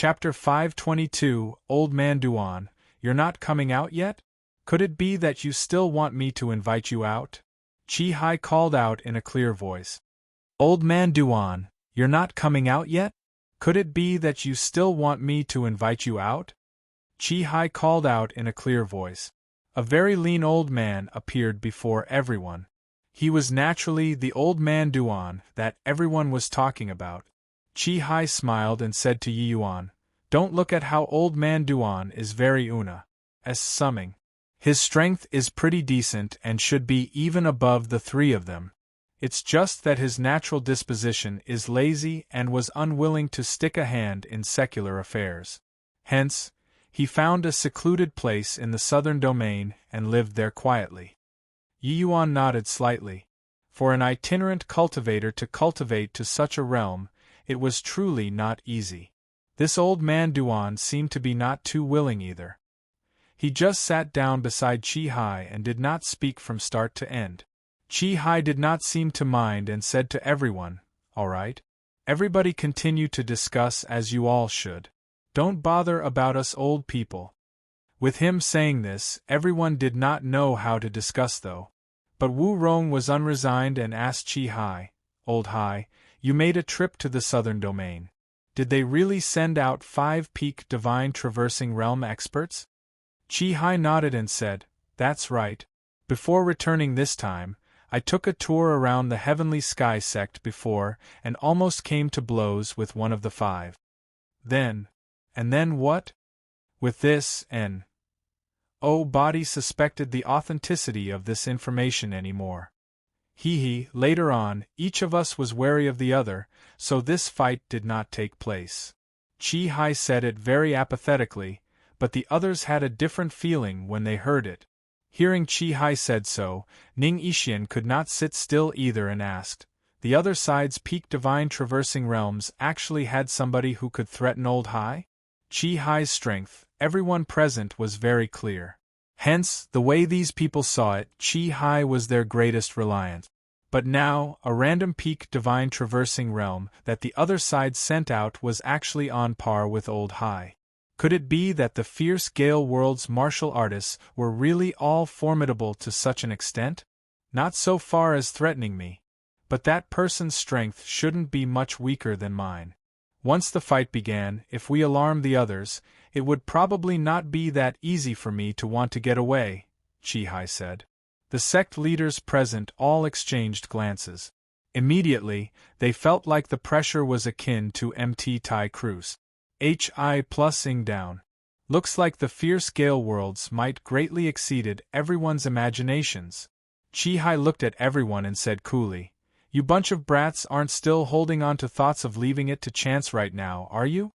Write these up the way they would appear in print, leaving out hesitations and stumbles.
Chapter 522, Old Man Duan, you're not coming out yet? Could it be that you still want me to invite you out? Chi Hai called out in a clear voice. Old Man Duan, you're not coming out yet? Could it be that you still want me to invite you out? Chi Hai called out in a clear voice. A very lean old man appeared before everyone. He was naturally the Old Man Duan that everyone was talking about. Chi Hai smiled and said to Yi Yuan, "Don't look at how Old Man Duan is very as summing. His strength is pretty decent and should be even above the three of them. It's just that his natural disposition is lazy and was unwilling to stick a hand in secular affairs. Hence, he found a secluded place in the southern domain and lived there quietly." Yi Yuan nodded slightly. For an itinerant cultivator to cultivate to such a realm, it was truly not easy. This Old Man Duan seemed to be not too willing either. He just sat down beside Chi Hai and did not speak from start to end. Chi Hai did not seem to mind and said to everyone, "All right. Everybody continue to discuss as you all should. Don't bother about us old people." With him saying this, everyone did not know how to discuss though. But Wu Rong was unresigned and asked Chi Hai, "Old Hai, you made a trip to the southern domain. Did they really send out 5 peak divine traversing realm experts?" Chi Hai nodded and said, "That's right. Before returning this time, I took a tour around the Heavenly Sky sect before and almost came to blows with one of the 5. And then what?" With this, Body suspected the authenticity of this information anymore. Later on, each of us was wary of the other, so this fight did not take place. Chi Hai said it very apathetically, but the others had a different feeling when they heard it. Hearing Chi Hai said so, Ning Yixian could not sit still either and asked, "The other side's peak divine traversing realms actually had somebody who could threaten Old Hai?" Chi Hai's strength, everyone present was very clear. Hence, the way these people saw it, Chi Hai was their greatest reliance. But now, a random peak divine traversing realm that the other side sent out was actually on par with Old Hai. Could it be that the fierce Gale World's martial artists were really all formidable to such an extent? Not so far as threatening me. But that person's strength shouldn't be much weaker than mine. Once the fight began, if we alarmed the others, it would probably not be that easy for me to want to get away, Chi Hai said. The sect leaders present all exchanged glances. Immediately, they felt like the pressure was akin to MT Tai Cruz. HI+ing down. Looks like the fierce Gale Worlds might greatly exceeded everyone's imaginations. Chi Hai looked at everyone and said coolly, "You bunch of brats aren't still holding on to thoughts of leaving it to chance right now, are you?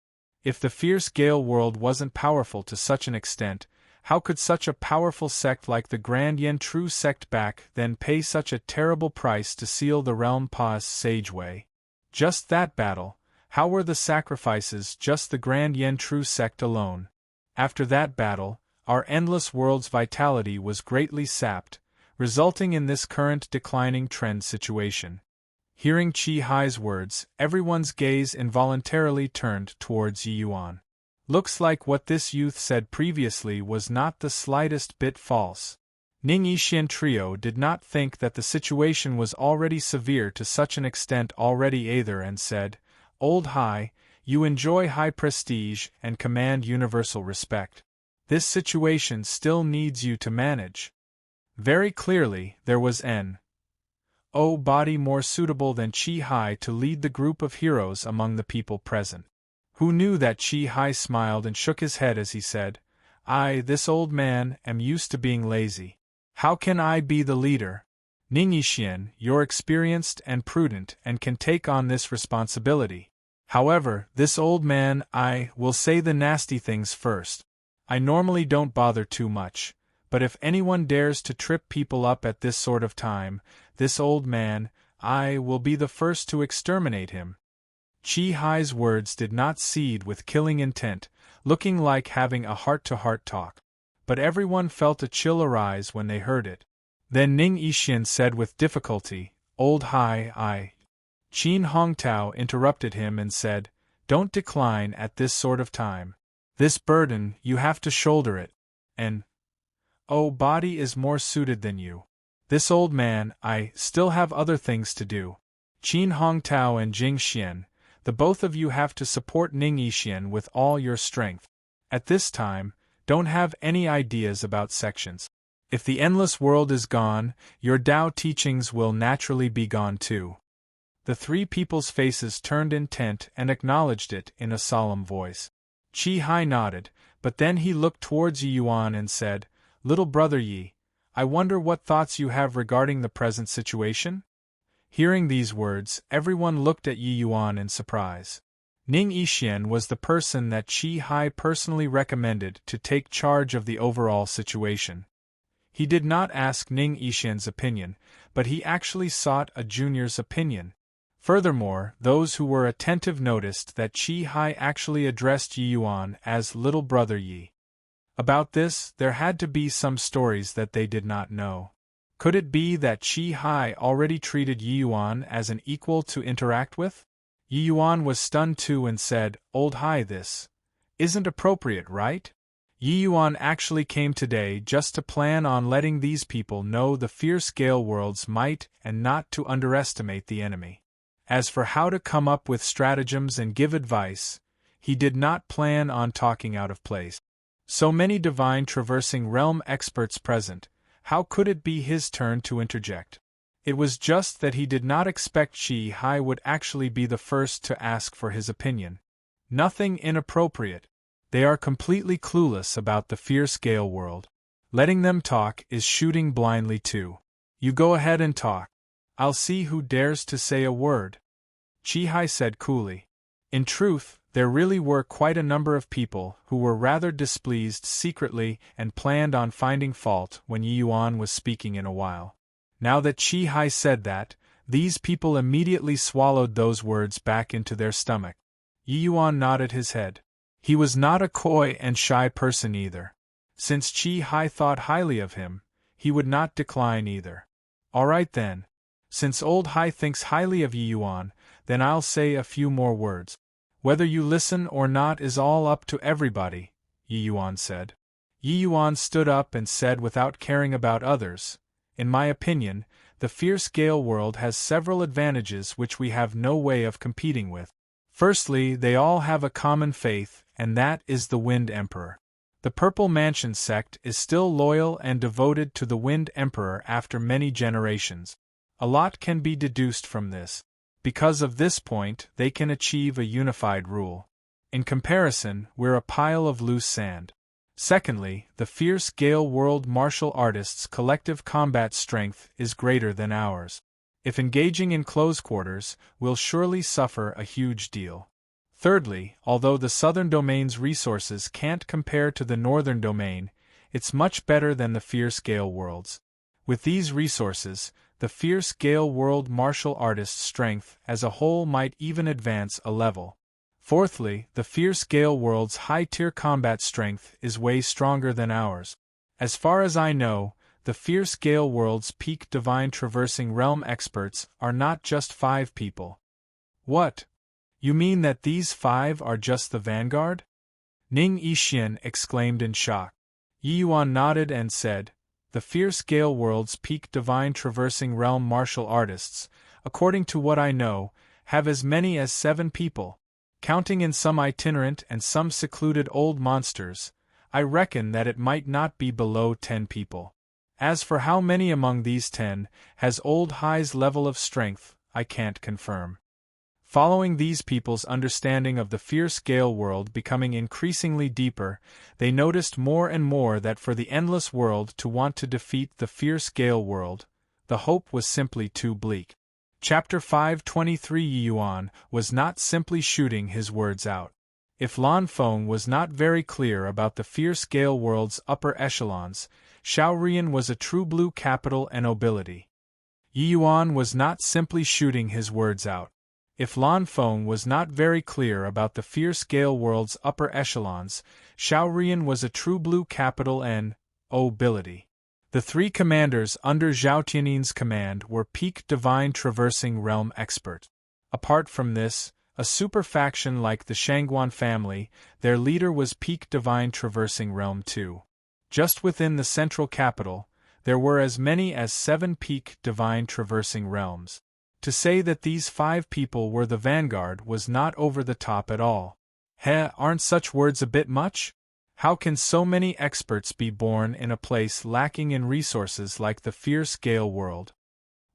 If the fierce Gale World wasn't powerful to such an extent, how could such a powerful sect like the Grand Yen True Sect back then pay such a terrible price to seal the realm Pa's sage way? Just that battle, how were the sacrifices just the Grand Yen True Sect alone? After that battle, our endless world's vitality was greatly sapped, resulting in this current declining trend situation." Hearing Chi Hai's words, everyone's gaze involuntarily turned towards Yi Yuan. Looks like what this youth said previously was not the slightest bit false. Ning Yixian trio did not think that the situation was already severe to such an extent already either and said, "Old Hai, you enjoy high prestige and command universal respect. This situation still needs you to manage." Very clearly, there was an body more suitable than Chi Hai to lead the group of heroes among the people present. Who knew that Chi Hai smiled and shook his head as he said, "This old man, am used to being lazy. How can I be the leader? Ning Yixian, you're experienced and prudent and can take on this responsibility. However, this old man, I will say the nasty things first. I normally don't bother too much, but if anyone dares to trip people up at this sort of time, this old man, I will be the first to exterminate him." Chi Hai's words did not seed with killing intent, looking like having a heart-to-heart talk. But everyone felt a chill arise when they heard it. Then Ning Yixian said with difficulty, "Old Hai, I." Qin Hongtao interrupted him and said, Don't decline at this sort of time. This burden, you have to shoulder it. And, oh, body is more suited than you. This old man, I still have other things to do. Qin Hongtao and Jing Xian, the both of you have to support Ning Yixian with all your strength. At this time, don't have any ideas about sections. If the endless world is gone, your Tao teachings will naturally be gone too. The three people's faces turned intent and acknowledged it in a solemn voice. Qi Hai nodded, but then he looked towards Yi Yuan and said, "Little brother Yi, I wonder what thoughts you have regarding the present situation?" Hearing these words, everyone looked at Yi Yuan in surprise. Ning Yixian was the person that Qi Hai personally recommended to take charge of the overall situation. He did not ask Ning Yixian's opinion, but he actually sought a junior's opinion. Furthermore, those who were attentive noticed that Qi Hai actually addressed Yi Yuan as little brother Yi. About this, there had to be some stories that they did not know. Could it be that Qi Hai already treated Yi Yuan as an equal to interact with? Yi Yuan was stunned too and said, "Old Hai, this isn't appropriate, right? Yi Yuan actually came today just to plan on letting these people know the fierce Gale World's might and not to underestimate the enemy. As for how to come up with stratagems and give advice, he did not plan on talking out of place. So many divine traversing realm experts present, how could it be his turn to interject? It was just that he did not expect Qi Hai would actually be the first to ask for his opinion. Nothing inappropriate. They are completely clueless about the fierce Gale World. Letting them talk is shooting blindly too. You go ahead and talk. I'll see who dares to say a word." Qi Hai said coolly. In truth, there really were quite a number of people who were rather displeased secretly and planned on finding fault when Yi Yuan was speaking in a while. Now that Qi Hai said that, these people immediately swallowed those words back into their stomach. Yi Yuan nodded his head. He was not a coy and shy person either. Since Qi Hai thought highly of him, he would not decline either. All right then. Since old Hai thinks highly of Yi Yuan, then I'll say a few more words. Whether you listen or not is all up to everybody, Yi Yuan said. Yi Yuan stood up and said without caring about others, "In my opinion, the fierce Gale World has several advantages which we have no way of competing with. Firstly, they all have a common faith, and that is the Wind Emperor. The Purple Mansion sect is still loyal and devoted to the Wind Emperor after many generations. A lot can be deduced from this. Because of this point, they can achieve a unified rule. In comparison, we're a pile of loose sand. Secondly, the fierce Gale World martial artists' collective combat strength is greater than ours. If engaging in close quarters, we'll surely suffer a huge deal. Thirdly, although the southern domain's resources can't compare to the northern domain, it's much better than the fierce Gale World's. With these resources, the fierce Gale World martial artist's strength as a whole might even advance a level. Fourthly, the fierce Gale World's high-tier combat strength is way stronger than ours. As far as I know, the fierce Gale World's peak divine traversing realm experts are not just 5 people. What? You mean that these 5 are just the vanguard? Ning Yixian exclaimed in shock. Yi Yuan nodded and said, "The fierce Gale World's peak divine traversing realm martial artists, according to what I know, have as many as 7 people. Counting in some itinerant and some secluded old monsters, I reckon that it might not be below 10 people. As for how many among these 10 has old Hai's level of strength, I can't confirm." Following these people's understanding of the fierce Gale World becoming increasingly deeper, they noticed more and more that for the endless world to want to defeat the fierce Gale World, the hope was simply too bleak. Chapter 523 Yi Yuan was not simply shooting his words out. If Lan Feng was not very clear about the fierce Gale World's upper echelons, Shaorian was a true blue capital and nobility. Yi Yuan was not simply shooting his words out. If Lan Feng was not very clear about the fierce Gale World's upper echelons, Shaorian was a true blue capital and nobility. The 3 commanders under Zhao Tiannin's command were peak divine traversing realm experts. Apart from this, A super faction like the Shangguan family, their leader was Peak Divine traversing Realm 2. Just within the central capital, there were as many as 7 Peak Divine traversing realms. To say that these 5 people were the vanguard was not over the top at all. Aren't such words a bit much? How can so many experts be born in a place lacking in resources like the fierce Gale world?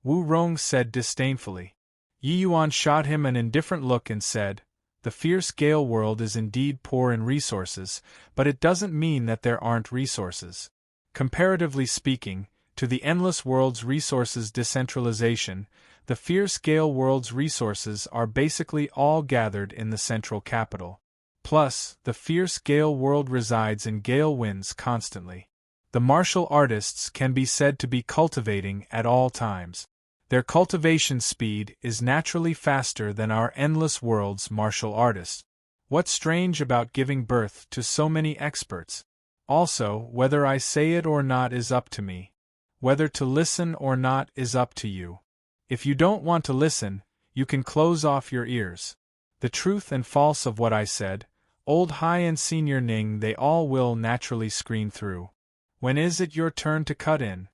Wu Rong said disdainfully. Yi Yuan shot him an indifferent look and said, "The fierce Gale world is indeed poor in resources, but it doesn't mean that there aren't resources. Comparatively speaking, to the endless world's resources decentralization, the fierce Gale world's resources are basically all gathered in the central capital. Plus, the fierce Gale world resides in Gale winds constantly. The martial artists can be said to be cultivating at all times. Their cultivation speed is naturally faster than our endless world's martial artists. What's strange about giving birth to so many experts? Also, whether I say it or not is up to me. Whether to listen or not is up to you. If you don't want to listen, you can close off your ears. The truth and false of what I said, Old High and Senior Ning, they all will naturally screen through. When is it your turn to cut in?"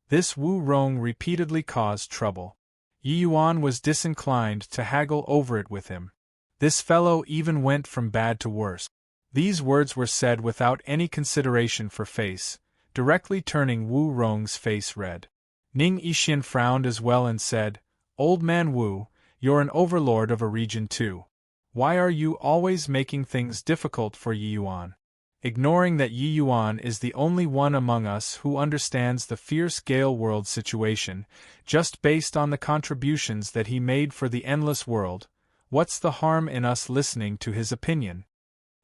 This Wu Rong repeatedly caused trouble. Yi Yuan was disinclined to haggle over it with him. This fellow even went from bad to worse. These words were said without any consideration for face, directly turning Wu Rong's face red. Ning Yixin frowned as well and said, "Old man Wu, you're an overlord of a region too. Why are you always making things difficult for Yi Yuan?" Ignoring that Yi Yuan is the only one among us who understands the fierce Gale world situation, just based on the contributions that he made for the endless world, what's the harm in us listening to his opinion?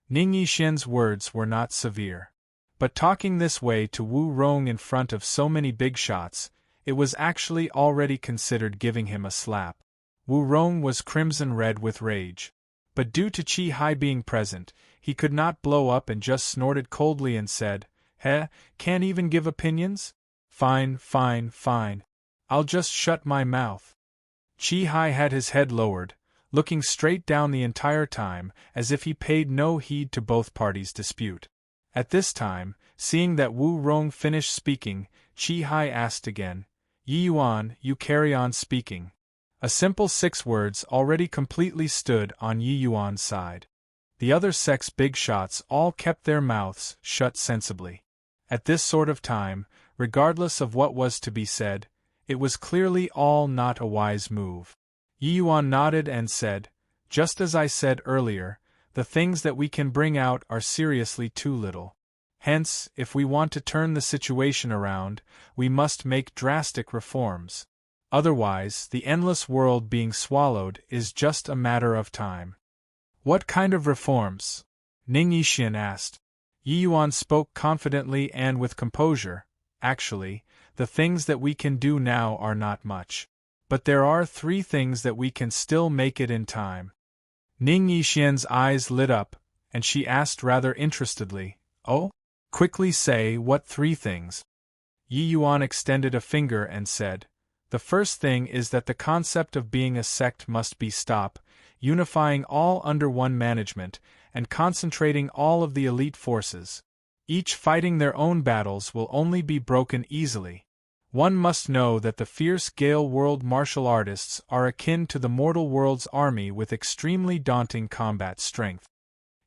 Ning Yixin's words were not severe. But talking this way to Wu Rong in front of so many big shots, it was actually already considered giving him a slap. Wu Rong was crimson red with rage. But due to Qi Hai being present, he could not blow up and just snorted coldly and said, "Can't even give opinions? Fine, fine, fine. I'll just shut my mouth." Qi Hai had his head lowered, looking straight down the entire time, as if he paid no heed to both parties' dispute. At this time, seeing that Wu Rong finished speaking, Qi Hai asked again, "Yi Yuan, you carry on speaking." A simple 6 words already completely stood on Yi Yuan's side. The other 6 big shots all kept their mouths shut sensibly. At this sort of time, regardless of what was to be said, it was clearly all not a wise move. Yi Yuan nodded and said, "Just as I said earlier, the things that we can bring out are seriously too little. Hence, if we want to turn the situation around, we must make drastic reforms. Otherwise, the endless world being swallowed is just a matter of time." "What kind of reforms?" Ning Yixin asked. Yi Yuan spoke confidently and with composure. "Actually, the things that we can do now are not much. But there are 3 things that we can still make it in time." Ning Yixin's eyes lit up, and she asked rather interestedly, "Oh? Quickly say what 3 things." Yi Yuan extended a finger and said, "The first thing is that the concept of being a sect must be stopped, unifying all under one management, and concentrating all of the elite forces. Each fighting their own battles will only be broken easily. One must know that the fierce Gale world martial artists are akin to the mortal world's army with extremely daunting combat strength."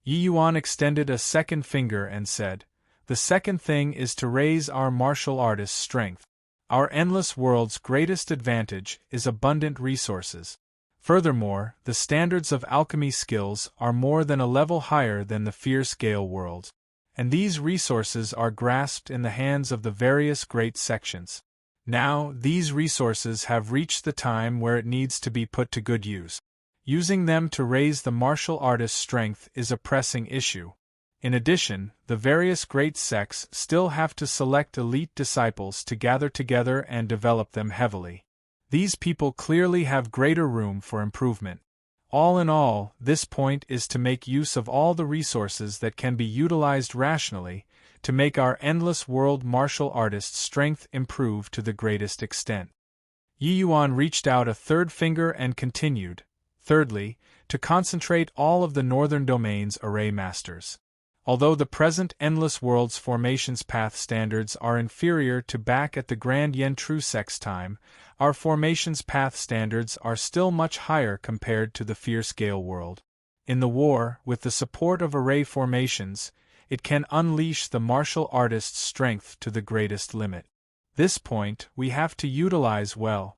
Yi Yuan extended a second finger and said, "The second thing is to raise our martial artists' strength. Our endless world's greatest advantage is abundant resources. Furthermore, the standards of alchemy skills are more than a level higher than the fierce Gale world. And these resources are grasped in the hands of the various great sections. Now, these resources have reached the time where it needs to be put to good use. Using them to raise the martial artist's strength is a pressing issue. In addition, the various great sects still have to select elite disciples to gather together and develop them heavily. These people clearly have greater room for improvement. All in all, this point is to make use of all the resources that can be utilized rationally, to make our endless world martial artist's strength improve to the greatest extent." Yi Yuan reached out a third finger and continued, "Thirdly, to concentrate all of the northern domain's array masters. Although the present endless world's formations path standards are inferior to back at the Grand Yen True Sex time, our formations path standards are still much higher compared to the fierce Gale world. In the war, with the support of array formations, it can unleash the martial artist's strength to the greatest limit. This point we have to utilize well.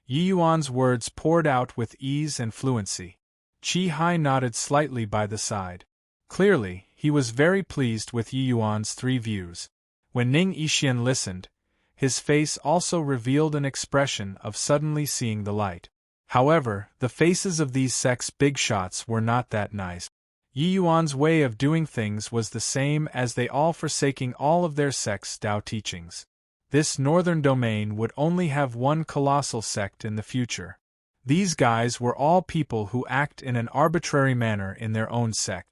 Yi Yuan's words poured out with ease and fluency. Qi Hai nodded slightly by the side. Clearly, he was very pleased with Yi Yuan's three views. When Ning Yixian listened, his face also revealed an expression of suddenly seeing the light. However, the faces of these sect's big shots were not that nice. Yi Yuan's way of doing things was the same as they all forsaking all of their sect's Tao teachings. This northern domain would only have one colossal sect in the future. These guys were all people who act in an arbitrary manner in their own sect.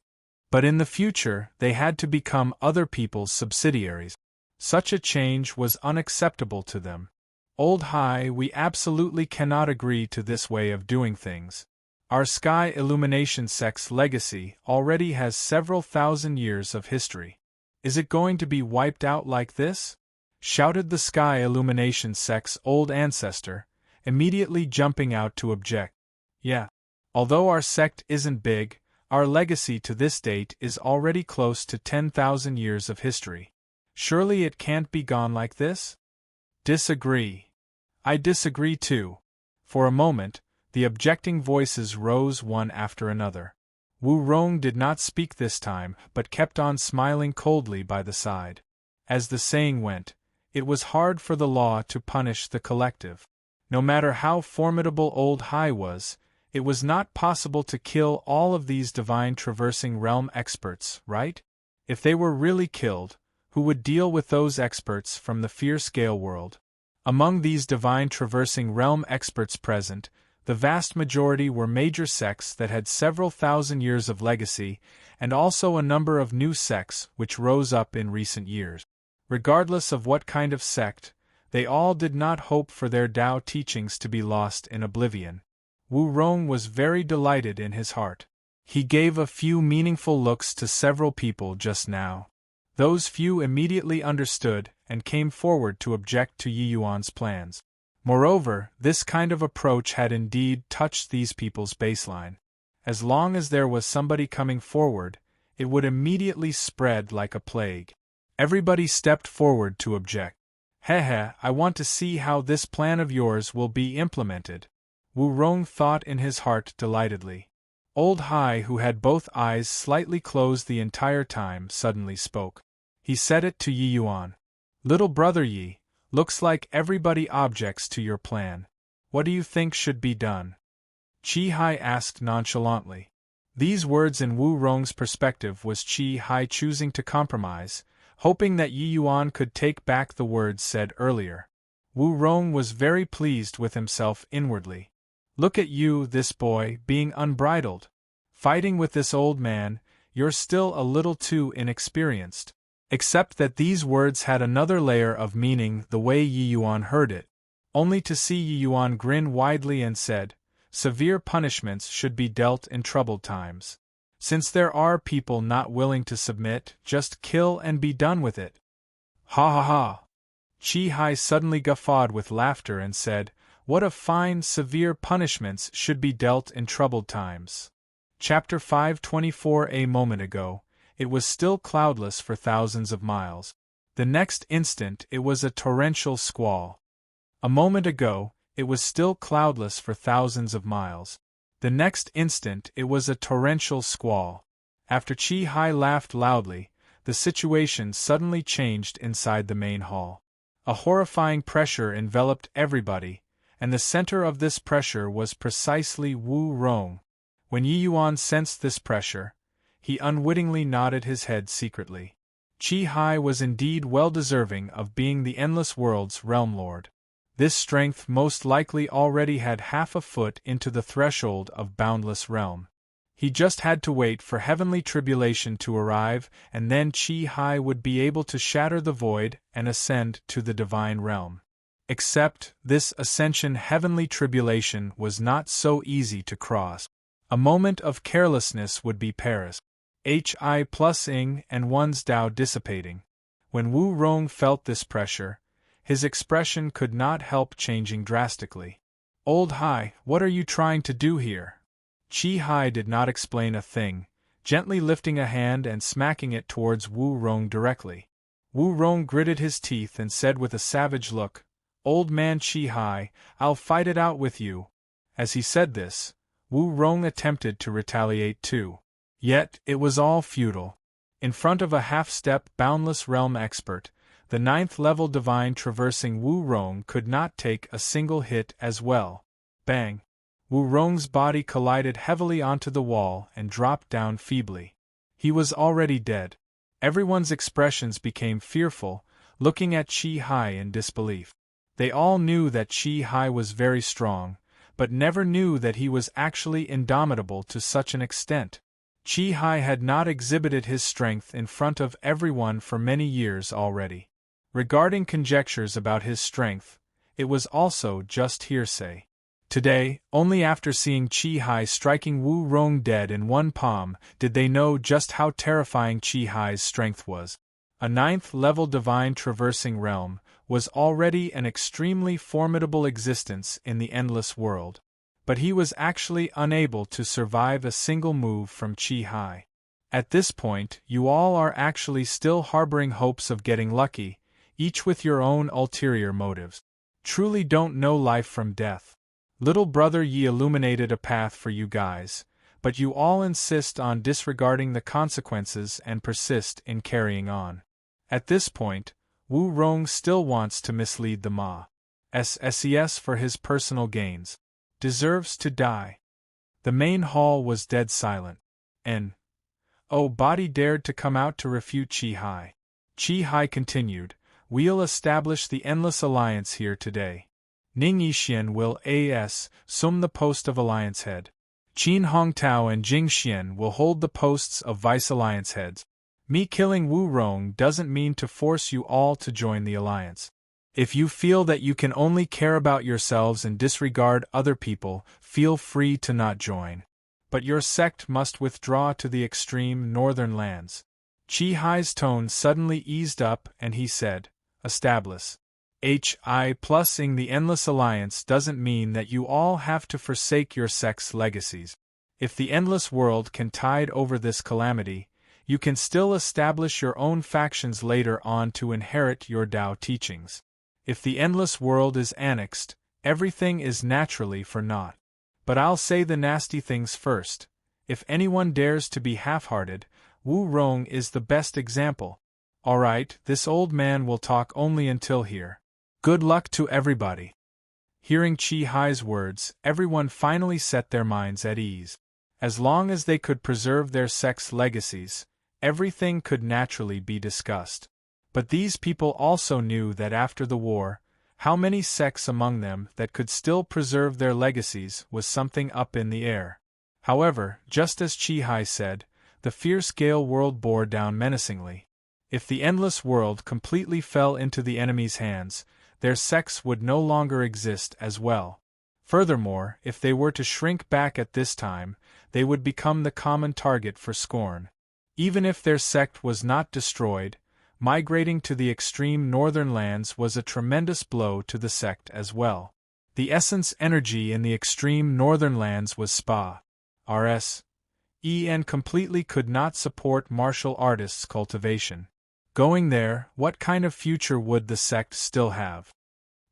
But in the future, they had to become other people's subsidiaries. Such a change was unacceptable to them. Old Hai, we absolutely cannot agree to this way of doing things. Our Sky Illumination sect's legacy already has several thousand years of history. Is it going to be wiped out like this? Shouted the Sky Illumination sect's old ancestor, immediately jumping out to object. Yeah. Although our sect isn't big, our legacy to this date is already close to 10,000 years of history. Surely it can't be gone like this? Disagree. I disagree too. For a moment, the objecting voices rose one after another. Wu Rong did not speak this time, but kept on smiling coldly by the side. As the saying went, it was hard for the law to punish the collective. No matter how formidable Old Hai was, it was not possible to kill all of these divine traversing realm experts, right? If they were really killed, who would deal with those experts from the fierce Gale world? Among these divine traversing realm experts present, the vast majority were major sects that had several thousand years of legacy, and also a number of new sects which rose up in recent years. Regardless of what kind of sect, they all did not hope for their Tao teachings to be lost in oblivion. Wu Rong was very delighted in his heart. He gave a few meaningful looks to several people just now. Those few immediately understood and came forward to object to Yi Yuan's plans. Moreover, this kind of approach had indeed touched these people's baseline. As long as there was somebody coming forward, it would immediately spread like a plague. Everybody stepped forward to object. Hehe, I want to see how this plan of yours will be implemented. Wu Rong thought in his heart delightedly. Old Hai, who had both eyes slightly closed the entire time, suddenly spoke. He said it to Yi Yuan. Little brother Yi, looks like everybody objects to your plan. What do you think should be done? Qi Hai asked nonchalantly. These words in Wu Rong's perspective was Qi Hai choosing to compromise, hoping that Yi Yuan could take back the words said earlier. Wu Rong was very pleased with himself inwardly. Look at you, this boy, being unbridled. Fighting with this old man, you're still a little too inexperienced. Except that these words had another layer of meaning the way Yi Yuan heard it, only to see Yi Yuan grin widely and said, severe punishments should be dealt in troubled times. Since there are people not willing to submit, just kill and be done with it. Ha ha ha! Qi Hai suddenly guffawed with laughter and said, what a fine, severe punishments should be dealt in troubled times. Chapter 524. A moment ago, it was still cloudless for thousands of miles. The next instant it was a torrential squall. A moment ago, it was still cloudless for thousands of miles. The next instant it was a torrential squall. After Qi Hai laughed loudly, the situation suddenly changed inside the main hall. A horrifying pressure enveloped everybody, and the center of this pressure was precisely Wu Rong. When Yi Yuan sensed this pressure, he unwittingly nodded his head secretly. Qi Hai was indeed well deserving of being the Endless World's realm lord. This strength most likely already had half a foot into the threshold of boundless realm. He just had to wait for heavenly tribulation to arrive, and then Qi Hai would be able to shatter the void and ascend to the divine realm. Except, this ascension heavenly tribulation was not so easy to cross. A moment of carelessness would be Paris. Hi plus ing and one's Tao dissipating. When Wu Rong felt this pressure, his expression could not help changing drastically. Old Hai, what are you trying to do here? Chi Hai did not explain a thing, gently lifting a hand and smacking it towards Wu Rong directly. Wu Rong gritted his teeth and said with a savage look, Old man Chi Hai, I'll fight it out with you. As he said this, Wu Rong attempted to retaliate too. Yet, it was all futile. In front of a half-step boundless realm expert, the 9th-level divine traversing Wu Rong could not take a single hit as well. Bang! Wu Rong's body collided heavily onto the wall and dropped down feebly. He was already dead. Everyone's expressions became fearful, looking at Chi Hai in disbelief. They all knew that Chi Hai was very strong, but never knew that he was actually indomitable to such an extent. Chi Hai had not exhibited his strength in front of everyone for many years already. Regarding conjectures about his strength, it was also just hearsay. Today, only after seeing Chi Hai striking Wu Rong dead in one palm, did they know just how terrifying Chi Hai's strength was. A 9th-level divine traversing realm was already an extremely formidable existence in the endless world. But he was actually unable to survive a single move from Chi Hai. At this point, you all are actually still harboring hopes of getting lucky, each with your own ulterior motives. Truly don't know life from death. Little brother Yi illuminated a path for you guys, but you all insist on disregarding the consequences and persist in carrying on. At this point, Wu Rong still wants to mislead the Ma. SSES for his personal gains. Deserves to die. The main hall was dead silent. Body dared to come out to refute Chi Hai. Chi Hai continued, We'll establish the Endless Alliance here today. Ning Yixian will assume the post of Alliance Head. Qin Hongtao and Jing Xian will hold the posts of Vice Alliance Heads. Me killing Wu Rong doesn't mean to force you all to join the Alliance. If you feel that you can only care about yourselves and disregard other people, feel free to not join. But your sect must withdraw to the extreme northern lands. Chi Hai's tone suddenly eased up and he said, Establish. Hi plusing the Endless Alliance doesn't mean that you all have to forsake your sect's legacies. If the Endless World can tide over this calamity, you can still establish your own factions later on to inherit your Tao teachings. If the Endless World is annexed, everything is naturally for naught. But I'll say the nasty things first. If anyone dares to be half-hearted, Wu Rong is the best example. Alright, this old man will talk only until here. Good luck to everybody. Hearing Chi Hai's words, everyone finally set their minds at ease. As long as they could preserve their sect's legacies, everything could naturally be discussed. But these people also knew that after the war, how many sects among them that could still preserve their legacies was something up in the air. However, just as Chi Hai said, the fierce Gale world bore down menacingly. If the Endless World completely fell into the enemy's hands, their sects would no longer exist as well. Furthermore, if they were to shrink back at this time, they would become the common target for scorn. Even if their sect was not destroyed, migrating to the extreme northern lands was a tremendous blow to the sect as well. The essence energy in the extreme northern lands was and completely could not support martial artists' cultivation. Going there, what kind of future would the sect still have?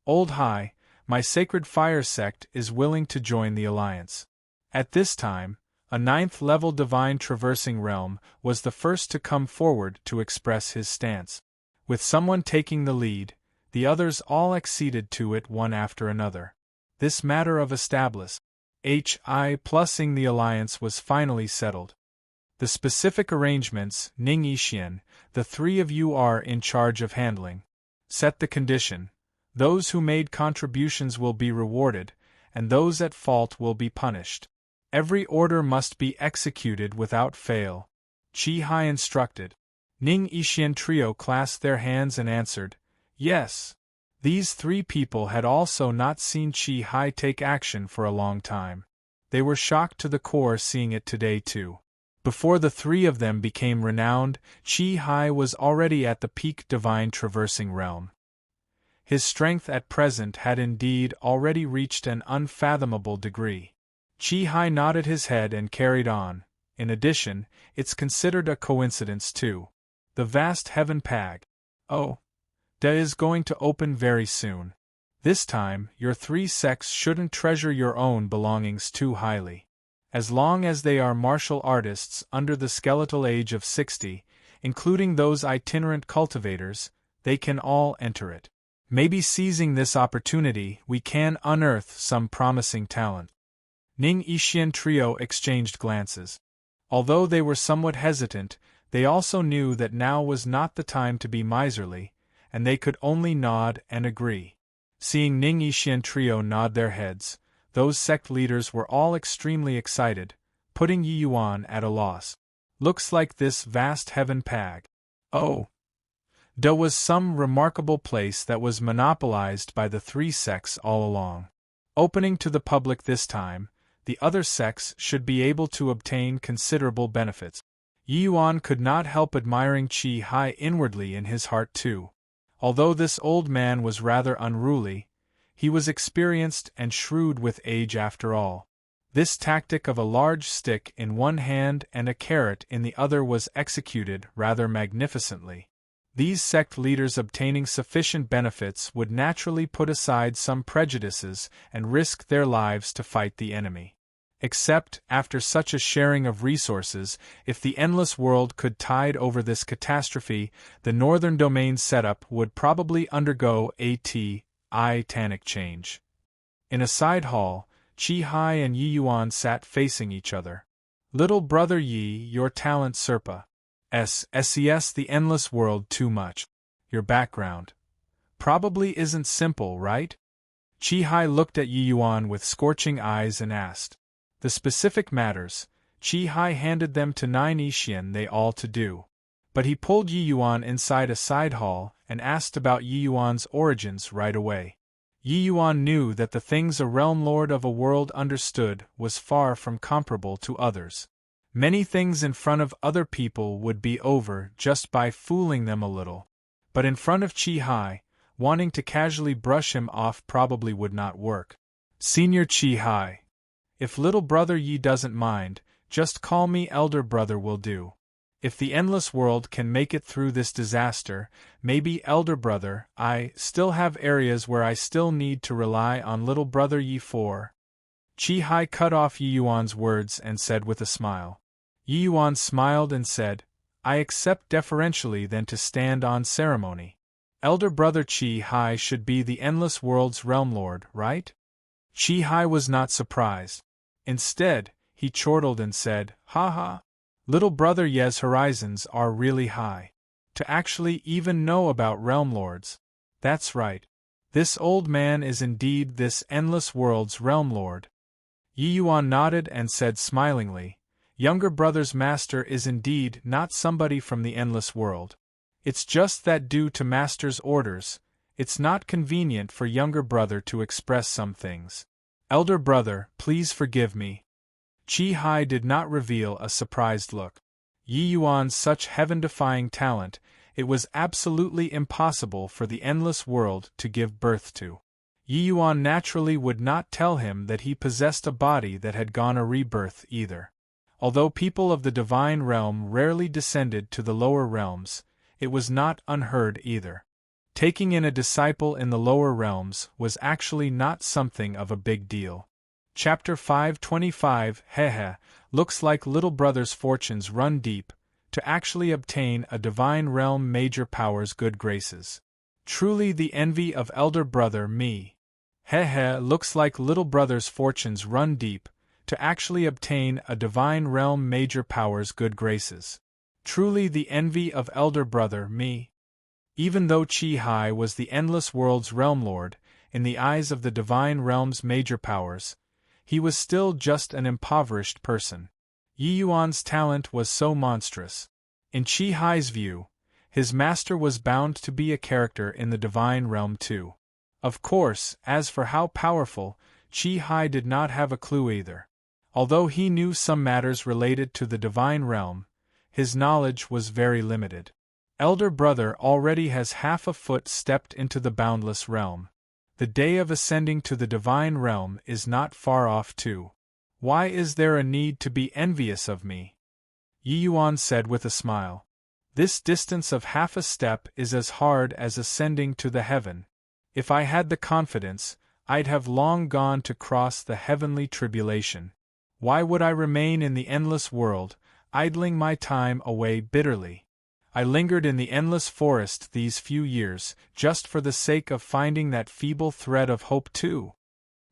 Old Hai, my sacred fire sect is willing to join the alliance. At this time, a 9th-level divine traversing realm was the first to come forward to express his stance. With someone taking the lead, the others all acceded to it one after another. This matter of establish Hi plusing the alliance was finally settled. The specific arrangements, Ning Yixian, the three of you are in charge of handling. Set the condition. Those who made contributions will be rewarded, and those at fault will be punished. Every order must be executed without fail. Chi Hai instructed. Ning Yixian trio clasped their hands and answered, Yes. These three people had also not seen Chi Hai take action for a long time. They were shocked to the core seeing it today too. Before the three of them became renowned, Chi Hai was already at the peak divine traversing realm. His strength at present had indeed already reached an unfathomable degree. Chi Hai nodded his head and carried on. In addition, it's considered a coincidence too. The vast heaven pag. Oh. Is going to open very soon. This time, your three sects shouldn't treasure your own belongings too highly. As long as they are martial artists under the skeletal age of 60, including those itinerant cultivators, they can all enter it. Maybe seizing this opportunity, we can unearth some promising talent. Ning Yixian trio exchanged glances. Although they were somewhat hesitant, they also knew that now was not the time to be miserly, and they could only nod and agree. Seeing Ning Yixian trio nod their heads, those sect leaders were all extremely excited, putting Yi Yuan at a loss. Looks like this vast heaven pag. Oh. Was some remarkable place that was monopolized by the three sects all along. Opening to the public this time, the other sects should be able to obtain considerable benefits. Yi Yuan could not help admiring Chi Hai inwardly in his heart too. Although this old man was rather unruly, he was experienced and shrewd with age after all. This tactic of a large stick in one hand and a carrot in the other was executed rather magnificently. These sect leaders obtaining sufficient benefits would naturally put aside some prejudices and risk their lives to fight the enemy. Except, after such a sharing of resources, if the endless world could tide over this catastrophe, the northern domain setup would probably undergo a titanic change. In a side hall, Chi Hai and Yi Yuan sat facing each other. Little brother Yi, your talent Serpa. SES the endless world too much. Your background probably isn't simple, right? Chi Hai looked at Yi Yuan with scorching eyes and asked. The specific matters, Chi Hai handed them to Nine Yixian they all to do. But he pulled Yi Yuan inside a side hall and asked about Yi Yuan's origins right away. Yi Yuan knew that the things a realm lord of a world understood was far from comparable to others. Many things in front of other people would be over just by fooling them a little. But in front of Chi Hai, wanting to casually brush him off probably would not work. Senior Chi Hai. If little brother Yi doesn't mind, just call me elder brother will do. If the endless world can make it through this disaster, maybe elder brother, I still have areas where I still need to rely on little brother Yi for. Chi Hai cut off Yi Yuan's words and said with a smile. Yi Yuan smiled and said, I accept deferentially then to stand on ceremony. Elder brother Chi Hai should be the endless world's realm lord, right? Chi Hai was not surprised. Instead, he chortled and said, Ha ha. Little brother Ye's horizons are really high. To actually even know about realm lords. That's right. This old man is indeed this endless world's realm lord. Yi Yuan nodded and said smilingly, Younger brother's master is indeed not somebody from the endless world. It's just that due to master's orders, it's not convenient for younger brother to express some things. Elder brother, please forgive me. Chi Hai did not reveal a surprised look. Yi Yuan's such heaven-defying talent, it was absolutely impossible for the endless world to give birth to. Yi Yuan naturally would not tell him that he possessed a body that had gone a rebirth either. Although people of the divine realm rarely descended to the lower realms, it was not unheard either. Taking in a disciple in the lower realms was actually not something of a big deal. Chapter 525 Hehe, looks like little brother's fortunes run deep, to actually obtain a divine realm major power's good graces. Truly the envy of elder brother me. Hehe, looks like little brother's fortunes run deep, to actually obtain a divine realm major power's good graces. Truly the envy of elder brother me. Even though Chi Hai was the endless world's realm lord, in the eyes of the divine realm's major powers, he was still just an impoverished person. Yi Yuan's talent was so monstrous. In Chi Hai's view, his master was bound to be a character in the divine realm too. Of course, as for how powerful, Chi Hai did not have a clue either. Although he knew some matters related to the divine realm, his knowledge was very limited. Elder brother already has half a foot stepped into the boundless realm. The day of ascending to the divine realm is not far off too. Why is there a need to be envious of me? Yi Yuan said with a smile. This distance of half a step is as hard as ascending to the heaven. If I had the confidence, I'd have long gone to cross the heavenly tribulation. Why would I remain in the endless world, idling my time away bitterly? I lingered in the endless forest these few years, just for the sake of finding that feeble thread of hope too.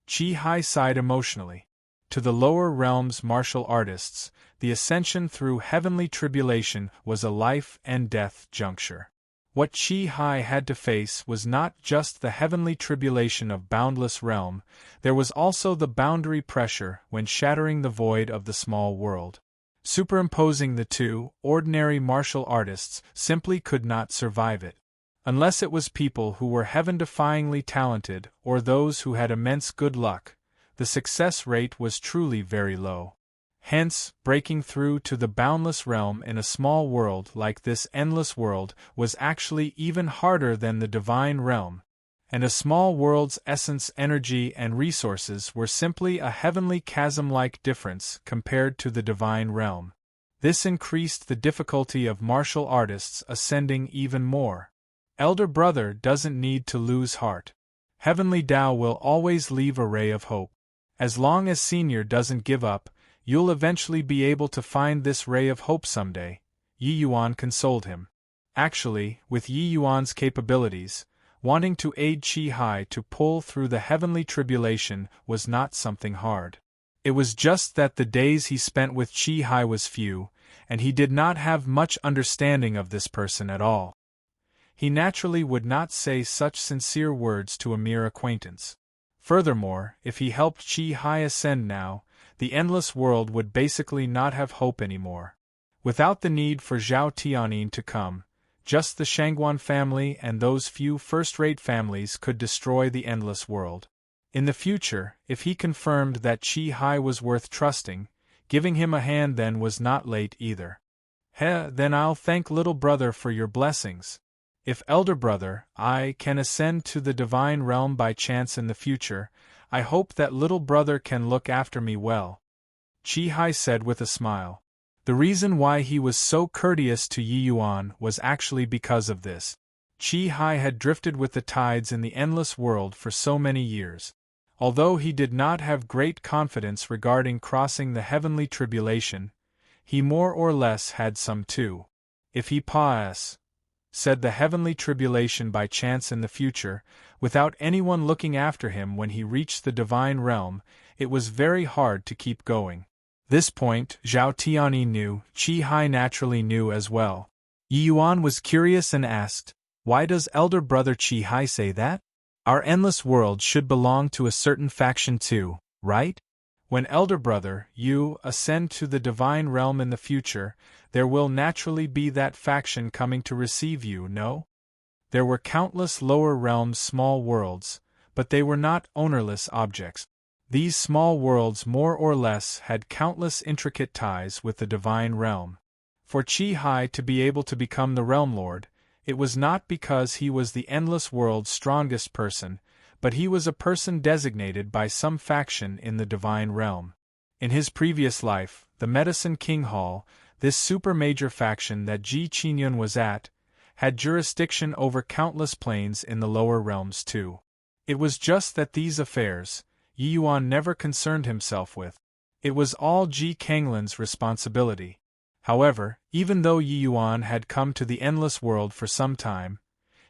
Chi Hai sighed emotionally. To the lower realms martial artists, the ascension through heavenly tribulation was a life and death juncture. What Chi Hai had to face was not just the heavenly tribulation of boundless realm, there was also the boundary pressure when shattering the void of the small world. Superimposing the two, ordinary martial artists simply could not survive it. Unless it was people who were heaven-defyingly talented or those who had immense good luck, the success rate was truly very low. Hence, breaking through to the boundless realm in a small world like this endless world was actually even harder than the divine realm, and a small world's essence, energy, and resources were simply a heavenly chasm-like difference compared to the divine realm. This increased the difficulty of martial artists ascending even more. Elder brother doesn't need to lose heart. Heavenly Tao will always leave a ray of hope. As long as senior doesn't give up, you'll eventually be able to find this ray of hope someday, Yi Yuan consoled him. Actually, with Yi Yuan's capabilities, wanting to aid Chi Hai to pull through the heavenly tribulation was not something hard. It was just that the days he spent with Chi Hai was few, and he did not have much understanding of this person at all. He naturally would not say such sincere words to a mere acquaintance. Furthermore, if he helped Chi Hai ascend now, the endless world would basically not have hope anymore. Without the need for Zhao Tianyin to come, just the Shangguan family and those few first-rate families could destroy the endless world. In the future, if he confirmed that Chi Hai was worth trusting, giving him a hand then was not late either. Then I'll thank little brother for your blessings. If elder brother, I can ascend to the divine realm by chance in the future, I hope that little brother can look after me well. Chi Hai said with a smile. The reason why he was so courteous to Yi Yuan was actually because of this. Chi Hai had drifted with the tides in the endless world for so many years. Although he did not have great confidence regarding crossing the heavenly tribulation, he more or less had some too. If he said the heavenly tribulation by chance in the future, without anyone looking after him when he reached the divine realm, it was very hard to keep going. This point, Zhao Tianyi knew, Chi Hai naturally knew as well. Yi Yuan was curious and asked, why does elder brother Chi Hai say that? Our endless world should belong to a certain faction too, right? When elder brother, you, ascend to the divine realm in the future, there will naturally be that faction coming to receive you, no? There were countless lower realms small worlds, but they were not ownerless objects. These small worlds more or less had countless intricate ties with the divine realm. For Chi Hai to be able to become the Realm Lord, it was not because he was the endless world's strongest person, but he was a person designated by some faction in the divine realm. In his previous life, the Medicine King Hall, this super-major faction that Ji Qingyun was at, had jurisdiction over countless planes in the lower realms too. It was just that these affairs, Yi Yuan never concerned himself with. It was all Ji Kanglin's responsibility. However, even though Yi Yuan had come to the endless world for some time,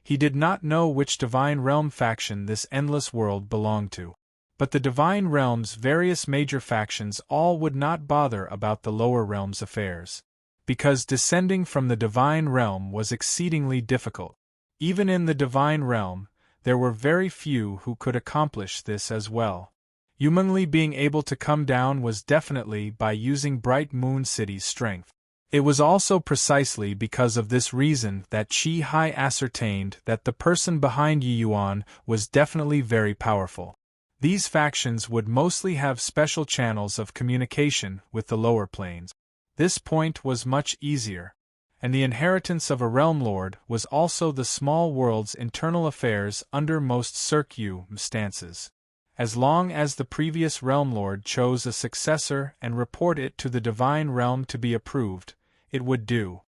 he did not know which divine realm faction this endless world belonged to. But the divine realm's various major factions all would not bother about the lower realm's affairs, because descending from the divine realm was exceedingly difficult. Even in the divine realm, there were very few who could accomplish this as well. Humanly being able to come down was definitely by using Bright Moon City's strength. It was also precisely because of this reason that Chi Hai ascertained that the person behind Yi Yuan was definitely very powerful. These factions would mostly have special channels of communication with the lower planes. This point was much easier, and the inheritance of a realm lord was also the small world's internal affairs under most circumstances. As long as the previous realm lord chose a successor and report it to the divine realm to be approved, it would do.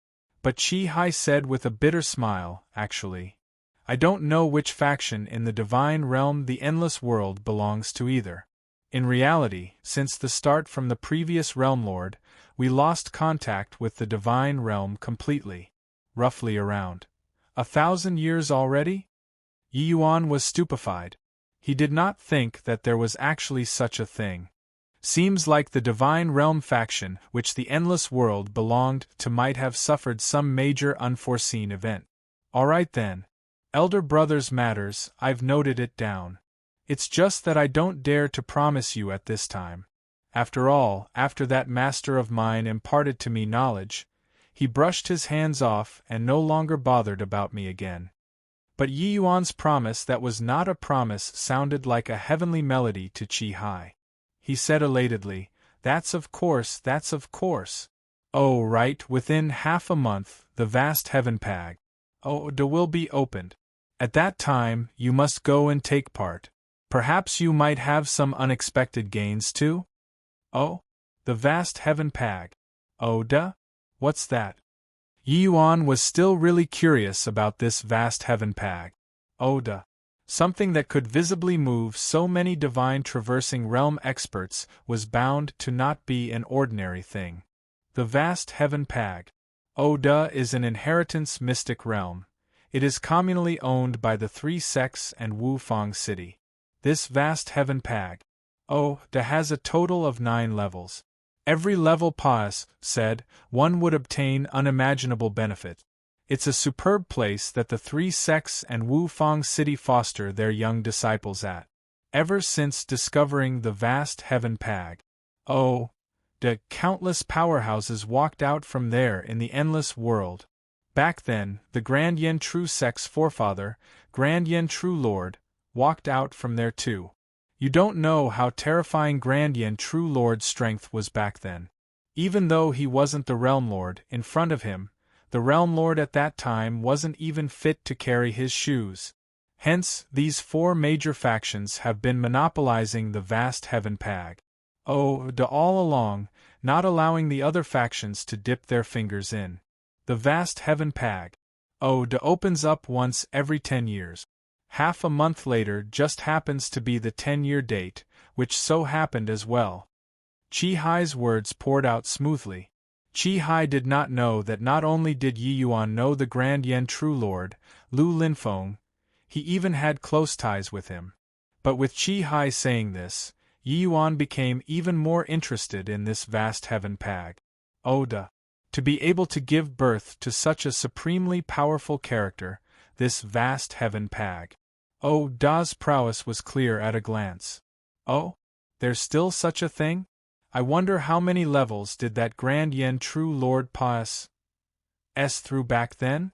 But Chi-Hai said with a bitter smile, actually, I don't know which faction in the divine realm the endless world belongs to either. In reality, since the start from the previous realm lord, we lost contact with the divine realm completely. Roughly around 1,000 years already? Yi Yuan was stupefied. He did not think that there was actually such a thing. Seems like the divine realm faction which the endless world belonged to might have suffered some major unforeseen event. Alright then. Elder brother's matters, I've noted it down. It's just that I don't dare to promise you at this time. After all, after that master of mine imparted to me knowledge, he brushed his hands off and no longer bothered about me again. But Yi Yuan's promise that was not a promise sounded like a heavenly melody to Chi-Hai. He said elatedly, that's of course. Oh right, within half a month, the vast heaven pag. Oh, will be opened. At that time, you must go and take part. Perhaps you might have some unexpected gains too? Oh? The vast heaven pag. Oh duh? What's that? Yi Yuan was still really curious about this vast heaven pag. Oh duh. Something that could visibly move so many divine traversing realm experts was bound to not be an ordinary thing. The vast heaven pag. Oh duh is an inheritance mystic realm. It is communally owned by the 3 sects and Wufang City. This vast heaven pag. Oh duh has a total of 9 levels. Every level Paas said, one would obtain unimaginable benefit. It's a superb place that the 3 sects and Wufang City foster their young disciples at. Ever since discovering the vast heaven pag. Oh, the countless powerhouses walked out from there in the endless world. Back then, the Grand Yen True sect's forefather, Grand Yen True Lord, walked out from there too. You don't know how terrifying Grand Yen True Lord's strength was back then. Even though he wasn't the Realm Lord in front of him, the Realm Lord at that time wasn't even fit to carry his shoes. Hence, these 4 major factions have been monopolizing the vast heaven pag. Oh, all along, not allowing the other factions to dip their fingers in. The vast heaven pag. Oh, opens up once every 10 years. Half a month later just happens to be the 10-year date, which so happened as well. Chi-Hai's words poured out smoothly. Chi-Hai did not know that not only did Yi Yuan know the Grand Yen True Lord, Lu Linfeng, he even had close ties with him. But with Chi-Hai saying this, Yi Yuan became even more interested in this vast heaven pag. Oh duh. To be able to give birth to such a supremely powerful character, this vast heaven pag. Oh duh's prowess was clear at a glance. Oh? There's still such a thing? I wonder how many levels did that Grand Yen True Lord pass through back then?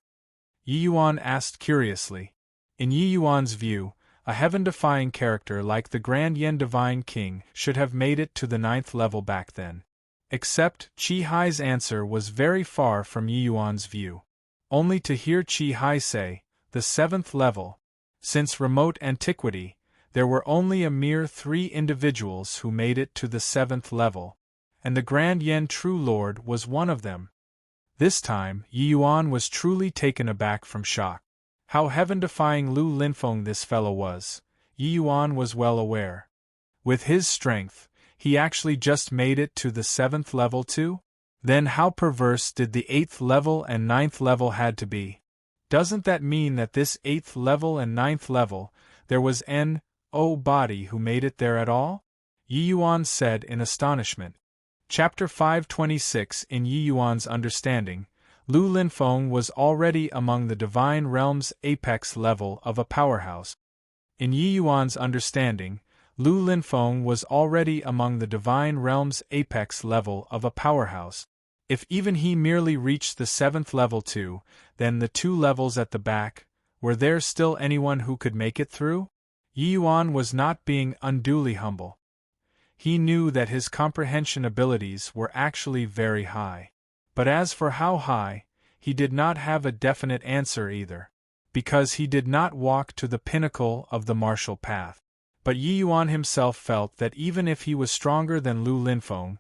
Yi Yuan asked curiously. In Yi Yuan's view, a heaven-defying character like the Grand Yen Divine King should have made it to the 9th level back then. Except, Chi-Hai's answer was very far from Yi Yuan's view. Only to hear Chi-Hai say, the 7th level. Since remote antiquity, there were only a mere 3 individuals who made it to the 7th level, and the Grand Yen True Lord was one of them. This time, Yi Yuan was truly taken aback from shock. How heaven-defying Lu Linfeng this fellow was, Yi Yuan was well aware. With his strength, he actually just made it to the 7th level too? Then how perverse did the 8th level and 9th level had to be? Doesn't that mean that this 8th level and 9th level, there was no body who made it there at all? Yi Yuan said in astonishment. Chapter 526. In Yi Yuan's understanding, Lu Linfeng was already among the divine realm's apex level of a powerhouse. In Yi Yuan's understanding, Lu Linfeng was already among the divine realm's apex level of a powerhouse. If even he merely reached the 7th level too, then the 2 levels at the back, were there still anyone who could make it through? Yi Yuan was not being unduly humble. He knew that his comprehension abilities were actually very high. But as for how high, he did not have a definite answer either, because he did not walk to the pinnacle of the martial path. But Yi Yuan himself felt that even if he was stronger than Lu Linfeng,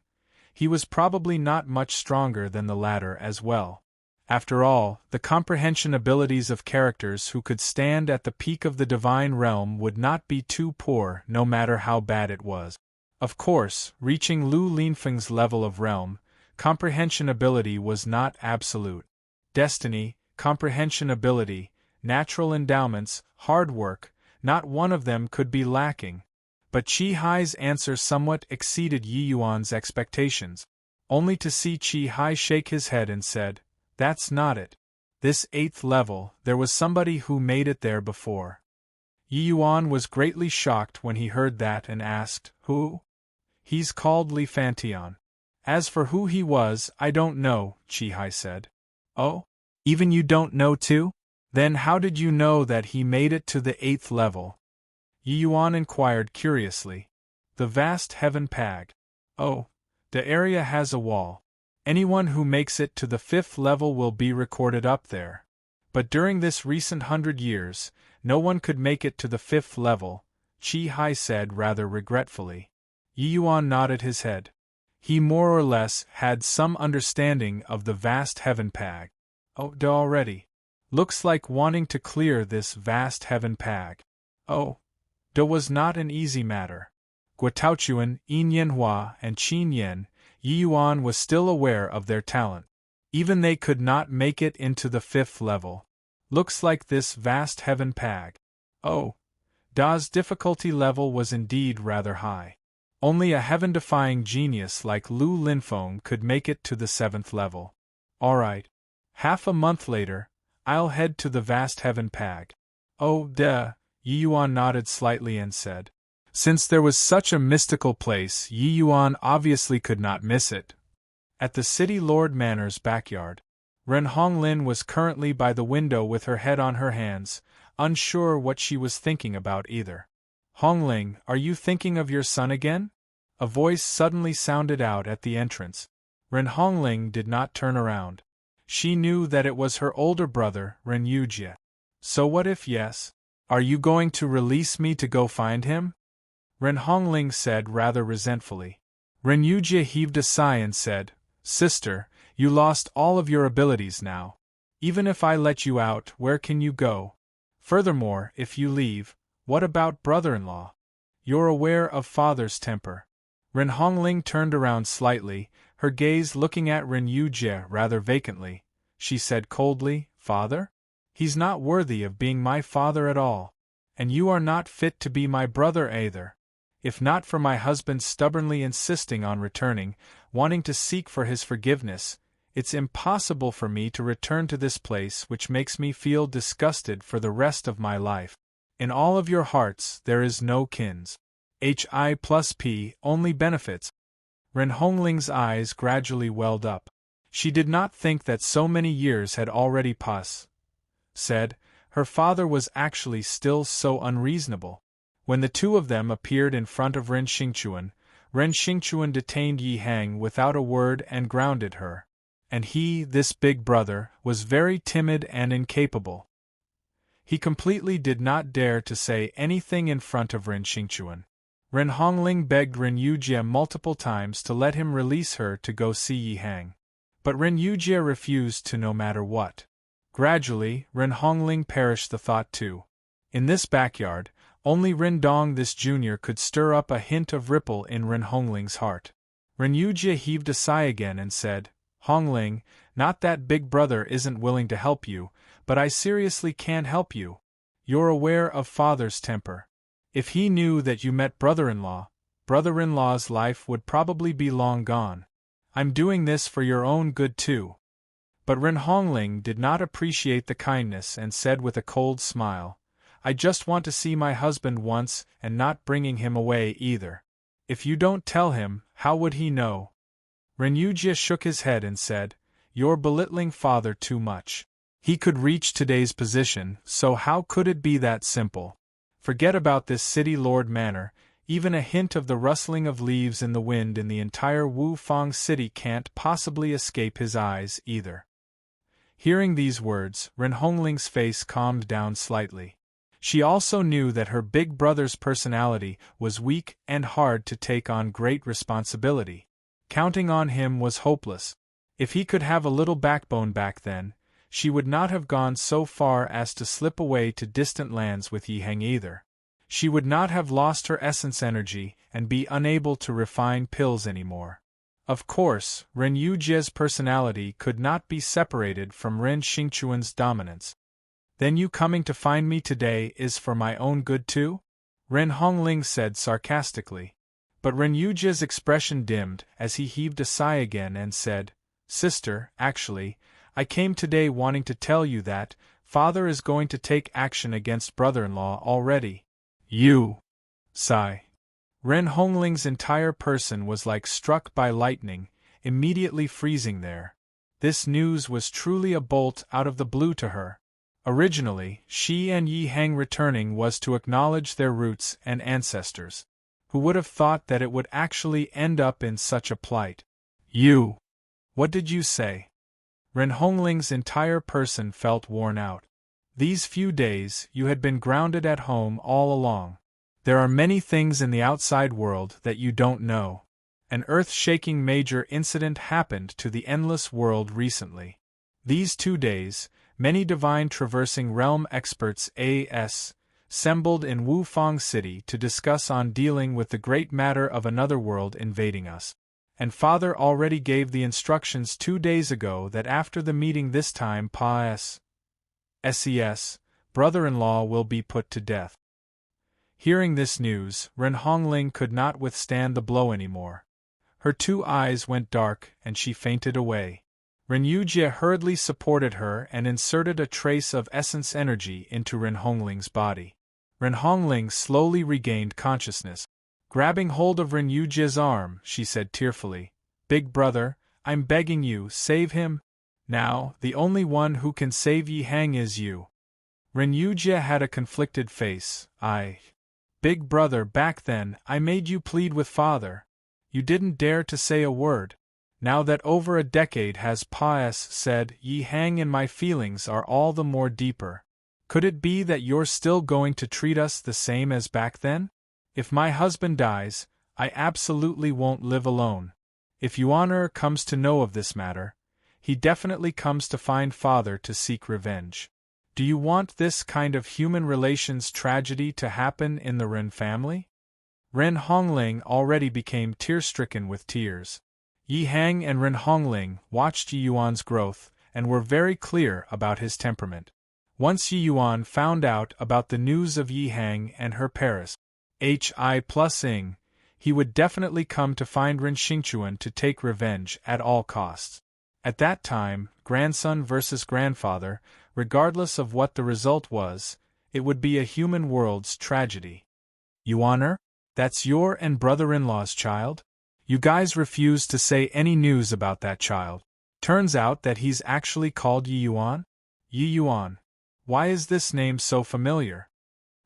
he was probably not much stronger than the latter as well. After all, the comprehension abilities of characters who could stand at the peak of the divine realm would not be too poor no matter how bad it was. Of course, reaching Lu Linfeng's level of realm, comprehension ability was not absolute. Destiny, comprehension ability, natural endowments, hard work, not one of them could be lacking. But Qi Hai's answer somewhat exceeded Yi Yuan's expectations, only to see Qi Hai shake his head and said, "That's not it. This 8th level, there was somebody who made it there before." Yi Yuan was greatly shocked when he heard that and asked, "Who?" "He's called Li Fantian." "As for who he was, I don't know," Qi Hai said. "Oh? Even you don't know too? Then how did you know that he made it to the 8th level?" Yi Yuan inquired curiously. "The vast heaven pag. Oh, the area has a wall. Anyone who makes it to the 5th level will be recorded up there. But during this recent 100 years, no one could make it to the 5th level," Qi Hai said rather regretfully. Yi Yuan nodded his head. He more or less had some understanding of the vast heaven pag. "Oh, already. Looks like wanting to clear this vast heaven pag. Oh, was not an easy matter." Guotaochuan, Yin Yanhua, and Qin Yen, Yi Yuan was still aware of their talent. Even they could not make it into the 5th level. Looks like this vast heaven pag. Oh, Da's difficulty level was indeed rather high. Only a heaven-defying genius like Lu Linfeng could make it to the 7th level. Alright. Half a month later, I'll head to the vast heaven pag. Oh, Yi Yuan nodded slightly and said. Since there was such a mystical place, Yi Yuan obviously could not miss it. At the city Lord Manor's backyard, Ren Honglin was currently by the window with her head on her hands, unsure what she was thinking about either. "Hongling, are you thinking of your son again?" A voice suddenly sounded out at the entrance. Ren Hongling did not turn around. She knew that it was her older brother, Ren Yujie. "So what if yes? Are you going to release me to go find him?" Ren Hongling said rather resentfully. Ren Yujie heaved a sigh and said, "Sister, you lost all of your abilities now. Even if I let you out, where can you go? Furthermore, if you leave, what about brother-in-law? You're aware of father's temper." Ren Hongling turned around slightly, her gaze looking at Ren Yujie rather vacantly. She said coldly, "Father? He's not worthy of being my father at all. And you are not fit to be my brother either. If not for my husband stubbornly insisting on returning, wanting to seek for his forgiveness, it's impossible for me to return to this place which makes me feel disgusted for the rest of my life. In all of your hearts there is no kins. Hi+P only benefits." Ren Hongling's eyes gradually welled up. She did not think that so many years had already passed. Said, her father was actually still so unreasonable. When the two of them appeared in front of Ren Xingchuan detained Yi Hang without a word and grounded her. And he, this big brother, was very timid and incapable. He completely did not dare to say anything in front of Ren Xingchuan. Ren Hongling begged Ren Yujie multiple times to let him release her to go see Yi Hang. But Ren Yujie refused to no matter what. Gradually, Ren Hongling perished the thought too. In this backyard, only Ren Dong this junior could stir up a hint of ripple in Ren Hongling's heart. Ren Yujie heaved a sigh again and said, "Hongling, not that big brother isn't willing to help you, but I seriously can't help you. You're aware of father's temper. If he knew that you met brother-in-law's life would probably be long gone. I'm doing this for your own good too." But Ren Hongling did not appreciate the kindness and said with a cold smile, "I just want to see my husband once and not bringing him away either. If you don't tell him, how would he know?" Ren Yujie shook his head and said, "You're belittling father too much. He could reach today's position, so how could it be that simple? Forget about this city lord manor, even a hint of the rustling of leaves in the wind in the entire Wu Fang city can't possibly escape his eyes either. Hearing these words, Ren Hongling's face calmed down slightly. She also knew that her big brother's personality was weak and hard to take on great responsibility. Counting on him was hopeless. If he could have a little backbone back then, she would not have gone so far as to slip away to distant lands with Yi Heng either. She would not have lost her essence energy and be unable to refine pills anymore. Of course, Ren Yujie's personality could not be separated from Ren Xingchuan's dominance. Then you coming to find me today is for my own good too? Ren Hongling said sarcastically. But Ren Yujie's expression dimmed as he heaved a sigh again and said, Sister, actually, I came today wanting to tell you that father is going to take action against brother-in-law already. You. Sigh. Ren Hongling's entire person was like struck by lightning, immediately freezing there. This news was truly a bolt out of the blue to her. Originally, she and Yi Heng returning was to acknowledge their roots and ancestors. Who would have thought that it would actually end up in such a plight? You! What did you say? Ren Hongling's entire person felt worn out. These few days, you had been grounded at home all along. There are many things in the outside world that you don't know. An earth-shaking major incident happened to the endless world recently. These 2 days, many divine traversing realm experts assembled in Wu Fang City to discuss on dealing with the great matter of another world invading us. And father already gave the instructions 2 days ago that after the meeting this time SES, brother-in-law will be put to death. Hearing this news, Ren Hongling could not withstand the blow anymore. Her 2 eyes went dark and she fainted away. Ren Yujie hurriedly supported her and inserted a trace of essence energy into Ren Hongling's body. Ren Hongling slowly regained consciousness. Grabbing hold of Ren Yujie's arm, she said tearfully, Big brother, I'm begging you, save him. Now, the only one who can save Yi Heng is you. Ren Yujie had a conflicted face. Big brother, back then, I made you plead with father. You didn't dare to say a word. Now that over a decade has said, Yi Heng and my feelings are all the more deeper. Could it be that you're still going to treat us the same as back then? If my husband dies, I absolutely won't live alone. If Yuan comes to know of this matter, he definitely comes to find father to seek revenge. Do you want this kind of human relations tragedy to happen in the Ren family? Ren Hongling already became tear-stricken with tears. Yi Heng and Ren Hongling watched Yi Yuan's growth and were very clear about his temperament. Once Yi Yuan found out about the news of Yi Heng and her Paris, Hi+ing, he would definitely come to find Ren Xingchuan to take revenge at all costs. At that time, grandson versus grandfather, regardless of what the result was, it would be a human world's tragedy. Yuaner? That's your and brother-in-law's child? You guys refuse to say any news about that child. Turns out that he's actually called Yi Yuan? Yi Yuan. Why is this name so familiar?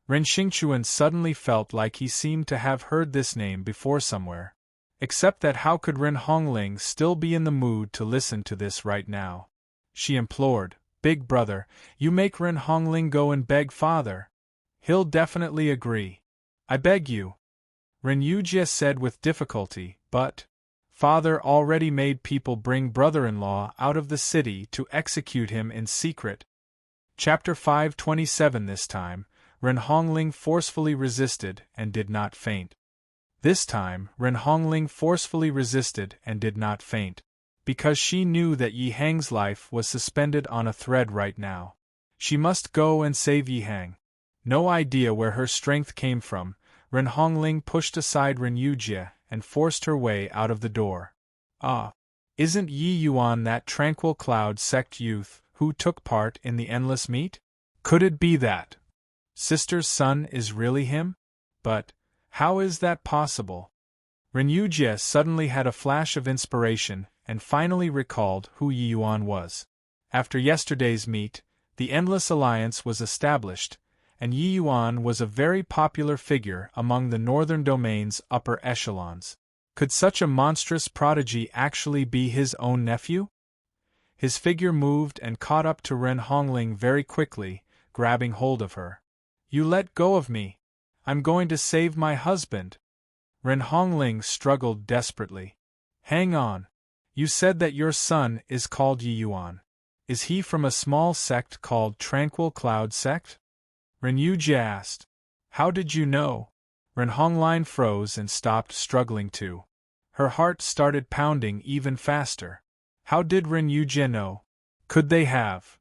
Ren Xingchuan suddenly felt like he seemed to have heard this name before somewhere. Except that how could Ren Hongling still be in the mood to listen to this right now? She implored, Big brother, you make Ren Hongling go and beg father. He'll definitely agree. I beg you. Ren Yujie said with difficulty, but father already made people bring brother-in-law out of the city to execute him in secret. Chapter 527 This time, Ren Hongling forcefully resisted and did not faint. This time, Ren Hongling forcefully resisted and did not faint, because she knew that Yi Heng's life was suspended on a thread right now. She must go and save Yi Heng. No idea where her strength came from, Ren Hongling pushed aside Ren Yujie and forced her way out of the door. Isn't Yi Yuan that tranquil cloud sect youth who took part in the endless meet? Could it be that sister's son is really him? But how is that possible? Ren Yujie suddenly had a flash of inspiration and finally recalled who Yi Yuan was. After yesterday's meet, the Endless Alliance was established, and Yi Yuan was a very popular figure among the northern domain's upper echelons. Could such a monstrous prodigy actually be his own nephew? His figure moved and caught up to Ren Hongling very quickly, grabbing hold of her. "You let go of me! I'm going to save my husband!" Ren Hongling struggled desperately. "Hang on. You said that your son is called Yi Yuan. Is he from a small sect called Tranquil Cloud Sect?" Ren Yujie asked. "How did you know?" Ren Hongling froze and stopped struggling too. Her heart started pounding even faster. How did Ren Yujie know? Could they have?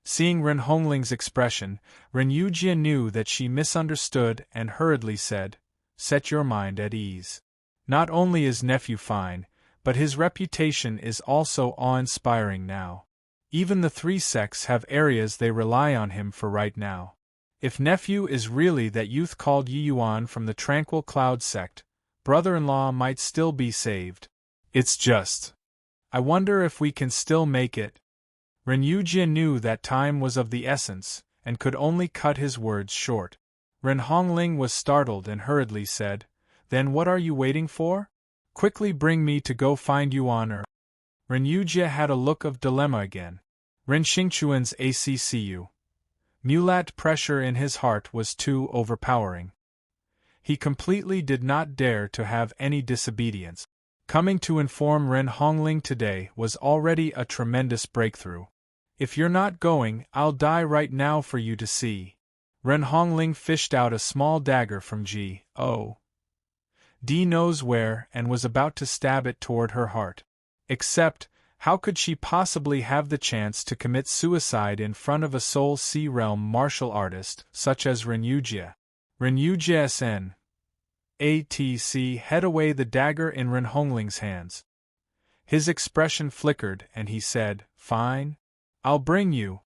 Seeing Ren Hongling's expression, Ren Yujie knew that she misunderstood and hurriedly said, "Set your mind at ease. Not only is nephew fine, but his reputation is also awe-inspiring now. Even the three sects have areas they rely on him for right now. If nephew is really that youth called Yi Yuan from the Tranquil Cloud Sect, brother-in-law might still be saved. It's just, I wonder if we can still make it." Ren Yujie knew that time was of the essence, and could only cut his words short. Ren Hongling was startled and hurriedly said, "Then what are you waiting for? Quickly bring me to go find Yuan." Ren Yujie had a look of dilemma again. Ren Xingchuan's accu. Mulat pressure in his heart was too overpowering. He completely did not dare to have any disobedience. Coming to inform Ren Hongling today was already a tremendous breakthrough. "If you're not going, I'll die right now for you to see." Ren Hongling fished out a small dagger from G.O.D. knows where and was about to stab it toward her heart. Except, how could she possibly have the chance to commit suicide in front of a Soul Sea Realm martial artist such as Ren Yujie? Ren Yujie Sn. ATC hid away the dagger in Ren Hongling's hands. His expression flickered and he said, "Fine. I'll bring you."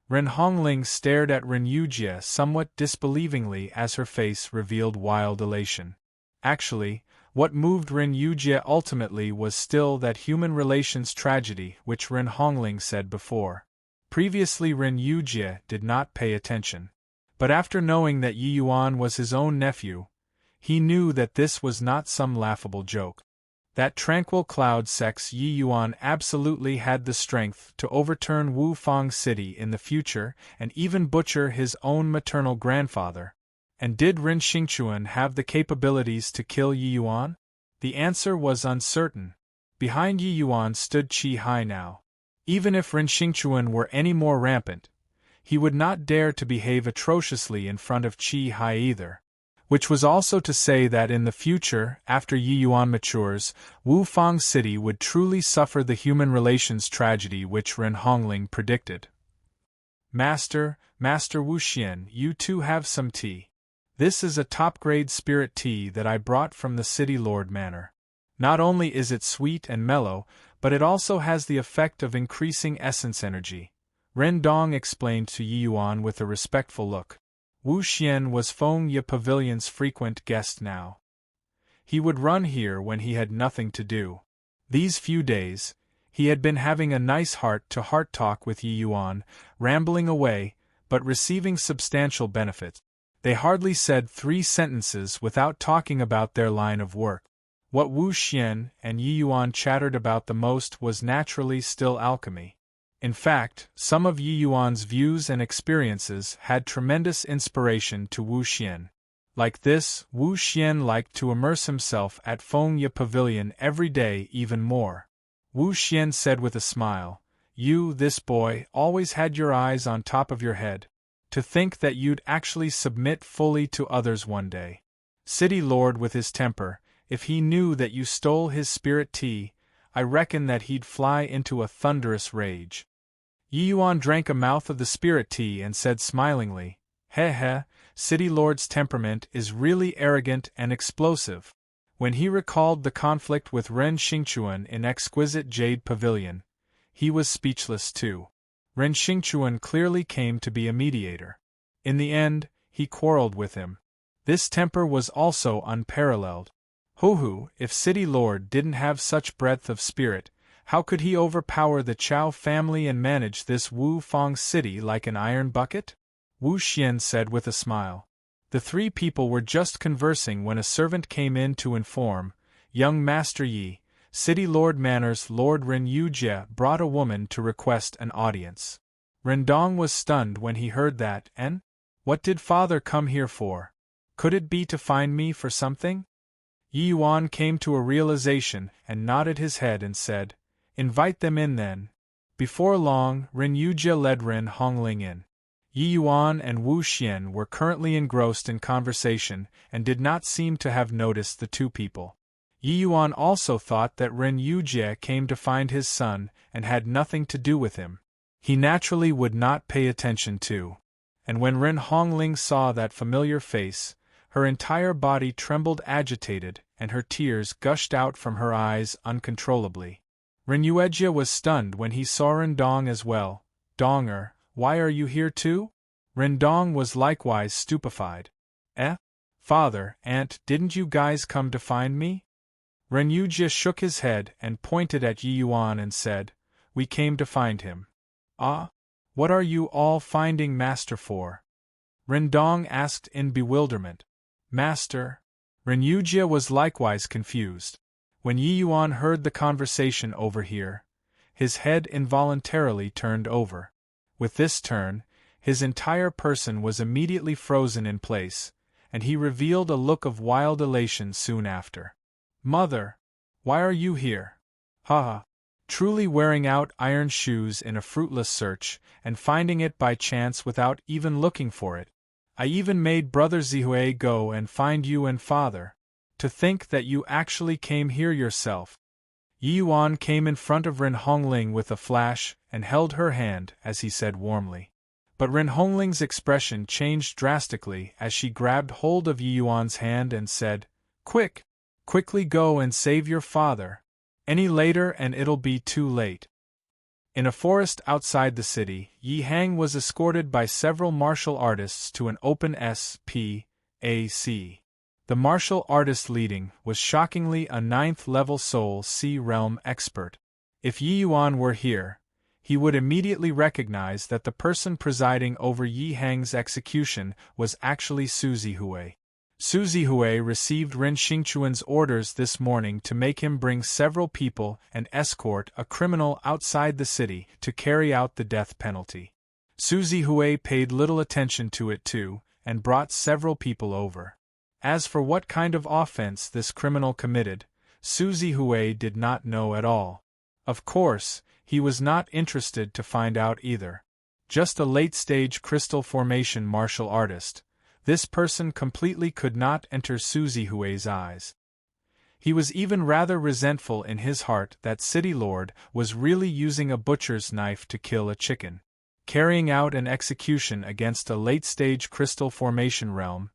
Ren Hongling stared at Ren Yujie somewhat disbelievingly as her face revealed wild elation. Actually, what moved Ren Yujie ultimately was still that human relations tragedy which Ren Hongling said before. Previously Ren Yujie did not pay attention. But after knowing that Yi Yuan was his own nephew, he knew that this was not some laughable joke. That Tranquil Cloud Sect's Yi Yuan absolutely had the strength to overturn Wu Fang City in the future and even butcher his own maternal grandfather. And did Ren Xingchuan have the capabilities to kill Yi Yuan? The answer was uncertain. Behind Yi Yuan stood Qi Hai now. Even if Ren Xingchuan were any more rampant, he would not dare to behave atrociously in front of Qi Hai either. Which was also to say that in the future, after Yi Yuan matures, Wu Fang City would truly suffer the human relations tragedy which Ren Hongling predicted. Master Wu Xian, you too have some tea. This is a top-grade spirit tea that I brought from the City Lord Manor. Not only is it sweet and mellow, but it also has the effect of increasing essence energy. Ren Dong explained to Yi Yuan with a respectful look. Wu Xian was Feng Ye Pavilion's frequent guest now. He would run here when he had nothing to do. These few days, he had been having a nice heart-to-heart talk with Yi Yuan, rambling away, but receiving substantial benefits. They hardly said 3 sentences without talking about their line of work. What Wu Xian and Yi Yuan chattered about the most was naturally still alchemy. In fact, some of Yi Yuan's views and experiences had tremendous inspiration to Wu Xian. Like this, Wu Xian liked to immerse himself at Feng Ye Pavilion every day even more. Wu Xian said with a smile, "You, this boy, always had your eyes on top of your head. To think that you'd actually submit fully to others one day. City Lord with his temper, if he knew that you stole his spirit tea, I reckon that he'd fly into a thunderous rage." Yi Yuan drank a mouth of the spirit tea and said smilingly, "Heh, City Lord's temperament is really arrogant and explosive." When he recalled the conflict with Ren Xingchuan in Exquisite Jade Pavilion, he was speechless too. Ren Xingchuan clearly came to be a mediator. In the end, he quarreled with him. This temper was also unparalleled. Hoo, if City Lord didn't have such breadth of spirit, how could he overpower the Chao family and manage this Wu Fang city like an iron bucket? Wu Xian said with a smile. The three people were just conversing when a servant came in to inform, young Master Yi, City Lord Manor's Lord Ren Yujie brought a woman to request an audience. Rendong was stunned when he heard that, and what did father come here for? Could it be to find me for something? Yi Yuan came to a realization and nodded his head and said, invite them in then. Before long, Ren Yujie led Ren Hongling in. Yi Yuan and Wu Xian were currently engrossed in conversation and did not seem to have noticed the two people. Yi Yuan also thought that Ren Yujie came to find his son and had nothing to do with him. He naturally would not pay attention to. And when Ren Hongling saw that familiar face, her entire body trembled agitated and her tears gushed out from her eyes uncontrollably. Ren Yujie was stunned when he saw Rendong as well. Donger, why are you here too? Rendong was likewise stupefied. Father, aunt, didn't you guys come to find me? Ren Yujie shook his head and pointed at Yi Yuan and said, we came to find him. Ah? What are you all finding Master for? Rendong asked in bewilderment. Master? Ren Yujie was likewise confused. When Yi Yuan heard the conversation over here, his head involuntarily turned over. With this turn, his entire person was immediately frozen in place, and he revealed a look of wild elation soon after. Mother! Why are you here? Ha! Truly wearing out iron shoes in a fruitless search, and finding it by chance without even looking for it. I even made Brother Zihui go and find you and father. To think that you actually came here yourself. Yi Yuan came in front of Ren Hongling with a flash and held her hand as he said warmly. But Ren Hongling's expression changed drastically as she grabbed hold of Yi Yuan's hand and said, Quick! Quickly go and save your father. Any later and it'll be too late. In a forest outside the city, Yi Hang was escorted by several martial artists to an open SPAC. The martial artist leading was shockingly a 9th-level Soul Sea Realm expert. If Yi Yuan were here, he would immediately recognize that the person presiding over Yi Hang's execution was actually Su Zihui. Su Zihui received Ren Xingchuan's orders this morning to make him bring several people and escort a criminal outside the city to carry out the death penalty. Su Zihui paid little attention to it too, and brought several people over. As for what kind of offense this criminal committed, Su Zihui did not know at all. Of course, he was not interested to find out either. Just a late-stage crystal formation martial artist, this person completely could not enter Su Zihui's eyes. He was even rather resentful in his heart that City Lord was really using a butcher's knife to kill a chicken. Carrying out an execution against a late-stage crystal formation realm,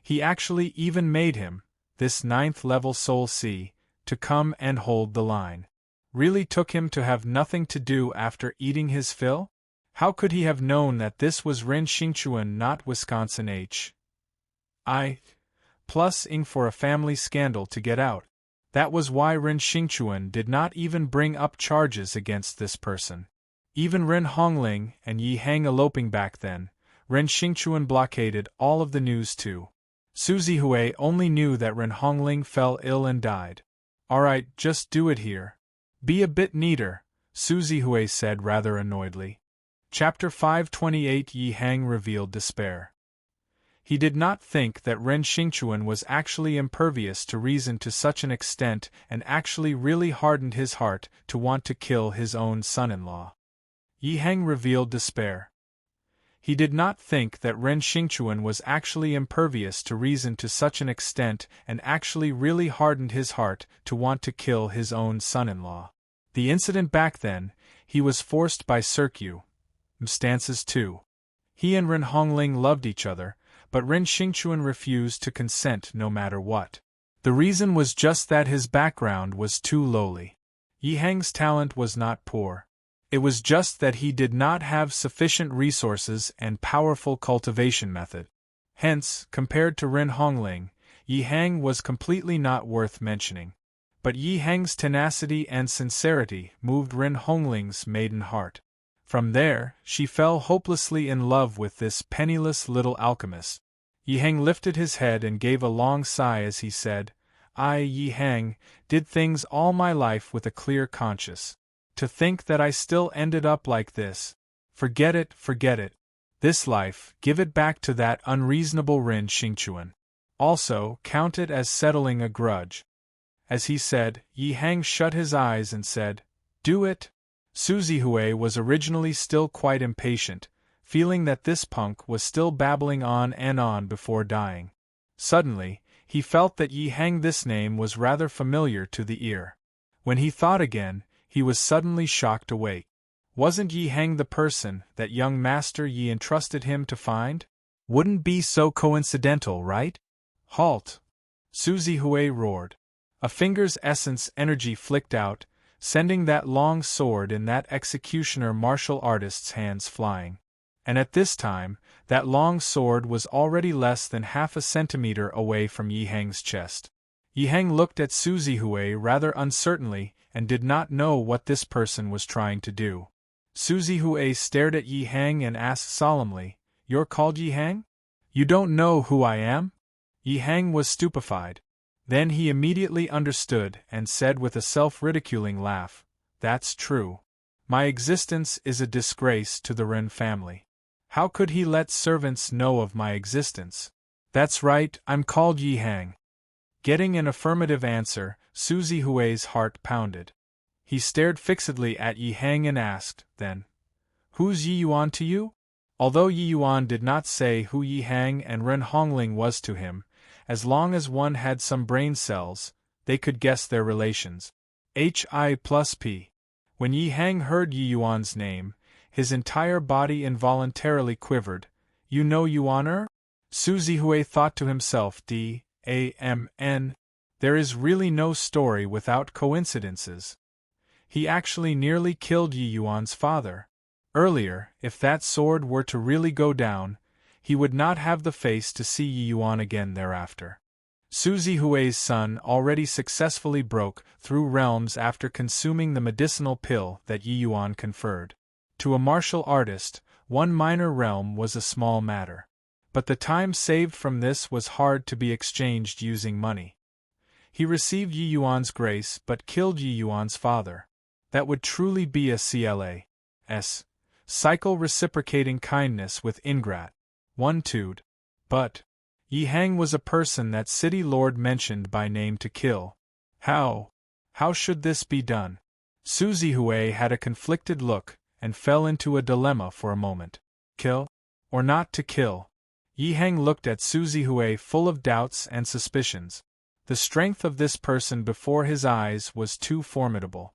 he actually even made him, this 9th-level Soul Sea, to come and hold the line. Really took him to have nothing to do after eating his fill? How could he have known that this was Ren Xingchuan, not Wisconsin ing for a family scandal to get out? That was why Ren Xingchuan did not even bring up charges against this person. Even Ren Hongling and Yi Hang eloping back then, Ren Xingchuan blockaded all of the news too. Su Zihui only knew that Ren Hongling fell ill and died. Alright, just do it here. Be a bit neater, Su Zihui said rather annoyedly. Chapter 528 Yi Hang revealed despair. He did not think that Ren Xingchuan was actually impervious to reason to such an extent and actually really hardened his heart to want to kill his own son-in-law. Yi Hang revealed despair. He did not think that Ren Xingchuan was actually impervious to reason to such an extent and actually really hardened his heart to want to kill his own son-in-law. The incident back then, he was forced by Cirque. Stances too. He and Ren Hongling loved each other, but Ren Xingchuan refused to consent no matter what. The reason was just that his background was too lowly. Yi Hang's talent was not poor. It was just that he did not have sufficient resources and powerful cultivation method. Hence, compared to Ren Hongling, Yi Hang was completely not worth mentioning. But Yi Hang's tenacity and sincerity moved Ren Hongling's maiden heart. From there, she fell hopelessly in love with this penniless little alchemist. Yi Hang lifted his head and gave a long sigh as he said, I, Yi Hang, did things all my life with a clear conscience. To think that I still ended up like this. Forget it, forget it. This life, give it back to that unreasonable Rin Xingchuan. Also, count it as settling a grudge. As he said, Yi Hang shut his eyes and said, Do it? Suzy Hui was originally still quite impatient, feeling that this punk was still babbling on and on before dying. Suddenly, he felt that Yi Hang this name was rather familiar to the ear. When he thought again, he was suddenly shocked awake. Wasn't Yi Hang the person that young Master Yi entrusted him to find? Wouldn't be so coincidental, right? Halt! Suzy Hui roared. A finger's essence energy flicked out, sending that long sword in that executioner martial artist's hands flying. And at this time, that long sword was already less than half a centimeter away from Yi Hang's chest. Yi Hang looked at Suzy Hui rather uncertainly and did not know what this person was trying to do. Suzy Hui stared at Yi Hang and asked solemnly, You're called Yi Hang? You don't know who I am? Yi Hang was stupefied. Then he immediately understood and said with a self-ridiculing laugh, That's true. My existence is a disgrace to the Ren family. How could he let servants know of my existence? That's right, I'm called Yi Hang. Getting an affirmative answer, Suzy Hui's heart pounded. He stared fixedly at Yi Hang and asked, then, Who's Yi Yuan to you? Although Yi Yuan did not say who Yi Hang and Ren Hongling was to him, as long as one had some brain cells, they could guess their relations. Hi+P. When Yi Hang heard Yi Yuan's name, his entire body involuntarily quivered. You know Yuaner? Suzy Hui thought to himself, D-A-M-N. There is really no story without coincidences. He actually nearly killed Yi Yuan's father. Earlier, if that sword were to really go down, he would not have the face to see Yi Yuan again thereafter. Suzy Hui's son already successfully broke through realms after consuming the medicinal pill that Yi Yuan conferred. To a martial artist, one minor realm was a small matter. But the time saved from this was hard to be exchanged using money. He received Yi Yuan's grace but killed Yi Yuan's father. That would truly be a CLA's cycle reciprocating kindness with ingratitude. But Yi Hang was a person that city lord mentioned by name to kill. How should this be done? Suzy Hui had a conflicted look and fell into a dilemma for a moment. Kill? Or not to kill? Yi Hang looked at Suzy Hui full of doubts and suspicions. The strength of this person before his eyes was too formidable.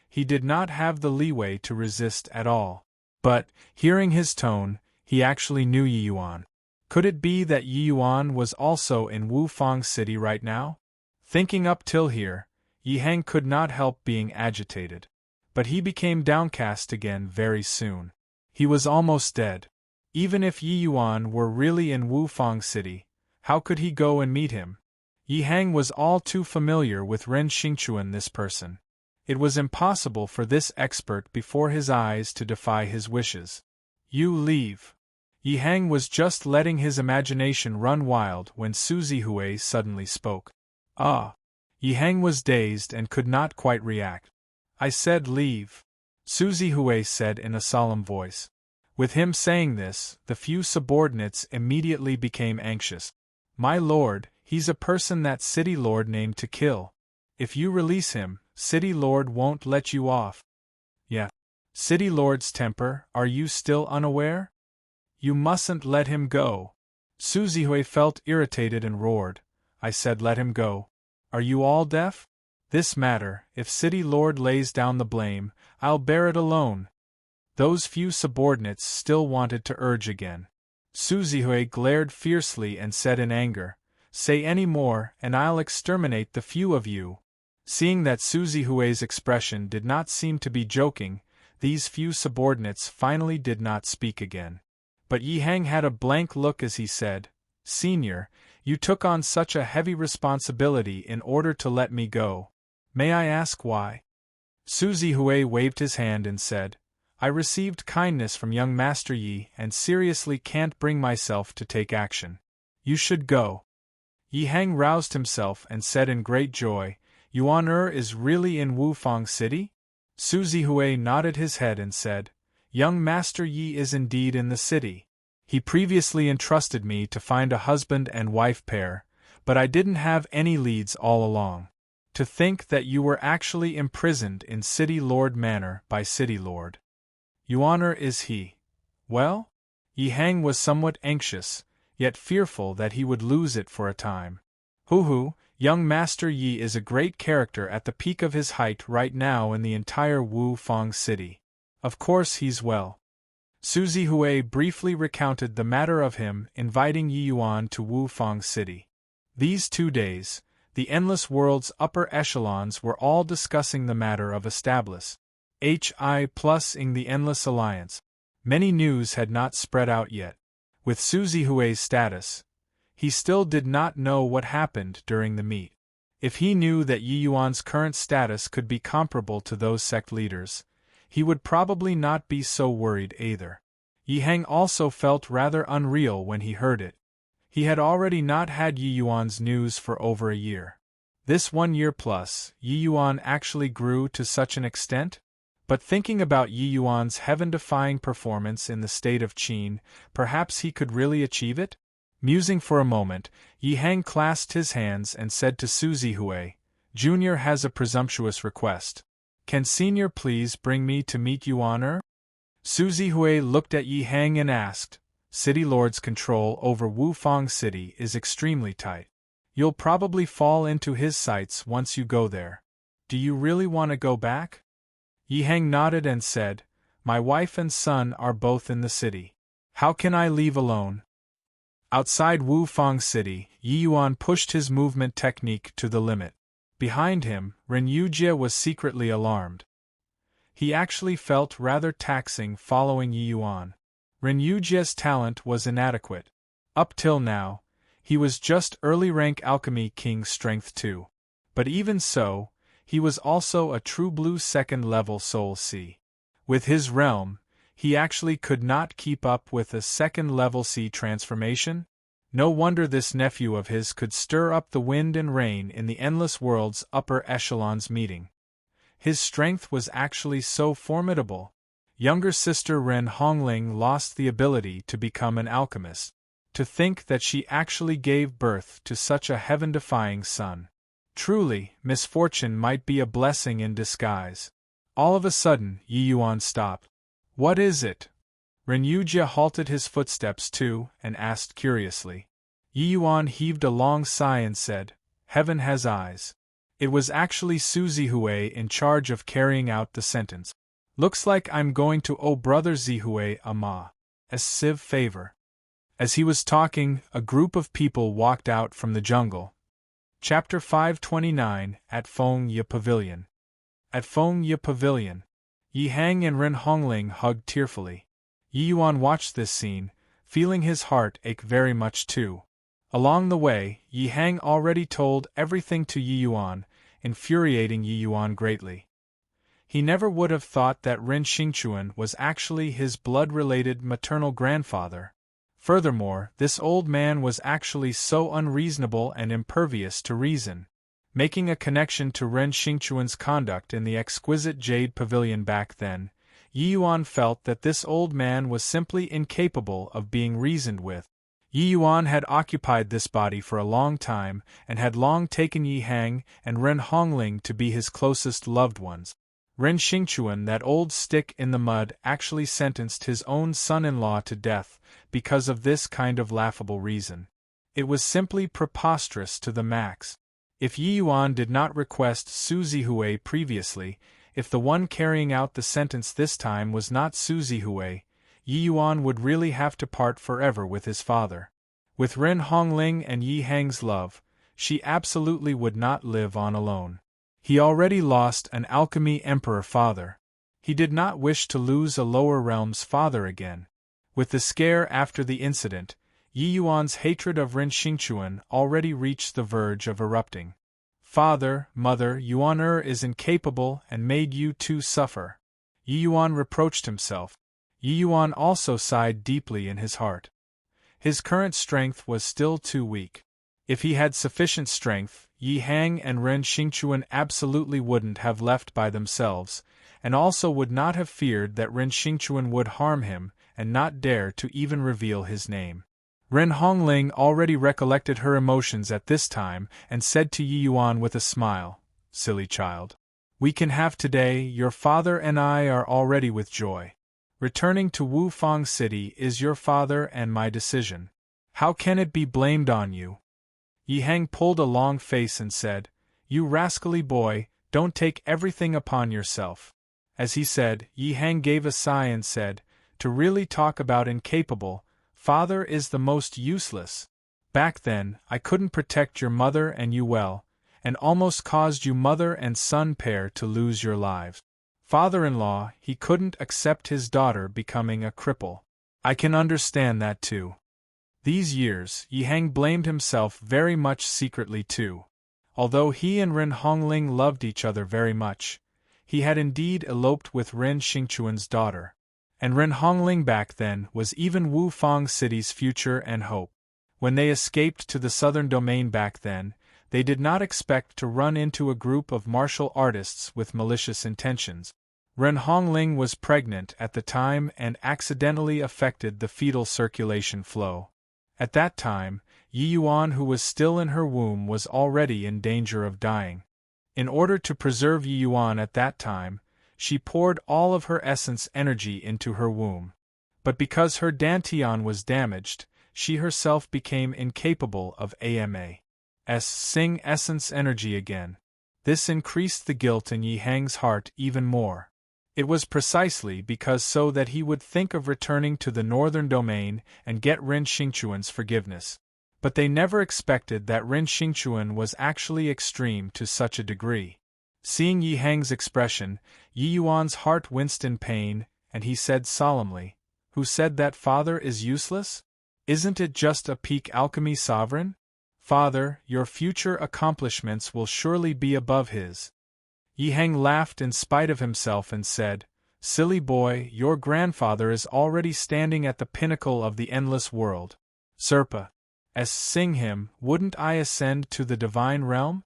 He did not have the leeway to resist at all. But, hearing his tone, he actually knew Yi Yuan. Could it be that Yi Yuan was also in Wufang City right now? Thinking up till here, Yi Hang could not help being agitated. But he became downcast again very soon. He was almost dead. Even if Yi Yuan were really in Wufang City, how could he go and meet him? Yi Hang was all too familiar with Ren Xingchuan, this person. It was impossible for this expert before his eyes to defy his wishes. You leave. Yi Hang was just letting his imagination run wild when Suzy Hui suddenly spoke. Ah! Yi Hang was dazed and could not quite react. I said leave. Suzy Hui said in a solemn voice. With him saying this, the few subordinates immediately became anxious. My lord, he's a person that city lord named to kill. If you release him, city lord won't let you off. Yeah. City lord's temper, are you still unaware? You mustn't let him go. Suzy Hui felt irritated and roared. I said let him go. Are you all deaf? This matter, if city lord lays down the blame, I'll bear it alone. Those few subordinates still wanted to urge again. Suzy Hui glared fiercely and said in anger, Say any more and I'll exterminate the few of you. Seeing that Suzy Hui's expression did not seem to be joking, these few subordinates finally did not speak again. But Yi Hang had a blank look as he said, Senior, you took on such a heavy responsibility in order to let me go. May I ask why? Suzy Hui waved his hand and said, I received kindness from young Master Yi and seriously can't bring myself to take action. You should go. Yi Hang roused himself and said in great joy, Yuan is really in Wufang City? Su Zihui nodded his head and said, Young Master Yi is indeed in the city. He previously entrusted me to find a husband and wife pair, but I didn't have any leads all along. To think that you were actually imprisoned in City Lord Manor by City Lord. Yuan is he? Well? Yi Hang was somewhat anxious, yet fearful that he would lose it for a time. Hoo, young Master Yi is a great character at the peak of his height right now in the entire Wu Fang city. Of course he's well. Su Zihui briefly recounted the matter of him inviting Yi Yuan to Wu Fang city. These 2 days, the Endless World's upper echelons were all discussing the matter of establishing the Endless Alliance. Many news had not spread out yet. With Su Zihui's status, he still did not know what happened during the meet. If he knew that Yi Yuan's current status could be comparable to those sect leaders, he would probably not be so worried either. Yi Hang also felt rather unreal when he heard it. He had already not had Yi Yuan's news for over a year. This 1 year plus, Yi Yuan actually grew to such an extent? But thinking about Yi Yuan's heaven-defying performance in the state of Qin, perhaps he could really achieve it? Musing for a moment, Yi Hang clasped his hands and said to Su Zihui, Junior has a presumptuous request. Can Senior please bring me to meet Yuan? Su Zihui looked at Yi Hang and asked, City Lord's control over Wufang City is extremely tight. You'll probably fall into his sights once you go there. Do you really want to go back? Yi Hang nodded and said, My wife and son are both in the city. How can I leave alone? Outside Wufang City, Yi Yuan pushed his movement technique to the limit. Behind him, Ren Yujie was secretly alarmed. He actually felt rather taxing following Yi Yuan. Ren Yujie's talent was inadequate. Up till now, he was just early rank alchemy king strength 2. But even so, he was also a true blue second level soul C. With his realm, he actually could not keep up with a second level C transformation. No wonder this nephew of his could stir up the wind and rain in the Endless World's upper echelons meeting. His strength was actually so formidable. Younger sister Ren Hongling lost the ability to become an alchemist. To think that she actually gave birth to such a heaven-defying son. Truly, misfortune might be a blessing in disguise. All of a sudden, Yi Yuan stopped. What is it? Ren Yujie halted his footsteps too, and asked curiously. Yi Yuan heaved a long sigh and said, Heaven has eyes. It was actually Su Zihui in charge of carrying out the sentence. Looks like I'm going to owe brother Zihui a massive favor. As he was talking, a group of people walked out from the jungle. Chapter 529, at Feng Ye Pavilion. At Feng Ye Pavilion, Yi Hang and Ren Hongling hugged tearfully. Yi Yuan watched this scene, feeling his heart ache very much too. Along the way, Yi Hang already told everything to Yi Yuan, infuriating Yi Yuan greatly. He never would have thought that Ren Xingchuan was actually his blood-related maternal grandfather. Furthermore, this old man was actually so unreasonable and impervious to reason. Making a connection to Ren Xingchuan's conduct in the exquisite Jade Pavilion back then, Yi Yuan felt that this old man was simply incapable of being reasoned with. Yi Yuan had occupied this body for a long time and had long taken Yi Hang and Ren Hongling to be his closest loved ones. Ren Xingchuan, that old stick in the mud, actually sentenced his own son-in-law to death because of this kind of laughable reason. It was simply preposterous to the max. If Yi Yuan did not request Su Zihui previously, if the one carrying out the sentence this time was not Su Zihui, Yi Yuan would really have to part forever with his father. With Ren Hongling and Yi Hang's love, she absolutely would not live on alone. He already lost an alchemy emperor father. He did not wish to lose a lower realm's father again. With the scare after the incident, Yi Yuan's hatred of Ren Xingchuan already reached the verge of erupting. Father, mother, Yuan is incapable and made you two suffer. Yi Yuan reproached himself. Yi Yuan also sighed deeply in his heart. His current strength was still too weak. If he had sufficient strength, Yi Hang and Ren Xingchuan absolutely wouldn't have left by themselves, and also would not have feared that Ren Xingchuan would harm him and not dare to even reveal his name. Ren Hongling already recollected her emotions at this time and said to Yi Yuan with a smile, "Silly child. We can have today, your father and I are already with joy. Returning to Wufang City is your father and my decision. How can it be blamed on you?" Yi Hang pulled a long face and said, "You rascally boy, don't take everything upon yourself." As he said, Yi Hang gave a sigh and said, "To really talk about incapable, father is the most useless. Back then, I couldn't protect your mother and you well, and almost caused you mother and son pair to lose your lives. Father-in-law, he couldn't accept his daughter becoming a cripple. I can understand that too." These years, Yi Hang blamed himself very much secretly too. Although he and Ren Hongling loved each other very much, he had indeed eloped with Ren Xingchuan's daughter. And Ren Hongling back then was even Wufang City's future and hope. When they escaped to the southern domain back then, they did not expect to run into a group of martial artists with malicious intentions. Ren Hongling was pregnant at the time and accidentally affected the fetal circulation flow. At that time, Yi Yuan, who was still in her womb, was already in danger of dying. In order to preserve Yi Yuan at that time, she poured all of her essence energy into her womb. But because her dantian was damaged, she herself became incapable of sing essence energy again. This increased the guilt in Yi Hang's heart even more. It was precisely because so that he would think of returning to the northern domain and get Ren Xingchuan's forgiveness. But they never expected that Ren Xingchuan was actually extreme to such a degree. Seeing Yi Hang's expression, Yi Yuan's heart winced in pain, and he said solemnly, "Who said that father is useless? Isn't it just a peak alchemy sovereign? Father, your future accomplishments will surely be above his." Yi Hang laughed in spite of himself and said, "Silly boy, your grandfather is already standing at the pinnacle of the endless world. Serpa. Sing him, wouldn't I ascend to the divine realm?"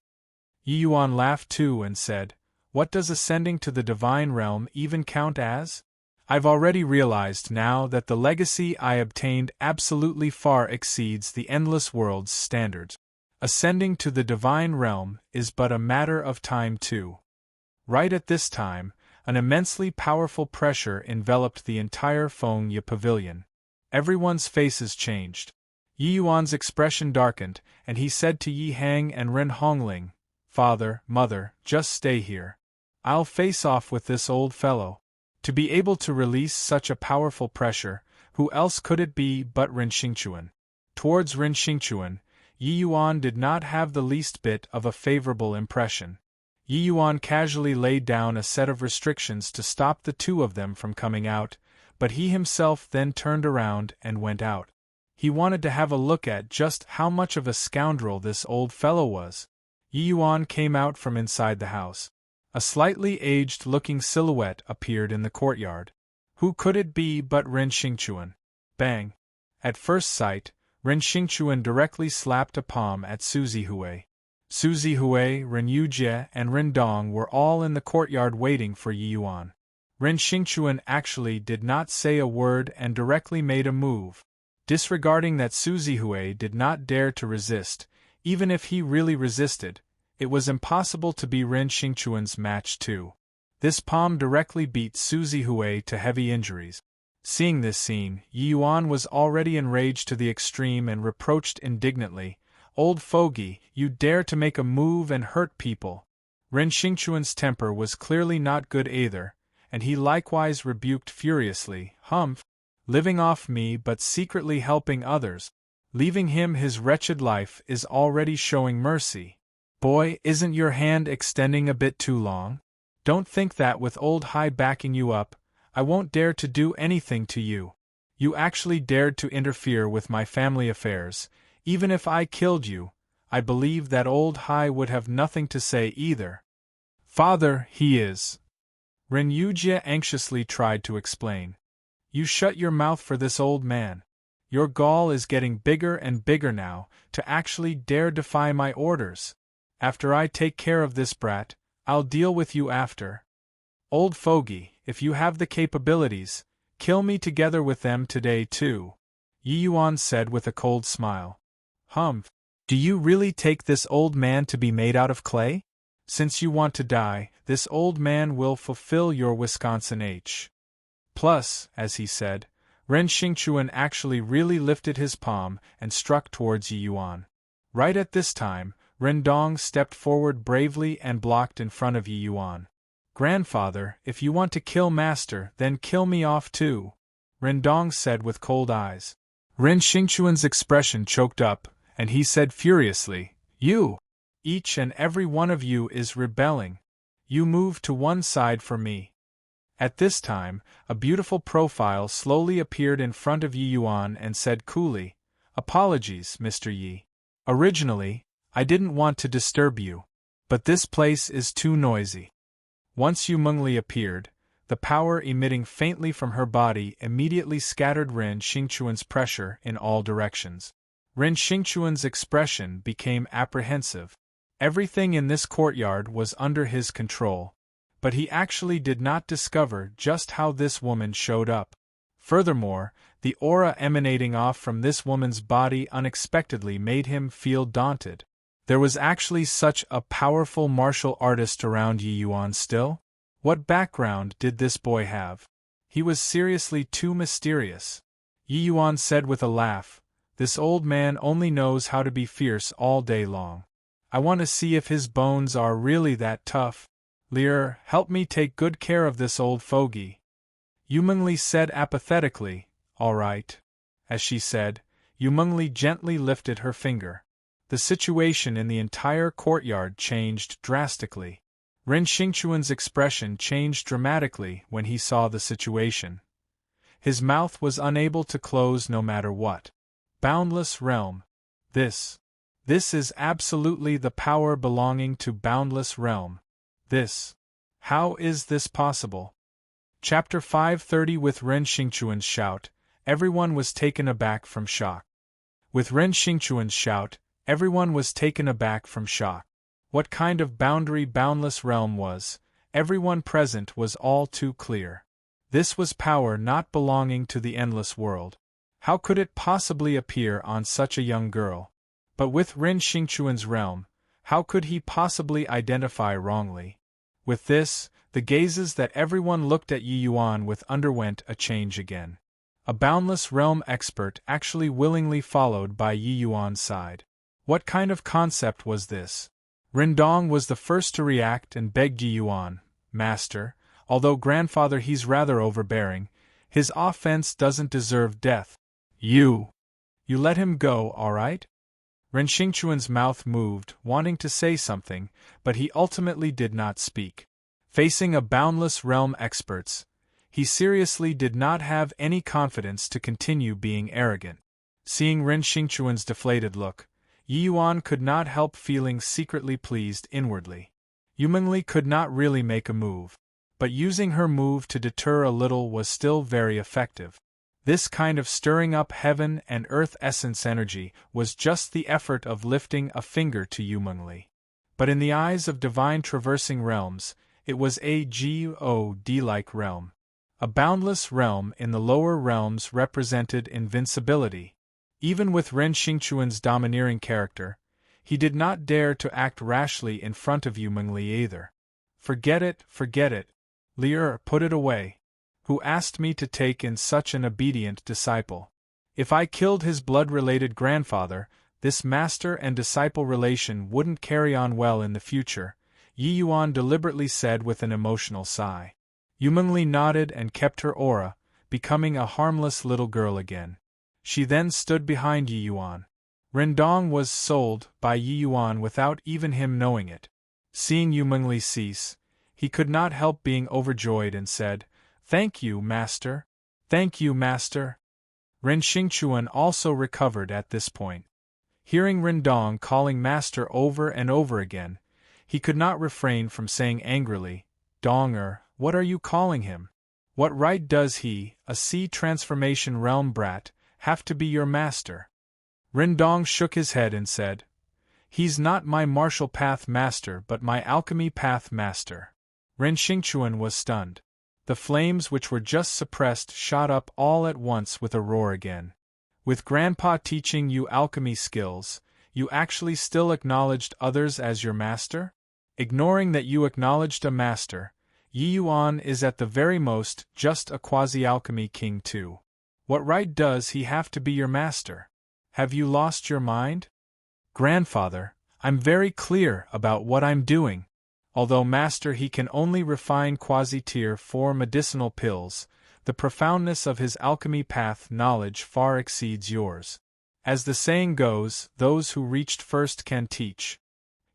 Yi Yuan laughed too and said, "What does ascending to the divine realm even count as? I've already realized now that the legacy I obtained absolutely far exceeds the endless world's standards. Ascending to the divine realm is but a matter of time too." Right at this time, an immensely powerful pressure enveloped the entire Fengye pavilion. Everyone's faces changed. Yi Yuan's expression darkened, and he said to Yi Hang and Ren Hongling, "Father, mother, just stay here. I'll face off with this old fellow." To be able to release such a powerful pressure, who else could it be but Ren Xingchuan? Towards Ren Xingchuan, Yi Yuan did not have the least bit of a favorable impression. Yi Yuan casually laid down a set of restrictions to stop the two of them from coming out, but he himself then turned around and went out. He wanted to have a look at just how much of a scoundrel this old fellow was. Yi Yuan came out from inside the house. A slightly aged-looking silhouette appeared in the courtyard. Who could it be but Ren Xingchuan? Bang! At first sight, Ren Xingchuan directly slapped a palm at Suzy Hui. Suzy Hui, Ren Yujie, and Ren Dong were all in the courtyard waiting for Yi Yuan. Ren Xingchuan actually did not say a word and directly made a move. Disregarding that Suzy Hui did not dare to resist, even if he really resisted, it was impossible to be Ren Xingchuan's match too. This palm directly beat Suzy Hui to heavy injuries. Seeing this scene, Yi Yuan was already enraged to the extreme and reproached indignantly, "Old fogey, you dare to make a move and hurt people." Ren Xingchuan's temper was clearly not good either, and he likewise rebuked furiously, "Humph! Living off me but secretly helping others. Leaving him his wretched life is already showing mercy. Boy, isn't your hand extending a bit too long? Don't think that with old Hai backing you up, I won't dare to do anything to you. You actually dared to interfere with my family affairs. Even if I killed you, I believe that old Hai would have nothing to say either." "Father, he is Ren Yujie anxiously tried to explain. You shut your mouth for this old man. Your gall is getting bigger and bigger now, to actually dare defy my orders. After I take care of this brat, I'll deal with you after. Old fogey, if you have the capabilities, kill me together with them today too, Yi Yuan said with a cold smile. Humph. Do you really take this old man to be made out of clay? Since you want to die, this old man will fulfill your Wisconsin H. Plus, as he said, Ren Xingchuan actually really lifted his palm and struck towards Yi Yuan. Right at this time, Ren Dong stepped forward bravely and blocked in front of Yi Yuan. Grandfather, if you want to kill Master, then kill me off too, Ren Dong said with cold eyes. Ren Xingchuan's expression choked up, and he said furiously, You! Each and every one of you is rebelling. You move to one side for me. At this time, a beautiful profile slowly appeared in front of Yi Yuan and said coolly, Apologies, Mr. Yi. Originally, I didn't want to disturb you. But this place is too noisy. Once Yu Mengli appeared, the power emitting faintly from her body immediately scattered Ren Xingchuan's pressure in all directions. Ren Xingchuan's expression became apprehensive. Everything in this courtyard was under his control, but he actually did not discover just how this woman showed up. Furthermore, the aura emanating off from this woman's body unexpectedly made him feel daunted. There was actually such a powerful martial artist around Yi Yuan still? What background did this boy have? He was seriously too mysterious. Yi Yuan said with a laugh, This old man only knows how to be fierce all day long. I want to see if his bones are really that tough. Lear, help me take good care of this old fogey. Yu Mengli said apathetically, All right. As she said, Yu Mengli gently lifted her finger. The situation in the entire courtyard changed drastically. Ren Xingchuan's expression changed dramatically when he saw the situation. His mouth was unable to close no matter what. Boundless Realm. This is absolutely the power belonging to Boundless Realm. How is this possible? Chapter 530. With Ren Xingchuan's shout, everyone was taken aback from shock. With Ren Xingchuan's shout, everyone was taken aback from shock. What kind of boundary Boundless Realm was, everyone present was all too clear. This was power not belonging to the endless world. How could it possibly appear on such a young girl? But with Ren Xingchuan's realm, how could he possibly identify wrongly? With this, the gazes that everyone looked at Yi Yuan with underwent a change again. A Boundless Realm expert actually willingly followed by Yi Yuan's side. What kind of concept was this? Ren Dong was the first to react and begged Yi Yuan, Master, although grandfather he's rather overbearing, his offense doesn't deserve death. You let him go, all right? Ren Xingchuan's mouth moved, wanting to say something, but he ultimately did not speak. Facing a Boundless Realm experts, he seriously did not have any confidence to continue being arrogant. Seeing Ren Xingchuan's deflated look, Yi Yuan could not help feeling secretly pleased inwardly. Yu Mengli could not really make a move, but using her move to deter a little was still very effective. This kind of stirring up heaven and earth essence energy was just the effort of lifting a finger to Yu Mengli. But in the eyes of divine traversing realms, it was a God-like realm. A boundless realm in the lower realms represented invincibility. Even with Ren Xingchuan's domineering character, he did not dare to act rashly in front of Yu Mengli either. Forget it. Lear, put it away. Who asked me to take in such an obedient disciple? If I killed his blood-related grandfather, this master and disciple relation wouldn't carry on well in the future, Yi Yuan deliberately said with an emotional sigh. Yu Mengli nodded and kept her aura, becoming a harmless little girl again. She then stood behind Yi Yuan. Ren Dong was sold by Yi Yuan without even him knowing it. Seeing Yu Mengli cease, he could not help being overjoyed and said, Thank you, Master. Thank you, Master. Ren Xingchuan also recovered at this point. Hearing Ren Dong calling Master over and over again, he could not refrain from saying angrily, Donger, What are you calling him? What right does he, a sea transformation realm brat, have to be your master? Rindong shook his head and said, He's not my martial path master but my alchemy path master. Ren Xingchuan was stunned. The flames which were just suppressed shot up all at once with a roar again. With Grandpa teaching you alchemy skills, you actually still acknowledged others as your master? Ignoring that you acknowledged a master, Yi Yuan is at the very most just a quasi-alchemy king too. What right does he have to be your master? Have you lost your mind? Grandfather, I'm very clear about what I'm doing. Although master he can only refine quasi-tier 4 medicinal pills, the profoundness of his alchemy path knowledge far exceeds yours. As the saying goes, those who reached first can teach.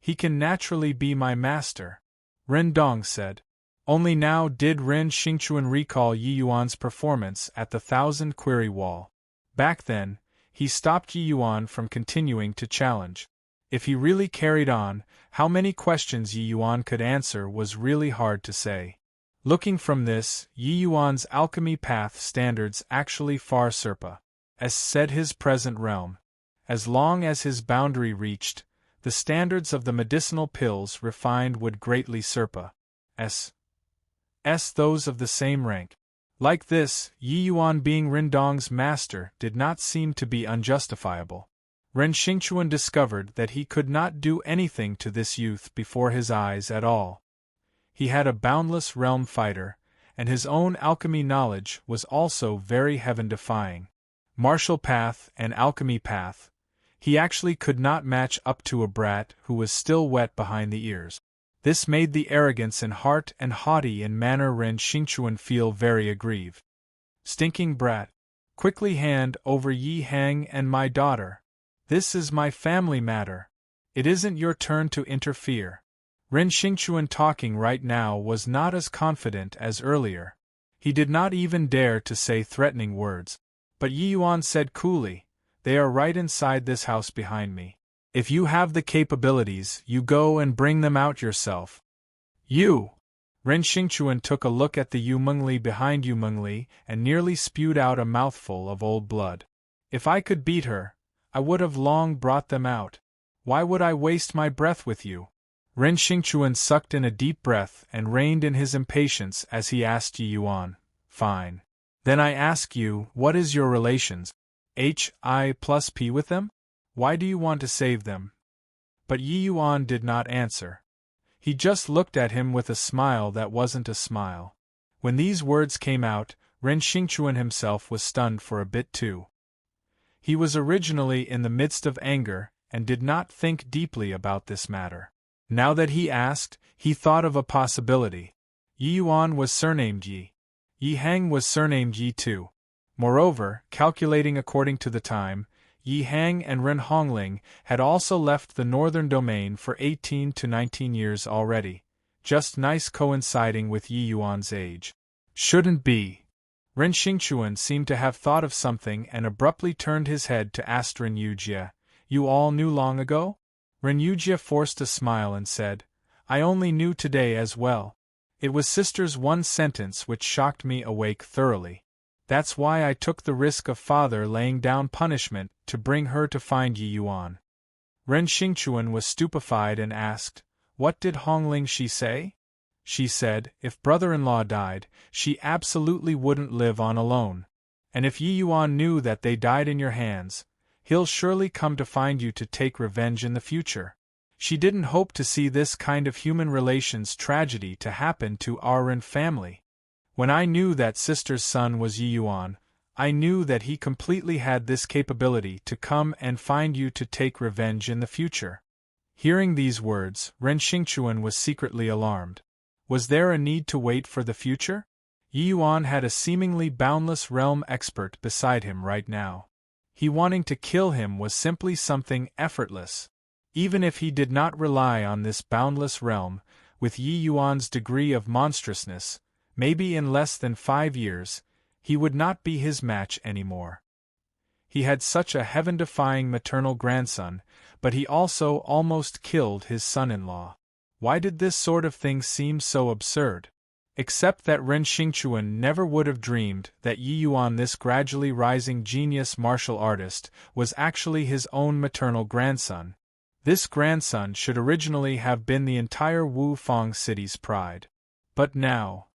He can naturally be my master, Ren Dong said. Only now did Ren Xingchuan recall Yi Yuan's performance at the 1,000 query wall. Back then, he stopped Yi Yuan from continuing to challenge. If he really carried on, how many questions Yi Yuan could answer was really hard to say. Looking from this, Yi Yuan's alchemy path standards actually far surpass said his present realm. As long as his boundary reached, the standards of the medicinal pills refined would greatly surpass those of the same rank. Like this, Yi Yuan being Rindong's master did not seem to be unjustifiable. Ren Xingchuan discovered that he could not do anything to this youth before his eyes at all. He had a boundless realm fighter, and his own alchemy knowledge was also very heaven-defying. Martial path and alchemy path, he actually could not match up to a brat who was still wet behind the ears. This made the arrogance in heart and haughty in manner Ren Xingchuan feel very aggrieved. Stinking brat! Quickly hand over Yi Hang and my daughter. This is my family matter. It isn't your turn to interfere. Ren Xingchuan talking right now was not as confident as earlier. He did not even dare to say threatening words. But Yi Yuan said coolly, They are right inside this house behind me. If you have the capabilities, you go and bring them out yourself. You! Ren Xingchuan took a look at the Yu Mengli behind Yu Mengli and nearly spewed out a mouthful of old blood. If I could beat her, I would have long brought them out. Why would I waste my breath with you? Ren Xingchuan sucked in a deep breath and reined in his impatience as he asked Yi Yuan, Fine. Then I ask you, what is your relations? Hi+P with them? Why do you want to save them? But Yi Yuan did not answer. He just looked at him with a smile that wasn't a smile. When these words came out, Ren Xingchuan himself was stunned for a bit too. He was originally in the midst of anger and did not think deeply about this matter. Now that he asked, he thought of a possibility. Yi Yuan was surnamed Yi. Yi Hang was surnamed Yi too. Moreover, calculating according to the time, Yi Hang and Ren Hongling had also left the northern domain for 18 to 19 years already, just nice coinciding with Yi Yuan's age. Shouldn't be. Ren Xingchuan seemed to have thought of something and abruptly turned his head to ask Ren Yujie, You all knew long ago? Ren Yujie forced a smile and said, I only knew today as well. It was sister's one sentence which shocked me awake thoroughly. That's why I took the risk of father laying down punishment to bring her to find Yi Yuan. Ren Xingchuan was stupefied and asked, What did Hongling she say? She said, if brother-in-law died, she absolutely wouldn't live on alone. And if Yi Yuan knew that they died in your hands, he'll surely come to find you to take revenge in the future. She didn't hope to see this kind of human relations tragedy to happen to our Ren family. When I knew that sister's son was Yi Yuan, I knew that he completely had this capability to come and find you to take revenge in the future. Hearing these words, Ren Xingchuan was secretly alarmed. Was there a need to wait for the future? Yi Yuan had a seemingly boundless realm expert beside him right now. He wanting to kill him was simply something effortless. Even if he did not rely on this boundless realm, with Yi Yuan's degree of monstrousness, maybe in less than 5 years, he would not be his match anymore. He had such a heaven-defying maternal grandson, but he also almost killed his son-in-law. Why did this sort of thing seem so absurd? Except that Ren Xingchuan never would have dreamed that Yi Yuan, this gradually rising genius martial artist, was actually his own maternal grandson. This grandson should originally have been the entire Wu Fang city's pride. But now,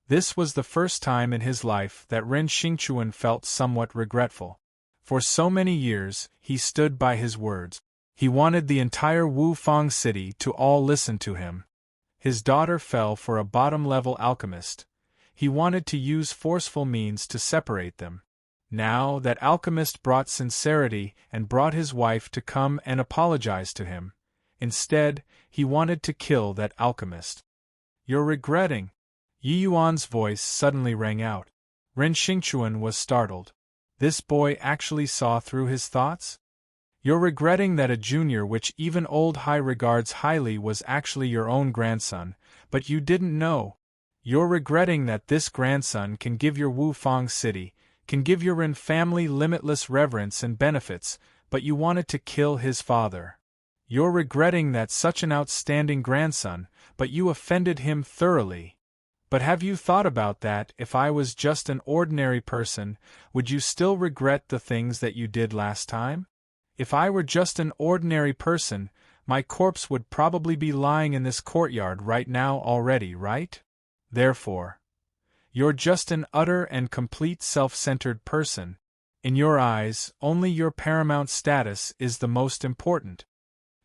this was the first time in his life that Ren Xingchuan felt somewhat regretful. For so many years, he stood by his words. He wanted the entire Wu Fang city to all listen to him. His daughter fell for a bottom-level alchemist. He wanted to use forceful means to separate them. Now that alchemist brought sincerity and brought his wife to come and apologize to him. Instead, he wanted to kill that alchemist. "You're regretting." Yi Yuan's voice suddenly rang out. Ren Xingchuan was startled. This boy actually saw through his thoughts? "You're regretting that a junior which even Old Hai regards highly was actually your own grandson, but you didn't know. You're regretting that this grandson can give your Wu Fang city, can give your Ren family limitless reverence and benefits, but you wanted to kill his father. You're regretting that such an outstanding grandson, but you offended him thoroughly. But have you thought about that? If I was just an ordinary person, would you still regret the things that you did last time? If I were just an ordinary person, my corpse would probably be lying in this courtyard right now already, right? Therefore, you're just an utter and complete self-centered person. In your eyes, only your paramount status is the most important."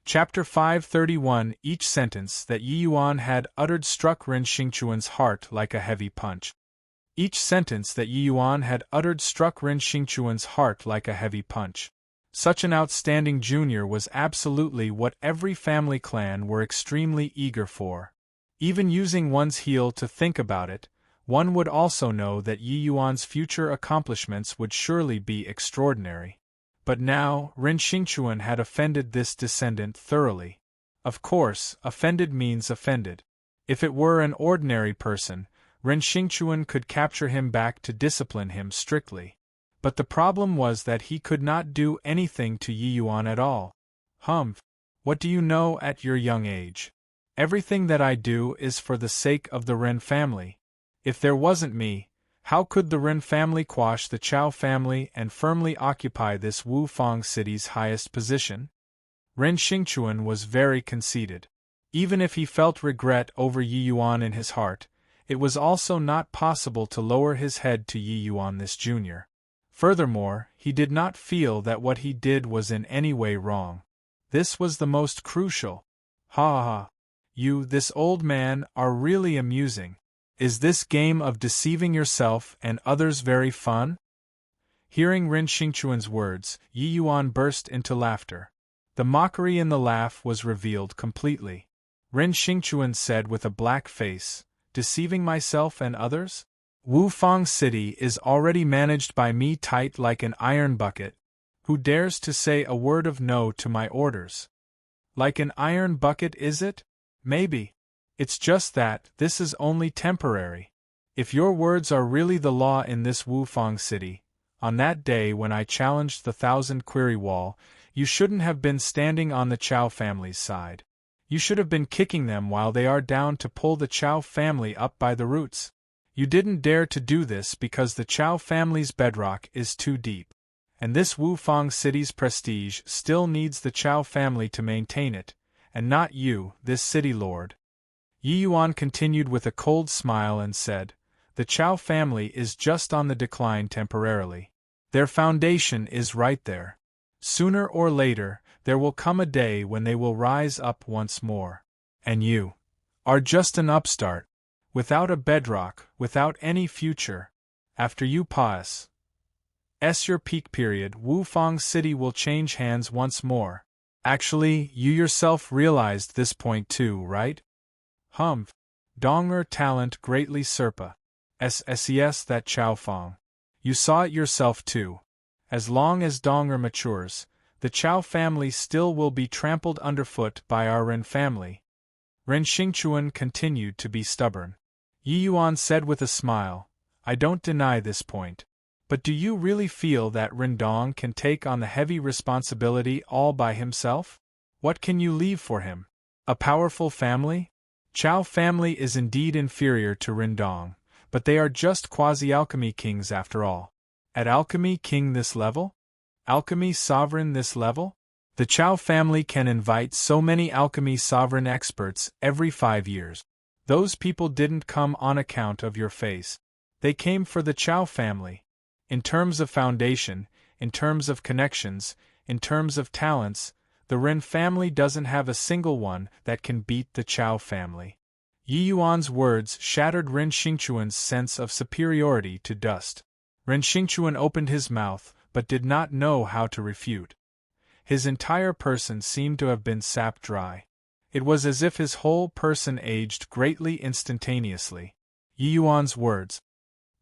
Chapter 531. Each sentence that Yi Yuan had uttered struck Ren Xingchuan's heart like a heavy punch. Each sentence that Yi Yuan had uttered struck Ren Xingchuan's heart like a heavy punch. Such an outstanding junior was absolutely what every family clan were extremely eager for. Even using one's heel to think about it, one would also know that Yi Yuan's future accomplishments would surely be extraordinary. But now, Ren Xingchuan had offended this descendant thoroughly. Of course, offended means offended. If it were an ordinary person, Ren Xingchuan could capture him back to discipline him strictly. But the problem was that he could not do anything to Yi Yuan at all. What do you know at your young age? Everything that I do is for the sake of the Ren family. If there wasn't me, how could the Ren family quash the Chao family and firmly occupy this Wu Fang city's highest position? Ren Xingchuan was very conceited. Even if he felt regret over Yi Yuan in his heart, it was also not possible to lower his head to Yi Yuan this junior. Furthermore, he did not feel that what he did was in any way wrong. This was the most crucial. Ha ha! You, this old man, are really amusing. Is this game of deceiving yourself and others very fun? Hearing Ren Xingchuan's words, Yi Yuan burst into laughter. The mockery in the laugh was revealed completely. Ren Xingchuan said with a black face, "Deceiving myself and others? Wu Fang City is already managed by me tight like an iron bucket. Who dares to say a word of no to my orders? Like an iron bucket, is it? Maybe. It's just that this is only temporary. If your words are really the law in this Wu Fang City, on that day when I challenged the 1,000 query wall, you shouldn't have been standing on the Chao family's side. You should have been kicking them while they are down to pull the Chao family up by the roots. You didn't dare to do this because the Chao family's bedrock is too deep. And this Wu Fang city's prestige still needs the Chao family to maintain it, and not you, this city lord." Yi Yuan continued with a cold smile and said, "The Chao family is just on the decline temporarily. Their foundation is right there. Sooner or later, there will come a day when they will rise up once more. And you are just an upstart. Without a bedrock, without any future. After you pass your peak period, Wu Fang City will change hands once more. Actually, you yourself realized this point too, right? Donger talent greatly surpa. Ses that Chao Fang. You saw it yourself too. As long as Donger matures, the Chao family still will be trampled underfoot by our Ren family." Ren Xingchuan continued to be stubborn. Yi Yuan said with a smile, "I don't deny this point. But do you really feel that Rendong can take on the heavy responsibility all by himself? What can you leave for him? A powerful family? Chao family is indeed inferior to Rindong, but they are just quasi-alchemy kings after all. At alchemy king this level? Alchemy sovereign this level? The Chao family can invite so many alchemy sovereign experts every 5 years. Those people didn't come on account of your face. They came for the Chao family. In terms of foundation, in terms of connections, in terms of talents, the Ren family doesn't have a single one that can beat the Chao family. Yi Yuan's words shattered Ren Xingquan's sense of superiority to dust. Ren Xingquan opened his mouth, but did not know how to refute. His entire person seemed to have been sapped dry. It was as if his whole person aged greatly instantaneously. Yi Yuan's words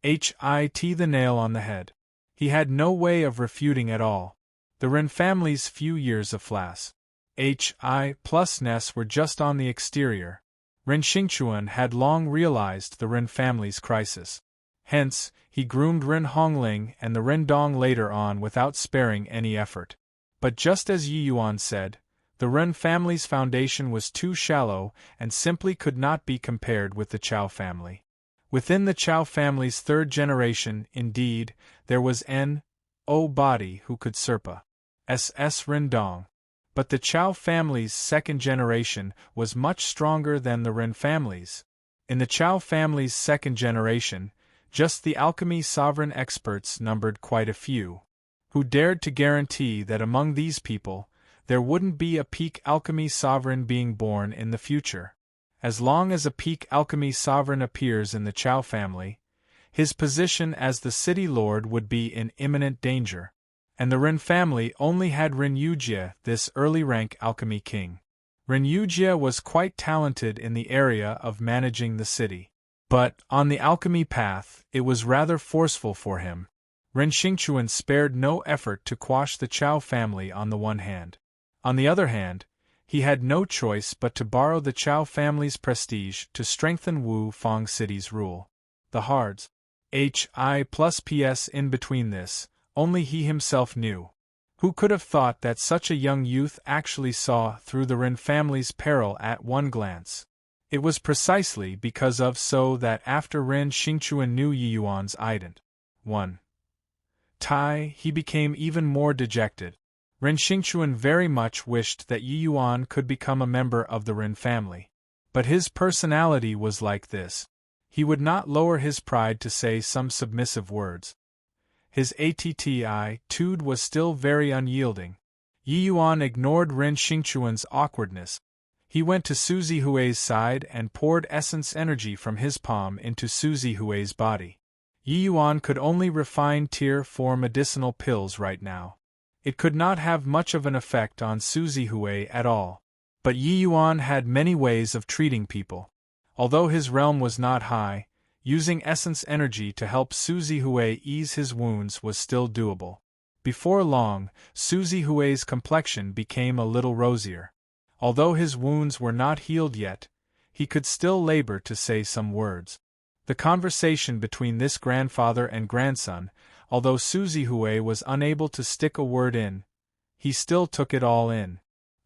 hit the nail on the head. He had no way of refuting at all. The Ren family's few years of flash plusness were just on the exterior. Ren Xingquan had long realized the Ren family's crisis. Hence, he groomed Ren Hongling and the Ren Dong later on without sparing any effort. But just as Yi Yuan said, the Ren family's foundation was too shallow and simply could not be compared with the Chao family. Within the Chao family's third generation, indeed, there was N.O. body who could surpa S.S. Ren Dong. But the Chao family's second generation was much stronger than the Ren family's. In the Chao family's second generation, just the alchemy sovereign experts numbered quite a few. Who dared to guarantee that among these people, there wouldn't be a peak alchemy sovereign being born in the future? As long as a peak alchemy sovereign appears in the Chao family, his position as the city lord would be in imminent danger. And the Ren family only had Ren Yujie, this early rank alchemy king. Ren Yujie was quite talented in the area of managing the city. But, on the alchemy path, it was rather forceful for him. Ren Xingquan spared no effort to quash the Chao family on the one hand. On the other hand, he had no choice but to borrow the Chao family's prestige to strengthen Wu Fang City's rule. The hards, HI+PS in between this, only he himself knew. Who could have thought that such a young youth actually saw through the Ren family's peril at one glance? It was precisely because of so that after Ren Xingquan knew Yi Yuan's ident. 1. He became even more dejected. Ren Xingquan very much wished that Yi Yuan could become a member of the Ren family. But his personality was like this. He would not lower his pride to say some submissive words. His attitude was still very unyielding. Yi Yuan ignored Ren Xingquan's awkwardness. He went to Suzy Hui's side and poured essence energy from his palm into Suzy Hui's body. Yi Yuan could only refine Tier 4 medicinal pills right now. It could not have much of an effect on Suzy Hui at all. But Yi Yuan had many ways of treating people. Although his realm was not high, using essence energy to help Suzy Hui ease his wounds was still doable. Before long, Suzy Hui's complexion became a little rosier. Although his wounds were not healed yet, he could still labor to say some words. The conversation between this grandfather and grandson, although Suzy Hui was unable to stick a word in, he still took it all in.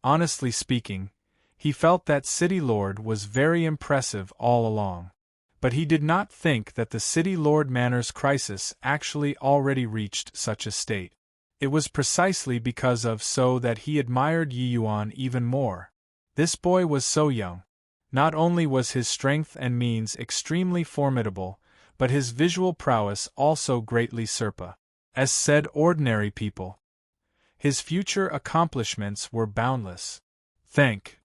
Honestly speaking, he felt that City Lord was very impressive all along. But he did not think that the City Lord Manor's crisis actually already reached such a state. It was precisely because of so that he admired Yi Yuan even more. This boy was so young. Not only was his strength and means extremely formidable, but his visual prowess also greatly surpa, as said ordinary people. His future accomplishments were boundless. Thank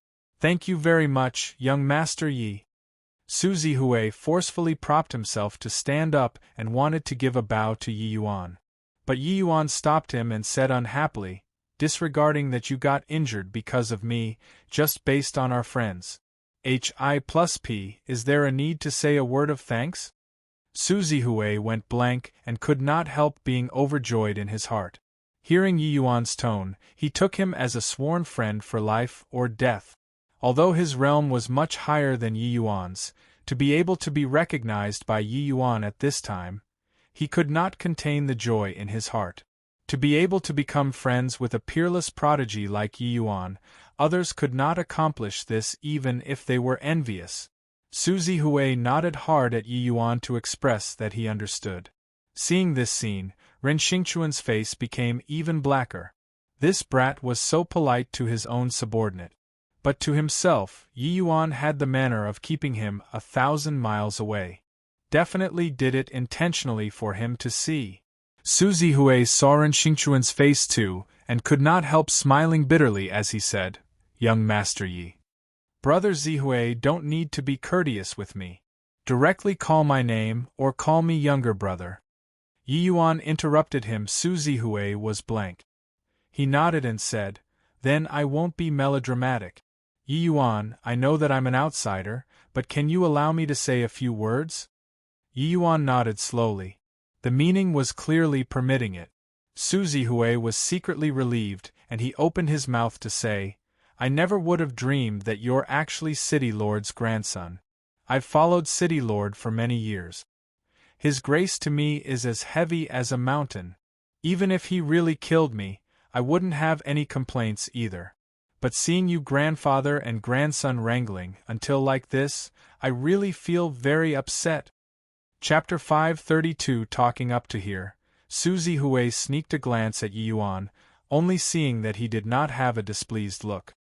you very much, young Master Yi. Suzy Hui forcefully propped himself to stand up and wanted to give a bow to Yi Yuan. But Yi Yuan stopped him and said unhappily, disregarding that you got injured because of me, just based on our friends. HI+P, is there a need to say a word of thanks? Suzy Hui went blank and could not help being overjoyed in his heart. Hearing Yi Yuan's tone, he took him as a sworn friend for life or death. Although his realm was much higher than Yi Yuan's, to be able to be recognized by Yi Yuan at this time, he could not contain the joy in his heart. To be able to become friends with a peerless prodigy like Yi Yuan, others could not accomplish this even if they were envious. Suzy Hui nodded hard at Yi Yuan to express that he understood. Seeing this scene, Ren Xingchuan's face became even blacker. This brat was so polite to his own subordinate. But to himself, Yi Yuan had the manner of keeping him 1,000 miles away. Definitely did it intentionally for him to see. Suzy Hui saw Ren Xingchuan's face too, and could not help smiling bitterly as he said, "Young Master Yi. Brother Zihui don't need to be courteous with me. Directly call my name, or call me younger brother." Yi Yuan interrupted him. Suzy Hui was blank. He nodded and said, "Then I won't be melodramatic. Yi Yuan, I know that I'm an outsider, but can you allow me to say a few words?" Yi Yuan nodded slowly. The meaning was clearly permitting it. Suzy Hui was secretly relieved, and he opened his mouth to say, "I never would have dreamed that you're actually City Lord's grandson. I've followed City Lord for many years. His grace to me is as heavy as a mountain. Even if he really killed me, I wouldn't have any complaints either. But seeing you grandfather and grandson wrangling until like this, I really feel very upset." Chapter 532. Talking up to here, Suzy Hui sneaked a glance at Yi Yuan, only seeing that he did not have a displeased look.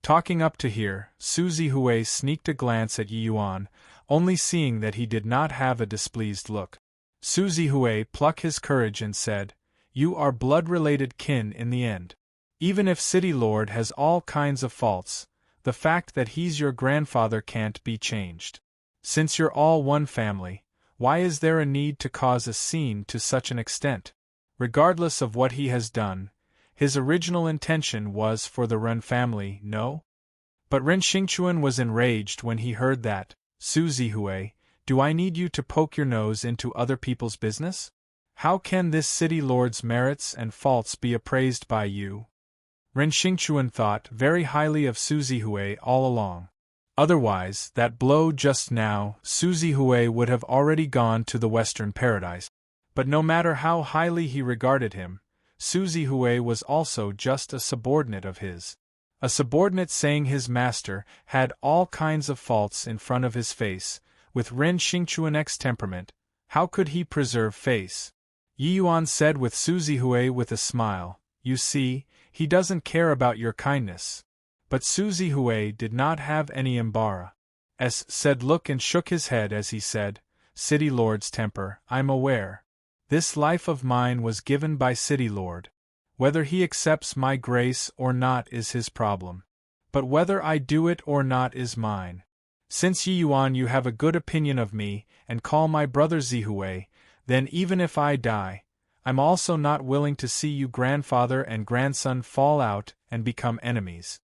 Talking up to here, Suzy Hui sneaked a glance at Yi Yuan, only seeing that he did not have a displeased look. Suzy Hui plucked his courage and said, "You are blood-related kin in the end. Even if City Lord has all kinds of faults, the fact that he's your grandfather can't be changed. Since you're all one family, why is there a need to cause a scene to such an extent? Regardless of what he has done, his original intention was for the Ren family, no?" But Ren Xingchuan was enraged when he heard that. "Suzy Hui, do I need you to poke your nose into other people's business? How can this City Lord's merits and faults be appraised by you?" Ren Xingchuan thought very highly of Suzy Hui all along. Otherwise, that blow just now, Suzy Hui would have already gone to the Western Paradise. But no matter how highly he regarded him, Suzy Hui was also just a subordinate of his. A subordinate saying his master had all kinds of faults in front of his face. With Ren Xingchuan's temperament, how could he preserve face? Yi Yuan said with Suzy Hui with a smile, "You see, he doesn't care about your kindness." But Suzy Hui did not have any said look and shook his head as he said, "City Lord's temper, I'm aware. This life of mine was given by City Lord. Whether he accepts my grace or not is his problem. But whether I do it or not is mine. Since Yi Yuan you have a good opinion of me and call my brother Zihui, then even if I die, I'm also not willing to see you grandfather and grandson fall out and become enemies."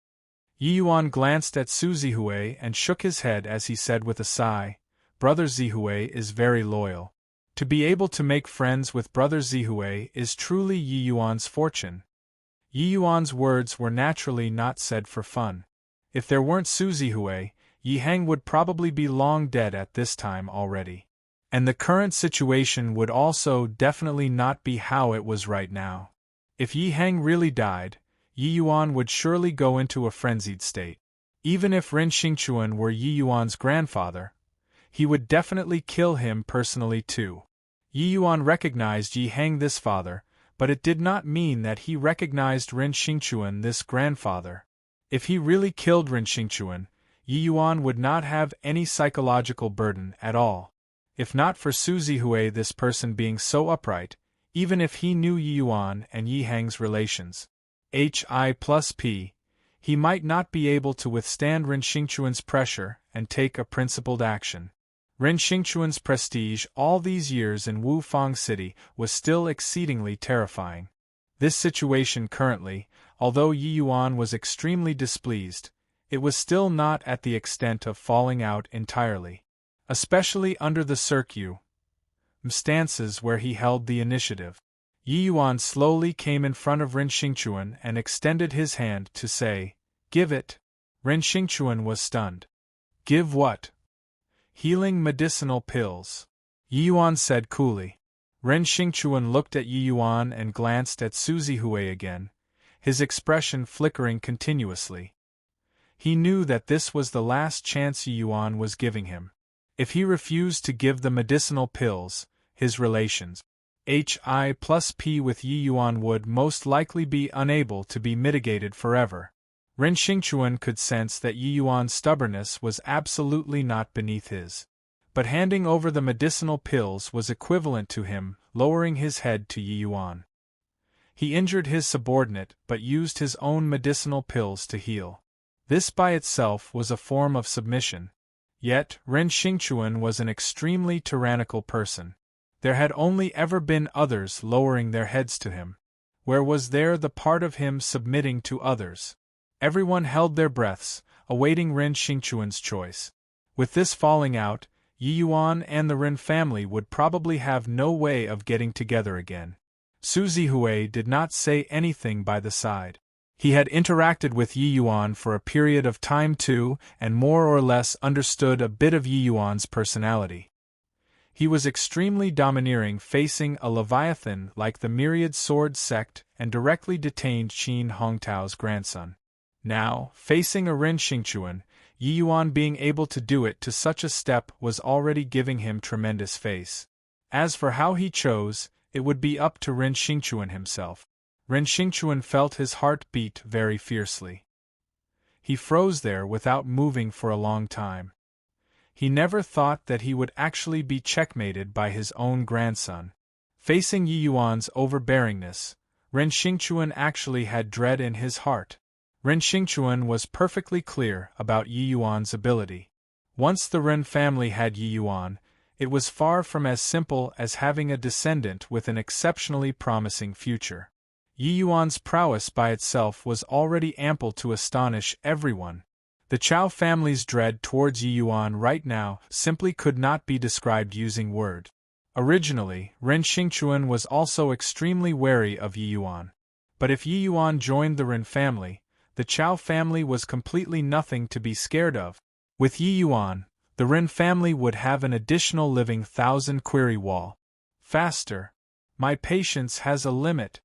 Yi Yuan glanced at Suzy Hui and shook his head as he said with a sigh, "Brother Zihui is very loyal. To be able to make friends with Brother Zihui is truly Yi Yuan's fortune." Yi Yuan's words were naturally not said for fun. If there weren't Suzy Hui, Yi Hang would probably be long dead at this time already. And the current situation would also definitely not be how it was right now. If Yi Hang really died, Yi Yuan would surely go into a frenzied state. Even if Ren Xingchuan were Yi Yuan's grandfather, he would definitely kill him personally too. Yi Yuan recognized Yi Hang this father, but it did not mean that he recognized Ren Xingchuan this grandfather. If he really killed Ren Xingchuan, Yi Yuan would not have any psychological burden at all. If not for Suzy Hui this person being so upright, even if he knew Yi Yuan and Yi Hang's relations, Hi+P, he might not be able to withstand Ren Xingchuan's pressure and take a principled action. Ren Xingchuan's prestige all these years in Wufang City was still exceedingly terrifying. This situation currently, although Yi Yuan was extremely displeased, it was still not at the extent of falling out entirely. Especially under the circumstances where he held the initiative. Yi Yuan slowly came in front of Ren Xingchuan and extended his hand to say, "Give it." Ren Xingchuan was stunned. "Give what?" "Healing medicinal pills," Yi Yuan said coolly. Ren Xingchuan looked at Yi Yuan and glanced at Suzy Hui again, his expression flickering continuously. He knew that this was the last chance Yi Yuan was giving him. If he refused to give the medicinal pills, his relations Hi+P with Yi Yuan would most likely be unable to be mitigated forever. Ren Xingchuan could sense that Yi Yuan's stubbornness was absolutely not beneath his. But handing over the medicinal pills was equivalent to him lowering his head to Yi Yuan. He injured his subordinate but used his own medicinal pills to heal. This by itself was a form of submission. Yet, Ren Xingchuan was an extremely tyrannical person. There had only ever been others lowering their heads to him. Where was there the part of him submitting to others? Everyone held their breaths, awaiting Ren Xingchuan's choice. With this falling out, Yi Yuan and the Ren family would probably have no way of getting together again. Su Zihui did not say anything by the side. He had interacted with Yi Yuan for a period of time too, and more or less understood a bit of Yi Yuan's personality. He was extremely domineering, facing a leviathan like the Myriad Sword sect and directly detained Qin Hongtao's grandson. Now, facing a Ren Xingchuan, Yi Yuan being able to do it to such a step was already giving him tremendous face. As for how he chose, it would be up to Ren Xingchuan himself. Ren Xingchuan felt his heart beat very fiercely. He froze there without moving for a long time. He never thought that he would actually be checkmated by his own grandson. Facing Yi Yuan's overbearingness, Ren Xingchuan actually had dread in his heart. Ren Xingchuan was perfectly clear about Yi Yuan's ability. Once the Ren family had Yi Yuan, it was far from as simple as having a descendant with an exceptionally promising future. Yi Yuan's prowess by itself was already ample to astonish everyone. The Chao family's dread towards Yi Yuan right now simply could not be described using words. Originally, Ren Xingchuan was also extremely wary of Yi Yuan. But if Yi Yuan joined the Ren family, the Chao family was completely nothing to be scared of. With Yi Yuan, the Ren family would have an additional living 1,000 query wall. Faster. My patience has a limit,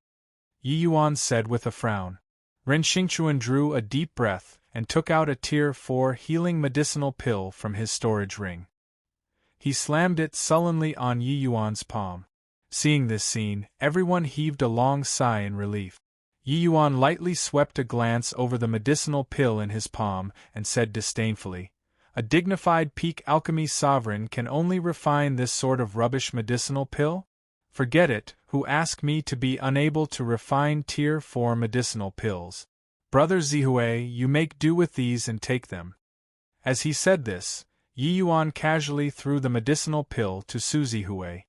Yi Yuan said with a frown. Ren Xingchuan drew a deep breath and took out a Tier 4 healing medicinal pill from his storage ring. He slammed it sullenly on Yi Yuan's palm. Seeing this scene, everyone heaved a long sigh in relief. Yi Yuan lightly swept a glance over the medicinal pill in his palm and said disdainfully, "A dignified peak alchemy sovereign can only refine this sort of rubbish medicinal pill? Forget it, who asked me to be unable to refine Tier 4 medicinal pills. Brother Zihui, you make do with these and take them." As he said this, Yi Yuan casually threw the medicinal pill to Su Zihui.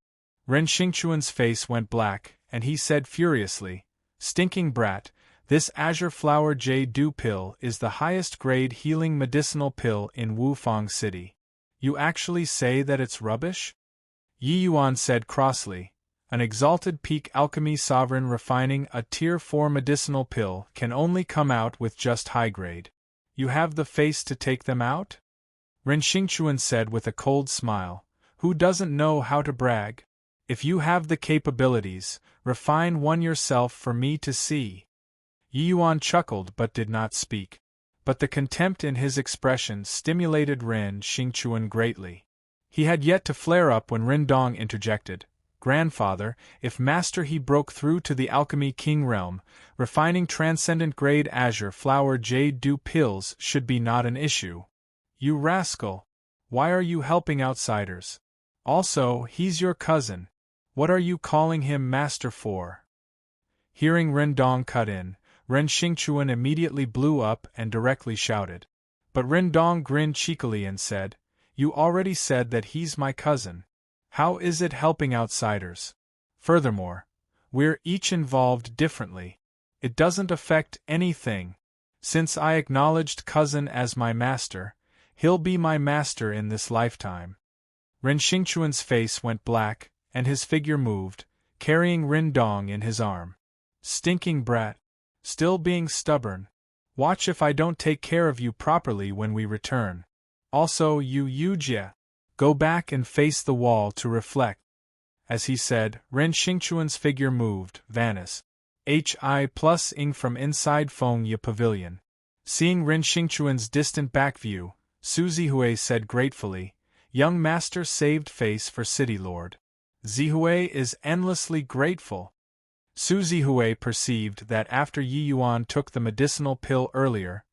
Ren Xingchuan's face went black, and he said furiously, "Stinking brat, this azure flower jade dew pill is the highest grade healing medicinal pill in Wufang City. You actually say that it's rubbish?" Yi Yuan said crossly, "An exalted peak alchemy sovereign refining a Tier 4 medicinal pill can only come out with just high grade. You have the face to take them out?" Ren Xingchuan said with a cold smile, "Who doesn't know how to brag? If you have the capabilities, refine one yourself for me to see." Yi Yuan chuckled but did not speak. But the contempt in his expression stimulated Ren Xingchuan greatly. He had yet to flare up when Ren Dong interjected, "Grandfather, if Master He broke through to the Alchemy King realm, refining transcendent grade azure flower jade dew pills should be not an issue." "You rascal! Why are you helping outsiders? Also, he's your cousin. What are you calling him master for?" Hearing Ren Dong cut in, Ren Xingchuan immediately blew up and directly shouted. But Ren Dong grinned cheekily and said, "You already said that he's my cousin. How is it helping outsiders? Furthermore, we're each involved differently. It doesn't affect anything. Since I acknowledged cousin as my master, he'll be my master in this lifetime." Ren Xingchuan's face went black, and his figure moved, carrying Ren Dong in his arm. "Stinking brat. Still being stubborn. Watch if I don't take care of you properly when we return. Also, you Yujie, go back and face the wall to reflect." As he said, Ren Xingchuan's figure moved, vanished. Hi+ing from inside Feng Ye Pavilion. Seeing Ren Xingchuan's distant back view, Su Zihui said gratefully, "Young master saved face for city lord. Zihui is endlessly grateful." Su Zihui perceived that after Yi Yuan took the medicinal pill earlier,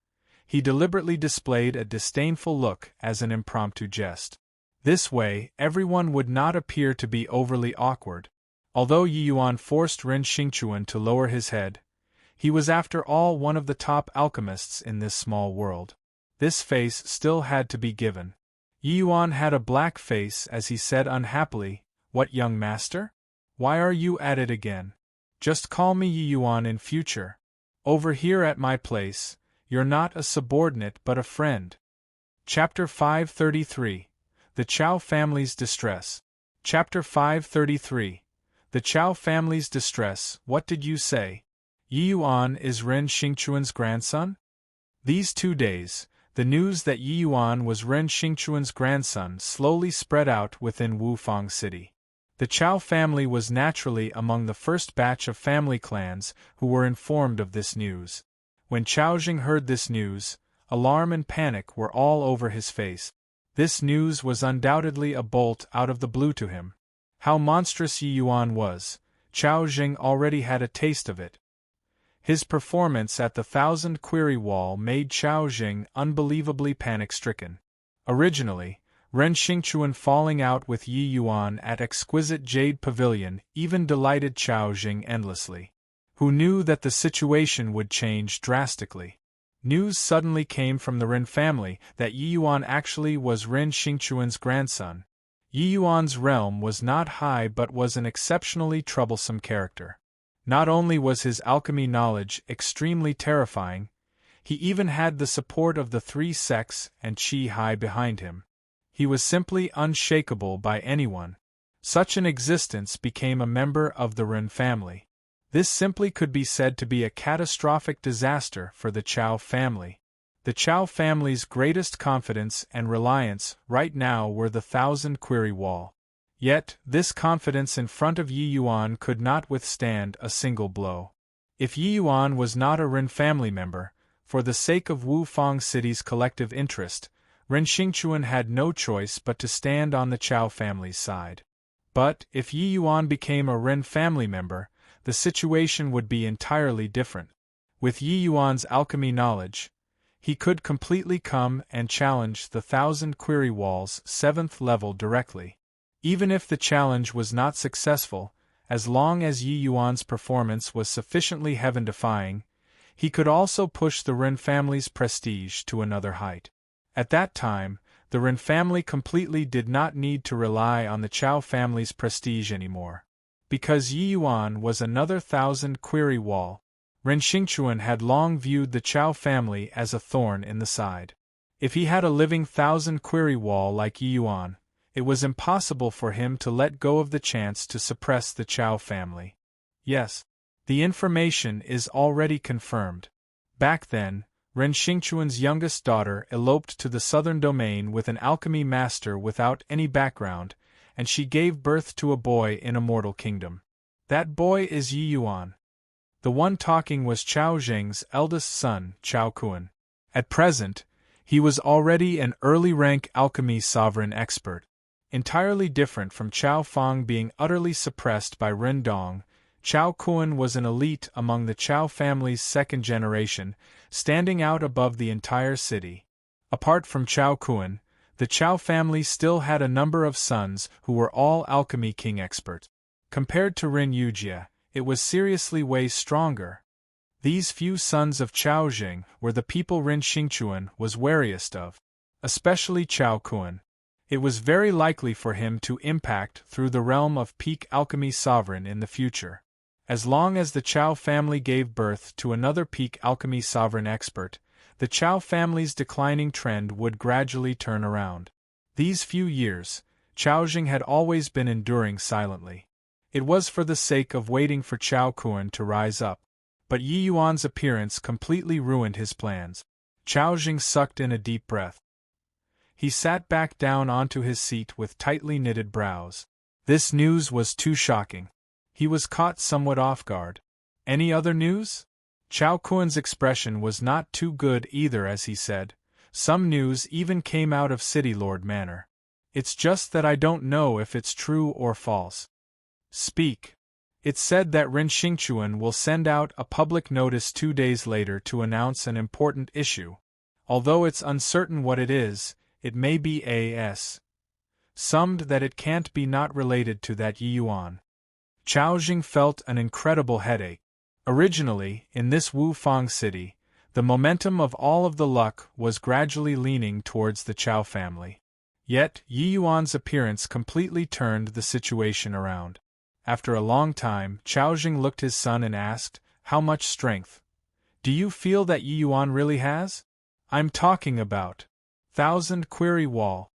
he deliberately displayed a disdainful look as an impromptu jest. This way, everyone would not appear to be overly awkward. Although Yi Yuan forced Ren Xingchuan to lower his head, he was after all one of the top alchemists in this small world. This face still had to be given. Yi Yuan had a black face as he said unhappily, "What, young master? Why are you at it again? Just call me Yi Yuan in future. Over here at my place, you're not a subordinate but a friend." Chapter 533. The Chao Family's Distress. Chapter 533. The Chao Family's Distress. What did you say? Yi Yuan is Ren Xingchuan's grandson? These 2 days, the news that Yi Yuan was Ren Xingchuan's grandson slowly spread out within Wufang City. The Chao family was naturally among the first batch of family clans who were informed of this news. When Chaojing heard this news, alarm and panic were all over his face. This news was undoubtedly a bolt out of the blue to him. How monstrous Yi Yuan was, Chaojing already had a taste of it. His performance at the 1,000 Query Wall made Chaojing unbelievably panic-stricken. Originally, Ren Xingchuan falling out with Yi Yuan at Exquisite Jade Pavilion even delighted Chaojing endlessly. Who knew that the situation would change drastically? News suddenly came from the Ren family that Yi Yuan actually was Ren Xingchuan's grandson. Yi Yuan's realm was not high but was an exceptionally troublesome character. Not only was his alchemy knowledge extremely terrifying, he even had the support of the 3 sects and Qi Hai behind him. He was simply unshakable by anyone. Such an existence became a member of the Ren family. This simply could be said to be a catastrophic disaster for the Chao family. The Chao family's greatest confidence and reliance right now were the 1,000 Query Wall. Yet, this confidence in front of Yi Yuan could not withstand a single blow. If Yi Yuan was not a Ren family member, for the sake of Wufang City's collective interest, Ren Xingchuan had no choice but to stand on the Chao family's side. But, if Yi Yuan became a Ren family member, the situation would be entirely different. With Yi Yuan's alchemy knowledge, he could completely come and challenge the 1,000 Query Wall's 7th level directly. Even if the challenge was not successful, as long as Yi Yuan's performance was sufficiently heaven-defying, he could also push the Ren family's prestige to another height. At that time, the Ren family completely did not need to rely on the Chao family's prestige anymore. Because Yi Yuan was another 1,000 Query Wall, Ren Xingchuan had long viewed the Chao family as a thorn in the side. If he had a living 1,000 Query Wall like Yi Yuan, it was impossible for him to let go of the chance to suppress the Chao family. Yes, the information is already confirmed. Back then, Ren Xingchuan's youngest daughter eloped to the southern domain with an alchemy master without any background, and she gave birth to a boy in a mortal kingdom. That boy is Yi Yuan. The one talking was Chaojing's eldest son, Chao Kuan. At present, he was already an early-rank alchemy sovereign expert. Entirely different from Chao Fang being utterly suppressed by Ren Dong, Chao Kuan was an elite among the Chao family's 2nd generation, standing out above the entire city. Apart from Chao Kuan, the Chao family still had a number of sons who were all alchemy king experts. Compared to Ren Yujia, it was seriously way stronger. These few sons of Chaojing were the people Ren Xingchuan was wariest of, especially Chao Kuan. It was very likely for him to impact through the realm of peak alchemy sovereign in the future. As long as the Chao family gave birth to another peak alchemy sovereign expert, the Chao family's declining trend would gradually turn around. These few years, Chaojing had always been enduring silently. It was for the sake of waiting for Chao Kuan to rise up. But Yi Yuan's appearance completely ruined his plans. Chaojing sucked in a deep breath. He sat back down onto his seat with tightly knitted brows. This news was too shocking. He was caught somewhat off guard. Any other news? Chao Kuan's expression was not too good either as he said, "Some news even came out of City Lord Manor. It's just that I don't know if it's true or false." "Speak." "It's said that Ren Xingchuan will send out a public notice 2 days later to announce an important issue. Although it's uncertain what it is, it may be a.s. summed that it can't be not related to that Yi Yuan." Chao Jing felt an incredible headache. Originally, in this Wu Fang city, the momentum of all of the luck was gradually leaning towards the Chao family. Yet, Yi Yuan's appearance completely turned the situation around. After a long time, Chao Jing looked his son and asked, "How much strength do you feel that Yi Yuan really has?" "I'm talking about 1,000 query wall."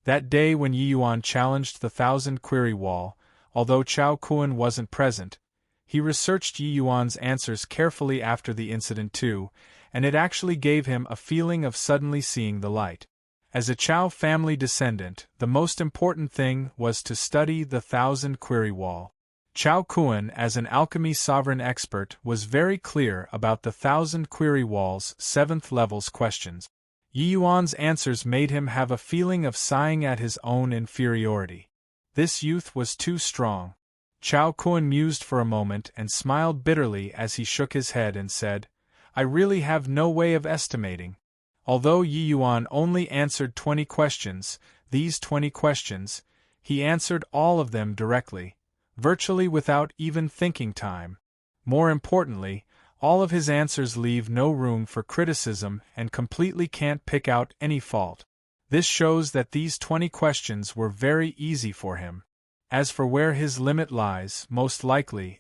That day when Yi Yuan challenged the 1,000 query wall, although Chao Kuan wasn't present, he researched Yi Yuan's answers carefully after the incident too, and it actually gave him a feeling of suddenly seeing the light. As a Chao family descendant, the most important thing was to study the 1,000 query wall. Chao Kuan, as an alchemy sovereign expert, was very clear about the 1,000 query wall's 7th levels questions. Yi Yuan's answers made him have a feeling of sighing at his own inferiority. This youth was too strong. Chao Kuan mused for a moment and smiled bitterly as he shook his head and said, "I really have no way of estimating." Although Yi Yuan only answered 20 questions, these 20 questions, he answered all of them directly, virtually without even thinking time. More importantly, all of his answers leave no room for criticism and completely can't pick out any fault. This shows that these 20 questions were very easy for him. As for where his limit lies, most likely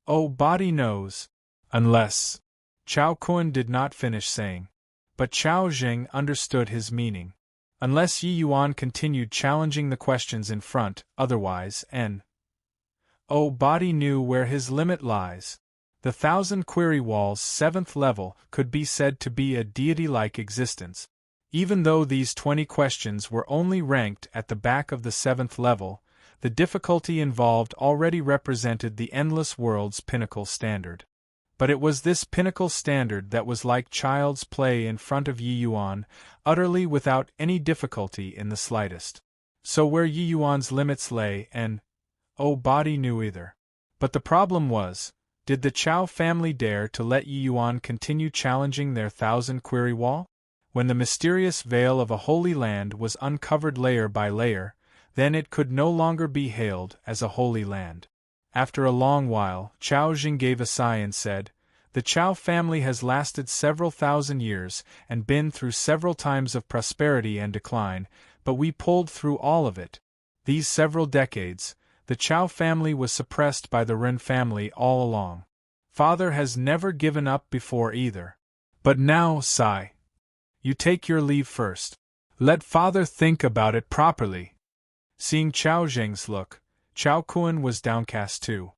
body knows. Unless. Chao Kuan did not finish saying. But Chao Jing understood his meaning. Unless Yi Yuan continued challenging the questions in front, otherwise body knew where his limit lies. The 1,000 query wall's 7th level could be said to be a deity-like existence. Even though these 20 questions were only ranked at the back of the 7th level, the difficulty involved already represented the endless world's pinnacle standard. But it was this pinnacle standard that was like child's play in front of Yi Yuan, utterly without any difficulty in the slightest. So where Yi Yuan's limits lay, body knew either. But the problem was, did the Chao family dare to let Yi Yuan continue challenging their 1,000 query wall? When the mysterious veil of a holy land was uncovered layer by layer, then it could no longer be hailed as a holy land. After a long while, Chao Jing gave a sigh and said, "The Chao family has lasted several thousand years and been through several times of prosperity and decline, but we pulled through all of it. These several decades, the Chao family was suppressed by the Ren family all along. Father has never given up before either. But now, Sai, you take your leave first. Let father think about it properly." Seeing Chao Jing's look, Chao Kuan was downcast too.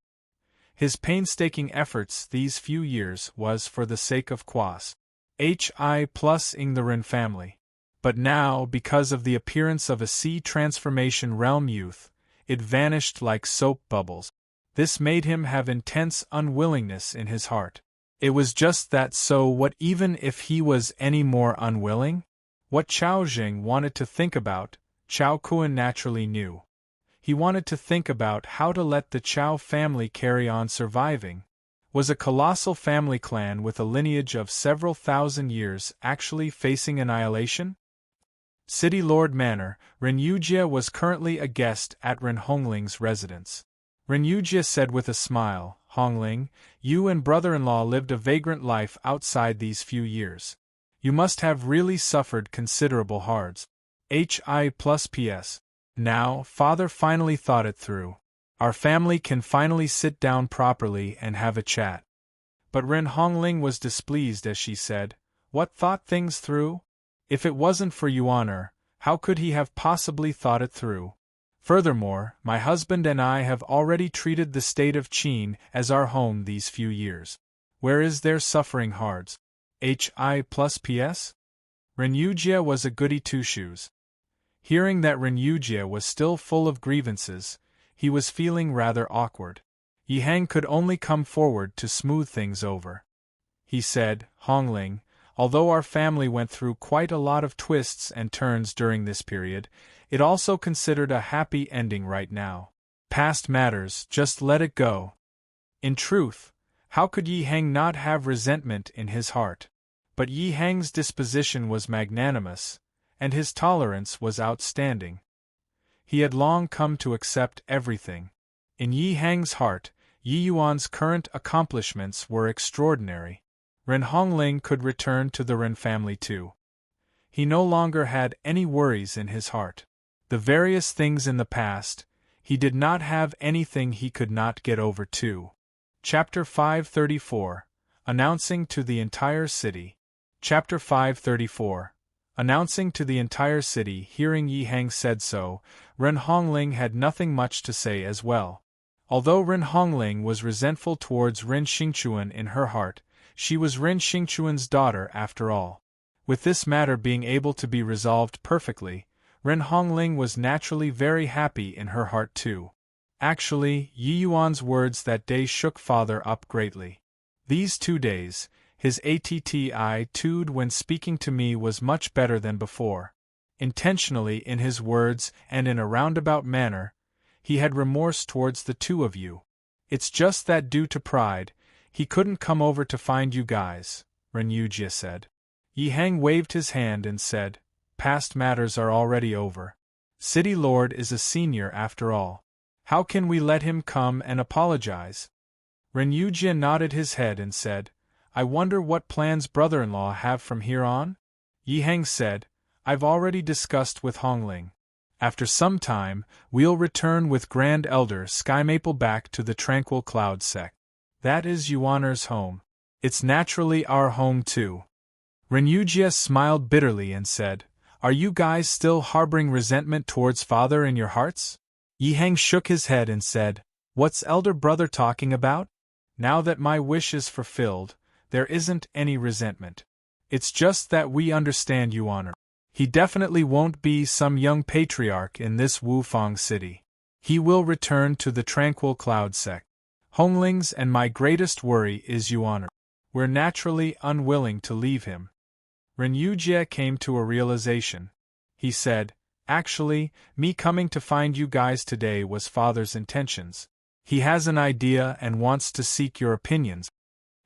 His painstaking efforts these few years was for the sake of Quas Hi+ing the Ren family. But now, because of the appearance of a sea transformation realm youth, it vanished like soap bubbles. This made him have intense unwillingness in his heart. It was just that, so what even if he was any more unwilling? What Chao Jing wanted to think about, Chao Kuan naturally knew. He wanted to think about how to let the Chao family carry on surviving. Was a colossal family clan with a lineage of several thousand years actually facing annihilation? City Lord Manor, Ren Yujie was currently a guest at Ren Hongling's residence. Ren Yujie said with a smile, "Hongling, you and brother-in-law lived a vagrant life outside these few years. You must have really suffered considerable hards. Hi+PS. Now, father finally thought it through. Our family can finally sit down properly and have a chat." But Ren Hongling was displeased as she said, "What thought things through? If it wasn't for Yuan, how could he have possibly thought it through? Furthermore, my husband and I have already treated the state of Qin as our home these few years. Where is there suffering hards? Hi+PS? Ren Yujie was a goody two-shoes. Hearing that Ren Yujie was still full of grievances, he was feeling rather awkward. Yi Hang could only come forward to smooth things over. He said, Hongling, although our family went through quite a lot of twists and turns during this period, it also considered a happy ending right now. Past matters, just let it go. In truth, how could Yi Hang not have resentment in his heart? But Yi Hang's disposition was magnanimous, and his tolerance was outstanding. He had long come to accept everything. In Yi Hang's heart, Yi Yuan's current accomplishments were extraordinary. Ren Hongling could return to the Ren family too. He no longer had any worries in his heart. The various things in the past, he did not have anything he could not get over too. Chapter 534. Announcing to the entire city. Chapter 534. Announcing to the entire city. Hearing Yi Hang said so, Ren Hongling had nothing much to say as well. Although Ren Hongling was resentful towards Ren Xingchuan in her heart, she was Ren Xingchuan's daughter after all. With this matter being able to be resolved perfectly, Ren Hongling was naturally very happy in her heart too. Actually, Yi Yuan's words that day shook father up greatly. These 2 days, his attitude when speaking to me was much better than before. Intentionally in his words and in a roundabout manner, he had remorse towards the two of you. It's just that due to pride, he couldn't come over to find you guys, Ren Yujie said. Yi Hang waved his hand and said, past matters are already over. City Lord is a senior after all. How can we let him come and apologize? Ren Yujie nodded his head and said, I wonder what plans brother-in-law have from here on? Yi Hang said, I've already discussed with Hongling. After some time, we'll return with Grand Elder Sky Maple back to the Tranquil Cloud Sect. That is Yuaner's home. It's naturally our home too. Ren Yujie smiled bitterly and said, Are you guys still harboring resentment towards father in your hearts? Yi Hang shook his head and said, What's elder brother talking about? Now that my wish is fulfilled, there isn't any resentment. It's just that we understand Yuaner. He definitely won't be some young patriarch in this Wufang city. He will return to the Tranquil Cloud Sect. Hongling's and my greatest worry is Yuaner. We're naturally unwilling to leave him. Ren Yujie came to a realization. He said, Actually, me coming to find you guys today was father's intentions. He has an idea and wants to seek your opinions.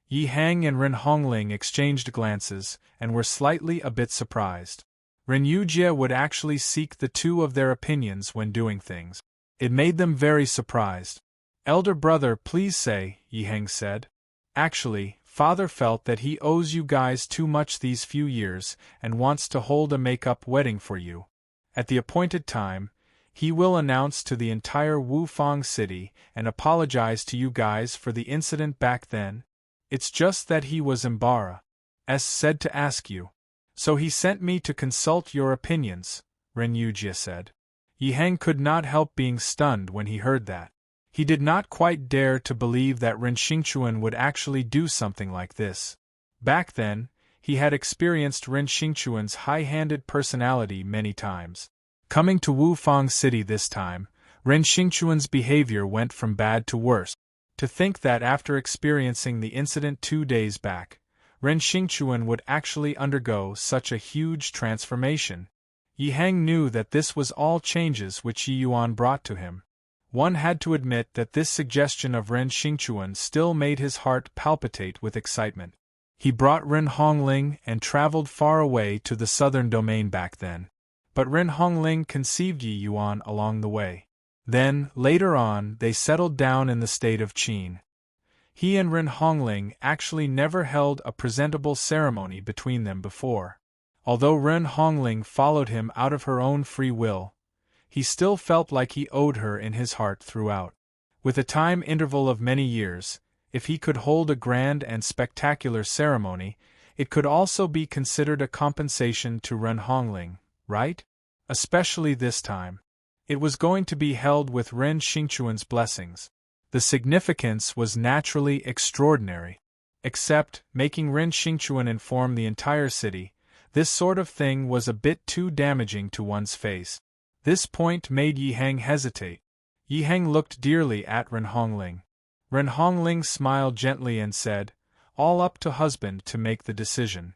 Yi Hang and Ren Hongling exchanged glances and were slightly a bit surprised. Ren Yujie would actually seek the two of their opinions when doing things. It made them very surprised. Elder brother, please say, Yi Hang said. Actually, father felt that he owes you guys too much these few years and wants to hold a make-up wedding for you. At the appointed time, he will announce to the entire Wufang city and apologize to you guys for the incident back then. It's just that he was embarrassed, said to ask you. So he sent me to consult your opinions, Ren Yujie said. Yi Hang could not help being stunned when he heard that. He did not quite dare to believe that Ren Xingchuan would actually do something like this. Back then, he had experienced Ren Xingchuan's high-handed personality many times. Coming to Wufang City this time, Ren Xingchuan's behavior went from bad to worse. To think that after experiencing the incident 2 days back, Ren Xingchuan would actually undergo such a huge transformation. Yi Hang knew that this was all changes which Yi Yuan brought to him. One had to admit that this suggestion of Ren Xingchuan still made his heart palpitate with excitement. He brought Ren Hongling and traveled far away to the southern domain back then. But Ren Hongling conceived Yi Yuan along the way. Then, later on, they settled down in the state of Qin. He and Ren Hongling actually never held a presentable ceremony between them before. Although Ren Hongling followed him out of her own free will, he still felt like he owed her in his heart throughout. With a time interval of many years, if he could hold a grand and spectacular ceremony, it could also be considered a compensation to Ren Hongling, right? Especially this time. It was going to be held with Ren Xingchuan's blessings. The significance was naturally extraordinary. Except, making Ren Xingchuan inform the entire city, this sort of thing was a bit too damaging to one's face. This point made Yi Hang hesitate. Yi Hang looked dearly at Ren Hongling. Ren Hongling smiled gently and said, all up to husband to make the decision.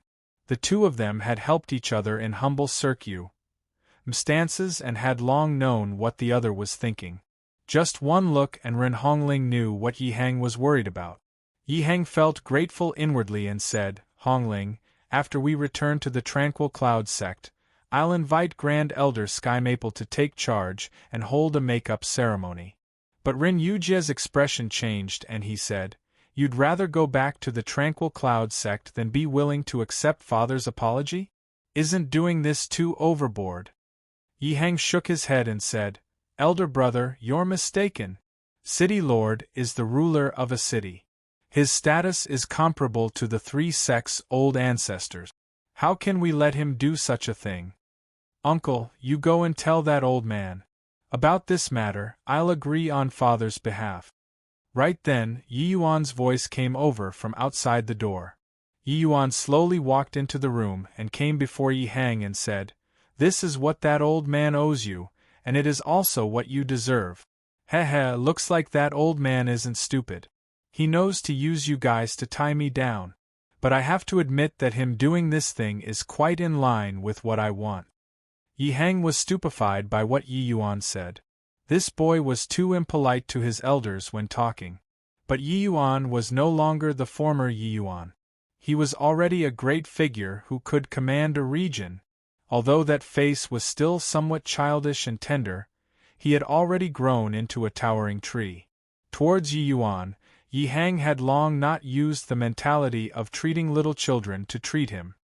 The two of them had helped each other in humble circumstances and had long known what the other was thinking. Just one look and Ren Hongling knew what Yi Hang was worried about. Yi Hang felt grateful inwardly and said, Hongling, after we return to the Tranquil Cloud sect, I'll invite Grand Elder Sky Maple to take charge and hold a make-up ceremony. But Ren Yujia's expression changed and he said, you'd rather go back to the Tranquil Cloud sect than be willing to accept Father's apology? Isn't doing this too overboard? Yi Hang shook his head and said, Elder brother, you're mistaken. City Lord is the ruler of a city. His status is comparable to the three sects' old ancestors. How can we let him do such a thing? Uncle, you go and tell that old man. About this matter, I'll agree on Father's behalf. Right then, Yi Yuan's voice came over from outside the door. Yi Yuan slowly walked into the room and came before Yi Hang and said, this is what that old man owes you, and it is also what you deserve. Heh, looks like that old man isn't stupid. He knows to use you guys to tie me down. But I have to admit that him doing this thing is quite in line with what I want. Yi Hang was stupefied by what Yi Yuan said. This boy was too impolite to his elders when talking. But Yi Yuan was no longer the former Yi Yuan. He was already a great figure who could command a region. Although that face was still somewhat childish and tender, he had already grown into a towering tree. Towards Yi Yuan, Yi Hang had long not used the mentality of treating little children to treat him.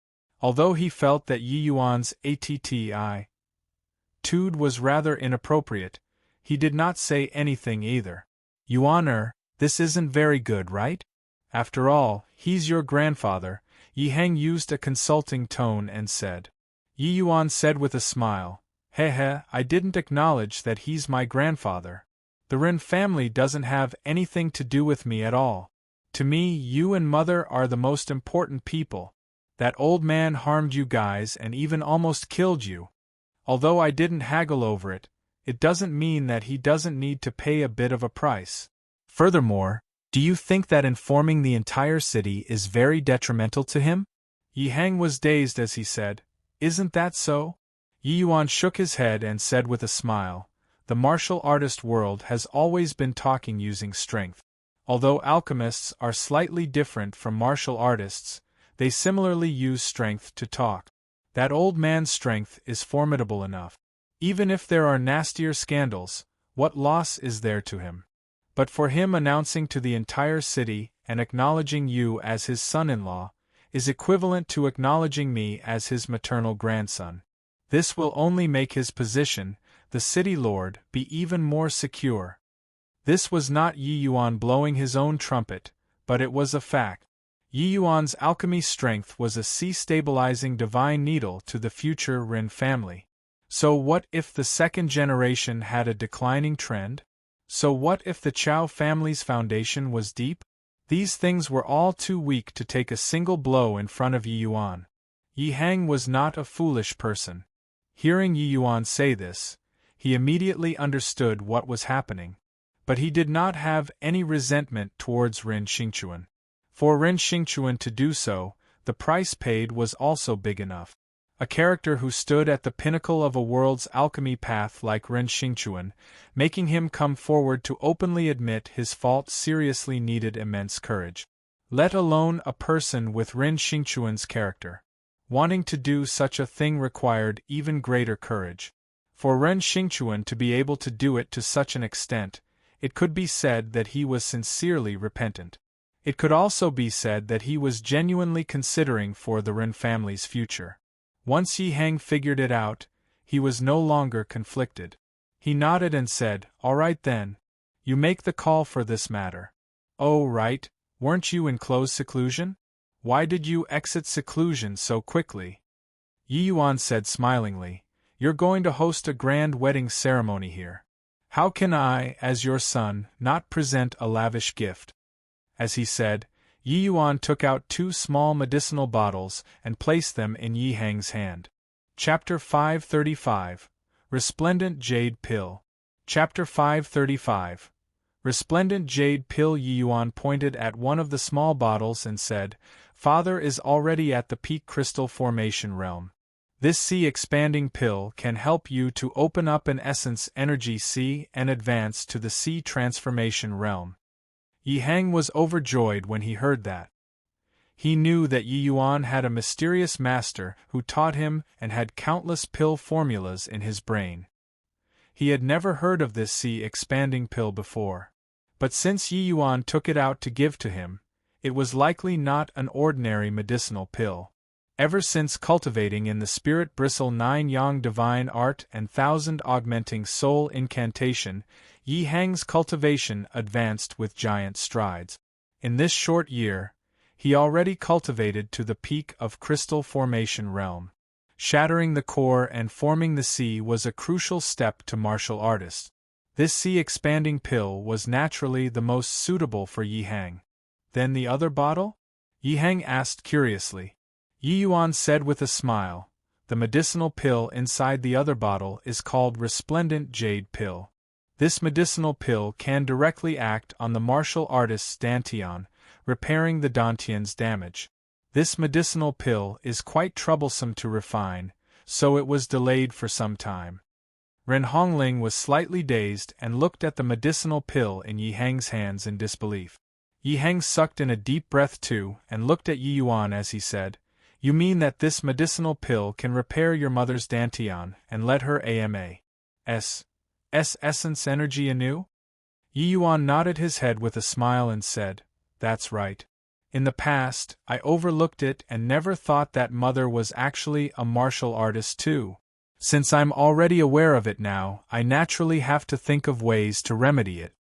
Although he felt that Yi Yuan's attitude was rather inappropriate, he did not say anything either. Yuan, this isn't very good, right? After all, he's your grandfather. Yi Hang used a consulting tone and said. Yi Yuan said with a smile, I didn't acknowledge that he's my grandfather. The Ren family doesn't have anything to do with me at all. To me, you and Mother are the most important people. That old man harmed you guys and even almost killed you. Although I didn't haggle over it, it doesn't mean that he doesn't need to pay a bit of a price. Furthermore, do you think that informing the entire city is very detrimental to him? Yi Hang was dazed as he said, isn't that so? Yi Yuan shook his head and said with a smile, the martial artist world has always been talking using strength. Although alchemists are slightly different from martial artists, they similarly use strength to talk. That old man's strength is formidable enough. Even if there are nastier scandals, what loss is there to him? But for him announcing to the entire city and acknowledging you as his son-in-law is equivalent to acknowledging me as his maternal grandson. This will only make his position, the city lord, be even more secure. This was not Yi Yuan blowing his own trumpet, but it was a fact. Yi Yuan's alchemy strength was a sea-stabilizing divine needle to the future Ren family. So what if the second generation had a declining trend? So what if the Chao family's foundation was deep? These things were all too weak to take a single blow in front of Yi Yuan. Yi Hang was not a foolish person. Hearing Yi Yuan say this, he immediately understood what was happening. But he did not have any resentment towards Ren Xingchuan. For Ren Xingchuan to do so, the price paid was also big enough. A character who stood at the pinnacle of a world's alchemy path like Ren Xingchuan, making him come forward to openly admit his fault seriously needed immense courage. Let alone a person with Ren Xingchuan's character. Wanting to do such a thing required even greater courage. For Ren Xingchuan to be able to do it to such an extent, it could be said that he was sincerely repentant. It could also be said that he was genuinely considering for the Ren family's future. Once Yi Hang figured it out, he was no longer conflicted. He nodded and said, all right then. You make the call for this matter. Oh right, weren't you in close seclusion? Why did you exit seclusion so quickly? Yi Yuan said smilingly, you're going to host a grand wedding ceremony here. How can I, as your son, not present a lavish gift? As he said, Yi Yuan took out 2 small medicinal bottles and placed them in Yi Hang's hand. Chapter 535. Resplendent Jade Pill. Chapter 535. Resplendent jade pill. Yi Yuan pointed at one of the small bottles and said, Father is already at the peak crystal formation realm. This sea-expanding pill can help you to open up an essence energy sea and advance to the sea transformation realm. Yi Hang was overjoyed when he heard that. He knew that Yi Yuan had a mysterious master who taught him and had countless pill formulas in his brain. He had never heard of this sea-expanding pill before. But since Yi Yuan took it out to give to him, it was likely not an ordinary medicinal pill. Ever since cultivating in the spirit bristle 9 yang divine art and 1,000 augmenting soul incantation, Yi Hang's cultivation advanced with giant strides. In this short year, he already cultivated to the peak of crystal formation realm. Shattering the core and forming the sea was a crucial step to martial artists. This sea-expanding pill was naturally the most suitable for Yi Hang. Then the other bottle? Yi Hang asked curiously. Yi Yuan said with a smile, the medicinal pill inside the other bottle is called Resplendent Jade Pill. This medicinal pill can directly act on the martial artist's dantian, repairing the dantian's damage. This medicinal pill is quite troublesome to refine, so it was delayed for some time. Ren Hongling was slightly dazed and looked at the medicinal pill in Yi Hang's hands in disbelief. Yi Hang sucked in a deep breath too and looked at Yi Yuan as he said, You mean that this medicinal pill can repair your mother's dantian and let her AMA's essence energy anew? Yi Yuan nodded his head with a smile and said, That's right. In the past, I overlooked it and never thought that mother was actually a martial artist too. Since I'm already aware of it now, I naturally have to think of ways to remedy it.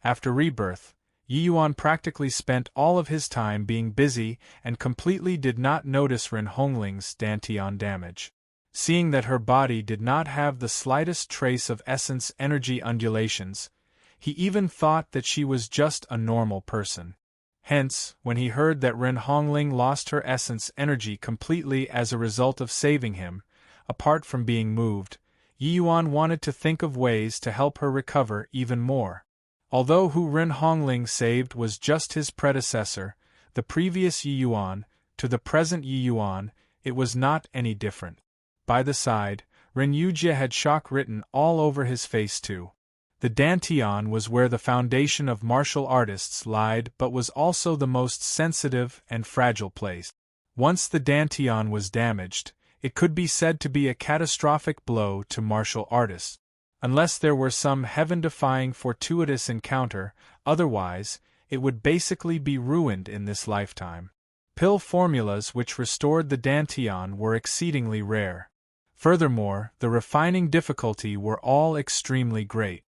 After rebirth, Yi Yuan practically spent all of his time being busy and completely did not notice Ren Hongling's dantian damage. Seeing that her body did not have the slightest trace of essence energy undulations, he even thought that she was just a normal person. Hence, when he heard that Ren Hongling lost her essence energy completely as a result of saving him, apart from being moved, Yi Yuan wanted to think of ways to help her recover even more. Although who Ren Hongling saved was just his predecessor, the previous Yi Yuan, to the present Yi Yuan, it was not any different. By the side, Ren Yujie had shock written all over his face too. The dantian was where the foundation of martial artists lied but was also the most sensitive and fragile place. Once the dantian was damaged, it could be said to be a catastrophic blow to martial artists. Unless there were some heaven-defying fortuitous encounter, otherwise, it would basically be ruined in this lifetime. Pill formulas which restored the dantian were exceedingly rare. Furthermore, the refining difficulty were all extremely great.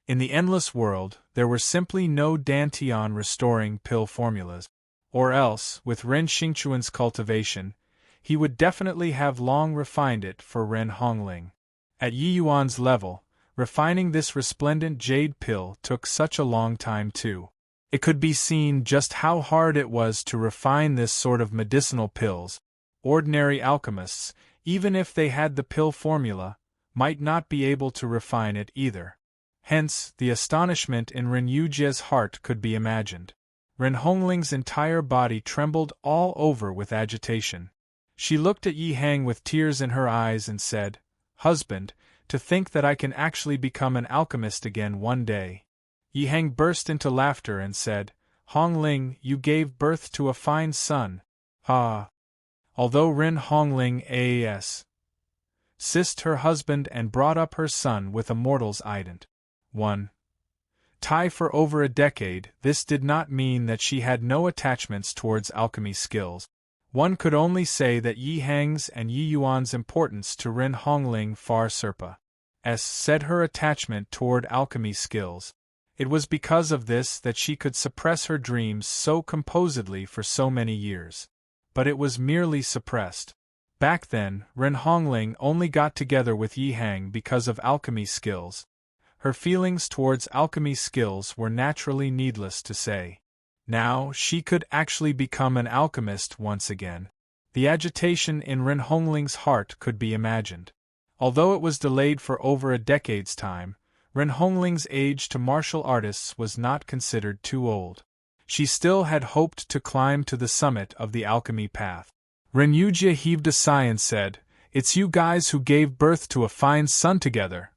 In the endless world, there were simply no dantian restoring pill formulas. Or else, with Ren Xingchuan's cultivation, he would definitely have long refined it for Ren Hongling. At Yi Yuan's level, refining this resplendent jade pill took such a long time too. It could be seen just how hard it was to refine this sort of medicinal pills. Ordinary alchemists, even if they had the pill formula, might not be able to refine it either. Hence, the astonishment in Ren Yujie's heart could be imagined. Ren Hongling's entire body trembled all over with agitation. She looked at Yi Hang with tears in her eyes and said, Husband, to think that I can actually become an alchemist again one day. Yi Hang burst into laughter and said, Hongling, you gave birth to a fine son. Ah! Although Ren Hongling assist her husband and brought up her son with a mortal's ident. 1. Tai for over a decade, this did not mean that she had no attachments towards alchemy skills. One could only say that Yi Hang's and Yi Yuan's importance to Ren Hongling far surpassed her attachment toward alchemy skills. It was because of this that she could suppress her dreams so composedly for so many years. But it was merely suppressed. Back then, Ren Hongling only got together with Yi Hang because of alchemy skills. Her feelings towards alchemy skills were naturally needless to say. Now, she could actually become an alchemist once again. The agitation in Ren Hongling's heart could be imagined. Although it was delayed for over a decade's time, Ren Hongling's age to martial artists was not considered too old. She still had hoped to climb to the summit of the alchemy path. Ren Yujie heaved a sigh and said, "It's you guys who gave birth to a fine son together."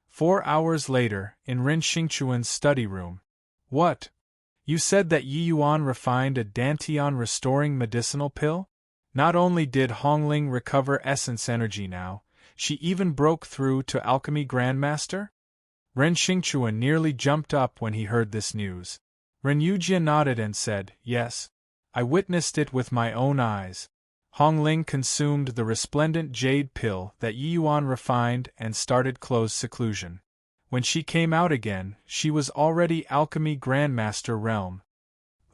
4 hours later, in Ren Xingchuan's study room. "What? You said that Yi Yuan refined a Dantian-restoring medicinal pill? Not only did Hongling recover essence energy now, she even broke through to Alchemy Grandmaster?" Ren Xingchuan nearly jumped up when he heard this news. Ren Yujie nodded and said, "Yes. I witnessed it with my own eyes." Hongling consumed the resplendent jade pill that Yi Yuan refined and started closed seclusion. When she came out again, she was already Alchemy Grandmaster realm.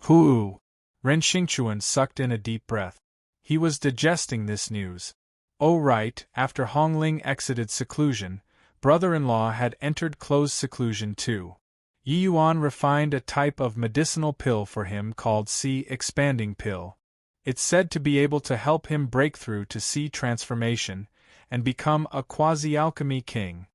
Hoo! Ren Xingchuan sucked in a deep breath. He was digesting this news. Oh right, after Hongling exited seclusion, brother-in-law had entered closed seclusion too. Yi Yuan refined a type of medicinal pill for him called Sea Expanding Pill. It's said to be able to help him break through to sea transformation and become a quasi-alchemy king.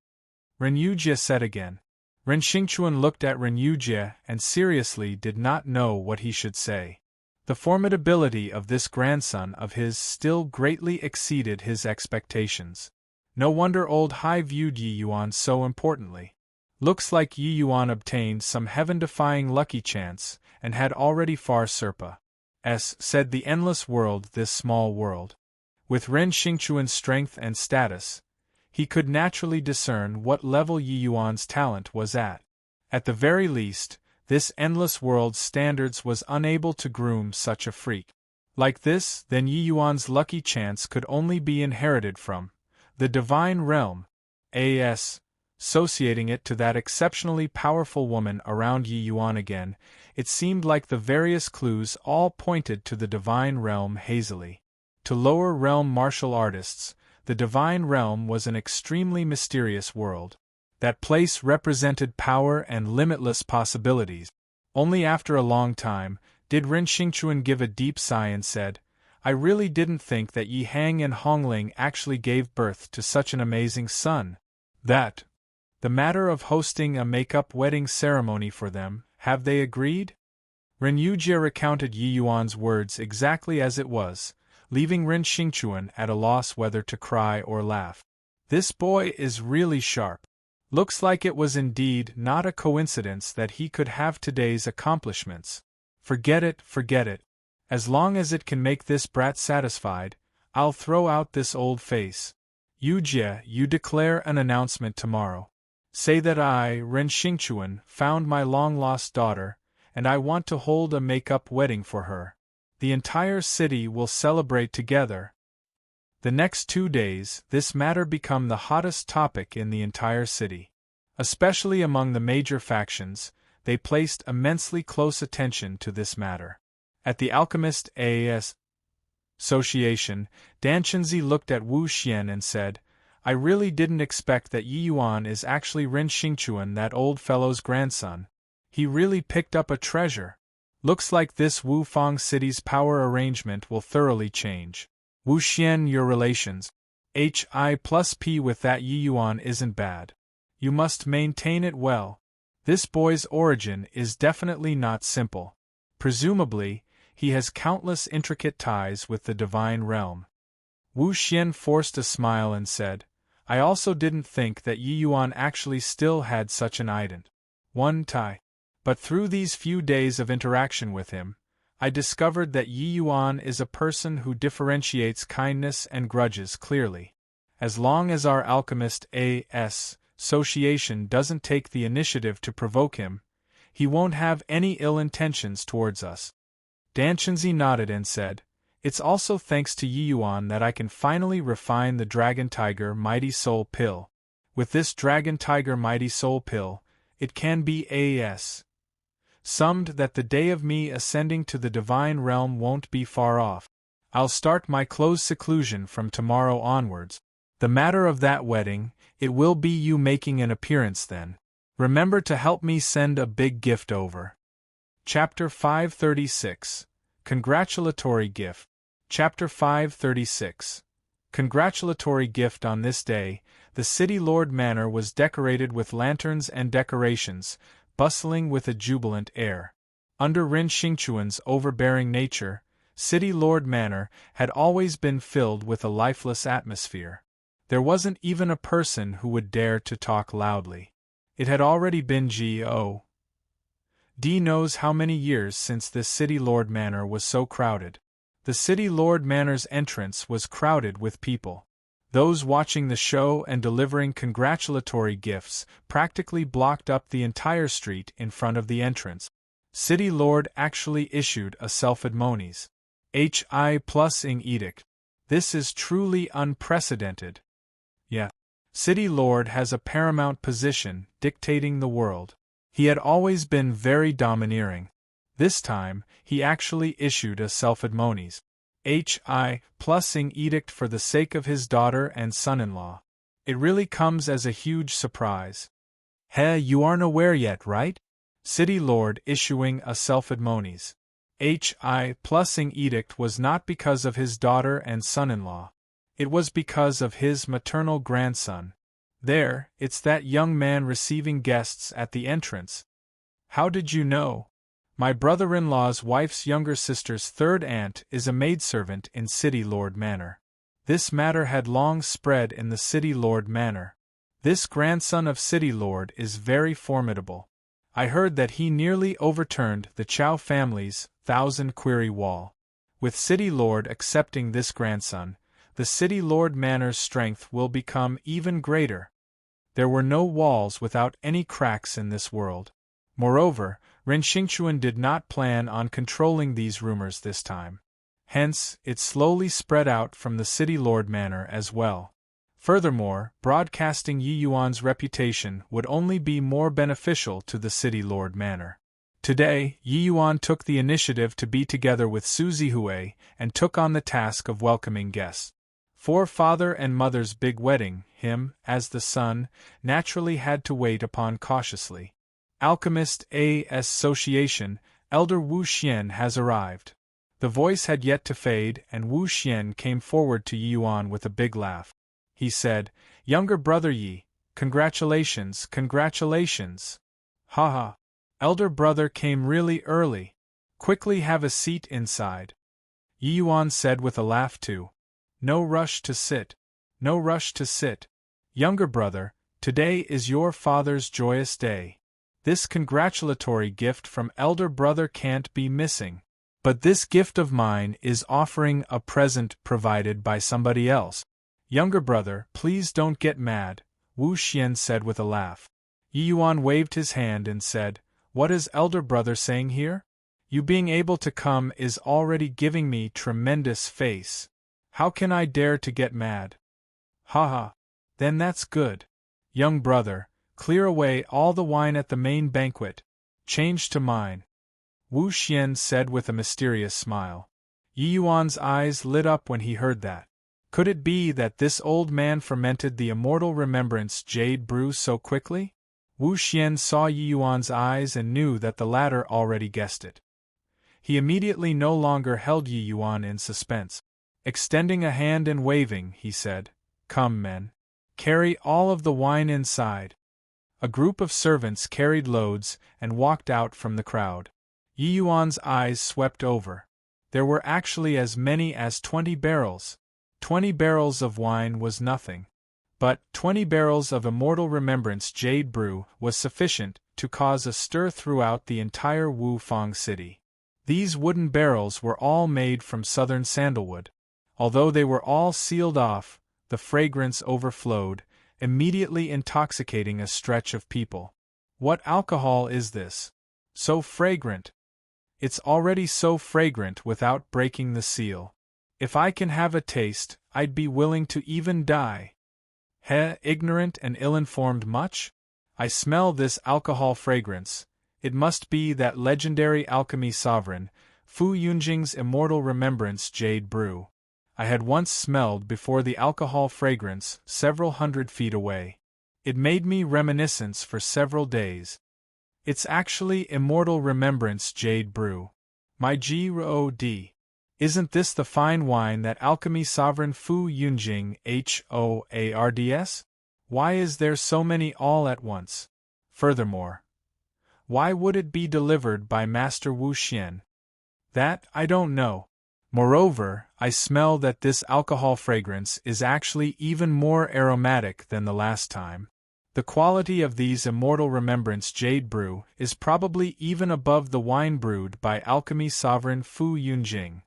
Ren Yujie said again. Ren Xingchuan looked at Ren Yujie and seriously did not know what he should say. The formidability of this grandson of his still greatly exceeded his expectations. No wonder old Hai viewed Yi Yuan so importantly. Looks like Yi Yuan obtained some heaven-defying lucky chance and had already far surpa. Said the endless world this small world. With Ren Xingchuan's strength and status, he could naturally discern what level Yi Yuan's talent was at. At the very least, this endless world's standards was unable to groom such a freak. Like this, then Yi Yuan's lucky chance could only be inherited from the divine realm, associating it to that exceptionally powerful woman around Yi Yuan again. It seemed like the various clues all pointed to the divine realm hazily. To lower realm martial artists, the divine realm was an extremely mysterious world. That place represented power and limitless possibilities. Only after a long time did Ren Xingchuan give a deep sigh and said, "I really didn't think that Yi Hang and Hongling actually gave birth to such an amazing son. That the matter of hosting a make-up wedding ceremony for them, have they agreed?" Ren Yujie recounted Yi Yuan's words exactly as it was, leaving Ren Xingchuan at a loss whether to cry or laugh. This boy is really sharp. Looks like it was indeed not a coincidence that he could have today's accomplishments. Forget it, forget it. As long as it can make this brat satisfied, I'll throw out this old face. Yujie, you declare an announcement tomorrow. Say that I, Ren Xingchuan, found my long-lost daughter, and I want to hold a make-up wedding for her. The entire city will celebrate together. The next 2 days, this matter became the hottest topic in the entire city. Especially among the major factions, they placed immensely close attention to this matter. At the Alchemist Association, Dan Chenzi looked at Wu Xian and said, "I really didn't expect that Yi Yuan is actually Ren Xingchuan, that old fellow's grandson. He really picked up a treasure. Looks like this Wu Fang city's power arrangement will thoroughly change. Wu Xian, your relations, Hi+P with that Yi Yuan isn't bad. You must maintain it well. This boy's origin is definitely not simple. Presumably, he has countless intricate ties with the divine realm." Wu Xian forced a smile and said, "I also didn't think that Yi Yuan actually still had such an ident one tie. But through these few days of interaction with him, I discovered that Yi Yuan is a person who differentiates kindness and grudges clearly. As long as our Alchemist Association doesn't take the initiative to provoke him, he won't have any ill intentions towards us." Dan Chenzi nodded and said, "It's also thanks to Yi Yuan that I can finally refine the Dragon Tiger Mighty Soul Pill. With this Dragon Tiger Mighty Soul Pill, it can be summed that the day of me ascending to the divine realm won't be far off. I'll start my closed seclusion from tomorrow onwards. The matter of that wedding, it will be you making an appearance then. Remember to help me send a big gift over." Chapter 536. Congratulatory Gift. Chapter 536. Congratulatory Gift. On this day, The City Lord Manor was decorated with lanterns and decorations, bustling with a jubilant air. Under Rin Xingchuan's overbearing nature, City Lord Manor had always been filled with a lifeless atmosphere. There wasn't even a person who would dare to talk loudly. It had already been G.O.D. knows how many years since this City Lord Manor was so crowded. The City Lord Manor's entrance was crowded with people. Those watching the show and delivering congratulatory gifts practically blocked up the entire street in front of the entrance. City Lord actually issued a self-admonies Hi+ing edict. This is truly unprecedented. Yeah. City Lord has a paramount position, dictating the world. He had always been very domineering. This time, he actually issued a self-admonies Hi+ing edict for the sake of his daughter and son-in-law. It really comes as a huge surprise. You aren't aware yet, right? City Lord issuing a self-admonies Hi+ing edict was not because of his daughter and son-in-law. It was because of his maternal grandson. There, it's that young man receiving guests at the entrance. How did you know? My brother-in-law's wife's younger sister's third aunt is a maidservant in City Lord Manor. This matter had long spread in the City Lord Manor. This grandson of City Lord is very formidable. I heard that he nearly overturned the Chow family's 1,000-query wall. With City Lord accepting this grandson, the City Lord Manor's strength will become even greater. There were no walls without any cracks in this world. Moreover, Ren Xingchuan did not plan on controlling these rumors this time. Hence, it slowly spread out from the City Lord Manor as well. Furthermore, broadcasting Yi Yuan's reputation would only be more beneficial to the City Lord Manor. Today, Yi Yuan took the initiative to be together with Su Zihui and took on the task of welcoming guests. For father and mother's big wedding, him, as the son, naturally had to wait upon cautiously. Alchemist Association, Elder Wu Xian has arrived. The voice had yet to fade, and Wu Xian came forward to Yi Yuan with a big laugh. He said, "Younger brother Yi, congratulations, congratulations." "Ha. Elder brother came really early. Quickly have a seat inside." Yi Yuan said with a laugh too. "No rush to sit. No rush to sit. Younger brother, today is your father's joyous day. This congratulatory gift from elder brother can't be missing. But this gift of mine is offering a present provided by somebody else. Younger brother, please don't get mad," Wu Xian said with a laugh. Yi Yuan waved his hand and said, "What is elder brother saying here? You being able to come is already giving me tremendous face. How can I dare to get mad?" "Ha. Then that's good. Young brother, clear away all the wine at the main banquet. Change to mine," Wu Xian said with a mysterious smile. Yi Yuan's eyes lit up when he heard that. Could it be that this old man fermented the immortal remembrance jade brew so quickly? Wu Xian saw Yi Yuan's eyes and knew that the latter already guessed it. He immediately no longer held Yi Yuan in suspense. Extending a hand and waving, he said, "Come, men. Carry all of the wine inside." A group of servants carried loads and walked out from the crowd. Yi Yuan's eyes swept over. There were actually as many as 20 barrels. 20 barrels of wine was nothing. But 20 barrels of immortal remembrance jade brew was sufficient to cause a stir throughout the entire Wu Fang city. These wooden barrels were all made from southern sandalwood. Although they were all sealed off, the fragrance overflowed, immediately intoxicating a stretch of people. What alcohol is this? So fragrant. It's already so fragrant without breaking the seal. If I can have a taste, I'd be willing to even die. Ignorant and ill-informed much? I smell this alcohol fragrance. It must be that legendary alchemy sovereign, Fu Yunjing's immortal remembrance jade brew. I had once smelled before the alcohol fragrance several hundred feet away. It made me reminiscence for several days. It's actually immortal remembrance jade brew. My God. Isn't this the fine wine that alchemy sovereign Fu Yunjing HOARDS? Why is there so many all at once? Furthermore, why would it be delivered by Master Wu Xian? That, I don't know. Moreover, I smell that this alcohol fragrance is actually even more aromatic than the last time. The quality of these Immortal Remembrance Jade Brew is probably even above the wine brewed by alchemy sovereign Fu Yunjing.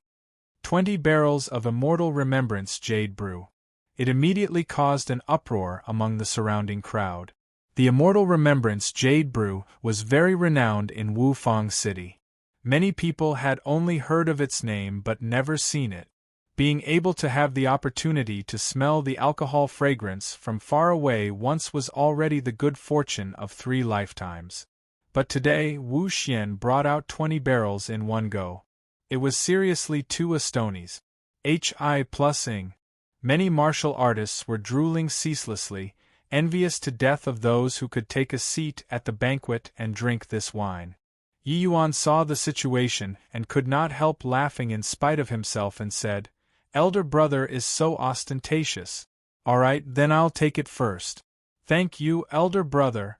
20 barrels of Immortal Remembrance Jade Brew. It immediately caused an uproar among the surrounding crowd. The Immortal Remembrance Jade Brew was very renowned in Wufang City. Many people had only heard of its name but never seen it. Being able to have the opportunity to smell the alcohol fragrance from far away once was already the good fortune of 3 lifetimes. But today Wu Xian brought out 20 barrels in one go. It was seriously too astonies. Hi+ing. Many martial artists were drooling ceaselessly, envious to death of those who could take a seat at the banquet and drink this wine. Yi Yuan saw the situation and could not help laughing in spite of himself and said, "Elder brother is so ostentatious. Alright, then I'll take it first." "Thank you, elder brother."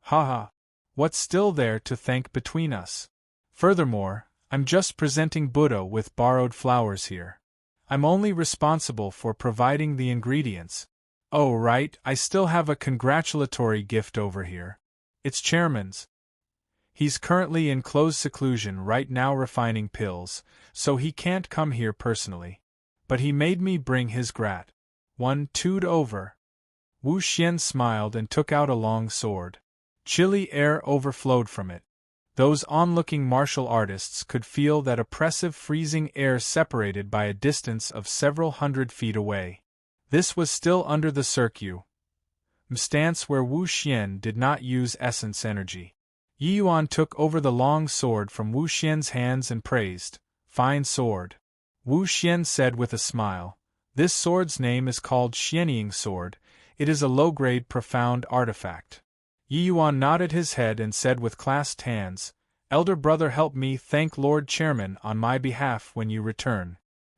"Haha. What's still there to thank between us? Furthermore, I'm just presenting Buddha with borrowed flowers here. I'm only responsible for providing the ingredients. Oh right, I still have a congratulatory gift over here. It's Chairman's. He's currently in closed seclusion right now refining pills, so he can't come here personally. But he made me bring his grat. 1-2'd over." Wu Xian smiled and took out a long sword. Chilly air overflowed from it. Those onlooking martial artists could feel that oppressive freezing air separated by a distance of several hundred feet away. This was still under the circuit stance where Wu Xian did not use essence energy. Yi Yuan took over the long sword from Wu Xian's hands and praised, "Fine sword." Wu Xian said with a smile, "This sword's name is called Xianying Sword. It is a low-grade profound artifact." Yi Yuan nodded his head and said with clasped hands, "Elder brother, help me thank Lord Chairman on my behalf when you return."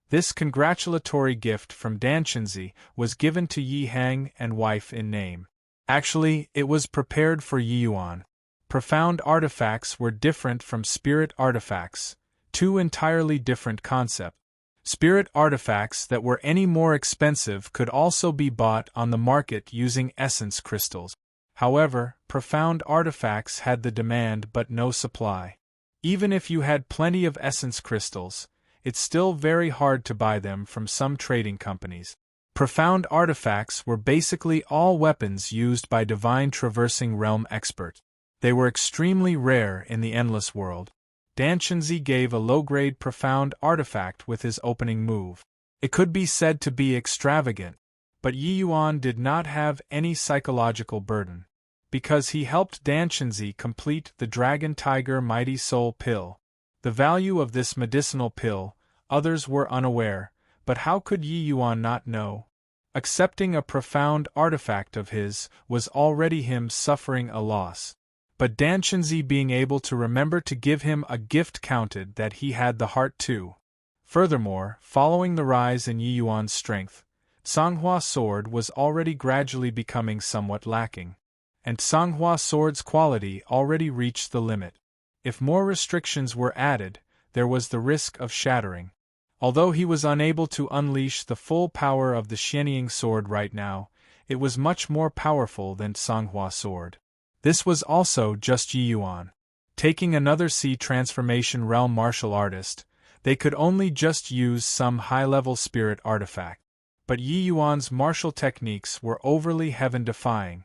This congratulatory gift from Danchenzi was given to Yi Hang and wife in name. Actually, it was prepared for Yi Yuan. Profound artifacts were different from spirit artifacts, 2 entirely different concepts. Spirit artifacts that were any more expensive could also be bought on the market using essence crystals. However, profound artifacts had the demand but no supply. Even if you had plenty of essence crystals, it's still very hard to buy them from some trading companies. Profound artifacts were basically all weapons used by divine traversing realm experts. They were extremely rare in the endless world. Danchenzi gave a low-grade profound artifact with his opening move. It could be said to be extravagant, but Yi Yuan did not have any psychological burden. Because he helped Danchenzi complete the Dragon Tiger Mighty Soul Pill. The value of this medicinal pill, others were unaware, but how could Yi Yuan not know? Accepting a profound artifact of his was already him suffering a loss. But Danchenzi being able to remember to give him a gift counted that he had the heart to. Furthermore, following the rise in Yi Yuan's strength, Songhua Sword was already gradually becoming somewhat lacking. And Songhua Sword's quality already reached the limit. If more restrictions were added, there was the risk of shattering. Although he was unable to unleash the full power of the Xianying Sword right now, it was much more powerful than Songhua Sword. This was also just Yi Yuan. Taking another Sea Transformation Realm martial artist, they could only just use some high-level spirit artifact. But Yi Yuan's martial techniques were overly heaven-defying.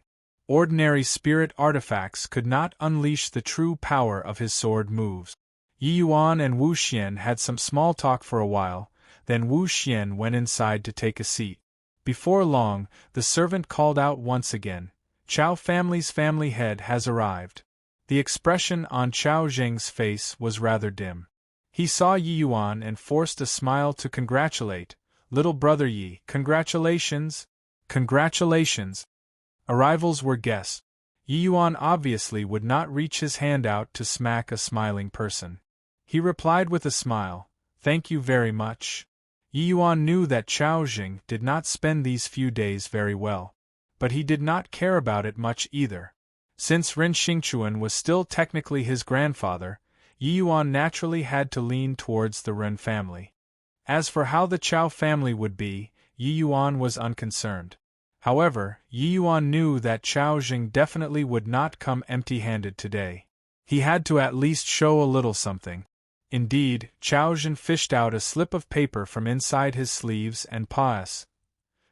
Ordinary spirit artifacts could not unleash the true power of his sword moves. Yi Yuan and Wu Xian had some small talk for a while, then Wu Xian went inside to take a seat. Before long, the servant called out once again, "Chao family's family head has arrived." The expression on Chao Zheng's face was rather dim. He saw Yi Yuan and forced a smile to congratulate, "Little brother Yi, congratulations!" "Congratulations!" Arrivals were guests. Yi Yuan obviously would not reach his hand out to smack a smiling person. He replied with a smile, "Thank you very much." Yi Yuan knew that Chao Zheng did not spend these few days very well. but he did not care about it much either. Since Ren Xingchuan was still technically his grandfather, Yi Yuan naturally had to lean towards the Ren family. As for how the Chao family would be, Yi Yuan was unconcerned. However, Yi Yuan knew that Chao Jing definitely would not come empty-handed today. He had to at least show a little something. Indeed, Chao Jing fished out a slip of paper from inside his sleeves and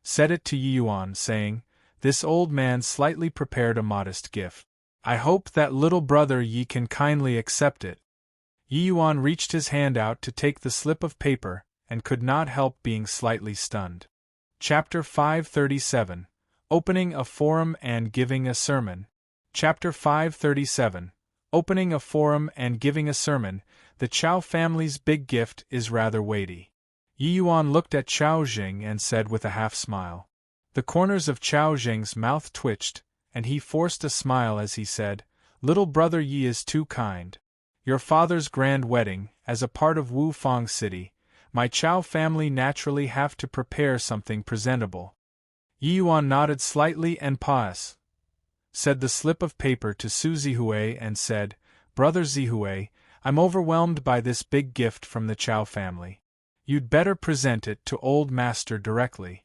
set it to Yi Yuan, saying, "This old man slightly prepared a modest gift. I hope that little brother Yi can kindly accept it." Yi Yuan reached his hand out to take the slip of paper, and could not help being slightly stunned. Chapter 537. Opening a Forum and Giving a Sermon. Chapter 537. Opening a Forum and Giving a Sermon. The Chao family's big gift is rather weighty. Yi Yuan looked at Chao Jing and said with a half-smile. The corners of Chao Jing's mouth twitched, and he forced a smile as he said, "Little brother Yi is too kind. Your father's grand wedding, as a part of Wu Fang City, my Chao family naturally have to prepare something presentable." Yi Yuan nodded slightly and said the slip of paper to Su Zihui and said, "Brother Zihui, I'm overwhelmed by this big gift from the Chao family. You'd better present it to old master directly."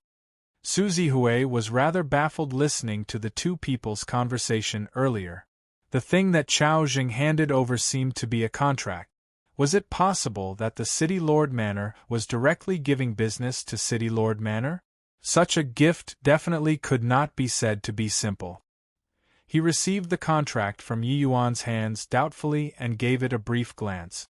Su Zihui was rather baffled listening to the two people's conversation earlier. The thing that Chao Jing handed over seemed to be a contract. Was it possible that the City Lord Manor was directly giving business to City Lord Manor? Such a gift definitely could not be said to be simple. He received the contract from Yi Yuan's hands doubtfully and gave it a brief glance.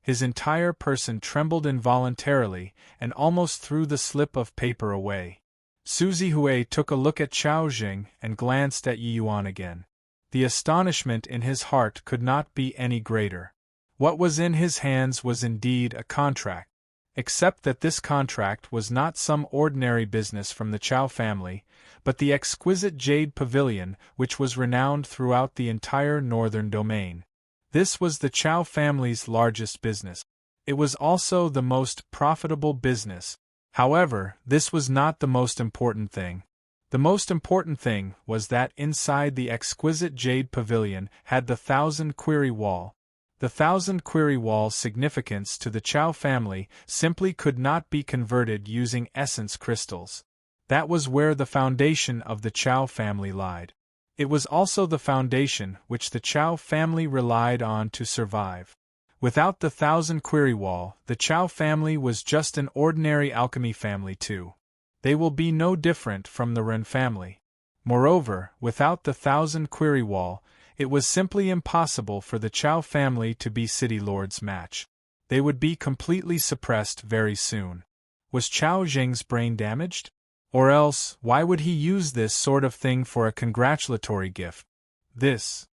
His entire person trembled involuntarily and almost threw the slip of paper away. Su Zihui took a look at Chao Jing and glanced at Yi Yuan again. The astonishment in his heart could not be any greater. What was in his hands was indeed a contract, except that this contract was not some ordinary business from the Chao family, but the exquisite jade pavilion which was renowned throughout the entire northern domain. This was the Chao family's largest business. It was also the most profitable business. However, this was not the most important thing. The most important thing was that inside the exquisite jade pavilion had the 1,000-query wall. The 1,000-query wall's significance to the Chao family simply could not be converted using essence crystals. That was where the foundation of the Chao family lied. It was also the foundation which the Chao family relied on to survive. Without the 1,000-query wall, the Chao family was just an ordinary alchemy family too. They will be no different from the Ren family. Moreover, without the 1,000-query wall, it was simply impossible for the Chao family to be City Lord's match. They would be completely suppressed very soon. Was Chao Jing's brain damaged? Or else, why would he use this sort of thing for a congratulatory gift? This.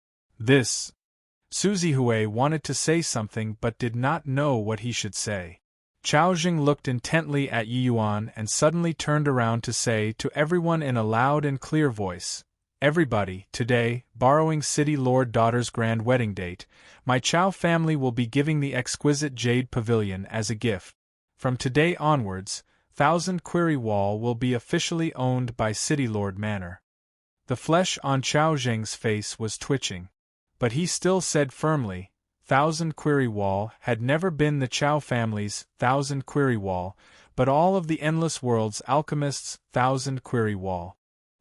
Su Zihui wanted to say something but did not know what he should say. Chao Jing looked intently at Yi Yuan and suddenly turned around to say to everyone in a loud and clear voice, "Everybody, today, borrowing City Lord daughter's grand wedding date, my Chao family will be giving the exquisite jade pavilion as a gift. From today onwards, 1,000-query wall will be officially owned by City Lord Manor." The flesh on Chao Jing's face was twitching, but he still said firmly, 1,000-query wall had never been the Chao family's 1,000-query wall, but all of the Endless World's alchemists' 1,000-query wall.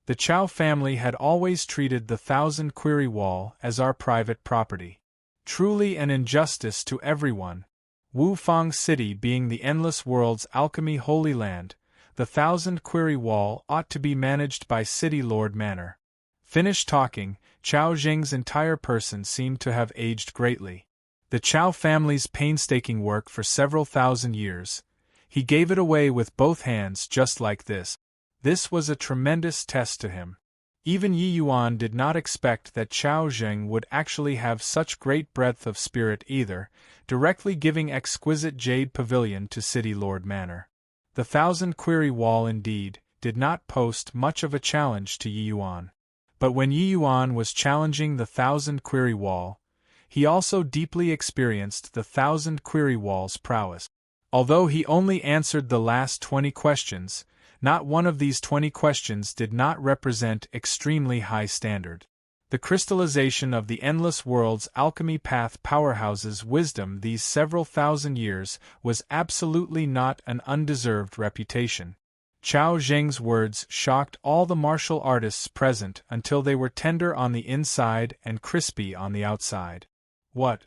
The Chao family had always treated the 1,000-query wall as our private property. Truly an injustice to everyone. Wu Fang City being the Endless World's alchemy holy land, the 1,000-query wall ought to be managed by City Lord Manor. Finished talking, Chao Jing's entire person seemed to have aged greatly. The Chao family's painstaking work for several thousand years. He gave it away with both hands just like this. This was a tremendous test to him. Even Yi Yuan did not expect that Chao Jing would actually have such great breadth of spirit either, directly giving exquisite jade pavilion to City Lord Manor. The 1,000-query wall indeed did not post much of a challenge to Yi Yuan. But when Yi Yuan was challenging the 1,000-query wall, he also deeply experienced the 1,000-query wall's prowess. Although he only answered the last 20 questions, not one of these 20 questions did not represent extremely high standard. The crystallization of the endless world's alchemy path powerhouse's wisdom these several thousand years was absolutely not an undeserved reputation. Chao Zheng's words shocked all the martial artists present until they were tender on the inside and crispy on the outside. What?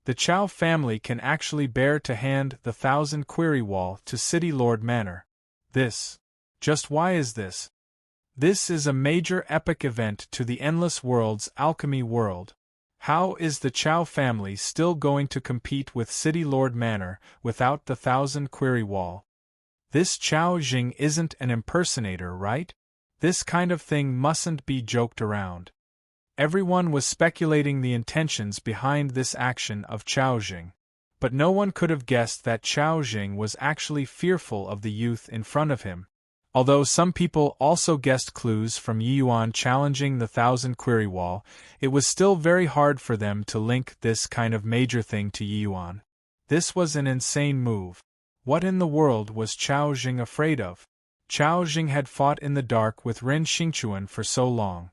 The Chao family can actually bear to hand the 1,000 query wall to City Lord Manor. This. Just why is this? This is a major epic event to the endless world's alchemy world. How is the Chao family still going to compete with City Lord Manor without the 1,000 query wall? This Chao Jing isn't an impersonator, right? This kind of thing mustn't be joked around. Everyone was speculating the intentions behind this action of Chao Jing. But no one could have guessed that Chao Jing was actually fearful of the youth in front of him. Although some people also guessed clues from Yi Yuan challenging the 1,000 query wall, it was still very hard for them to link this kind of major thing to Yi Yuan. This was an insane move. What in the world was Chao Jing afraid of? Chao Jing had fought in the dark with Ren Xingchuan for so long.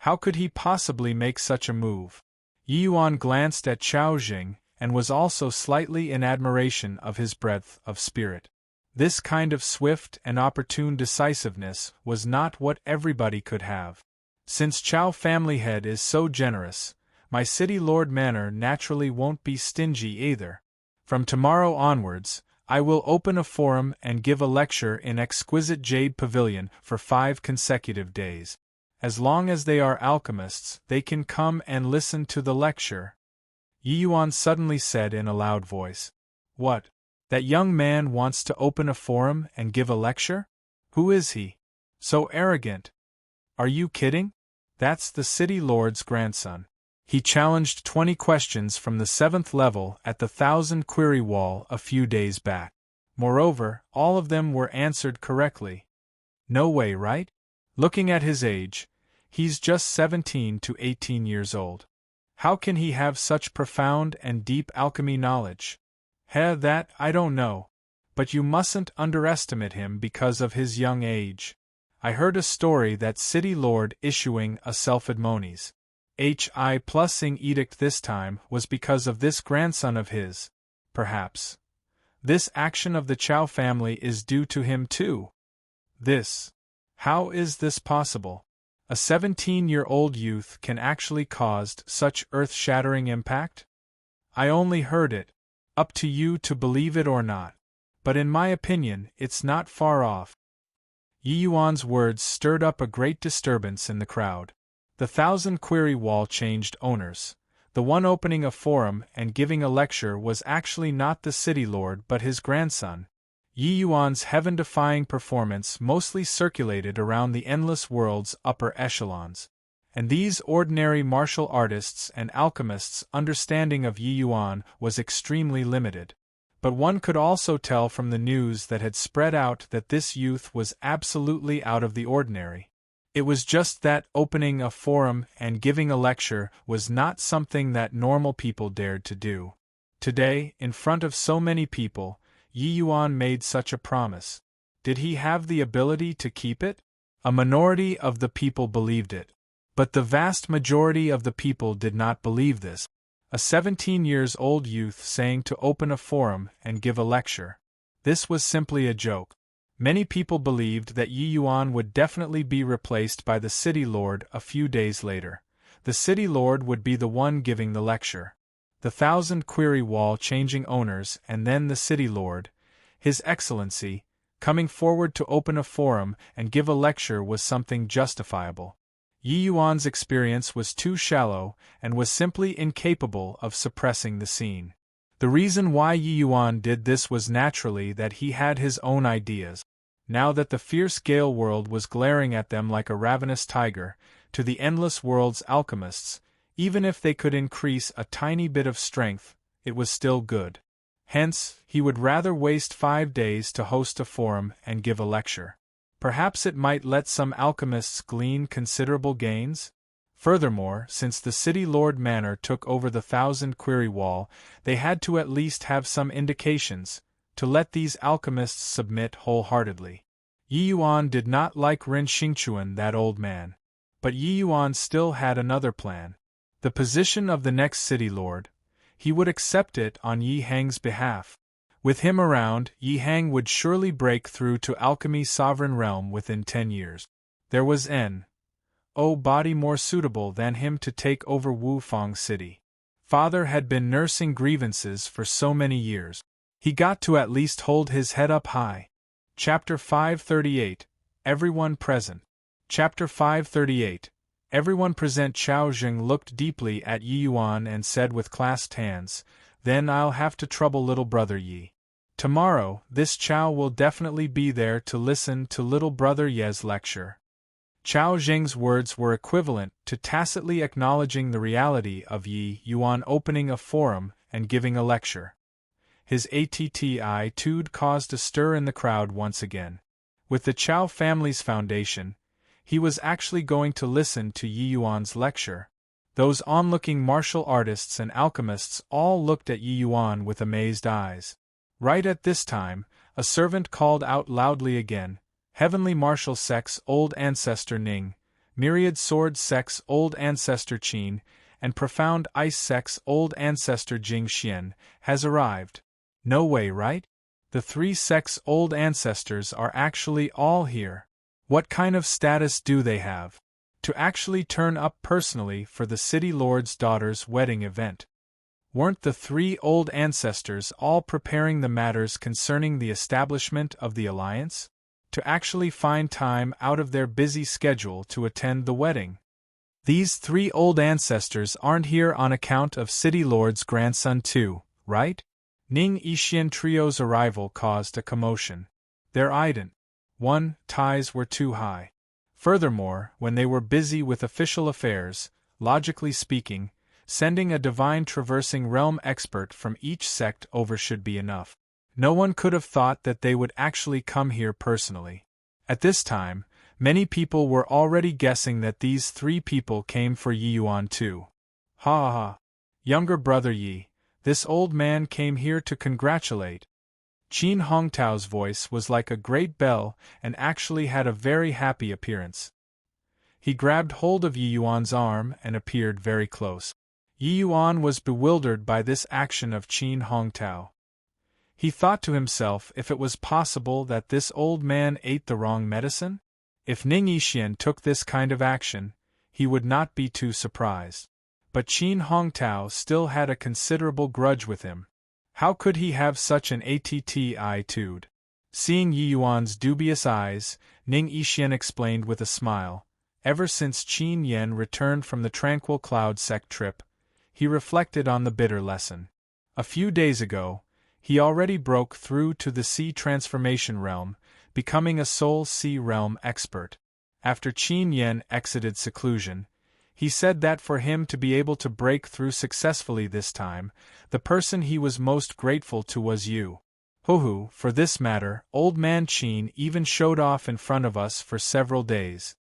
How could he possibly make such a move? Yi Yuan glanced at Chao Jing and was also slightly in admiration of his breadth of spirit. This kind of swift and opportune decisiveness was not what everybody could have. Since Chao family head is so generous, my City Lord Manor naturally won't be stingy either. From tomorrow onwards, I will open a forum and give a lecture in exquisite jade pavilion for 5 consecutive days. As long as they are alchemists, they can come and listen to the lecture. Yi Yuan suddenly said in a loud voice. What? That young man wants to open a forum and give a lecture? Who is he? So arrogant. Are you kidding? That's the City Lord's grandson. He challenged 20 questions from the 7th level at the 1,000 query wall a few days back. Moreover, all of them were answered correctly. No way, right? Looking at his age, he's just 17 to 18 years old. How can he have such profound and deep alchemy knowledge? That I don't know. But you mustn't underestimate him because of his young age. I heard a story that City Lord issuing a self-admonies Hi+ing edict this time was because of this grandson of his. Perhaps. This action of the Chao family is due to him too. This. How is this possible? A 17-year-old youth can actually cause such earth-shattering impact? I only heard it. Up to you to believe it or not. But in my opinion, it's not far off. Yi Yuan's words stirred up a great disturbance in the crowd. The 1,000 query wall changed owners. The one opening a forum and giving a lecture was actually not the City Lord but his grandson. Yi Yuan's heaven-defying performance mostly circulated around the endless world's upper echelons. And these ordinary martial artists and alchemists' understanding of Yi Yuan was extremely limited. But one could also tell from the news that had spread out that this youth was absolutely out of the ordinary. It was just that opening a forum and giving a lecture was not something that normal people dared to do. Today, in front of so many people, Yi Yuan made such a promise. Did he have the ability to keep it? A minority of the people believed it. But the vast majority of the people did not believe this. A 17-year-old youth saying to open a forum and give a lecture. This was simply a joke. Many people believed that Yi Yuan would definitely be replaced by the City Lord a few days later. The City Lord would be the one giving the lecture. The 1,000 query wall changing owners and then the City Lord, His Excellency, coming forward to open a forum and give a lecture was something justifiable. Yi Yuan's experience was too shallow and was simply incapable of suppressing the scene. The reason why Yi Yuan did this was naturally that he had his own ideas. Now that the fierce Gale world was glaring at them like a ravenous tiger, to the endless world's alchemists, even if they could increase a tiny bit of strength, it was still good. Hence, he would rather waste 5 days to host a forum and give a lecture. Perhaps it might let some alchemists glean considerable gains? Furthermore, since the City Lord Manor took over the 1,000 query wall, they had to at least have some indications, to let these alchemists submit wholeheartedly. Yi Yuan did not like Rin Xingchuan, that old man. But Yi Yuan still had another plan. The position of the next city lord. He would accept it on Yi Hang's behalf. With him around, Yi Hang would surely break through to alchemy's sovereign realm within 10 years. There was N.O. body more suitable than him to take over Wufang City. Father had been nursing grievances for so many years. He got to at least hold his head up high. Chapter 538. Everyone Present. Chapter 538. Everyone present. Chao Zheng looked deeply at Yi Yuan and said with clasped hands, "Then I'll have to trouble little brother Yi. Tomorrow, this Chao will definitely be there to listen to little brother Ye's lecture." Chao Zheng's words were equivalent to tacitly acknowledging the reality of Yi Yuan opening a forum and giving a lecture. His attitude caused a stir in the crowd once again. With the Chao family's foundation, he was actually going to listen to Yi Yuan's lecture. Those onlooking martial artists and alchemists all looked at Yi Yuan with amazed eyes. Right at this time, a servant called out loudly again, "Heavenly martial sex old ancestor Ning, myriad sword sex old ancestor Qin, and profound ice sex old ancestor Jing Xian, has arrived." No way, right? The 3 sex old ancestors are actually all here. What kind of status do they have? To actually turn up personally for the city lord's daughter's wedding event. Weren't the 3 old ancestors all preparing the matters concerning the establishment of the alliance? To actually find time out of their busy schedule to attend the wedding. These 3 old ancestors aren't here on account of city lord's grandson too, right? Ning Yixian trio's arrival caused a commotion. Their ties were too high. Furthermore, when they were busy with official affairs, logically speaking, sending a divine traversing realm expert from each sect over should be enough. No one could have thought that they would actually come here personally. At this time, many people were already guessing that these 3 people came for Yi Yuan too. Ha ha ha. Younger brother Yi, this old man came here to congratulate. Qin Hongtao's voice was like a great bell and actually had a very happy appearance. He grabbed hold of Yi Yuan's arm and appeared very close. Yi Yuan was bewildered by this action of Qin Hongtao. He thought to himself if it was possible that this old man ate the wrong medicine? If Ning Yixian took this kind of action, he would not be too surprised. But Qin Hongtao still had a considerable grudge with him. How could he have such an attitude? Seeing Yi Yuan's dubious eyes, Ning Yixian explained with a smile, ever since Qin Yen returned from the Tranquil Cloud sect trip, he reflected on the bitter lesson. A few days ago, he already broke through to the Sea Transformation realm, becoming a Soul Sea realm expert. After Qin Yen exited seclusion, he said that for him to be able to break through successfully this time, the person he was most grateful to was you. Hohu, for this matter, old man Qin even showed off in front of us for several days.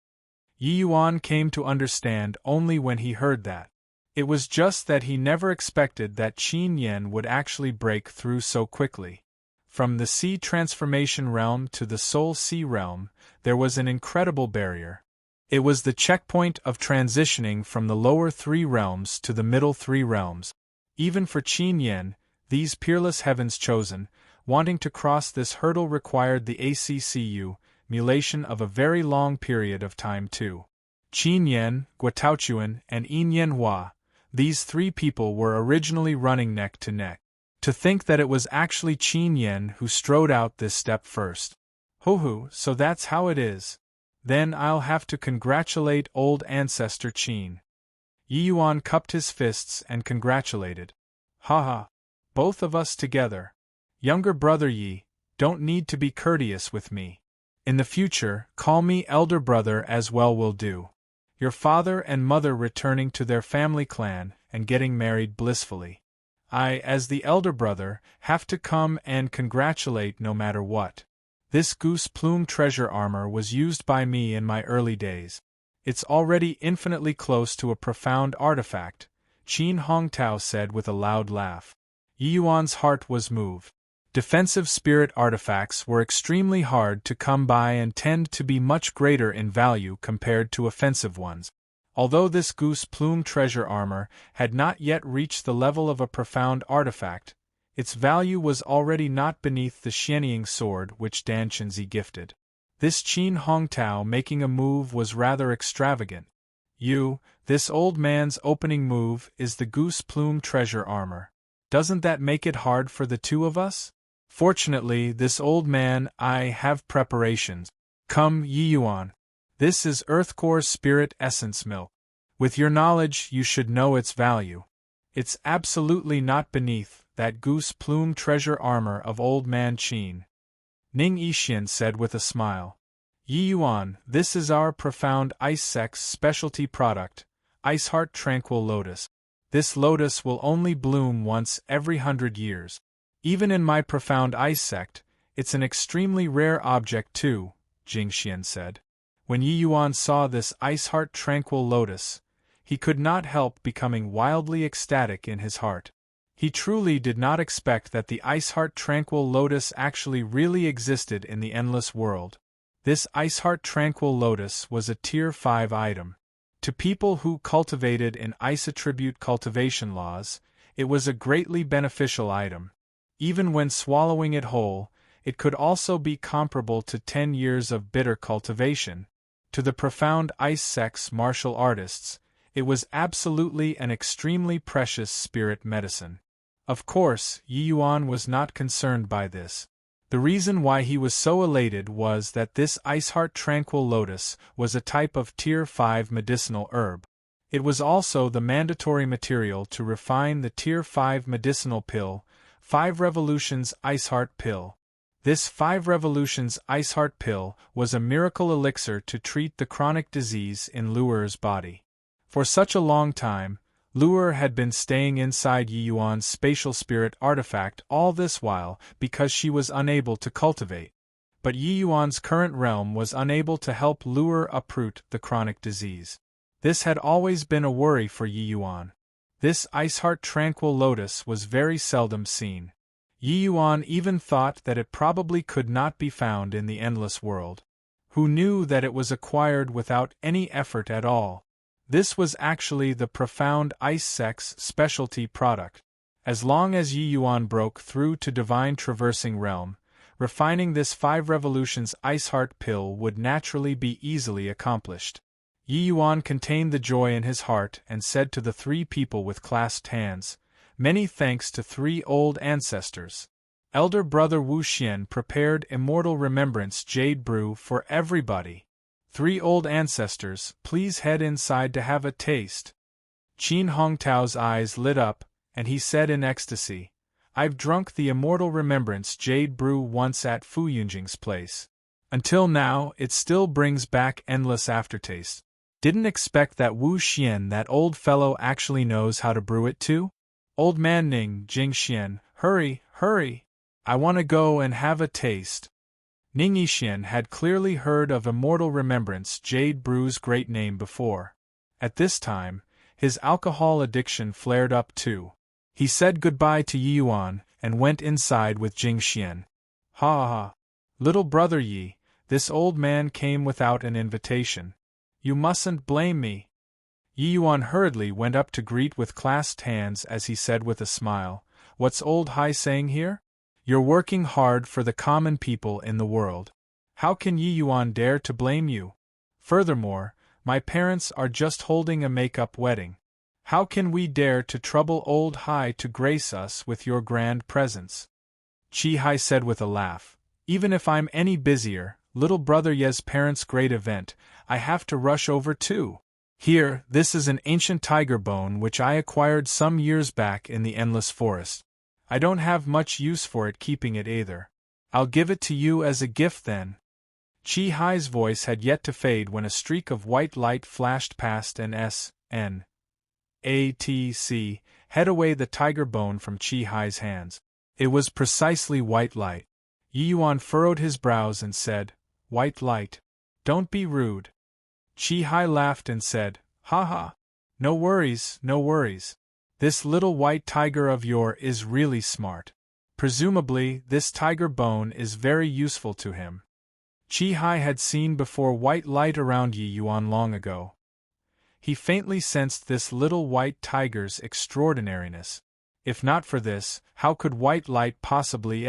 Yi Yuan came to understand only when he heard that. It was just that he never expected that Qin Yen would actually break through so quickly. From the Sea Transformation realm to the Soul Sea realm, there was an incredible barrier. It was the checkpoint of transitioning from the lower 3 realms to the middle 3 realms. Even for Qin Yen, these peerless heavens chosen, wanting to cross this hurdle required the accumulation of a very long period of time too. Qin Yen, Guotaochuan, and Yin Yen Hua, these 3 people were originally running neck to neck. To think that it was actually Qin Yen who strode out this step first. Hohu, so that's how it is. Then I'll have to congratulate old ancestor Qin. Yi Yuan cupped his fists and congratulated. Ha ha. Both of us together. Younger brother Yi, don't need to be courteous with me. In the future, call me elder brother as well will do. Your father and mother returning to their family clan and getting married blissfully. I, as the elder brother, have to come and congratulate no matter what. This goose plume treasure armor was used by me in my early days. It's already infinitely close to a profound artifact, Qin Hongtao said with a loud laugh. Yi Yuan's heart was moved. Defensive spirit artifacts were extremely hard to come by and tend to be much greater in value compared to offensive ones. Although this goose plume treasure armor had not yet reached the level of a profound artifact, its value was already not beneath the Xianying sword which Dan Chenzi gifted. This Qin Hongtao making a move was rather extravagant. This old man's opening move is the goose plume treasure armor. Doesn't that make it hard for the two of us? Fortunately, this old man, I have preparations. Come, Yi Yuan. This is Earthcore Spirit Essence Milk. With your knowledge, you should know its value. It's absolutely not beneath that goose plume treasure armor of old man Qin. Ning Yixian said with a smile. Yi Yuan, this is our profound ice sex specialty product, Ice Heart Tranquil Lotus. This lotus will only bloom once every 100 years. Even in my profound ice sect, it's an extremely rare object too, Jing Xian said. When Yi Yuan saw this Ice Heart Tranquil Lotus, he could not help becoming wildly ecstatic in his heart. He truly did not expect that the Ice Heart Tranquil Lotus actually really existed in the endless world. This Ice Heart Tranquil Lotus was a Tier 5 item. To people who cultivated in ice attribute cultivation laws, it was a greatly beneficial item. Even when swallowing it whole, it could also be comparable to 10 years of bitter cultivation. To the profound ice sex martial artists, it was absolutely an extremely precious spirit medicine. Of course, Yi Yuan was not concerned by this. The reason why he was so elated was that this Ice Heart Tranquil Lotus was a type of Tier 5 medicinal herb. It was also the mandatory material to refine the Tier 5 medicinal pill, 5 Revolutions Ice Heart Pill. This 5 Revolutions Ice Heart Pill was a miracle elixir to treat the chronic disease in Luer's body. For such a long time, Luer had been staying inside Yi Yuan's spatial spirit artifact all this while because she was unable to cultivate. But Yi Yuan's current realm was unable to help Luer uproot the chronic disease. This had always been a worry for Yi Yuan. This Ice Heart Tranquil Lotus was very seldom seen. Yi Yuan even thought that it probably could not be found in the endless world. Who knew that it was acquired without any effort at all? This was actually the profound ice sex specialty product. As long as Yi Yuan broke through to divine traversing realm, refining this 5 Revolutions Ice Heart Pill would naturally be easily accomplished. Yi Yuan contained the joy in his heart and said to the 3 people with clasped hands, "Many thanks to 3 old ancestors. Elder brother Wu Xian prepared Immortal Remembrance Jade Brew for everybody. 3 old ancestors, please head inside to have a taste." Qin Hongtao's eyes lit up, and he said in ecstasy, "I've drunk the Immortal Remembrance Jade Brew once at Fu Yunjing's place. Until now, it still brings back endless aftertaste. Didn't expect that Wu Xian, that old fellow, actually knows how to brew it too? Old man Ning, Jing Xian, hurry, hurry! I want to go and have a taste." Ning Yixian had clearly heard of Immortal Remembrance Jade Brew's great name before. At this time, his alcohol addiction flared up too. He said goodbye to Yi Yuan and went inside with Jing Xian. "Ha ha! Little brother Yi, this old man came without an invitation. You mustn't blame me." Yi Yuan hurriedly went up to greet with clasped hands as he said with a smile, "What's old Hai saying here? You're working hard for the common people in the world. How can Yi Yuan dare to blame you? Furthermore, my parents are just holding a make-up wedding. How can we dare to trouble old Hai to grace us with your grand presence?" Chi Hai said with a laugh, "Even if I'm any busier, little brother Ye's parents' great event, I have to rush over too. Here, this is an ancient tiger bone which I acquired some years back in the Endless Forest. I don't have much use for it keeping it either. I'll give it to you as a gift then." Chi Hai's voice had yet to fade when a streak of white light flashed past and head away the tiger bone from Chi Hai's hands. It was precisely white light. Yi Yuan furrowed his brows and said, "White light. Don't be rude." Chi Hai laughed and said, "Ha ha. No worries, no worries. This little white tiger of yours is really smart. Presumably, this tiger bone is very useful to him. Chi-Hai had seen before white light around Yi Yuan long ago. He faintly sensed this little white tiger's extraordinariness. If not for this, how could white light possibly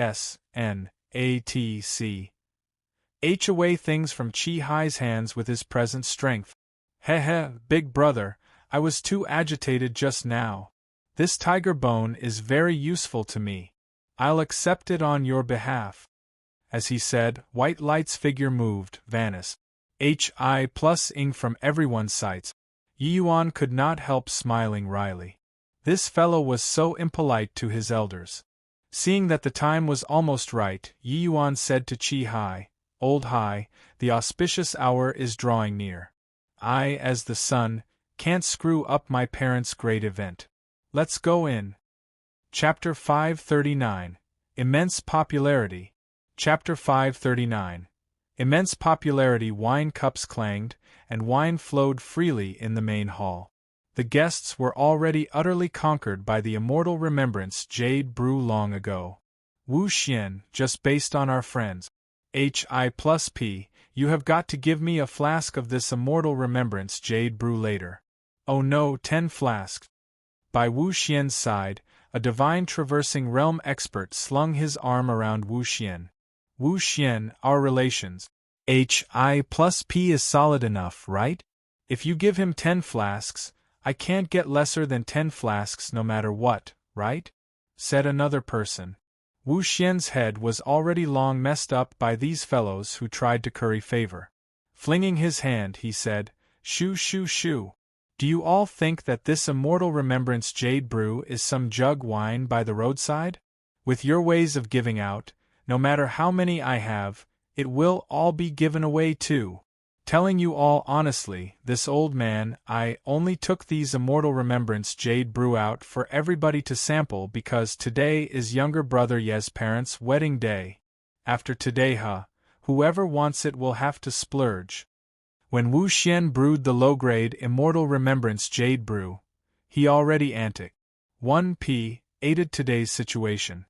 h away things from Chi-Hai's hands with his present strength? Heh, big brother, I was too agitated just now. This tiger bone is very useful to me. I'll accept it on your behalf. As he said, white light's figure moved, vanished. Hi+ing from everyone's sights. Yi Yuan could not help smiling wryly. This fellow was so impolite to his elders. Seeing that the time was almost right, Yi Yuan said to Chi-Hai, Old Hai, the auspicious hour is drawing near. I, as the son, can't screw up my parents' great event. Let's go in. Chapter 539. Immense Popularity. Chapter 539. Immense popularity. Wine cups clanged, and wine flowed freely in the main hall. The guests were already utterly conquered by the immortal remembrance jade brew long ago. Wu Xian, just based on our friends. Hi+P, you have got to give me a flask of this immortal remembrance jade brew later. Oh no, 10 flasks. By Wu Xian's side, a divine traversing realm expert slung his arm around Wu Xian. Wu Xian, our relations. Hi+P is solid enough, right? If you give him 10 flasks, I can't get lesser than 10 flasks no matter what, right? Said another person. Wu Xian's head was already long messed up by these fellows who tried to curry favor. Flinging his hand, he said, Shoo shoo shoo. Do you all think that this immortal remembrance jade brew is some jug wine by the roadside? With your ways of giving out, no matter how many I have, it will all be given away too. Telling you all honestly, this old man, I only took these immortal remembrance jade brew out for everybody to sample because today is younger brother Ye's parents' wedding day. After today, whoever wants it will have to splurge. When Wu Xian brewed the low-grade immortal remembrance jade brew, he already antic. 1p, aided today's situation.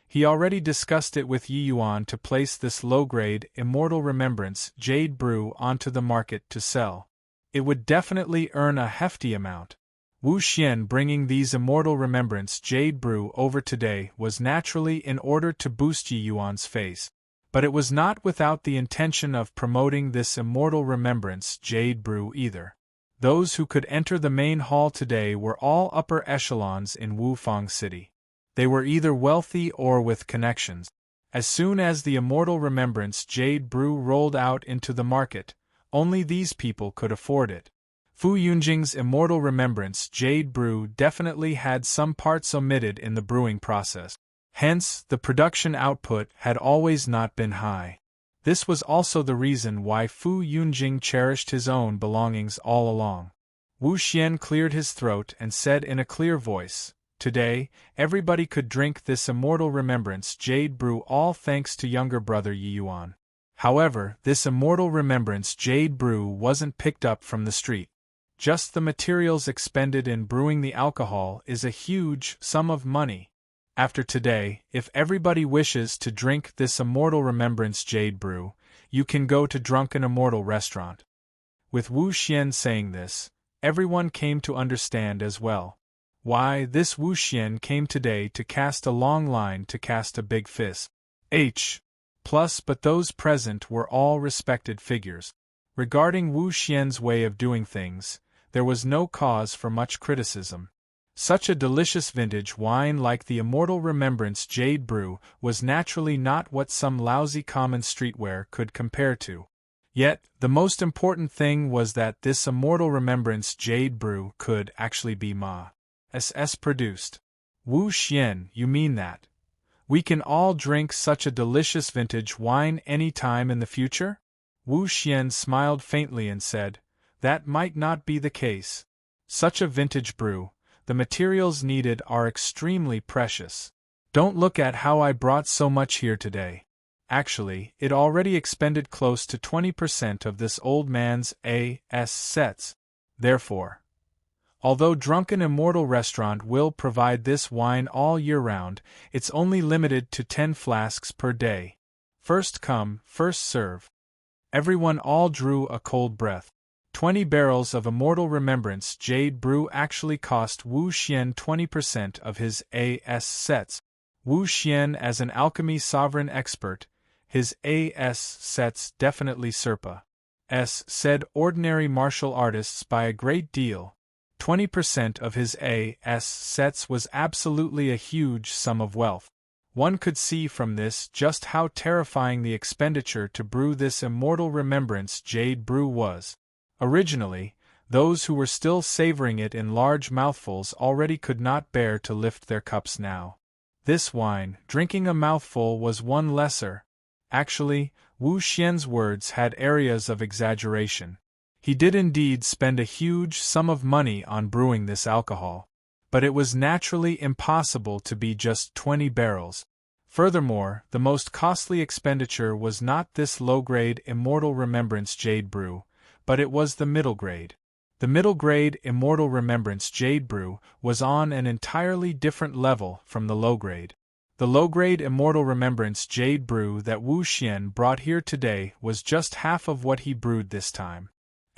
He already discussed it with Yi Yuan to place this low-grade, immortal remembrance jade brew onto the market to sell. It would definitely earn a hefty amount. Wu Xian bringing these immortal remembrance jade brew over today was naturally in order to boost Yi Yuan's face. But it was not without the intention of promoting this immortal remembrance jade brew either. Those who could enter the main hall today were all upper echelons in Wufang City. They were either wealthy or with connections. As soon as the immortal remembrance jade brew rolled out into the market, only these people could afford it. Fu Yunjing's immortal remembrance jade brew definitely had some parts omitted in the brewing process. Hence, the production output had always not been high. This was also the reason why Fu Yunjing cherished his own belongings all along. Wu Xian cleared his throat and said in a clear voice, Today, everybody could drink this immortal remembrance jade brew all thanks to younger brother Yi Yuan. However, this immortal remembrance jade brew wasn't picked up from the street. Just the materials expended in brewing the alcohol is a huge sum of money. After today, if everybody wishes to drink this immortal remembrance jade brew, you can go to Drunken Immortal Restaurant. With Wu Xian saying this, everyone came to understand as well. Why this Wu Xian came today to cast a long line to cast a big fist. But those present were all respected figures. Regarding Wu Xian's way of doing things, there was no cause for much criticism. Such a delicious vintage wine like the immortal remembrance jade brew was naturally not what some lousy common streetware could compare to. Yet, the most important thing was that this immortal remembrance jade brew could actually be produced. Wu Xian, you mean that we can all drink such a delicious vintage wine any time in the future? Wu Xian smiled faintly and said, That might not be the case. Such a vintage brew, the materials needed are extremely precious. Don't look at how I brought so much here today. Actually, it already expended close to 20% of this old man's sets. Therefore, Although Drunken Immortal Restaurant will provide this wine all year round, it's only limited to 10 flasks per day. First come, first serve. Everyone all drew a cold breath. 20 barrels of Immortal Remembrance Jade Brew actually cost Wu Xian 20% of his AS sets. Wu Xian, as an alchemy sovereign expert, his AS sets definitely surpass said ordinary martial artists by a great deal. 20% of his AS sets was absolutely a huge sum of wealth. One could see from this just how terrifying the expenditure to brew this Immortal Remembrance Jade Brew was. Originally, those who were still savoring it in large mouthfuls already could not bear to lift their cups now. This wine, drinking a mouthful, was one lesser. Actually, Wu Xian's words had areas of exaggeration. He did indeed spend a huge sum of money on brewing this alcohol, but it was naturally impossible to be just 20 barrels. Furthermore, the most costly expenditure was not this low-grade Immortal Remembrance Jade Brew, but it was the middle grade. The middle grade Immortal Remembrance Jade Brew was on an entirely different level from the low grade. The low grade Immortal Remembrance Jade Brew that Wu Xian brought here today was just half of what he brewed this time.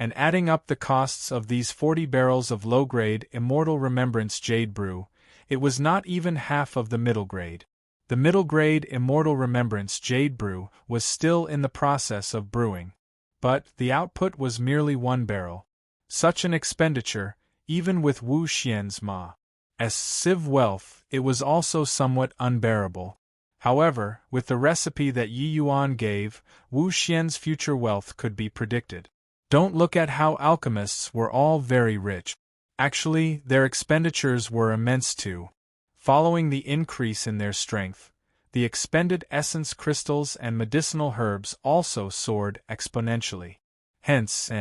And adding up the costs of these 40 barrels of low-grade Immortal Remembrance Jade Brew, it was not even half of the middle grade. The middle-grade Immortal Remembrance Jade Brew was still in the process of brewing, but the output was merely 1 barrel. Such an expenditure, even with Wu Xian's massive wealth, it was also somewhat unbearable. However, with the recipe that Yi Yuan gave, Wu Xian's future wealth could be predicted. Don't look at how alchemists were all very rich. Actually, their expenditures were immense too. Following the increase in their strength, the expended essence crystals and medicinal herbs also soared exponentially. Hence,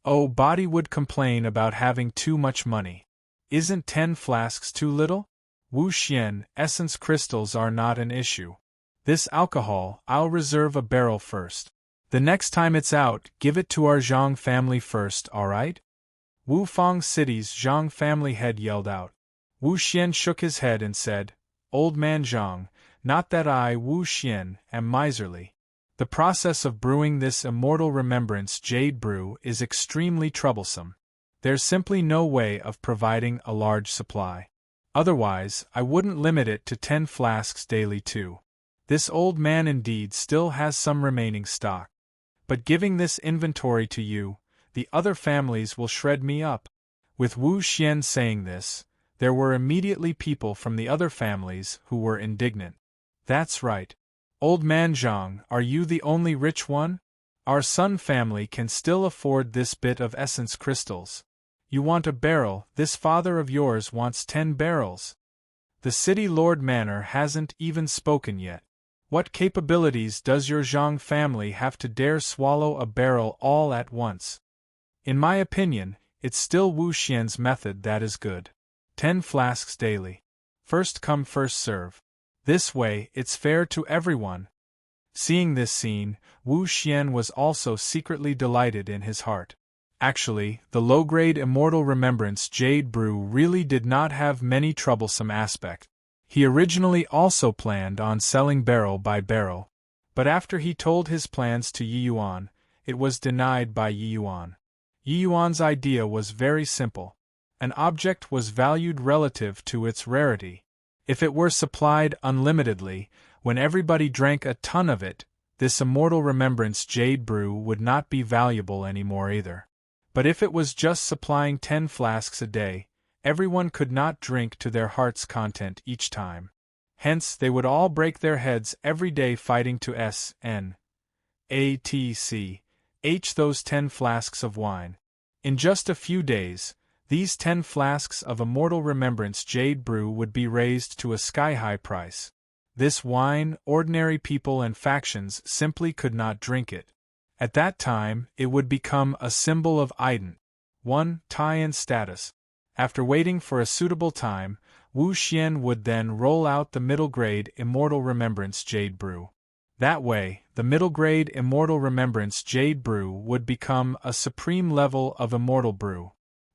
body would complain about having too much money. Isn't 10 flasks too little? Wu Xian, essence crystals are not an issue. This alcohol, I'll reserve a barrel first. The next time it's out, give it to our Zhang family first, alright? Wu Fang City's Zhang family head yelled out. Wu Xian shook his head and said, Old man Zhang, not that I, Wu Xian, am miserly. The process of brewing this Immortal Remembrance Jade Brew is extremely troublesome. There's simply no way of providing a large supply. Otherwise, I wouldn't limit it to 10 flasks daily too. This old man indeed still has some remaining stock. But giving this inventory to you, the other families will shred me up. With Wu Xian saying this, there were immediately people from the other families who were indignant. That's right. Old man Zhang, are you the only rich one? Our Sun family can still afford this bit of essence crystals. You want a barrel, this father of yours wants 10 barrels. The city lord manor hasn't even spoken yet. What capabilities does your Zhang family have to dare swallow a barrel all at once? In my opinion, it's still Wu Xian's method that is good. 10 flasks daily. First come first serve. This way, it's fair to everyone. Seeing this scene, Wu Xian was also secretly delighted in his heart. Actually, the low-grade Immortal Remembrance Jade Brew really did not have many troublesome aspects. He originally also planned on selling barrel by barrel, but after he told his plans to Yi Yuan, it was denied by Yi Yuan. Yi Yuan's idea was very simple. An object was valued relative to its rarity. If it were supplied unlimitedly, when everybody drank a ton of it, this Immortal Remembrance Jade Brew would not be valuable anymore either. But if it was just supplying 10 flasks a day, everyone could not drink to their heart's content each time. Hence they would all break their heads every day fighting to those 10 flasks of wine. In just a few days, these 10 flasks of Immortal Remembrance Jade Brew would be raised to a sky-high price. This wine, ordinary people and factions simply could not drink it. At that time, it would become a symbol of ident. 1. Tie-in status. After waiting for a suitable time, Wu Xian would then roll out the middle-grade Immortal Remembrance Jade Brew. That way, the middle-grade Immortal Remembrance Jade Brew would become a supreme level of Immortal Brew.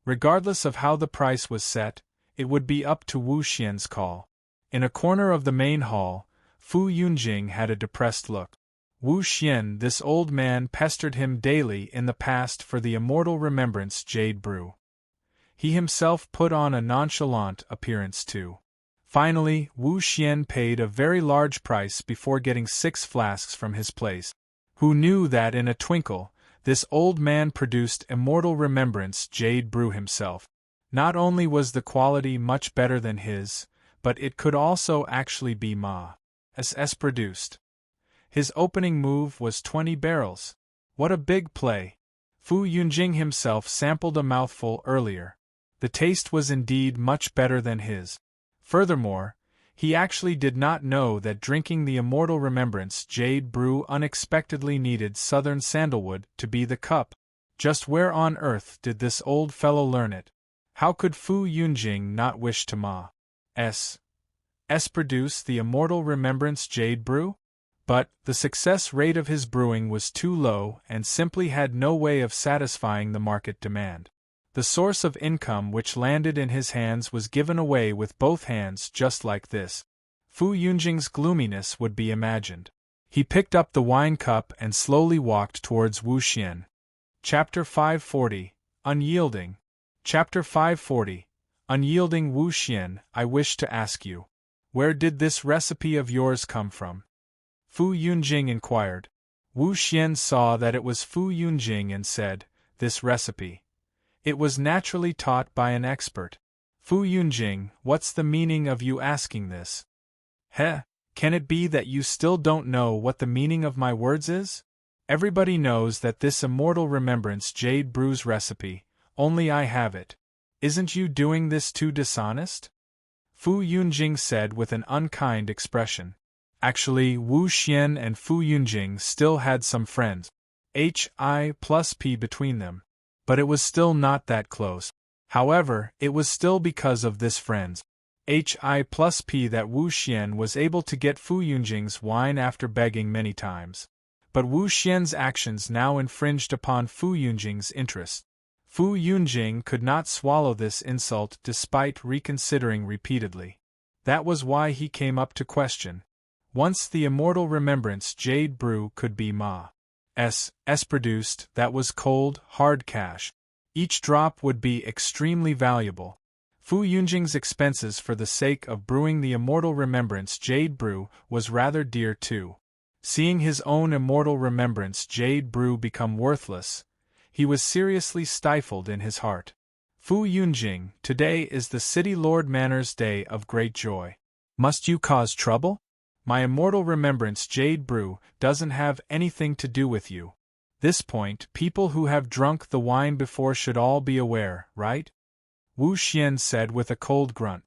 Regardless of how the price was set, it would be up to Wu Xian's call. In a corner of the main hall, Fu Yunjing had a depressed look. Wu Xian, this old man, pestered him daily in the past for the immortal remembrance jade brew. He himself put on a nonchalant appearance too. Finally, Wu Xian paid a very large price before getting 6 flasks from his place. Who knew that in a twinkle, this old man produced immortal remembrance jade brew himself. Not only was the quality much better than his, but it could also actually be Ma's produced. His opening move was 20 barrels. What a big play! Fu Yunjing himself sampled a mouthful earlier. The taste was indeed much better than his. Furthermore, he actually did not know that drinking the immortal remembrance jade brew unexpectedly needed southern sandalwood to be the cup. Just where on earth did this old fellow learn it? How could Fu Yunjing not wish to Ma's produce the immortal remembrance jade brew? But the success rate of his brewing was too low and simply had no way of satisfying the market demand. The source of income which landed in his hands was given away with both hands just like this. Fu Yunjing's gloominess would be imagined. He picked up the wine cup and slowly walked towards Wu Xian. Chapter 540, Unyielding. Chapter 540, Unyielding. Wu Xian, I wish to ask you, where did this recipe of yours come from? Fu Yunjing inquired. Wu Xian saw that it was Fu Yunjing and said, this recipe. It was naturally taught by an expert. Fu Yunjing, what's the meaning of you asking this? Heh, can it be that you still don't know what the meaning of my words is? Everybody knows that this immortal remembrance jade brew's recipe, only I have it. Isn't you doing this too dishonest? Fu Yunjing said with an unkind expression. Actually, Wu Xian and Fu Yunjing still had some friends. Hi+P between them. But it was still not that close. However, it was still because of this friends Hi+P that Wu Xian was able to get Fu Yunjing's wine after begging many times. But Wu Xian's actions now infringed upon Fu Yunjing's interest. Fu Yunjing could not swallow this insult despite reconsidering repeatedly. That was why he came up to question. Once the immortal remembrance jade brew could be Ma's produced, that was cold, hard cash. Each drop would be extremely valuable. Fu Yunjing's expenses for the sake of brewing the immortal remembrance jade brew was rather dear too. Seeing his own immortal remembrance jade brew become worthless, he was seriously stifled in his heart. Fu Yunjing, today is the city lord Manor's day of great joy. Must you cause trouble? My immortal remembrance jade brew doesn't have anything to do with you. This point, people who have drunk the wine before should all be aware, right? Wu Xian said with a cold grunt.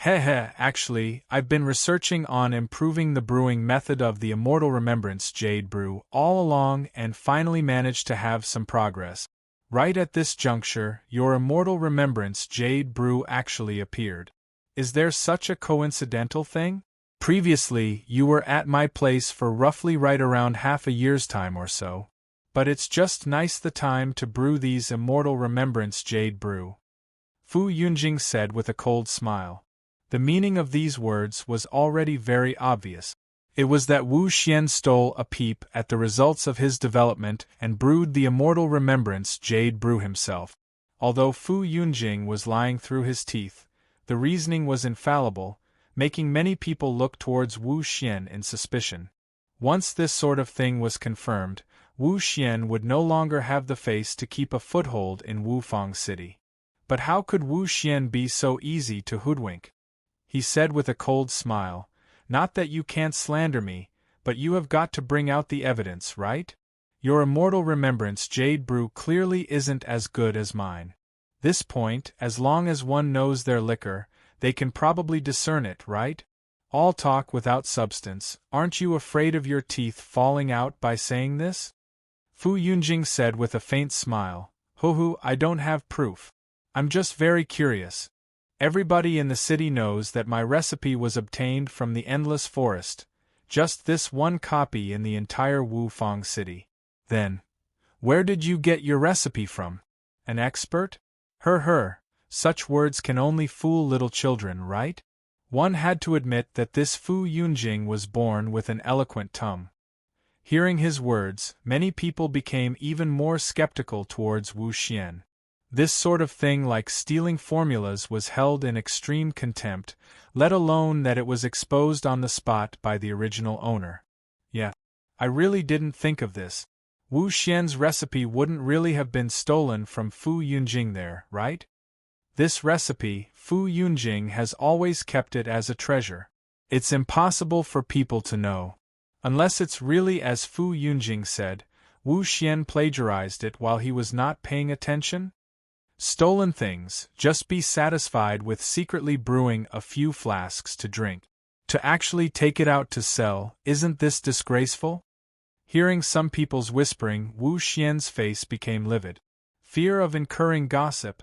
Actually, I've been researching on improving the brewing method of the immortal remembrance jade brew all along and finally managed to have some progress. Right at this juncture, your immortal remembrance jade brew actually appeared. Is there such a coincidental thing? Previously, you were at my place for roughly right around half a year's time or so. But it's just nice the time to brew these immortal remembrance jade brew. Fu Yunjing said with a cold smile. The meaning of these words was already very obvious. It was that Wu Xian stole a peep at the results of his development and brewed the immortal remembrance jade brew himself. Although Fu Yunjing was lying through his teeth, the reasoning was infallible, making many people look towards Wu Xian in suspicion. Once this sort of thing was confirmed, Wu Xian would no longer have the face to keep a foothold in Wufang City. But how could Wu Xian be so easy to hoodwink? He said with a cold smile, not that you can't slander me, but you have got to bring out the evidence, right? Your immortal remembrance jade brew clearly isn't as good as mine. This point, as long as one knows their liquor, they can probably discern it, right? All talk without substance. Aren't you afraid of your teeth falling out by saying this? Fu Yunjing said with a faint smile. I don't have proof. I'm just very curious. Everybody in the city knows that my recipe was obtained from the Endless Forest, just this one copy in the entire Wufang City. Then, where did you get your recipe from? An expert? Such words can only fool little children, right? One had to admit that this Fu Yunjing was born with an eloquent tongue. Hearing his words, many people became even more skeptical towards Wu Xian. This sort of thing, like stealing formulas, was held in extreme contempt, let alone that it was exposed on the spot by the original owner. Yeah, I really didn't think of this. Wu Xian's recipe wouldn't really have been stolen from Fu Yunjing there, right? This recipe, Fu Yunjing has always kept it as a treasure. It's impossible for people to know. Unless it's really as Fu Yunjing said, Wu Xian plagiarized it while he was not paying attention? Stolen things, just be satisfied with secretly brewing a few flasks to drink. To actually take it out to sell, isn't this disgraceful? Hearing some people's whispering, Wu Xian's face became livid. Fear of incurring gossip.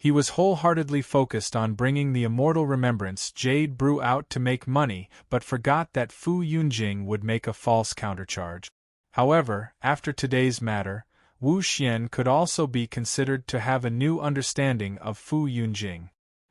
He was wholeheartedly focused on bringing the immortal remembrance jade brew out to make money, but forgot that Fu Yunjing would make a false countercharge. However, after today's matter, Wu Xian could also be considered to have a new understanding of Fu Yunjing.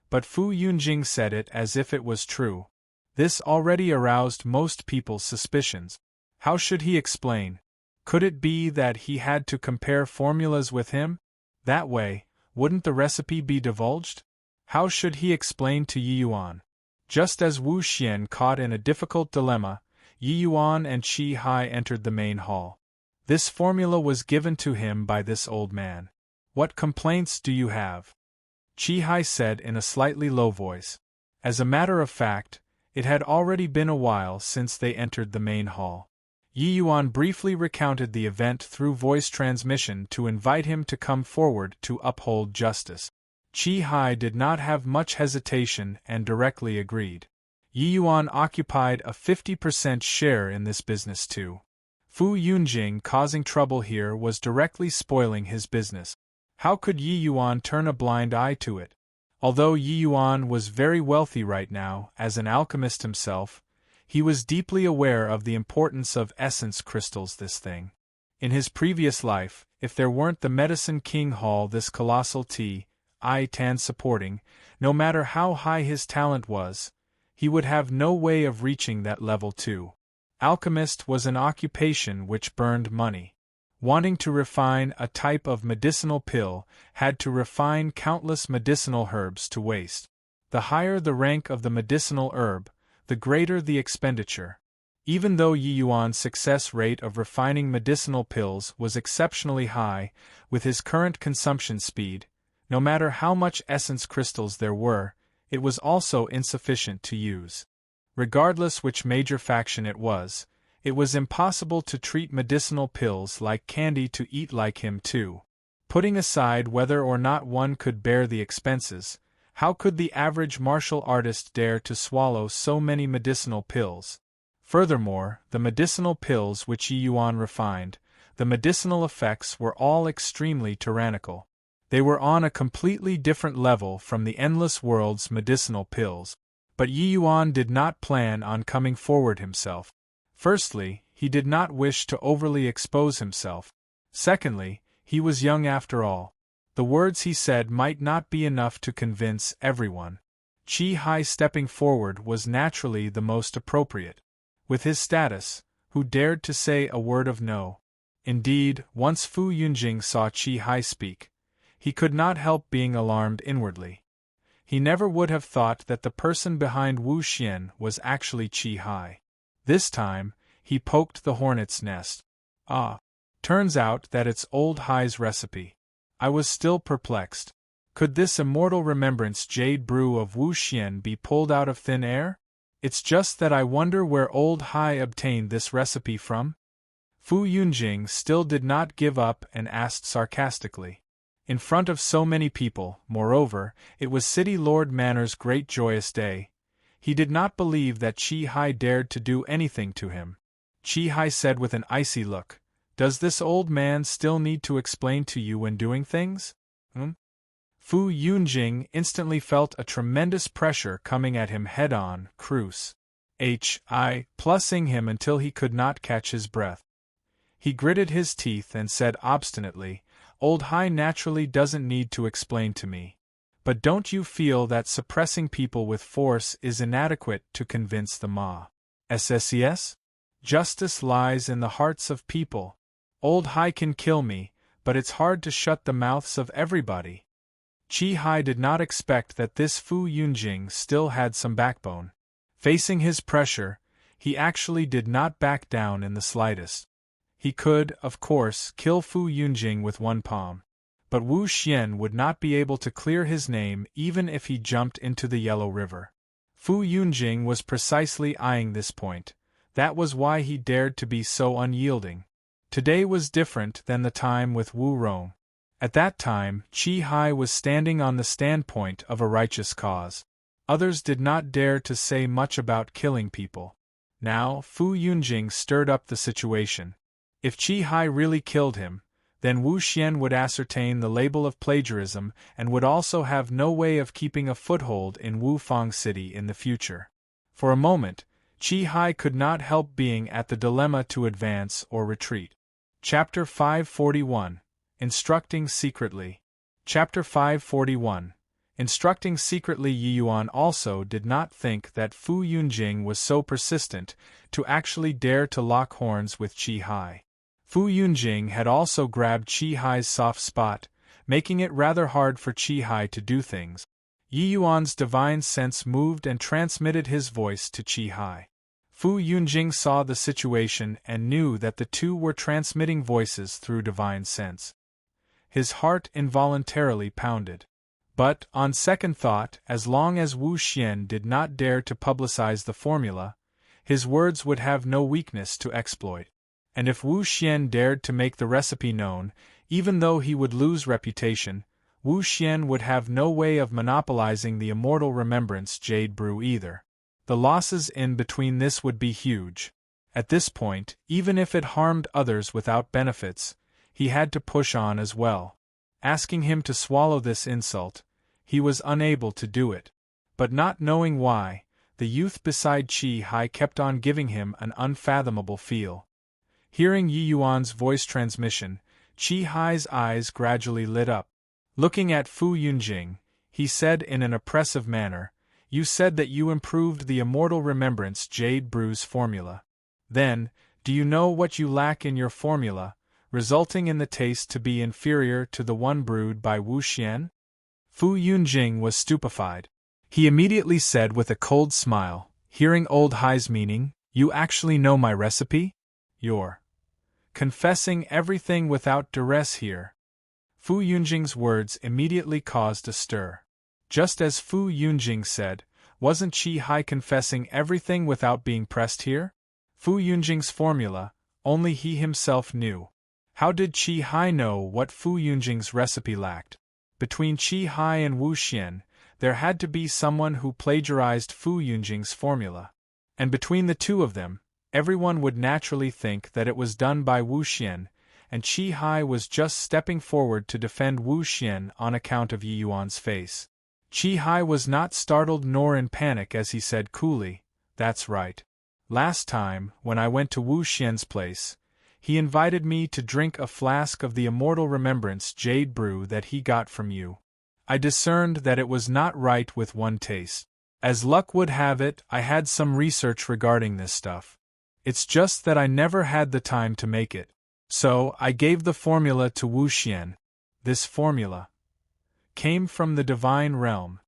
But Fu Yunjing said it as if it was true. This already aroused most people's suspicions. How should he explain? Could it be that he had to compare formulas with him? That way, wouldn't the recipe be divulged? How should he explain to Yi Yuan? Just as Wu Xian caught in a difficult dilemma, Yi Yuan and Qi Hai entered the main hall. This formula was given to him by this old man. What complaints do you have? Qi Hai said in a slightly low voice. As a matter of fact, it had already been a while since they entered the main hall. Yi Yuan briefly recounted the event through voice transmission to invite him to come forward to uphold justice. Qi Hai did not have much hesitation and directly agreed. Yi Yuan occupied a 50% share in this business too. Fu Yunjing causing trouble here was directly spoiling his business. How could Yi Yuan turn a blind eye to it? Although Yi Yuan was very wealthy right now, as an alchemist himself, he was deeply aware of the importance of essence crystals. In his previous life, if there weren't the Medicine King Hall, this colossal Tan supporting, no matter how high his talent was, he would have no way of reaching that level too. Alchemist was an occupation which burned money. Wanting to refine a type of medicinal pill had to refine countless medicinal herbs to waste. The higher the rank of the medicinal herb, the greater the expenditure. Even though Yi Yuan's success rate of refining medicinal pills was exceptionally high, with his current consumption speed, no matter how much essence crystals there were, it was also insufficient to use. Regardless which major faction it was impossible to treat medicinal pills like candy to eat like him too. Putting aside whether or not one could bear the expenses, how could the average martial artist dare to swallow so many medicinal pills? Furthermore, the medicinal pills which Yi Yuan refined, the medicinal effects were all extremely tyrannical. They were on a completely different level from the endless world's medicinal pills. But Yi Yuan did not plan on coming forward himself. Firstly, he did not wish to overly expose himself. Secondly, he was young after all. The words he said might not be enough to convince everyone. Qi Hai stepping forward was naturally the most appropriate. With his status, who dared to say a word of no? Indeed, once Fu Yunjing saw Qi Hai speak, he could not help being alarmed inwardly. He never would have thought that the person behind Wu Xian was actually Qi Hai. This time, he poked the hornet's nest. Ah, turns out that it's old Hai's recipe. I was still perplexed. Could this immortal remembrance jade brew of Wu Xian be pulled out of thin air? It's just that I wonder where old Hai obtained this recipe from? Fu Yunjing still did not give up and asked sarcastically. In front of so many people, moreover, it was City Lord Manor's great joyous day. He did not believe that Qi Hai dared to do anything to him. Qi Hai said with an icy look, "Does this old man still need to explain to you when doing things?" Fu Yunjing instantly felt a tremendous pressure coming at him head-on, plussing him until he could not catch his breath. He gritted his teeth and said obstinately, Old Hai naturally doesn't need to explain to me. But don't you feel that suppressing people with force is inadequate to convince the Ma? SSES? Justice lies in the hearts of people. Old Hai can kill me, but it's hard to shut the mouths of everybody. Chi Hai did not expect that this Fu Yunjing still had some backbone. Facing his pressure, he actually did not back down in the slightest. He could, of course, kill Fu Yunjing with one palm. But Wu Xian would not be able to clear his name even if he jumped into the Yellow River. Fu Yunjing was precisely eyeing this point. That was why he dared to be so unyielding. Today was different than the time with Wu Rong. At that time, Chi Hai was standing on the standpoint of a righteous cause. Others did not dare to say much about killing people. Now, Fu Yunjing stirred up the situation. If Chi Hai really killed him, then Wu Xian would ascertain the label of plagiarism and would also have no way of keeping a foothold in Wufang City in the future. For a moment, Chi Hai could not help being at the dilemma to advance or retreat. Chapter 541. Instructing Secretly. Chapter 541. Instructing secretly. Yi Yuan also did not think that Fu Yunjing was so persistent to actually dare to lock horns with Chi Hai. Fu Yunjing had also grabbed Chi Hai's soft spot, making it rather hard for Chi Hai to do things. Yi Yuan's divine sense moved and transmitted his voice to Chi Hai. Fu Yunjing saw the situation and knew that the two were transmitting voices through divine sense. His heart involuntarily pounded. But, on second thought, as long as Wu Xian did not dare to publicize the formula, his words would have no weakness to exploit. And if Wu Xian dared to make the recipe known, even though he would lose reputation, Wu Xian would have no way of monopolizing the immortal remembrance jade brew either. The losses in between this would be huge. At this point, even if it harmed others without benefits, he had to push on as well. Asking him to swallow this insult, he was unable to do it. But not knowing why, the youth beside Chi Hai kept on giving him an unfathomable feel. Hearing Yi Yuan's voice transmission, Chi Hai's eyes gradually lit up. Looking at Fu Yunjing, he said in an oppressive manner, "You said that you improved the immortal remembrance jade brew's formula. Then, do you know what you lack in your formula, resulting in the taste to be inferior to the one brewed by Wu Xian?" Fu Yunjing was stupefied. He immediately said with a cold smile, hearing Old Hai's meaning, "You actually know my recipe? You're confessing everything without duress here." Fu Yunjing's words immediately caused a stir. Just as Fu Yunjing said, wasn't Chi Hai confessing everything without being pressed here? Fu Yunjing's formula, only he himself knew. How did Chi Hai know what Fu Yunjing's recipe lacked? Between Chi Hai and Wu Xian, there had to be someone who plagiarized Fu Yunjing's formula. And between the two of them, everyone would naturally think that it was done by Wu Xian, and Chi Hai was just stepping forward to defend Wu Xian on account of Yi Yuan's face. Chi Hai was not startled nor in panic as he said coolly, "That's right. Last time, when I went to Wu Xian's place, he invited me to drink a flask of the immortal remembrance jade brew that he got from you. I discerned that it was not right with one taste. As luck would have it, I had some research regarding this stuff. It's just that I never had the time to make it. So, I gave the formula to Wu Xian. This formula came from the divine realm."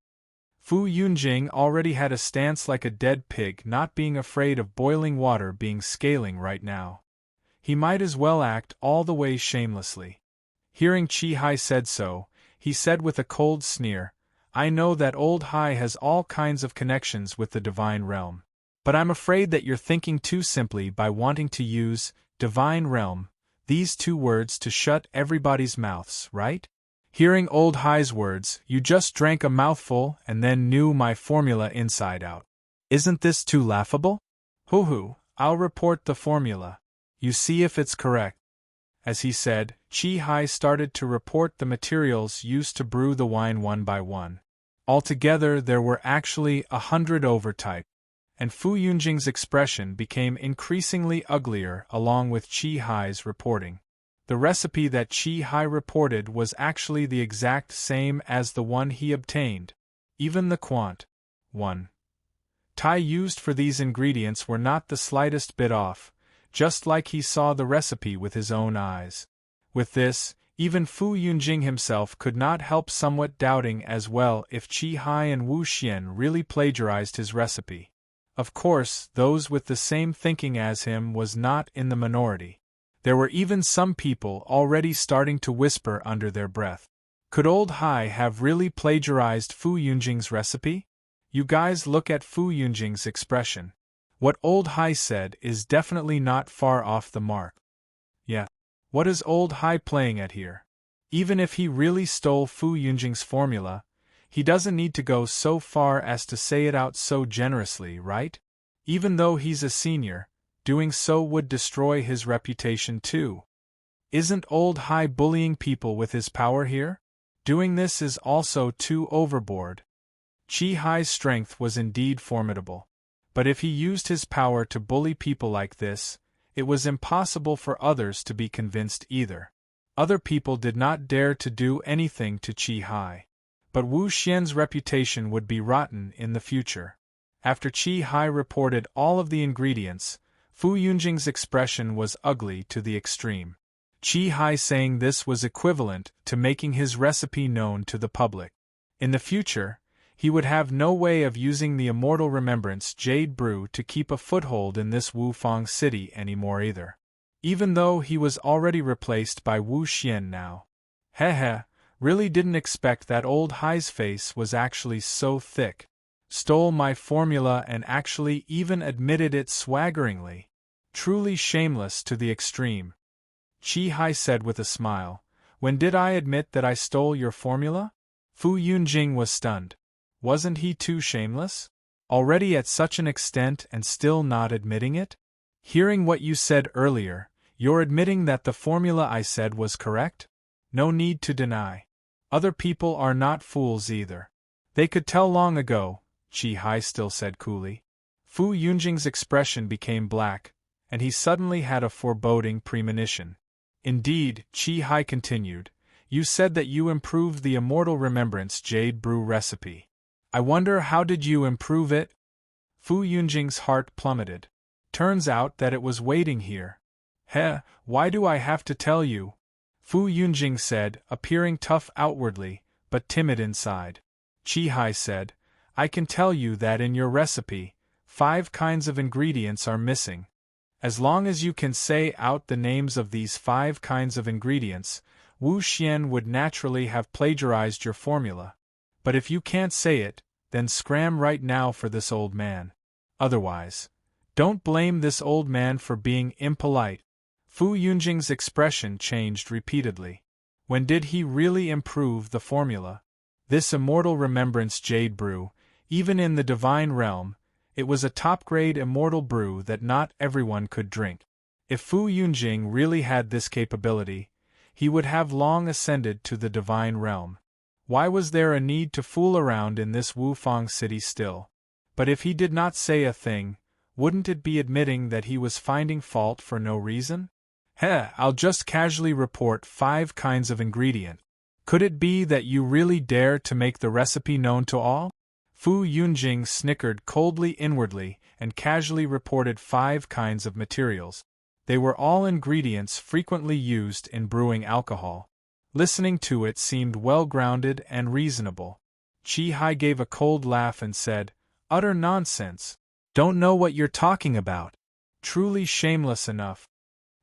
Fu Yunjing already had a stance like a dead pig, not being afraid of boiling water being scaling right now. He might as well act all the way shamelessly. Hearing Chi Hai said so, he said with a cold sneer, "I know that Old Hai has all kinds of connections with the divine realm. But I'm afraid that you're thinking too simply by wanting to use divine realm, these two words to shut everybody's mouths, right? Hearing Old Hai's words, you just drank a mouthful and then knew my formula inside out. Isn't this too laughable? Hoo-hoo, I'll report the formula. You see if it's correct." As he said, Chi Hai started to report the materials used to brew the wine one by one. Altogether there were actually 100 overtype. And Fu Yunjing's expression became increasingly uglier along with Chi Hai's reporting. The recipe that Chi Hai reported was actually the exact same as the one he obtained. Even the quant. 1. Tai used for these ingredients were not the slightest bit off, just like he saw the recipe with his own eyes. With this, even Fu Yunjing himself could not help somewhat doubting as well if Chi Hai and Wu Xian really plagiarized his recipe. Of course, those with the same thinking as him was not in the minority. There were even some people already starting to whisper under their breath. Could old Hai have really plagiarized Fu Yunjing's recipe? You guys look at Fu Yunjing's expression. What old Hai said is definitely not far off the mark. Yeah. What is old Hai playing at here? Even if he really stole Fu Yunjing's formula, he doesn't need to go so far as to say it out so generously, right? Even though he's a senior, doing so would destroy his reputation too. Isn't old Hai bullying people with his power here? Doing this is also too overboard. Chi Hai's strength was indeed formidable. But if he used his power to bully people like this, it was impossible for others to be convinced either. Other people did not dare to do anything to Chi Hai. But Wu Xian's reputation would be rotten in the future. After Chi Hai reported all of the ingredients, Fu Yunjing's expression was ugly to the extreme. Chi Hai saying this was equivalent to making his recipe known to the public. In the future, he would have no way of using the immortal remembrance jade brew to keep a foothold in this Wufang city anymore either. Even though he was already replaced by Wu Xian now. Heh, really didn't expect that old Hai's face was actually so thick. Stole my formula and actually even admitted it swaggeringly. Truly shameless to the extreme. Chi Hai said with a smile. When did I admit that I stole your formula? Fu Yunjing was stunned. Wasn't he too shameless? Already at such an extent and still not admitting it? Hearing what you said earlier, you're admitting that the formula I said was correct? No need to deny. Other people are not fools either. They could tell long ago, Chi Hai still said coolly. Fu Yunjing's expression became black, and he suddenly had a foreboding premonition. Indeed, Chi Hai continued, you said that you improved the immortal remembrance jade brew recipe. I wonder how did you improve it? Fu Yunjing's heart plummeted. Turns out that it was waiting here. Why do I have to tell you? Fu Yunjing said, appearing tough outwardly, but timid inside. Chi Hai said, I can tell you that in your recipe, 5 kinds of ingredients are missing. As long as you can say out the names of these 5 kinds of ingredients, Wu Xian would naturally have plagiarized your formula. But if you can't say it, then scram right now for this old man. Otherwise, don't blame this old man for being impolite. Fu Yunjing's expression changed repeatedly. When did he really improve the formula? This immortal remembrance jade brew, even in the divine realm, it was a top-grade immortal brew that not everyone could drink. If Fu Yunjing really had this capability, he would have long ascended to the divine realm. Why was there a need to fool around in this Wufang city still? But if he did not say a thing, wouldn't it be admitting that he was finding fault for no reason? I'll just casually report 5 kinds of ingredient. Could it be that you really dare to make the recipe known to all? Fu Yunjing snickered coldly inwardly and casually reported 5 kinds of materials. They were all ingredients frequently used in brewing alcohol. Listening to it seemed well-grounded and reasonable. Chi Hai gave a cold laugh and said, utter nonsense. Don't know what you're talking about. Truly shameless enough.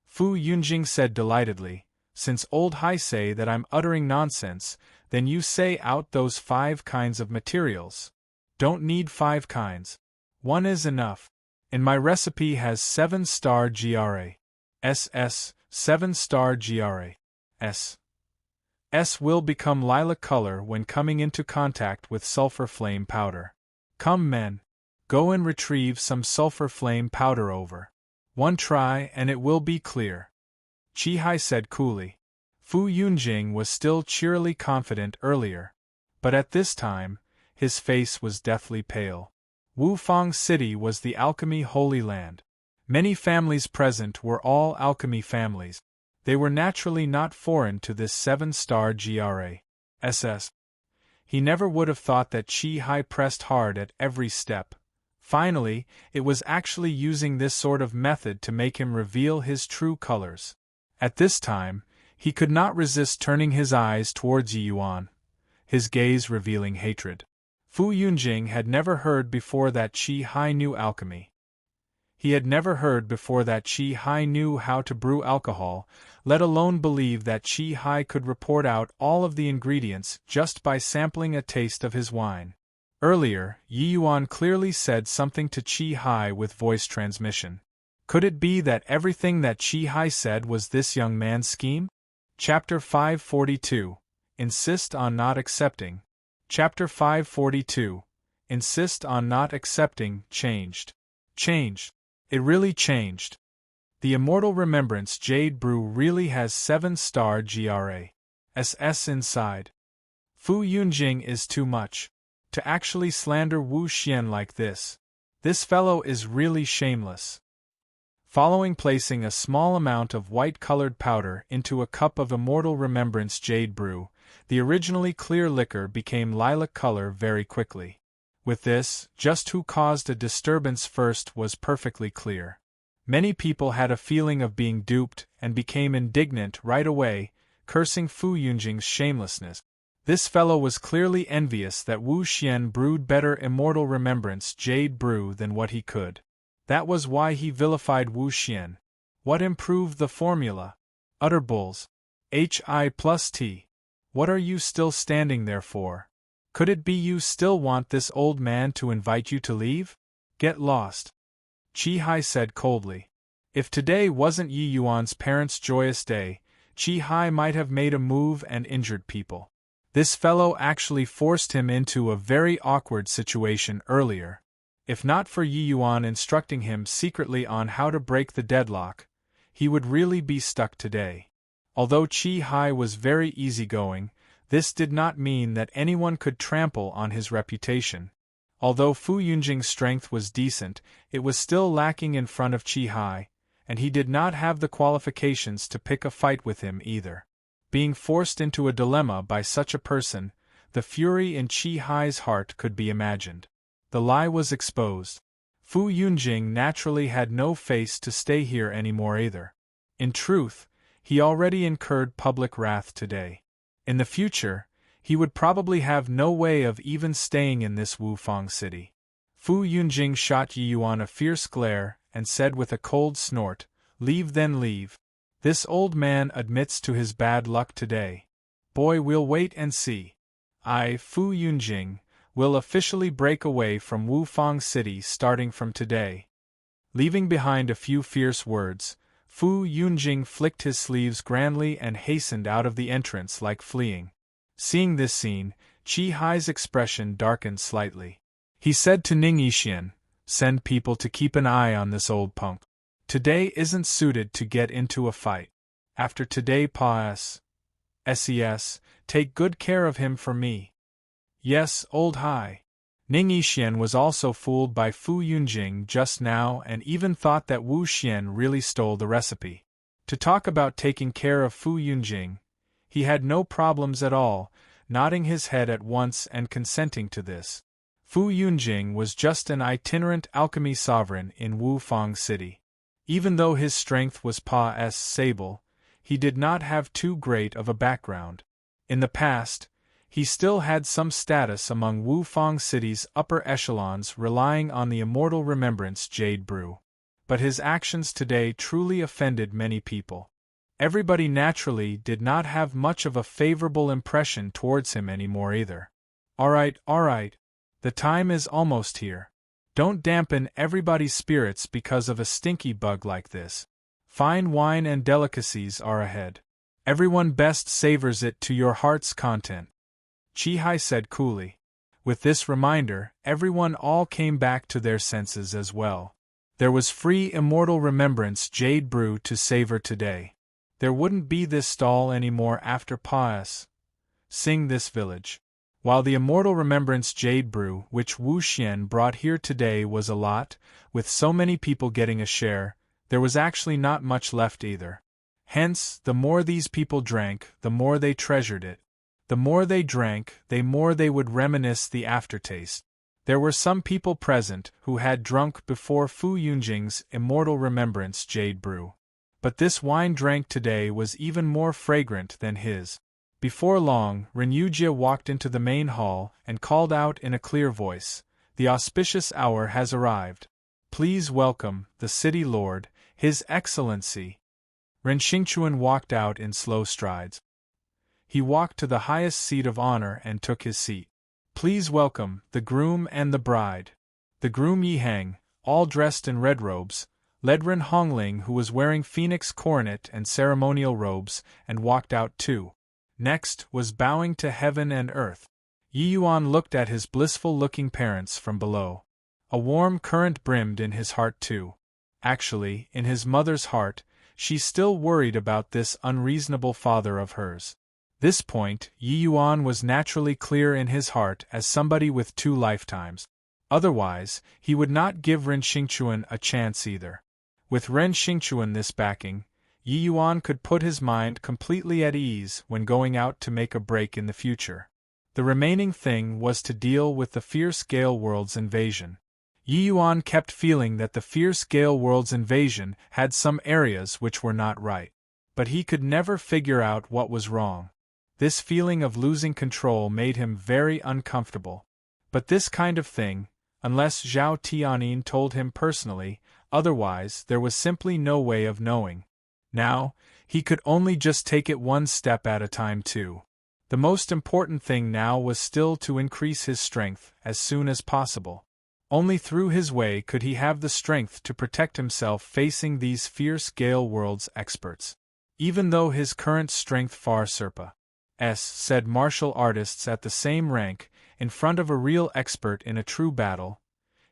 Fu Yunjing said delightedly, since old Hai say that I'm uttering nonsense, then you say out those 5 kinds of materials. Don't need 5 kinds. 1 is enough. And my recipe has 7-star GRA. 7-star GRA. S will become lilac color when coming into contact with sulfur flame powder. Come men. Go and retrieve some sulfur flame powder over. 1 try and it will be clear. Chi Hai said coolly. Fu Yunjing was still cheerily confident earlier. But at this time, his face was deathly pale. Wufang City was the alchemy holy land. Many families present were all alchemy families. They were naturally not foreign to this 7-star GRA. He never would have thought that Chi-Hai pressed hard at every step. Finally, it was actually using this sort of method to make him reveal his true colors. At this time, he could not resist turning his eyes towards Yi Yuan, his gaze revealing hatred. Fu Yunjing had never heard before that Chi-Hai knew alchemy. He had never heard before that Chi-Hai knew how to brew alcohol, let alone believe that Chi-Hai could report out all of the ingredients just by sampling a taste of his wine. Earlier, Yi Yuan clearly said something to Chi-Hai with voice transmission. Could it be that everything that Chi-Hai said was this young man's scheme? Chapter 542. Insist on not accepting. Chapter 542. Insist on not accepting. Changed. Changed. It really changed. The Immortal Remembrance Jade Brew really has 7-star GRA.SS inside. Fu Yunjing is too much. To actually slander Wu Xian like this. This fellow is really shameless. Following placing a small amount of white-colored powder into a cup of Immortal Remembrance Jade Brew, the originally clear liquor became lilac color very quickly. With this, just who caused a disturbance first was perfectly clear. Many people had a feeling of being duped and became indignant right away, cursing Fu Yunjing's shamelessness. This fellow was clearly envious that Wu Xian brewed better Immortal Remembrance Jade Brew than what he could. That was why he vilified Wu Xian. What improved the formula? Utter bulls. HI plus T. What are you still standing there for? Could it be you still want this old man to invite you to leave? Get lost. Chi-Hai said coldly. If today wasn't Yi Yuan's parents' joyous day, Chi-Hai might have made a move and injured people. This fellow actually forced him into a very awkward situation earlier. If not for Yi Yuan instructing him secretly on how to break the deadlock, he would really be stuck today. Although Chi-Hai was very easygoing, this did not mean that anyone could trample on his reputation. Although Fu Yunjing's strength was decent, it was still lacking in front of Chi-Hai, and he did not have the qualifications to pick a fight with him either. Being forced into a dilemma by such a person, the fury in Chi-Hai's heart could be imagined. The lie was exposed. Fu Yunjing naturally had no face to stay here anymore either. In truth, he already incurred public wrath today. In the future, he would probably have no way of even staying in this Wufang city. Fu Yunjing shot Yi Yuan a fierce glare and said with a cold snort, "Leave then leave. This old man admits to his bad luck today. Boy, we'll wait and see. I, Fu Yunjing, will officially break away from Wufang city starting from today." Leaving behind a few fierce words, Fu Yunjing flicked his sleeves grandly and hastened out of the entrance like fleeing. Seeing this scene, Chi-Hai's expression darkened slightly. He said to Ning Yixian, "Send people to keep an eye on this old punk. Today isn't suited to get into a fight. After today ses, take good care of him for me." "Yes, old Hai." Ning Yixian was also fooled by Fu Yunjing just now and even thought that Wu Xian really stole the recipe. To talk about taking care of Fu Yunjing, he had no problems at all, nodding his head at once and consenting to this. Fu Yunjing was just an itinerant alchemy sovereign in Wufang City. Even though his strength was Pa-S sable, he did not have too great of a background. In the past, he still had some status among Wufang City's upper echelons relying on the Immortal Remembrance Jade Brew. But his actions today truly offended many people. Everybody naturally did not have much of a favorable impression towards him anymore either. All right, the time is almost here. Don't dampen everybody's spirits because of a stinky bug like this. Fine wine and delicacies are ahead. Everyone best savors it to your heart's content. Chi-Hai said coolly. With this reminder, everyone all came back to their senses as well. There was free Immortal Remembrance Jade Brew to savor today. There wouldn't be this stall anymore after Pa-S. Sing this village. While the Immortal Remembrance Jade Brew which Wu Xian brought here today was a lot, with so many people getting a share, there was actually not much left either. Hence, the more these people drank, the more they treasured it. The more they drank, the more they would reminisce the aftertaste. There were some people present who had drunk before Fu Yunjing's immortal remembrance jade brew. But this wine drank today was even more fragrant than his. Before long, Renyujia walked into the main hall and called out in a clear voice, "The auspicious hour has arrived. Please welcome the city lord, His Excellency." Ren Xingchuan walked out in slow strides. He walked to the highest seat of honor and took his seat. "Please welcome the groom and the bride." The groom Yihang, all dressed in red robes, led Ren Hongling, who was wearing phoenix coronet and ceremonial robes, and walked out too. Next was bowing to heaven and earth. Yi Yuan looked at his blissful-looking parents from below. A warm current brimmed in his heart too. Actually, in his mother's heart, she still worried about this unreasonable father of hers. This point, Yi Yuan was naturally clear in his heart as somebody with 2 lifetimes. Otherwise, he would not give Ren Xingchuan a chance either. With Ren Xingchuan this backing, Yi Yuan could put his mind completely at ease when going out to make a break in the future. The remaining thing was to deal with the fierce Gale World's invasion. Yi Yuan kept feeling that the fierce Gale World's invasion had some areas which were not right. But he could never figure out what was wrong. This feeling of losing control made him very uncomfortable. But this kind of thing, unless Zhao Tianyin told him personally, otherwise there was simply no way of knowing. Now, he could only just take it one step at a time too. The most important thing now was still to increase his strength as soon as possible. Only through his way could he have the strength to protect himself facing these fierce Gale World's experts. Even though his current strength far surpassed said martial artists at the same rank, in front of a real expert in a true battle,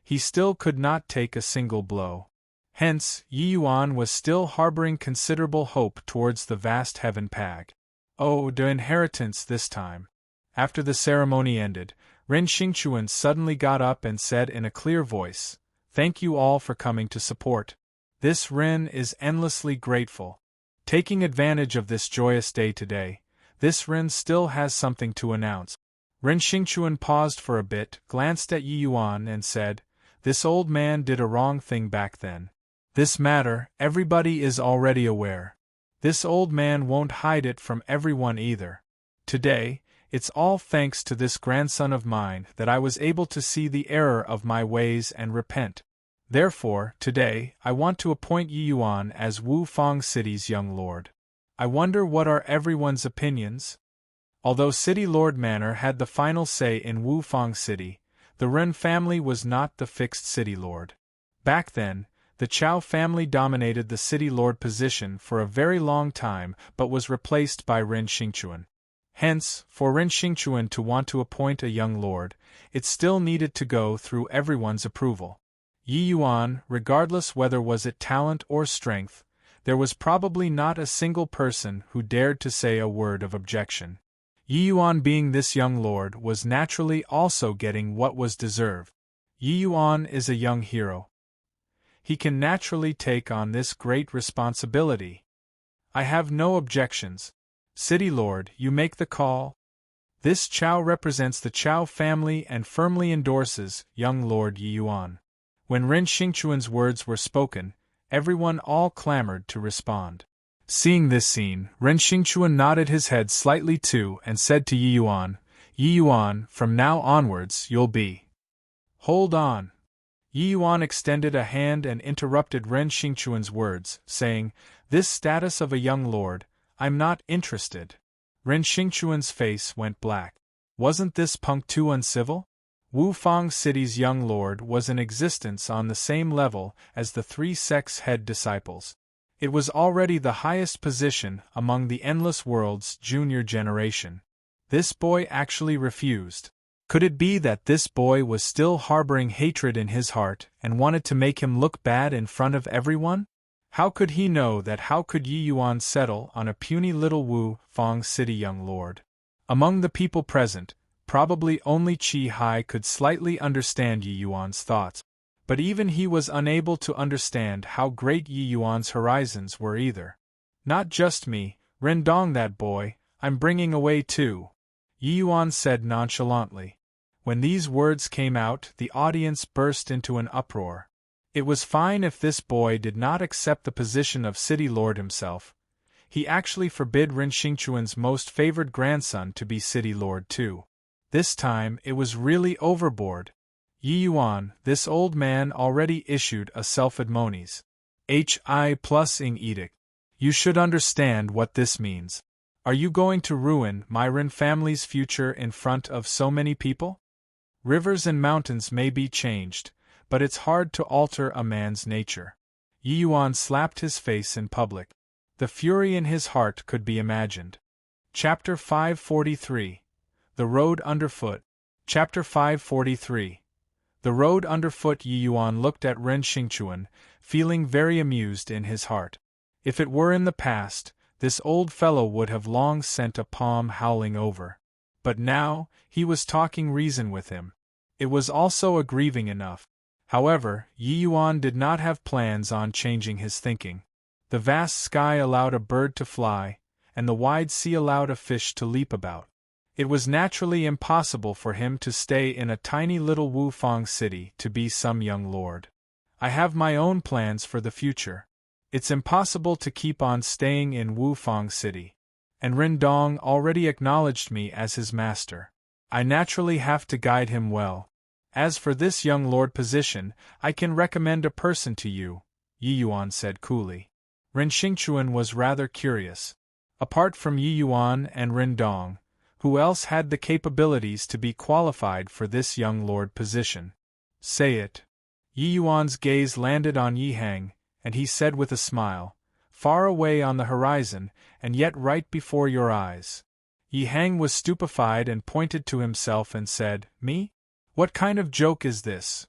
he still could not take a single blow. Hence, Yi Yuan was still harboring considerable hope towards the vast heaven pag. Oh, the inheritance this time. After the ceremony ended, Ren Xingchuan suddenly got up and said in a clear voice, "Thank you all for coming to support. This Ren is endlessly grateful. Taking advantage of this joyous day today, this Ren still has something to announce." Ren Xingchuan paused for a bit, glanced at Yi Yuan and said, "This old man did a wrong thing back then. This matter, everybody is already aware. This old man won't hide it from everyone either. Today, it's all thanks to this grandson of mine that I was able to see the error of my ways and repent. Therefore, today, I want to appoint Yi Yuan as Wu Fang City's young lord. I wonder what are everyone's opinions?" Although City Lord Manor had the final say in Wu Fang City, the Ren family was not the fixed city lord. Back then, the Chao family dominated the city lord position for a very long time but was replaced by Ren Xingchuan. Hence, for Ren Xingchuan to want to appoint a young lord, it still needed to go through everyone's approval. Yi Yuan, regardless whether was it talent or strength, there was probably not a single person who dared to say a word of objection. Yi Yuan being this young lord was naturally also getting what was deserved. Yi Yuan is a young hero. He can naturally take on this great responsibility. I have no objections. City Lord, you make the call. This Chao represents the Chao family and firmly endorses young Lord Yi Yuan. When Ren Xingchuan's words were spoken, everyone all clamored to respond. Seeing this scene, Ren Xingchuan nodded his head slightly too and said to Yi Yuan, from now onwards you'll be. Hold on. Yi Yuan extended a hand and interrupted Ren Xingchuan's words, saying, "This status of a young lord, I'm not interested." Ren Xingchuan's face went black. Wasn't this punk too uncivil? Wu Fang City's young lord was in existence on the same level as the 3 sects' head disciples. It was already the highest position among the Endless World's junior generation. This boy actually refused. Could it be that this boy was still harboring hatred in his heart and wanted to make him look bad in front of everyone? How could he know that? How could Yi Yuan settle on a puny little Wu Fang City young lord? Among the people present, probably only Qi Hai could slightly understand Yi Yuan's thoughts. But even he was unable to understand how great Yi Yuan's horizons were either. Not just me, Rendong that boy, I'm bringing away too, Yi Yuan said nonchalantly. When these words came out, the audience burst into an uproar. It was fine if this boy did not accept the position of city lord himself. He actually forbid Ren Xingchuan's most favored grandson to be city lord too. This time, it was really overboard. Yi Yuan, this old man already issued a self-admonies. Hi+ing edict. You should understand what this means. Are you going to ruin my Ren family's future in front of so many people? Rivers and mountains may be changed, but it's hard to alter a man's nature. Yi Yuan slapped his face in public. The fury in his heart could be imagined. Chapter 543. The Road Underfoot. Chapter 543. The Road Underfoot. Yi Yuan looked at Ren Xingchuan, feeling very amused in his heart. If it were in the past, this old fellow would have long sent a palm howling over. But now, he was talking reason with him. It was also aggrieving enough. However, Yi Yuan did not have plans on changing his thinking. The vast sky allowed a bird to fly, and the wide sea allowed a fish to leap about. It was naturally impossible for him to stay in a tiny little Wufang city to be some young lord. I have my own plans for the future. It's impossible to keep on staying in Wufang city. And Rendong already acknowledged me as his master. I naturally have to guide him well. As for this young lord position, I can recommend a person to you, Yi Yuan said coolly. Ren Xingchuan was rather curious. Apart from Yi Yuan and Rendong, who else had the capabilities to be qualified for this young lord position? Say it. Yi Yuan's gaze landed on Yi Hang, and he said with a smile, far away on the horizon, and yet right before your eyes. Yi Hang was stupefied and pointed to himself and said, Me? What kind of joke is this?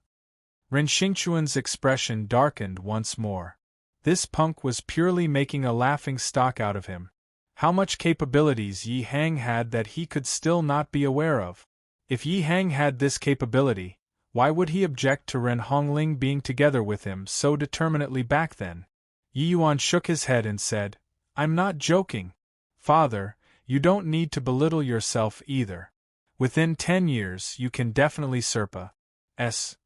Ren Xingchuan's expression darkened once more. This punk was purely making a laughing stock out of him. How much capabilities Yi Hang had that he could still not be aware of. If Yi Hang had this capability, why would he object to Ren Hongling being together with him so determinately back then? Yi Yuan shook his head and said, I'm not joking. Father, you don't need to belittle yourself either. Within 10 years you can definitely Serpa. S.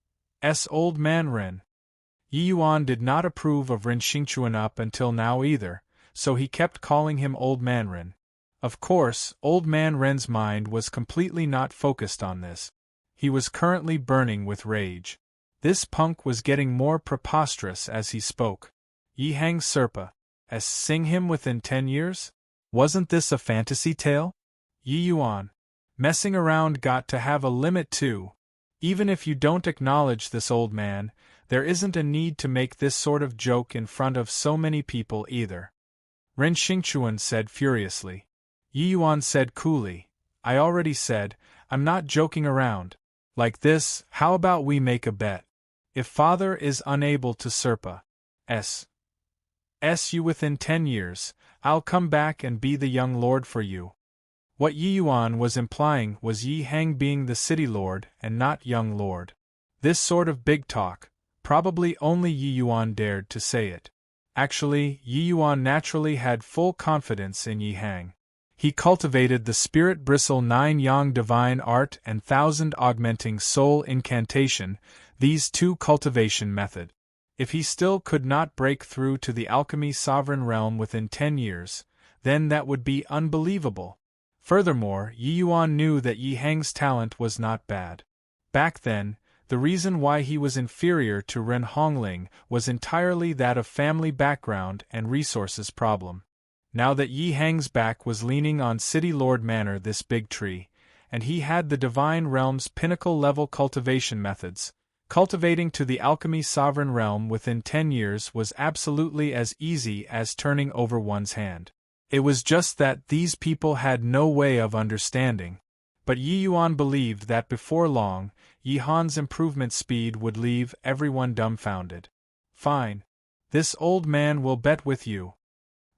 Old man Ren. Yi Yuan did not approve of Ren Xingchuan up until now either, so he kept calling him Old Man Ren. Of course, Old Man Ren's mind was completely not focused on this. He was currently burning with rage. This punk was getting more preposterous as he spoke. Yi Hang Serpa. Sing him within 10 years? Wasn't this a fantasy tale? Yi Yuan. Messing around got to have a limit too. Even if you don't acknowledge this old man, there isn't a need to make this sort of joke in front of so many people either. Ren Xingchuan said furiously. Yi Yuan said coolly, I already said, I'm not joking around. Like this, how about we make a bet? If father is unable to Serpa you within 10 years, I'll come back and be the young lord for you. What Yi Yuan was implying was Yi Hang being the city lord and not young lord. This sort of big talk, probably only Yi Yuan dared to say it. Actually, Yi Yuan naturally had full confidence in Yi Hang. He cultivated the Spirit Bristle 9 Yang Divine Art and 1000 Augmenting Soul Incantation, these two cultivation method. If he still could not break through to the alchemy sovereign realm within 10 years, then that would be unbelievable. Furthermore, Yi Yuan knew that Yi Hang's talent was not bad. Back then, the reason why he was inferior to Ren Hongling was entirely that of family background and resources problem. Now that Yi Hang's back was leaning on City Lord Manor, this big tree, and he had the Divine Realm's pinnacle-level cultivation methods, cultivating to the alchemy sovereign realm within 10 years was absolutely as easy as turning over one's hand. It was just that these people had no way of understanding. But Yi Yuan believed that before long, Yi Han's improvement speed would leave everyone dumbfounded. Fine. This old man will bet with you.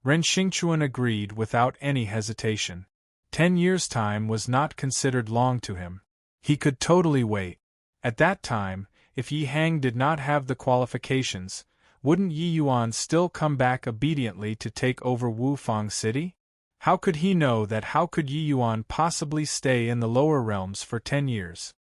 Ren Xingchuan agreed without any hesitation. 10 years' time was not considered long to him. He could totally wait. At that time, if Yi Hang did not have the qualifications, wouldn't Yi Yuan still come back obediently to take over Wufang City? How could he know that? How could Yi Yuan possibly stay in the lower realms for 10 years?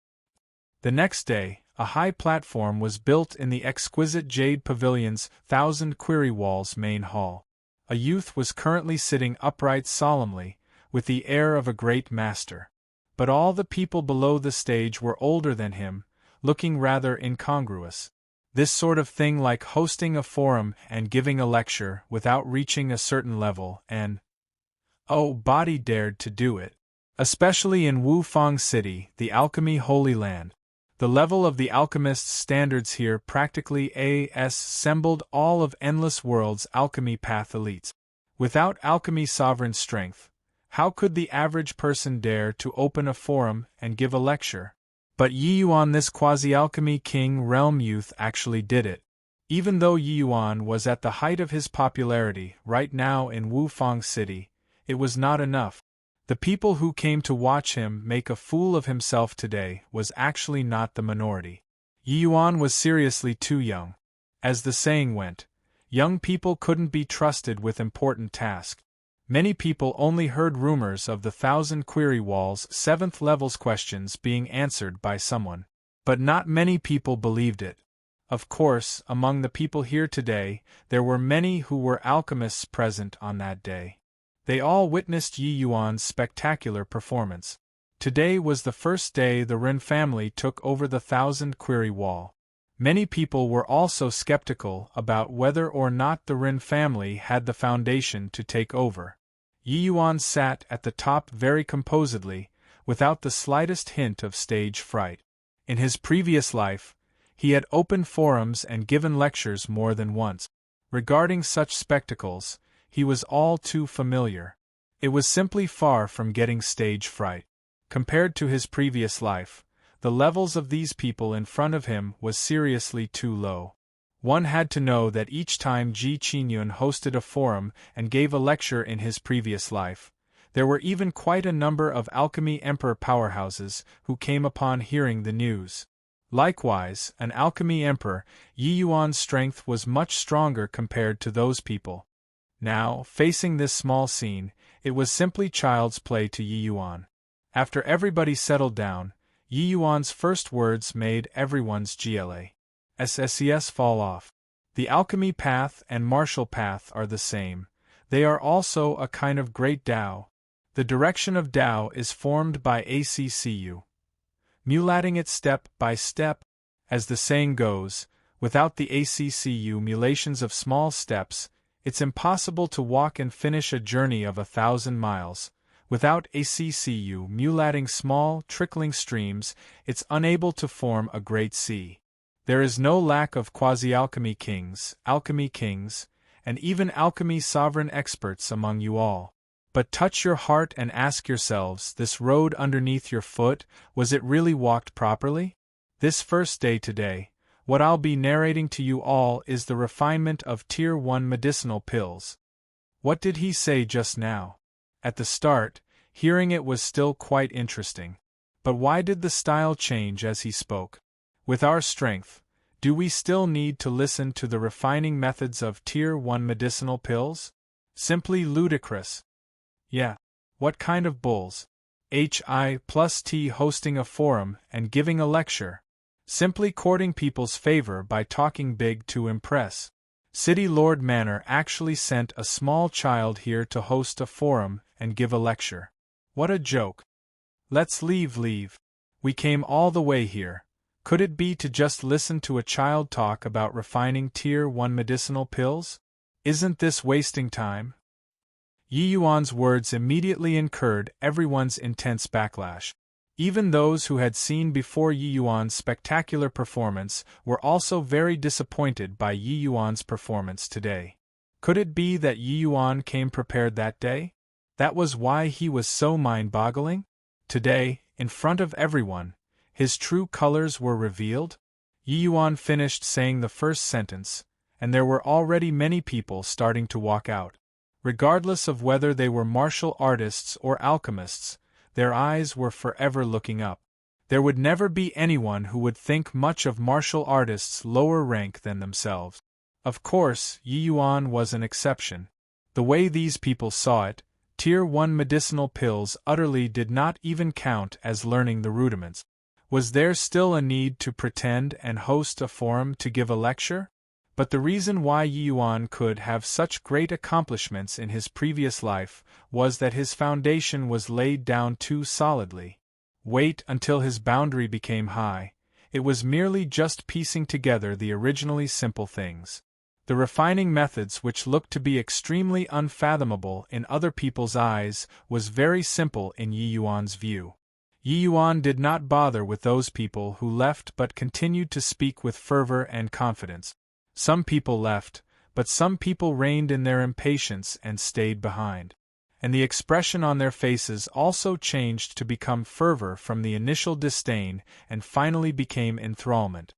The next day, a high platform was built in the exquisite jade pavilion's 1,000 walls main hall. A youth was currently sitting upright solemnly, with the air of a great master. But all the people below the stage were older than him, looking rather incongruous. This sort of thing, like hosting a forum and giving a lecture without reaching a certain level, and body dared to do it. Especially in Wufang City, the alchemy holy land. The level of the alchemist's standards here practically assembled all of Endless World's alchemy path elites. Without alchemy sovereign strength, how could the average person dare to open a forum and give a lecture? But Yi Yuan, this quasi-alchemy king realm youth, actually did it. Even though Yi Yuan was at the height of his popularity right now in Wufang City, it was not enough. The people who came to watch him make a fool of himself today was actually not the minority. Yi Yuan was seriously too young. As the saying went, young people couldn't be trusted with important tasks. Many people only heard rumors of the 1,000 walls 7th levels questions being answered by someone. But not many people believed it. Of course, among the people here today, there were many who were alchemists present on that day. They all witnessed Yi Yuan's spectacular performance. Today was the first day the Ren family took over the 1,000 wall. Many people were also skeptical about whether or not the Ren family had the foundation to take over. Yi Yuan sat at the top very composedly, without the slightest hint of stage fright. In his previous life, he had opened forums and given lectures more than once. Regarding such spectacles, he was all too familiar. It was simply far from getting stage fright. Compared to his previous life, the levels of these people in front of him was seriously too low. One had to know that each time Ji Qinyun hosted a forum and gave a lecture in his previous life, there were even quite a number of alchemy emperor powerhouses who came upon hearing the news. Likewise, an alchemy emperor, Yi Yuan's strength was much stronger compared to those people. Now, facing this small scene, it was simply child's play to Yi Yuan. After everybody settled down, Yi Yuan's first words made everyone's GLASSES fall off. The alchemy path and martial path are the same. They are also a kind of great Tao. The direction of Tao is formed by ACCU. Mulating it step by step, as the saying goes, without the ACCU mulations of small steps, it's impossible to walk and finish a journey of 1,000 miles. Without ACCU mulating small, trickling streams, it's unable to form a great sea. There is no lack of quasi-alchemy kings, and even alchemy sovereign experts among you all. But touch your heart and ask yourselves, this road underneath your foot, was it really walked properly? This first day today, what I'll be narrating to you all is the refinement of Tier 1 medicinal pills. What did he say just now? At the start, hearing it was still quite interesting. But why did the style change as he spoke? With our strength, do we still need to listen to the refining methods of Tier 1 medicinal pills? Simply ludicrous. Yeah. What kind of bulls? HI+T hosting a forum and giving a lecture. Simply courting people's favor by talking big to impress. City Lord Manor actually sent a small child here to host a forum and give a lecture. What a joke. Let's leave. We came all the way here. Could it be to just listen to a child talk about refining Tier 1 medicinal pills? Isn't this wasting time? Yi Yuan's words immediately incurred everyone's intense backlash. Even those who had seen before Yi Yuan's spectacular performance were also very disappointed by Yi Yuan's performance today. Could it be that Yi Yuan came prepared that day? That was why he was so mind-boggling? Today, in front of everyone, his true colors were revealed? Yi Yuan finished saying the first sentence, and there were already many people starting to walk out. Regardless of whether they were martial artists or alchemists, their eyes were forever looking up. There would never be anyone who would think much of martial artists lower rank than themselves. Of course, Yi Yuan was an exception. The way these people saw it, Tier 1 medicinal pills utterly did not even count as learning the rudiments. Was there still a need to pretend and host a forum to give a lecture? But the reason why Yi Yuan could have such great accomplishments in his previous life was that his foundation was laid down too solidly. Wait until his boundary became high. It was merely just piecing together the originally simple things. The refining methods which looked to be extremely unfathomable in other people's eyes was very simple in Yi Yuan's view. Yi Yuan did not bother with those people who left but continued to speak with fervor and confidence. Some people left, but some people reigned in their impatience and stayed behind. And the expression on their faces also changed to become fervor from the initial disdain and finally became enthrallment.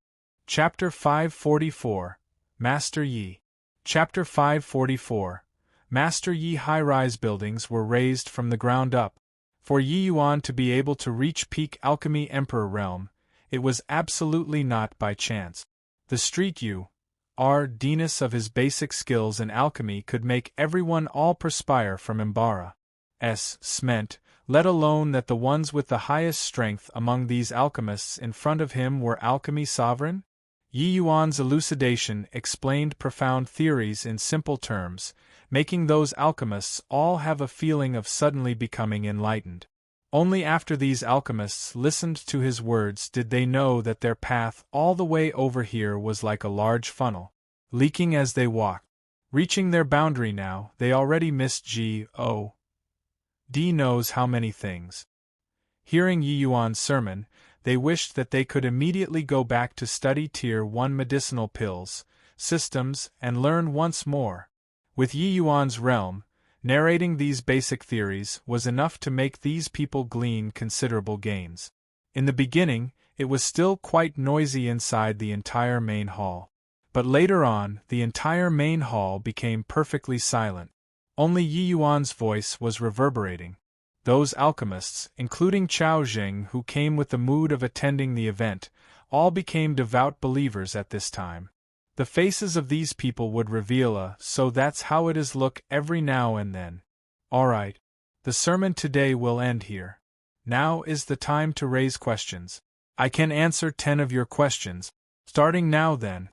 Chapter 544 Master Yi. Chapter 544 Master Yi. High-rise buildings were raised from the ground up. For Yi Yuan to be able to reach peak alchemy emperor realm, it was absolutely not by chance. The street U.R.D.ness of his basic skills in alchemy could make everyone all perspire from Embark's cement, let alone that the ones with the highest strength among these alchemists in front of him were alchemy sovereign? Yi Yuan's elucidation explained profound theories in simple terms, making those alchemists all have a feeling of suddenly becoming enlightened. Only after these alchemists listened to his words did they know that their path all the way over here was like a large funnel, leaking as they walked. Reaching their boundary now, they already missed G.O.D. knows how many things. Hearing Yi Yuan's sermon, they wished that they could immediately go back to study Tier 1 medicinal pills, systems, and learn once more. With Yi Yuan's realm, narrating these basic theories was enough to make these people glean considerable gains. In the beginning, it was still quite noisy inside the entire main hall. But later on, the entire main hall became perfectly silent. Only Yi Yuan's voice was reverberating. Those alchemists, including Chao Jing, who came with the mood of attending the event, all became devout believers at this time. The faces of these people would reveal a "so that's how it is" look every now and then. Alright. The sermon today will end here. Now is the time to raise questions. I can answer 10 of your questions. Starting now then.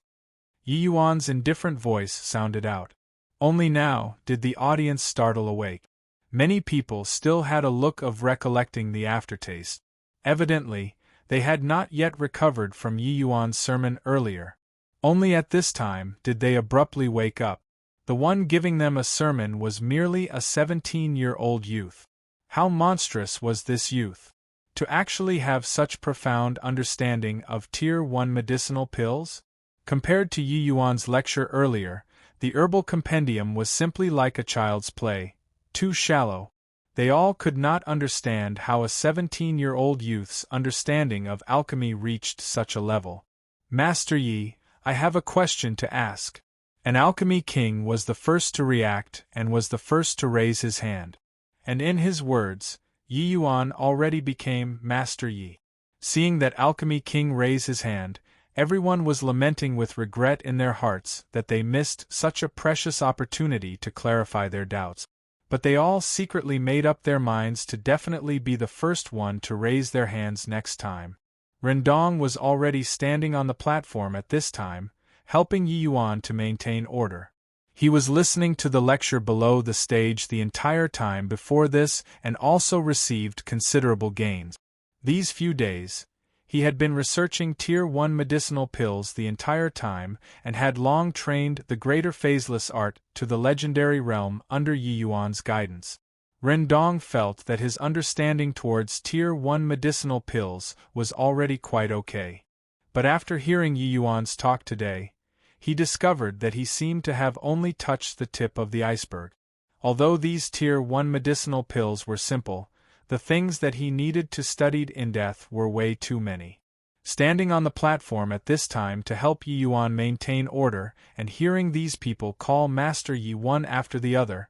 Yi Yuan's indifferent voice sounded out. Only now did the audience startle awake. Many people still had a look of recollecting the aftertaste. Evidently, they had not yet recovered from Yi Yuan's sermon earlier. Only at this time did they abruptly wake up. The one giving them a sermon was merely a 17-year-old youth. How monstrous was this youth? To actually have such profound understanding of Tier 1 medicinal pills? Compared to Yi Yuan's lecture earlier, the herbal compendium was simply like a child's play. Too shallow. They all could not understand how a 17-year-old youth's understanding of alchemy reached such a level. Master Yi, I have a question to ask. An alchemy king was the first to react and was the first to raise his hand. And in his words, Yi Yuan already became Master Yi. Seeing that alchemy king raise his hand, everyone was lamenting with regret in their hearts that they missed such a precious opportunity to clarify their doubts. But they all secretly made up their minds to definitely be the first one to raise their hands next time. Rendong was already standing on the platform at this time, helping Yi Yuan to maintain order. He was listening to the lecture below the stage the entire time before this and also received considerable gains. These few days, he had been researching Tier 1 medicinal pills the entire time and had long trained the greater phaseless art to the legendary realm under Yi Yuan's guidance. Rendong felt that his understanding towards Tier 1 medicinal pills was already quite okay. But after hearing Yi Yuan's talk today, he discovered that he seemed to have only touched the tip of the iceberg. Although these Tier 1 medicinal pills were simple, the things that he needed to study in depth were way too many. Standing on the platform at this time to help Yi Yuan maintain order and hearing these people call Master Yi one after the other,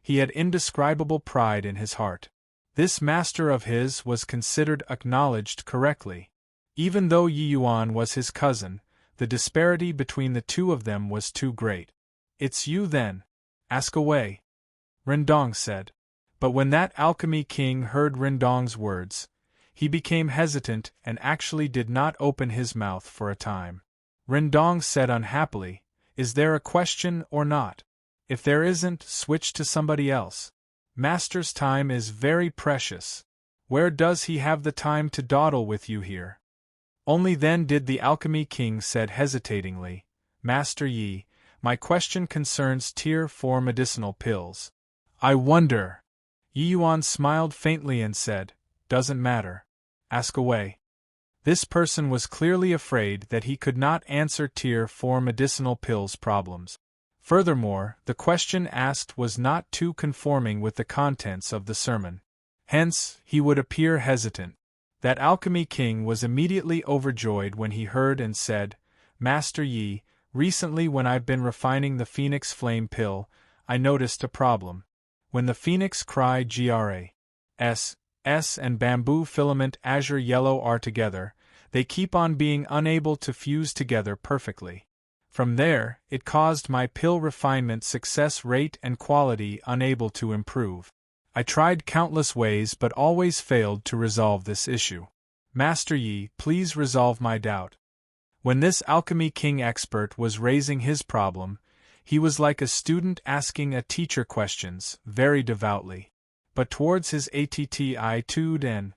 he had indescribable pride in his heart. This master of his was considered acknowledged correctly. Even though Yi Yuan was his cousin, The disparity between the two of them was too great. "It's you then. Ask away," Rendong said. But when that alchemy king heard Rendong's words, he became hesitant and actually did not open his mouth for a time. Rendong said unhappily, "Is there a question or not? If there isn't, switch to somebody else. Master's time is very precious. Where does he have the time to dawdle with you here?" Only then did the alchemy king said hesitatingly, "Master Yi, my question concerns tier 4 medicinal pills." "I wonder." Yi Yuan smiled faintly and said, "Doesn't matter. Ask away." This person was clearly afraid that he could not answer tier 4 medicinal pills problems. Furthermore, the question asked was not too conforming with the contents of the sermon. Hence, he would appear hesitant. That alchemy king was immediately overjoyed when he heard and said, "Master Yi, recently when I've been refining the Phoenix Flame pill, I noticed a problem. When the Phoenix Cry GRAS and Bamboo Filament Azure Yellow are together, they keep on being unable to fuse together perfectly. From there, it caused my pill refinement success rate and quality unable to improve. I tried countless ways but always failed to resolve this issue. Master Yi, please resolve my doubt." When this alchemy king expert was raising his problem, he was like a student asking a teacher questions, very devoutly. But towards his attitude and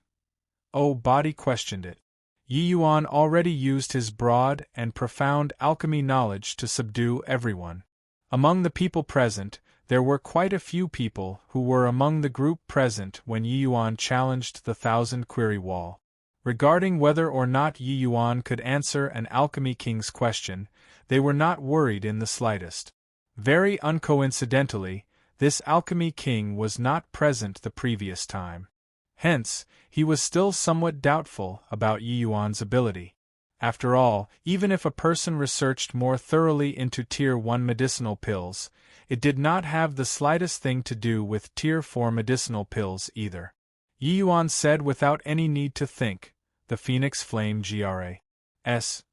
body questioned it. Yi Yuan already used his broad and profound alchemy knowledge to subdue everyone. Among the people present, there were quite a few people who were among the group present when Yi Yuan challenged the 1,000-query wall. Regarding whether or not Yi Yuan could answer an alchemy king's question, they were not worried in the slightest. Very uncoincidentally, this alchemy king was not present the previous time. Hence, he was still somewhat doubtful about Yi Yuan's ability. After all, even if a person researched more thoroughly into Tier 1 medicinal pills, it did not have the slightest thing to do with Tier 4 medicinal pills either. Yi Yuan said without any need to think, "The Phoenix Flame GRAS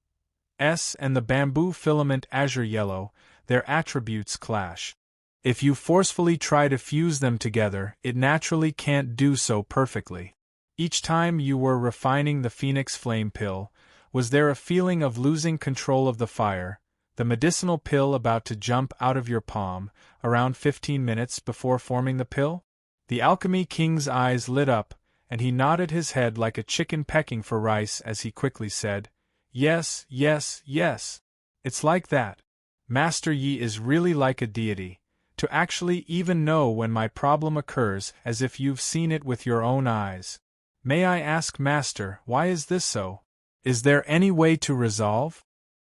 and the Bamboo Filament Azure Yellow, their attributes clash. If you forcefully try to fuse them together, it naturally can't do so perfectly. Each time you were refining the Phoenix Flame pill, was there a feeling of losing control of the fire, the medicinal pill about to jump out of your palm, around 15 minutes before forming the pill?" The alchemy king's eyes lit up, and he nodded his head like a chicken pecking for rice as he quickly said, "Yes, yes, yes. It's like that. Master Yi is really like a deity, to actually even know when my problem occurs as if you've seen it with your own eyes. May I ask, Master, why is this so? Is there any way to resolve?"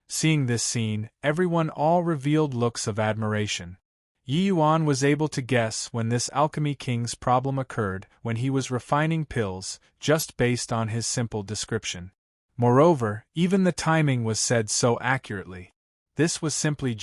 Seeing this scene, everyone all revealed looks of admiration. Yi Yuan was able to guess when this alchemy king's problem occurred when he was refining pills, just based on his simple description. Moreover, even the timing was said so accurately. This was simply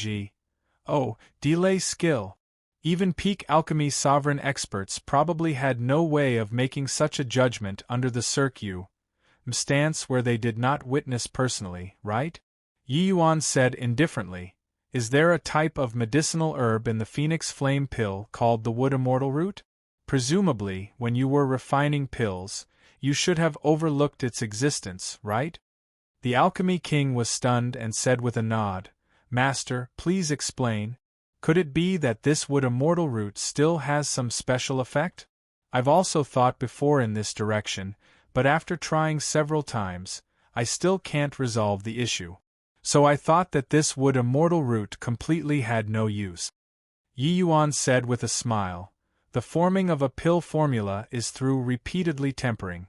delay skill. Even peak alchemy sovereign experts probably had no way of making such a judgment under the circumstance where they did not witness personally, right? Yi Yuan said indifferently, "Is there a type of medicinal herb in the Phoenix Flame pill called the Wood Immortal Root? Presumably, when you were refining pills, you should have overlooked its existence, right?" The alchemy king was stunned and said with a nod, "Master, please explain. Could it be that this Wood Immortal Root still has some special effect? I've also thought before in this direction, but after trying several times, I still can't resolve the issue. So I thought that this Wood Immortal Root completely had no use." Yi Yuan said with a smile, "The forming of a pill formula is through repeatedly tempering.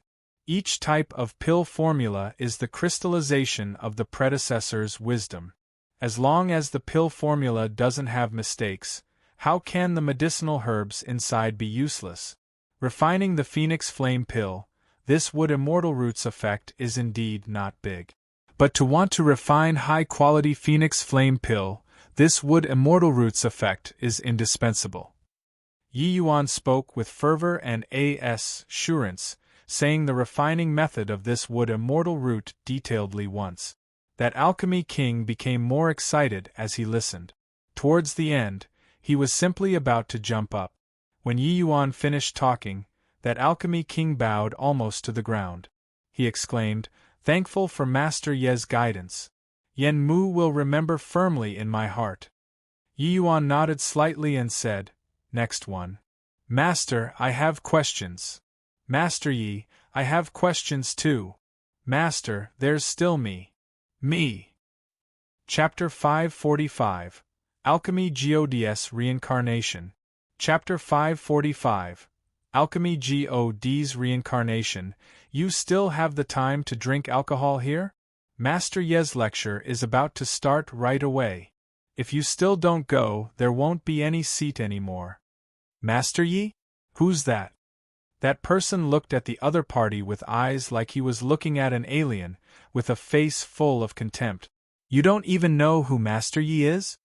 Each type of pill formula is the crystallization of the predecessor's wisdom. As long as the pill formula doesn't have mistakes, how can the medicinal herbs inside be useless? Refining the Phoenix Flame pill, this Wood Immortal Root's effect is indeed not big. But to want to refine high-quality Phoenix Flame pill, this Wood Immortal Root's effect is indispensable." Yi Yuan spoke with fervor and assurance, saying the refining method of this Wood Immortal Root detailedly once. That alchemy king became more excited as he listened. Towards the end, he was simply about to jump up. When Yi Yuan finished talking, that alchemy king bowed almost to the ground. He exclaimed, "Thankful for Master Ye's guidance. Yen Mu will remember firmly in my heart." Yi Yuan nodded slightly and said, "Next one." "Master, I have questions." "Master Yi, I have questions too." "Master, there's still me." "Me." Chapter 545, Alchemy God's Reincarnation. Chapter 545, Alchemy God's Reincarnation. You still have the time to drink alcohol here? Master Ye's lecture is about to start right away. If you still don't go, there won't be any seat anymore. Master Yi? Who's that? That person looked at the other party with eyes like he was looking at an alien, with a face full of contempt. You don't even know who Master Yi is?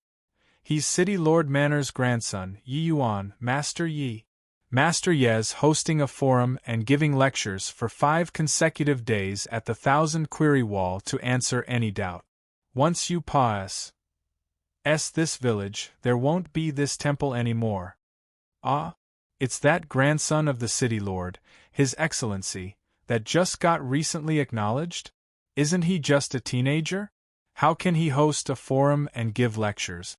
He's City Lord Manor's grandson, Yi Yuan, Master Yi. Master Ye's hosting a forum and giving lectures for 5 consecutive days at the 1,000 Query Wall to answer any doubt. Once you pass this village, there won't be this temple anymore. Ah, it's that grandson of the City Lord, His Excellency, that just got recently acknowledged? Isn't he just a teenager? How can he host a forum and give lectures?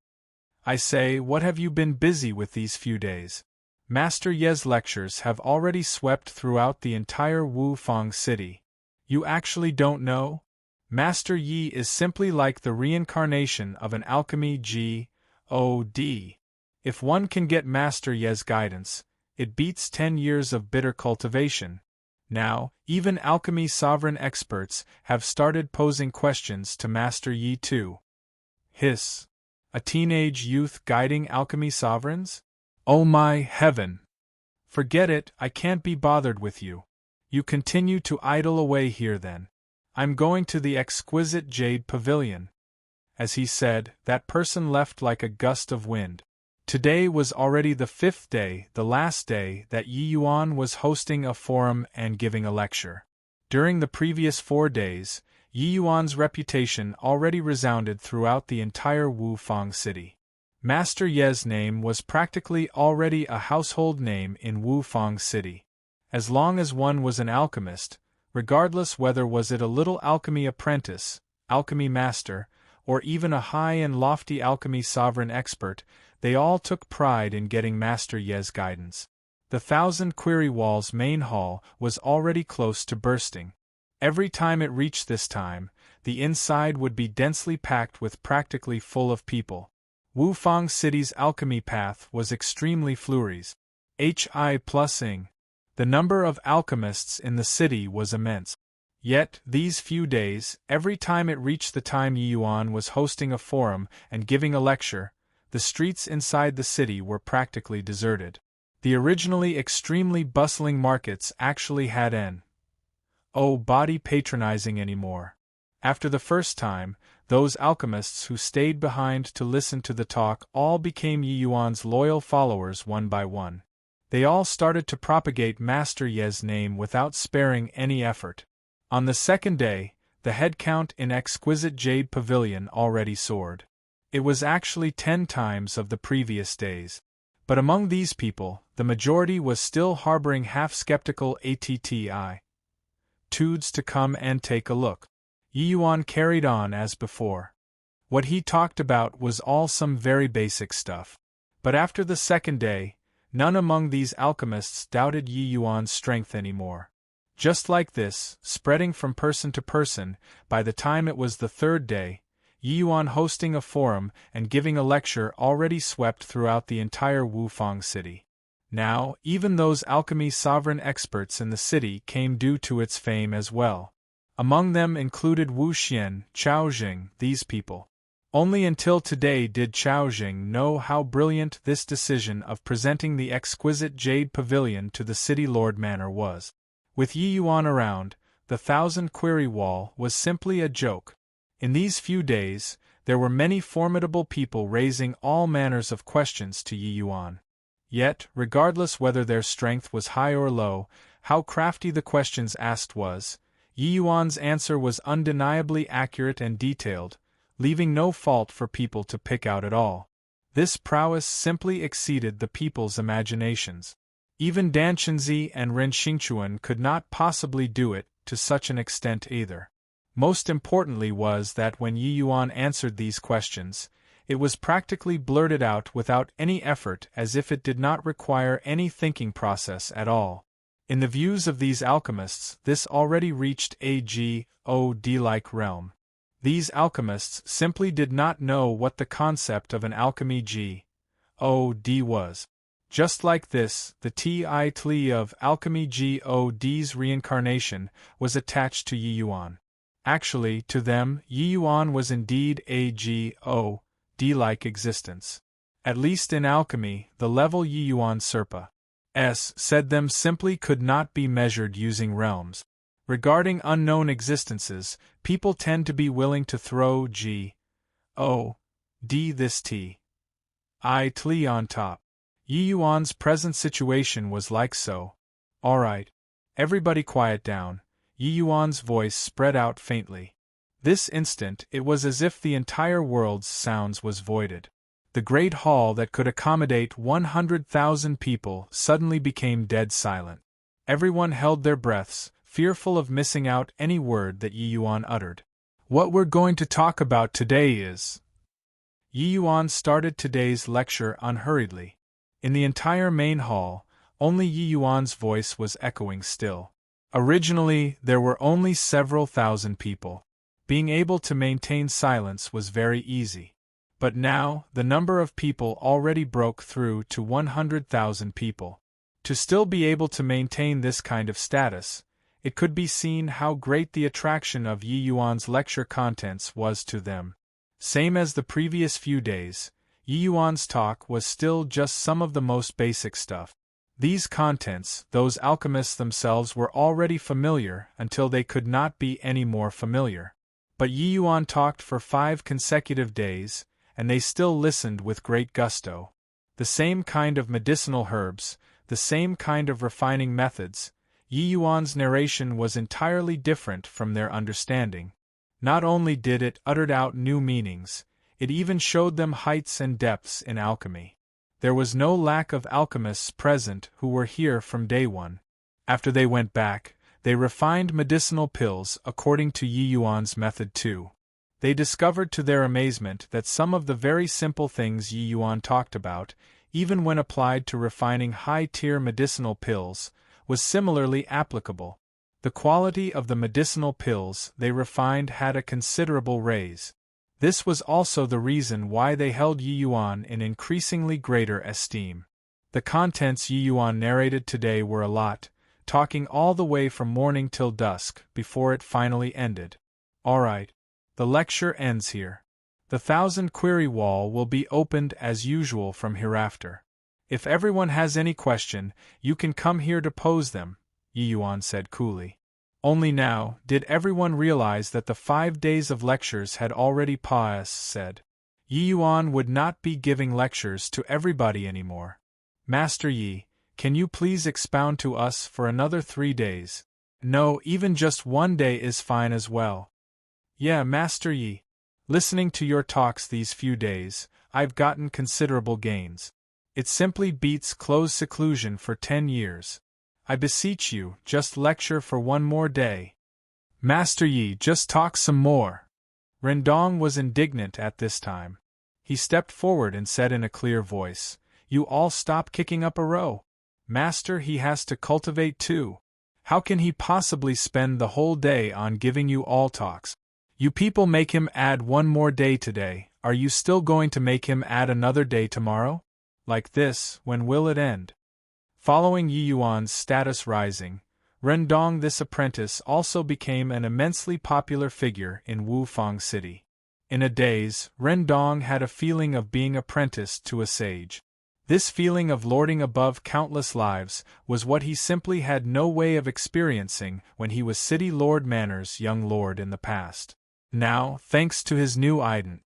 I say, what have you been busy with these few days? Master Ye's lectures have already swept throughout the entire Wufang city. You actually don't know? Master Yi is simply like the reincarnation of an alchemy God. If one can get Master Ye's guidance, it beats 10 years of bitter cultivation. Now, even alchemy sovereign experts have started posing questions to Master Yi too. Hiss. A teenage youth guiding alchemy sovereigns? Oh my heaven! Forget it, I can't be bothered with you. You continue to idle away here then. I'm going to the exquisite jade pavilion. As he said, that person left like a gust of wind. Today was already the 5th day, the last day that Yi Yuan was hosting a forum and giving a lecture. During the previous 4 days, Yi Yuan's reputation already resounded throughout the entire Wufang city. Master Ye's name was practically already a household name in Wufang city. As long as one was an alchemist, regardless whether was it a little alchemy apprentice, alchemy master, or even a high and lofty alchemy sovereign expert, they all took pride in getting Master Ye's guidance. The 1,000 Query Wall's main hall was already close to bursting. Every time it reached this time, the inside would be densely packed with practically full of people. Wufang City's alchemy path was extremely flourished. The number of alchemists in the city was immense. Yet, these few days, every time it reached the time Yi Yuan was hosting a forum and giving a lecture, the streets inside the city were practically deserted. The originally extremely bustling markets actually had body patronizing anymore. After the first time, those alchemists who stayed behind to listen to the talk all became Yi Yuan's loyal followers one by one. They all started to propagate Master Ye's name without sparing any effort. On the second day, the head count in Exquisite Jade Pavilion already soared. It was actually 10 times of the previous days. But among these people, the majority was still harboring half-skeptical attitudes to come and take a look. Yi Yuan carried on as before. What he talked about was all some very basic stuff. But after the second day, none among these alchemists doubted Yi Yuan's strength anymore. Just like this, spreading from person to person, by the time it was the 3rd day, Yi Yuan hosting a forum and giving a lecture already swept throughout the entire Wufang city. Now, even those alchemy sovereign experts in the city came due to its fame as well. Among them included Wu Xian, Chao Jing, these people. Only until today did Chao Jing know how brilliant this decision of presenting the exquisite Jade Pavilion to the City Lord Manor was. With Yi Yuan around, the 1,000 Query Wall was simply a joke. In these few days, there were many formidable people raising all manners of questions to Yi Yuan. Yet, regardless whether their strength was high or low, how crafty the questions asked was, Yi Yuan's answer was undeniably accurate and detailed, leaving no fault for people to pick out at all. This prowess simply exceeded the people's imaginations. Even Dan Chenzi and Ren Xingchuan could not possibly do it to such an extent either. Most importantly was that when Yi Yuan answered these questions, it was practically blurted out without any effort, as if it did not require any thinking process at all. In the views of these alchemists, this already reached a God-like realm. These alchemists simply did not know what the concept of an alchemy God was. Just like this, the title of alchemy God's reincarnation was attached to Yi Yuan. Actually, to them, Yi Yuan was indeed a God-like existence. At least in alchemy, the level Yi Yuan Serpa said them simply could not be measured using realms. Regarding unknown existences, people tend to be willing to throw God this title on top. Yi Yuan's present situation was like so. Alright. Everybody quiet down. Yi Yuan's voice spread out faintly. This instant it was as if the entire world's sounds was voided. The great hall that could accommodate 100,000 people suddenly became dead silent. Everyone held their breaths, fearful of missing out any word that Yi Yuan uttered. What we're going to talk about today is... Yi Yuan started today's lecture unhurriedly. In the entire main hall, only Yi Yuan's voice was echoing still. Originally, there were only several thousand people. Being able to maintain silence was very easy. But now, the number of people already broke through to 100,000 people. To still be able to maintain this kind of status, it could be seen how great the attraction of Yi Yuan's lecture contents was to them. Same as the previous few days, Yi Yuan's talk was still just some of the most basic stuff. These contents, those alchemists themselves were already familiar until they could not be any more familiar. But Yi Yuan talked for 5 consecutive days, and they still listened with great gusto. The same kind of medicinal herbs, the same kind of refining methods. Yi Yuan's narration was entirely different from their understanding. Not only did it utter out new meanings, it even showed them heights and depths in alchemy. There was no lack of alchemists present who were here from day one. After they went back, they refined medicinal pills according to Yi Yuan's method too. They discovered to their amazement that some of the very simple things Yi Yuan talked about, even when applied to refining high-tier medicinal pills, was similarly applicable. The quality of the medicinal pills they refined had a considerable raise. This was also the reason why they held Yi Yuan in increasingly greater esteem. The contents Yi Yuan narrated today were a lot, talking all the way from morning till dusk before it finally ended. Alright. The lecture ends here. The 1,000-query wall will be opened as usual from hereafter. If everyone has any question, you can come here to pose them, Yi Yuan said coolly. Only now did everyone realize that the 5 days of lectures had already passed. Yi Yuan would not be giving lectures to everybody anymore. Master Yi, can you please expound to us for another 3 days? No, even just 1 day is fine as well. Yeah, Master Yi. Listening to your talks these few days, I've gotten considerable gains. It simply beats close seclusion for 10 years. I beseech you, just lecture for 1 more day. Master Yi, just talk some more. Rendong was indignant at this time. He stepped forward and said in a clear voice, You all stop kicking up a row. Master, he has to cultivate too. How can he possibly spend the whole day on giving you all talks? You people make him add 1 more day today, are you still going to make him add another day tomorrow? Like this, when will it end? Following Yi Yuan's status rising, Rendong this apprentice also became an immensely popular figure in Wufang City. In a daze, Rendong had a feeling of being apprenticed to a sage. This feeling of lording above countless lives was what he simply had no way of experiencing when he was City Lord Manor's young lord in the past. Now, thanks to his new ident,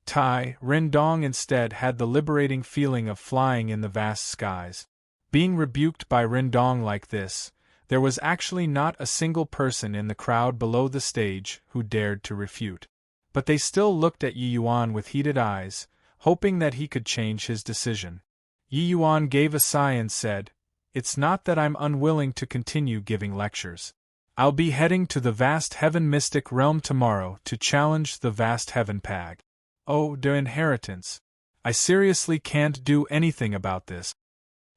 Rendong instead had the liberating feeling of flying in the vast skies. Being rebuked by Rendong like this, There was actually not a single person in the crowd below the stage who dared to refute. But they still looked at Yi Yuan with heated eyes, hoping that he could change his decision. Yi Yuan gave a sigh and said, "It's not that I'm unwilling to continue giving lectures. I'll be heading to the vast heaven mystic realm tomorrow to challenge the vast heaven pag. Oh, the inheritance. I seriously can't do anything about this."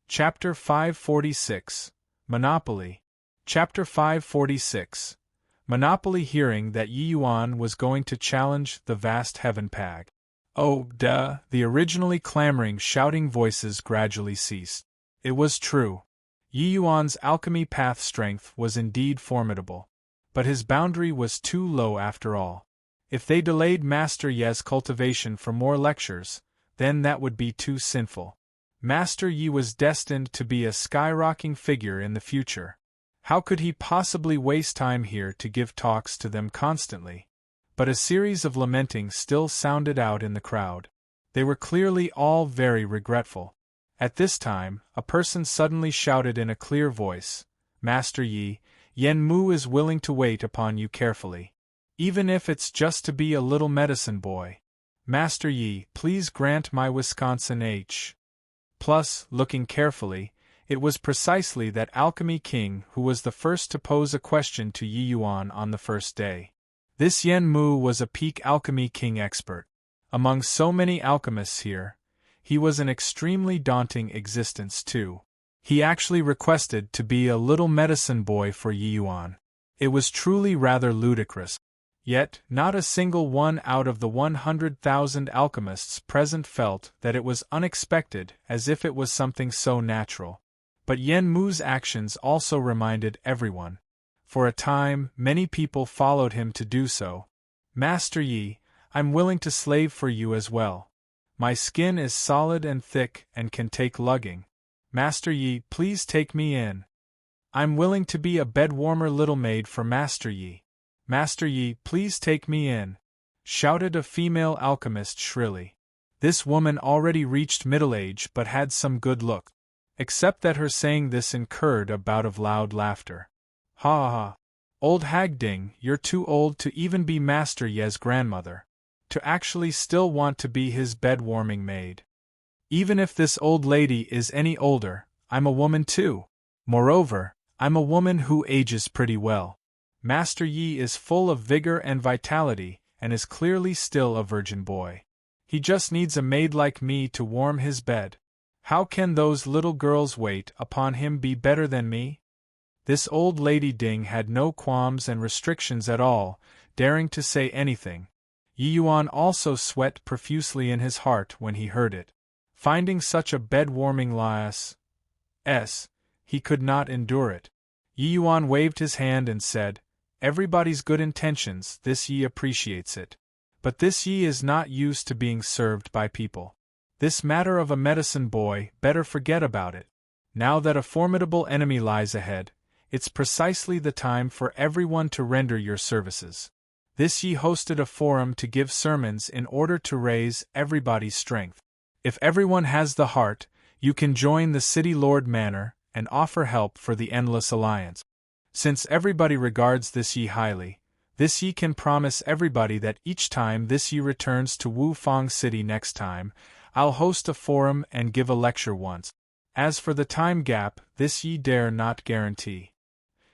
Chapter 546. Monopoly. Chapter 546. Monopoly. Hearing that Yi Yuan was going to challenge the vast heaven pag. Oh, duh! The originally clamoring, shouting voices gradually ceased. It was true. Yi Yuan's alchemy path strength was indeed formidable. But his boundary was too low after all. If they delayed Master Ye's cultivation for more lectures, then that would be too sinful. Master Yi was destined to be a skyrocketing figure in the future. How could he possibly waste time here to give talks to them constantly? But a series of lamentings still sounded out in the crowd. They were clearly all very regretful. At this time, a person suddenly shouted in a clear voice, "Master Yi, Yen Mu is willing to wait upon you carefully. Even if it's just to be a little medicine boy. Master Yi, please grant my Wisconsin H. Plus, looking carefully, it was precisely that alchemy king who was the first to pose a question to Yi Yuan on the first day. This Yen Mu was a peak alchemy king expert. Among so many alchemists here, he was an extremely daunting existence too. He actually requested to be a little medicine boy for Yi Yuan. It was truly rather ludicrous. Yet, not a single one out of the 100,000 alchemists present felt that it was unexpected, as if it was something so natural. But Yen Mu's actions also reminded everyone. For a time, many people followed him to do so. "Master Yi, I'm willing to slave for you as well. My skin is solid and thick and can take lugging. Master Yi, please take me in. I'm willing to be a bed-warmer little maid for Master Yi. Master Yi, please take me in," shouted a female alchemist shrilly. This woman already reached middle age but had some good look. Except that her saying this incurred a bout of loud laughter. "Ha ha ha! Old hag Ding, you're too old to even be Master Ye's grandmother. To actually still want to be his bed-warming maid. Even if this old lady is any older, I'm a woman too. Moreover, I'm a woman who ages pretty well. Master Yi is full of vigor and vitality, and is clearly still a virgin boy. He just needs a maid like me to warm his bed. How can those little girls wait upon him be better than me?" This old lady Ding had no qualms and restrictions at all, daring to say anything. Yi Yuan also sweat profusely in his heart when he heard it. Finding such a bed-warming lass, he could not endure it. Yi Yuan waved his hand and said, "Everybody's good intentions, this Yi appreciates it. But this Yi is not used to being served by people. This matter of a medicine boy, better forget about it. Now that a formidable enemy lies ahead, it's precisely the time for everyone to render your services. This Yi hosted a forum to give sermons in order to raise everybody's strength. If everyone has the heart, you can join the City Lord Manor and offer help for the Endless Alliance. Since everybody regards this Yi highly, this Yi can promise everybody that each time this Yi returns to Wufang City next time, I'll host a forum and give a lecture once. As for the time gap, this Yi dare not guarantee."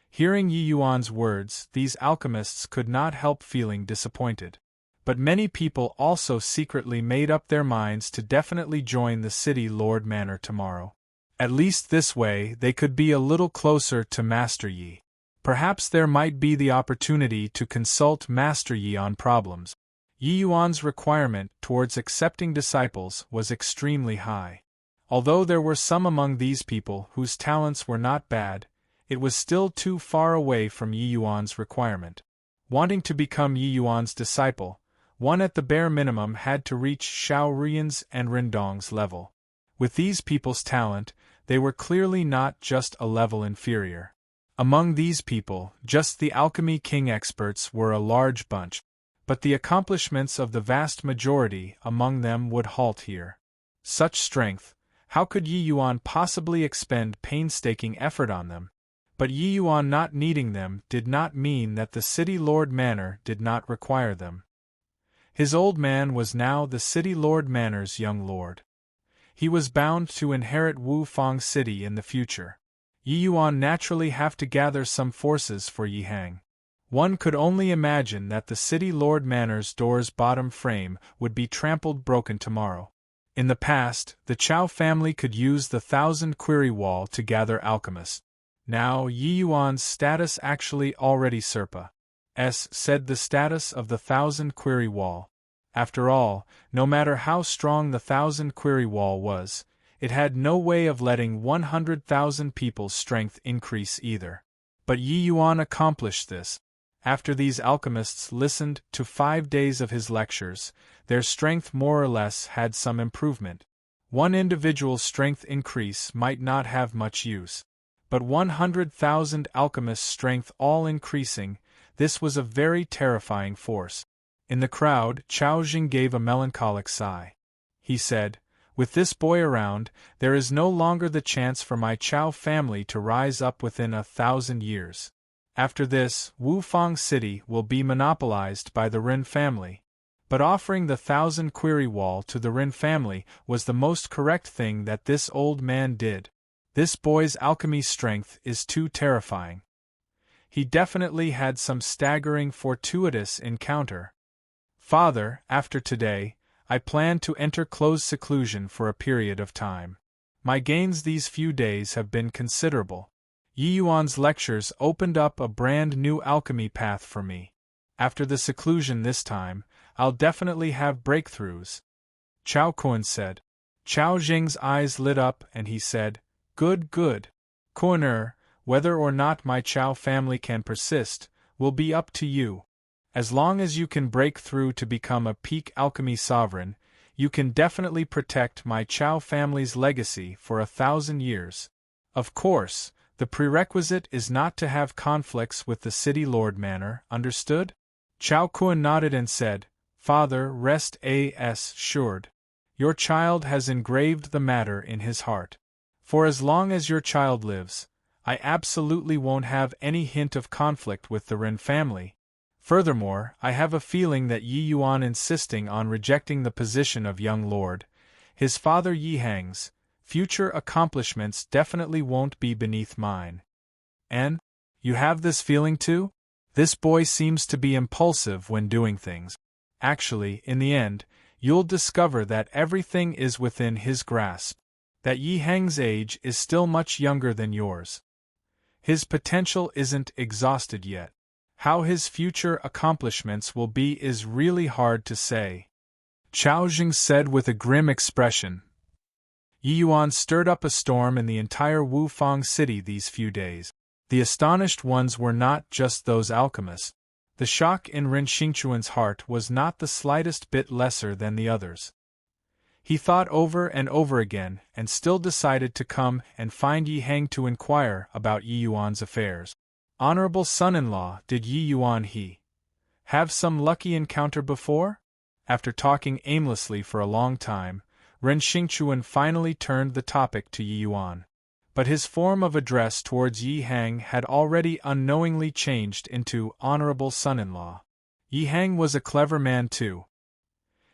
Hearing Yi Yuan's words, these alchemists could not help feeling disappointed. But many people also secretly made up their minds to definitely join the City Lord Manor tomorrow. At least this way they could be a little closer to Master Yi. Perhaps there might be the opportunity to consult Master Yi on problems. Yi Yuan's requirement towards accepting disciples was extremely high. Although there were some among these people whose talents were not bad, it was still too far away from Yi Yuan's requirement. Wanting to become Yi Yuan's disciple, one at the bare minimum had to reach Xiao Rian's and Rindong's level. With these people's talent, they were clearly not just a level inferior. Among these people, just the Alchemy King experts were a large bunch. But the accomplishments of the vast majority among them would halt here. Such strength, how could Yi Yuan possibly expend painstaking effort on them? But Yi Yuan not needing them did not mean that the city lord manor did not require them. His old man was now the city lord manor's young lord. He was bound to inherit Wu Fang City in the future. Yi Yuan naturally have to gather some forces for Yi Hang. One could only imagine that the city lord manor's door's bottom frame would be trampled broken tomorrow. In the past, the Chao family could use the 1,000 query wall to gather alchemists. Now Yi Yuan's status actually already said the status of the 1,000 query wall. After all, no matter how strong the 1,000 query wall was, it had no way of letting 100,000 people's strength increase either. But Yi Yuan accomplished this. After these alchemists listened to 5 days of his lectures, their strength more or less had some improvement. One individual's strength increase might not have much use. But 100,000 alchemists' strength all increasing, this was a very terrifying force. In the crowd, Chao Jing gave a melancholic sigh. He said, "With this boy around, there is no longer the chance for my Chao family to rise up within 1,000 years. After this, Wu Fang City will be monopolized by the Ren family." But offering the 1,000 query wall to the Ren family was the most correct thing that this old man did. This boy's alchemy strength is too terrifying. He definitely had some staggering fortuitous encounter. "Father, after today, I plan to enter close seclusion for a period of time. My gains these few days have been considerable. Yi Yuan's lectures opened up a brand new alchemy path for me. After the seclusion this time, I'll definitely have breakthroughs," Chao Kun said. Chao Jing's eyes lit up and he said, "Good, good. Kuan-er, whether or not my Chao family can persist, will be up to you. As long as you can break through to become a peak alchemy sovereign, you can definitely protect my Chao family's legacy for 1,000 years. Of course, the prerequisite is not to have conflicts with the city lord manor, understood?" Chao Kun nodded and said, "Father, rest assured. Your child has engraved the matter in his heart. For as long as your child lives, I absolutely won't have any hint of conflict with the Ren family. Furthermore, I have a feeling that Yi Yuan insisting on rejecting the position of young lord, his father Yi Hang's, future accomplishments definitely won't be beneath mine." "And? You have this feeling too? This boy seems to be impulsive when doing things. Actually, in the end, you'll discover that everything is within his grasp. That Yi Hang's age is still much younger than yours. His potential isn't exhausted yet. How his future accomplishments will be is really hard to say," Chao Jing said with a grim expression. Yi Yuan stirred up a storm in the entire Wu Fang city these few days. The astonished ones were not just those alchemists. The shock in Ren Xingchuan's heart was not the slightest bit lesser than the others. He thought over and over again and still decided to come and find Yi Hang to inquire about Yi Yuan's affairs. "Honorable son-in-law, did Yi Yuan have some lucky encounter before?" After talking aimlessly for a long time, Ren Xingchuan finally turned the topic to Yi Yuan. But his form of address towards Yi Hang had already unknowingly changed into honorable son-in-law. Yi Hang was a clever man too.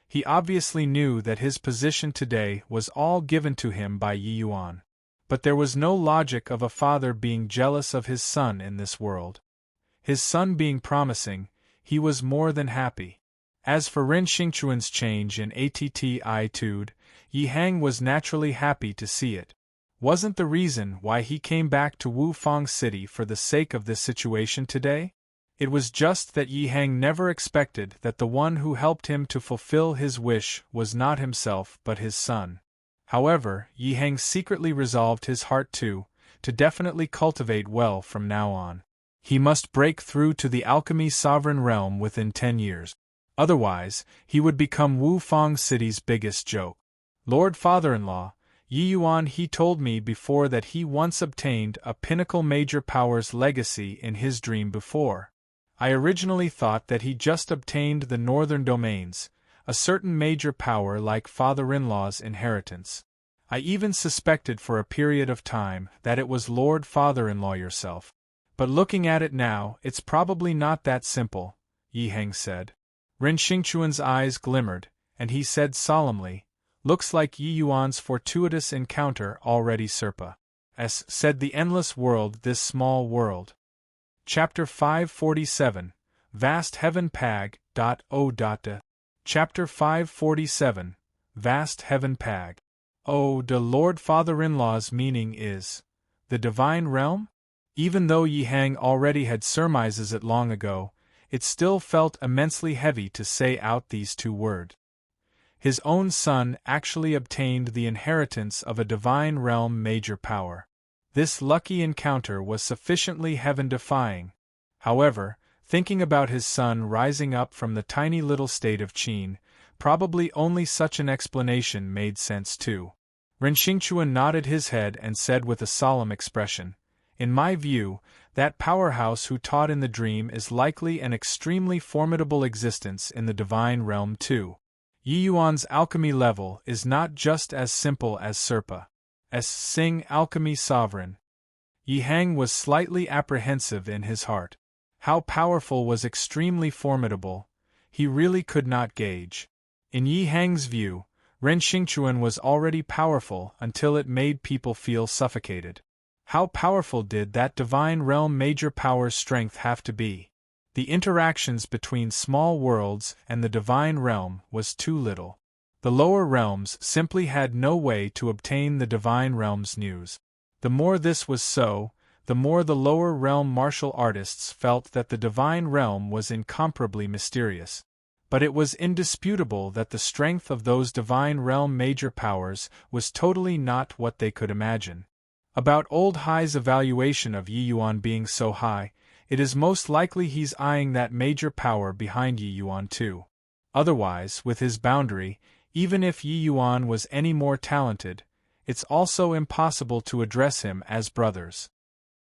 He obviously knew that his position today was all given to him by Yi Yuan. But there was no logic of a father being jealous of his son in this world. His son being promising, he was more than happy. As for Ren Xingchuan's change in attitude, Yi Hang was naturally happy to see it. Wasn't the reason why he came back to Wu Fang City for the sake of this situation today? It was just that Yi Hang never expected that the one who helped him to fulfill his wish was not himself but his son. However, Yi Hang secretly resolved his heart to definitely cultivate well from now on. He must break through to the alchemy sovereign realm within 10 years. Otherwise, he would become Wu Fang City's biggest joke. "Lord Father-in-law, Yi Yuan he told me before that he once obtained a pinnacle major power's legacy in his dream before. I originally thought that he just obtained the northern domains, a certain major power like father-in-law's inheritance. I even suspected for a period of time that it was Lord Father-in-law yourself. But looking at it now, it's probably not that simple, Yi Heng said. Ren Xingchuan's eyes glimmered, and he said solemnly, looks like Yi Yuan's fortuitous encounter already said the endless world this small world. Chapter 547, Vast Heaven Pag. Chapter 547, Vast Heaven Pag. The Lord Father-in-law's meaning is the divine realm? Even though Yi Heng already had surmises it long ago, it still felt immensely heavy to say out these two words. His own son actually obtained the inheritance of a divine realm major power. This lucky encounter was sufficiently heaven-defying. However, thinking about his son rising up from the tiny little state of Qin, probably only such an explanation made sense too. Ren Xingchuan nodded his head and said with a solemn expression, in my view, that powerhouse who taught in the dream is likely an extremely formidable existence in the divine realm too. Yi Yuan's alchemy level is not just as simple as Serpa's Sing alchemy sovereign. Yi Heng was slightly apprehensive in his heart. How powerful was extremely formidable, he really could not gauge. In Yi Heng's view, Ren Xingchuan was already powerful until it made people feel suffocated. How powerful did that divine realm major power's strength have to be? The interactions between small worlds and the divine realm was too little. The lower realms simply had no way to obtain the divine realm's news. The more this was so, the more the lower realm martial artists felt that the divine realm was incomparably mysterious. But it was indisputable that the strength of those divine realm major powers was totally not what they could imagine. About Old Hai's evaluation of Yi Yuan being so high, it is most likely he's eyeing that major power behind Yi Yuan too. Otherwise, with his boundary, even if Yi Yuan was any more talented, it's also impossible to address him as brothers.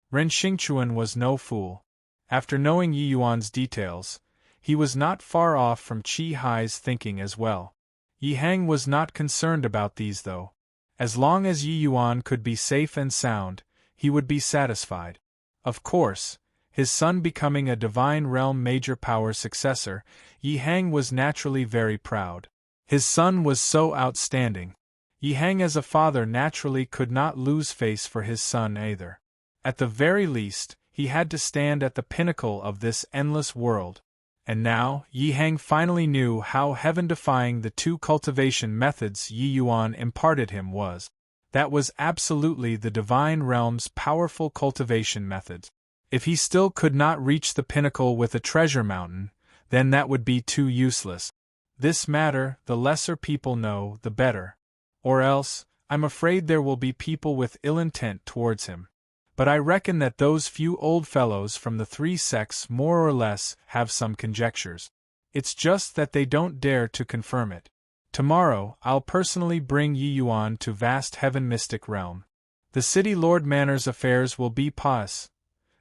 Ren Xingchuan was no fool. After knowing Yi Yuan's details, he was not far off from Qi Hai's thinking as well. Yi Heng was not concerned about these though. As long as Yi Yuan could be safe and sound, he would be satisfied. Of course, his son becoming a divine realm major power successor, Yi Heng was naturally very proud. His son was so outstanding. Yi Heng as a father naturally could not lose face for his son either. At the very least, he had to stand at the pinnacle of this endless world. And now, Yi Heng finally knew how heaven-defying the two cultivation methods Yi Yuan imparted him was. That was absolutely the divine realm's powerful cultivation methods. If he still could not reach the pinnacle with a treasure mountain, then that would be too useless. This matter, the lesser people know, the better. Or else, I'm afraid there will be people with ill intent towards him. But I reckon that those few old fellows from the three sects more or less have some conjectures. It's just that they don't dare to confirm it. Tomorrow, I'll personally bring Yi Yuan to vast heaven mystic realm. The city lord manor's affairs will be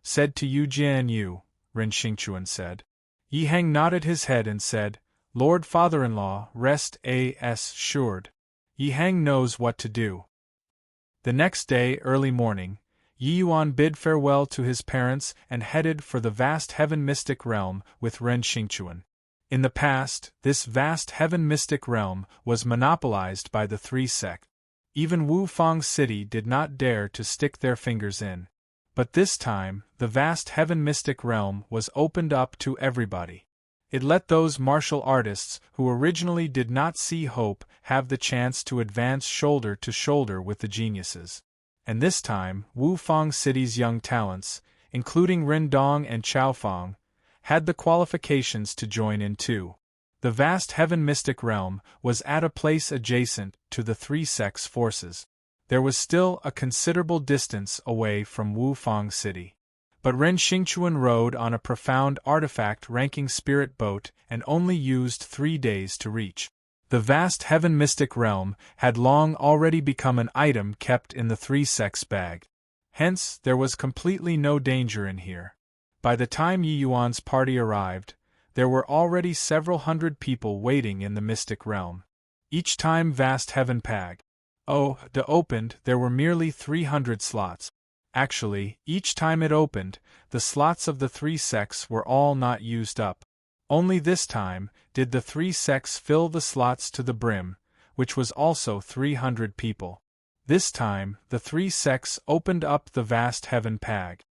said to Yu Jian Yu, Ren Xingchuan said. Yi Heng nodded his head and said, Lord Father-in-law, rest assured. Yi Heng knows what to do. The next day, early morning, Yi Yuan bid farewell to his parents and headed for the vast heaven mystic realm with Ren Xingchuan. In the past, this vast heaven mystic realm was monopolized by the three sects. Even Wufang City did not dare to stick their fingers in. But this time, the vast heaven mystic realm was opened up to everybody. It let those martial artists who originally did not see hope have the chance to advance shoulder to shoulder with the geniuses. And this time, Wufang City's young talents, including Ren Dong and Chao Fang, had the qualifications to join in too. The vast heaven mystic realm was at a place adjacent to the three sects' forces. There was still a considerable distance away from Wufang City. But Ren Xingchuan rode on a profound artifact-ranking spirit boat and only used 3 days to reach. The vast heaven mystic realm had long already become an item kept in the three sects' bag. Hence, there was completely no danger in here. By the time Yi Yuan's party arrived, there were already several hundred people waiting in the mystic realm. Each time vast heaven pag. Opened, there were merely 300 slots. Actually, each time it opened, the slots of the three sects were all not used up. Only this time did the three sects fill the slots to the brim, which was also 300 people. This time, the three sects opened up the vast heaven pag.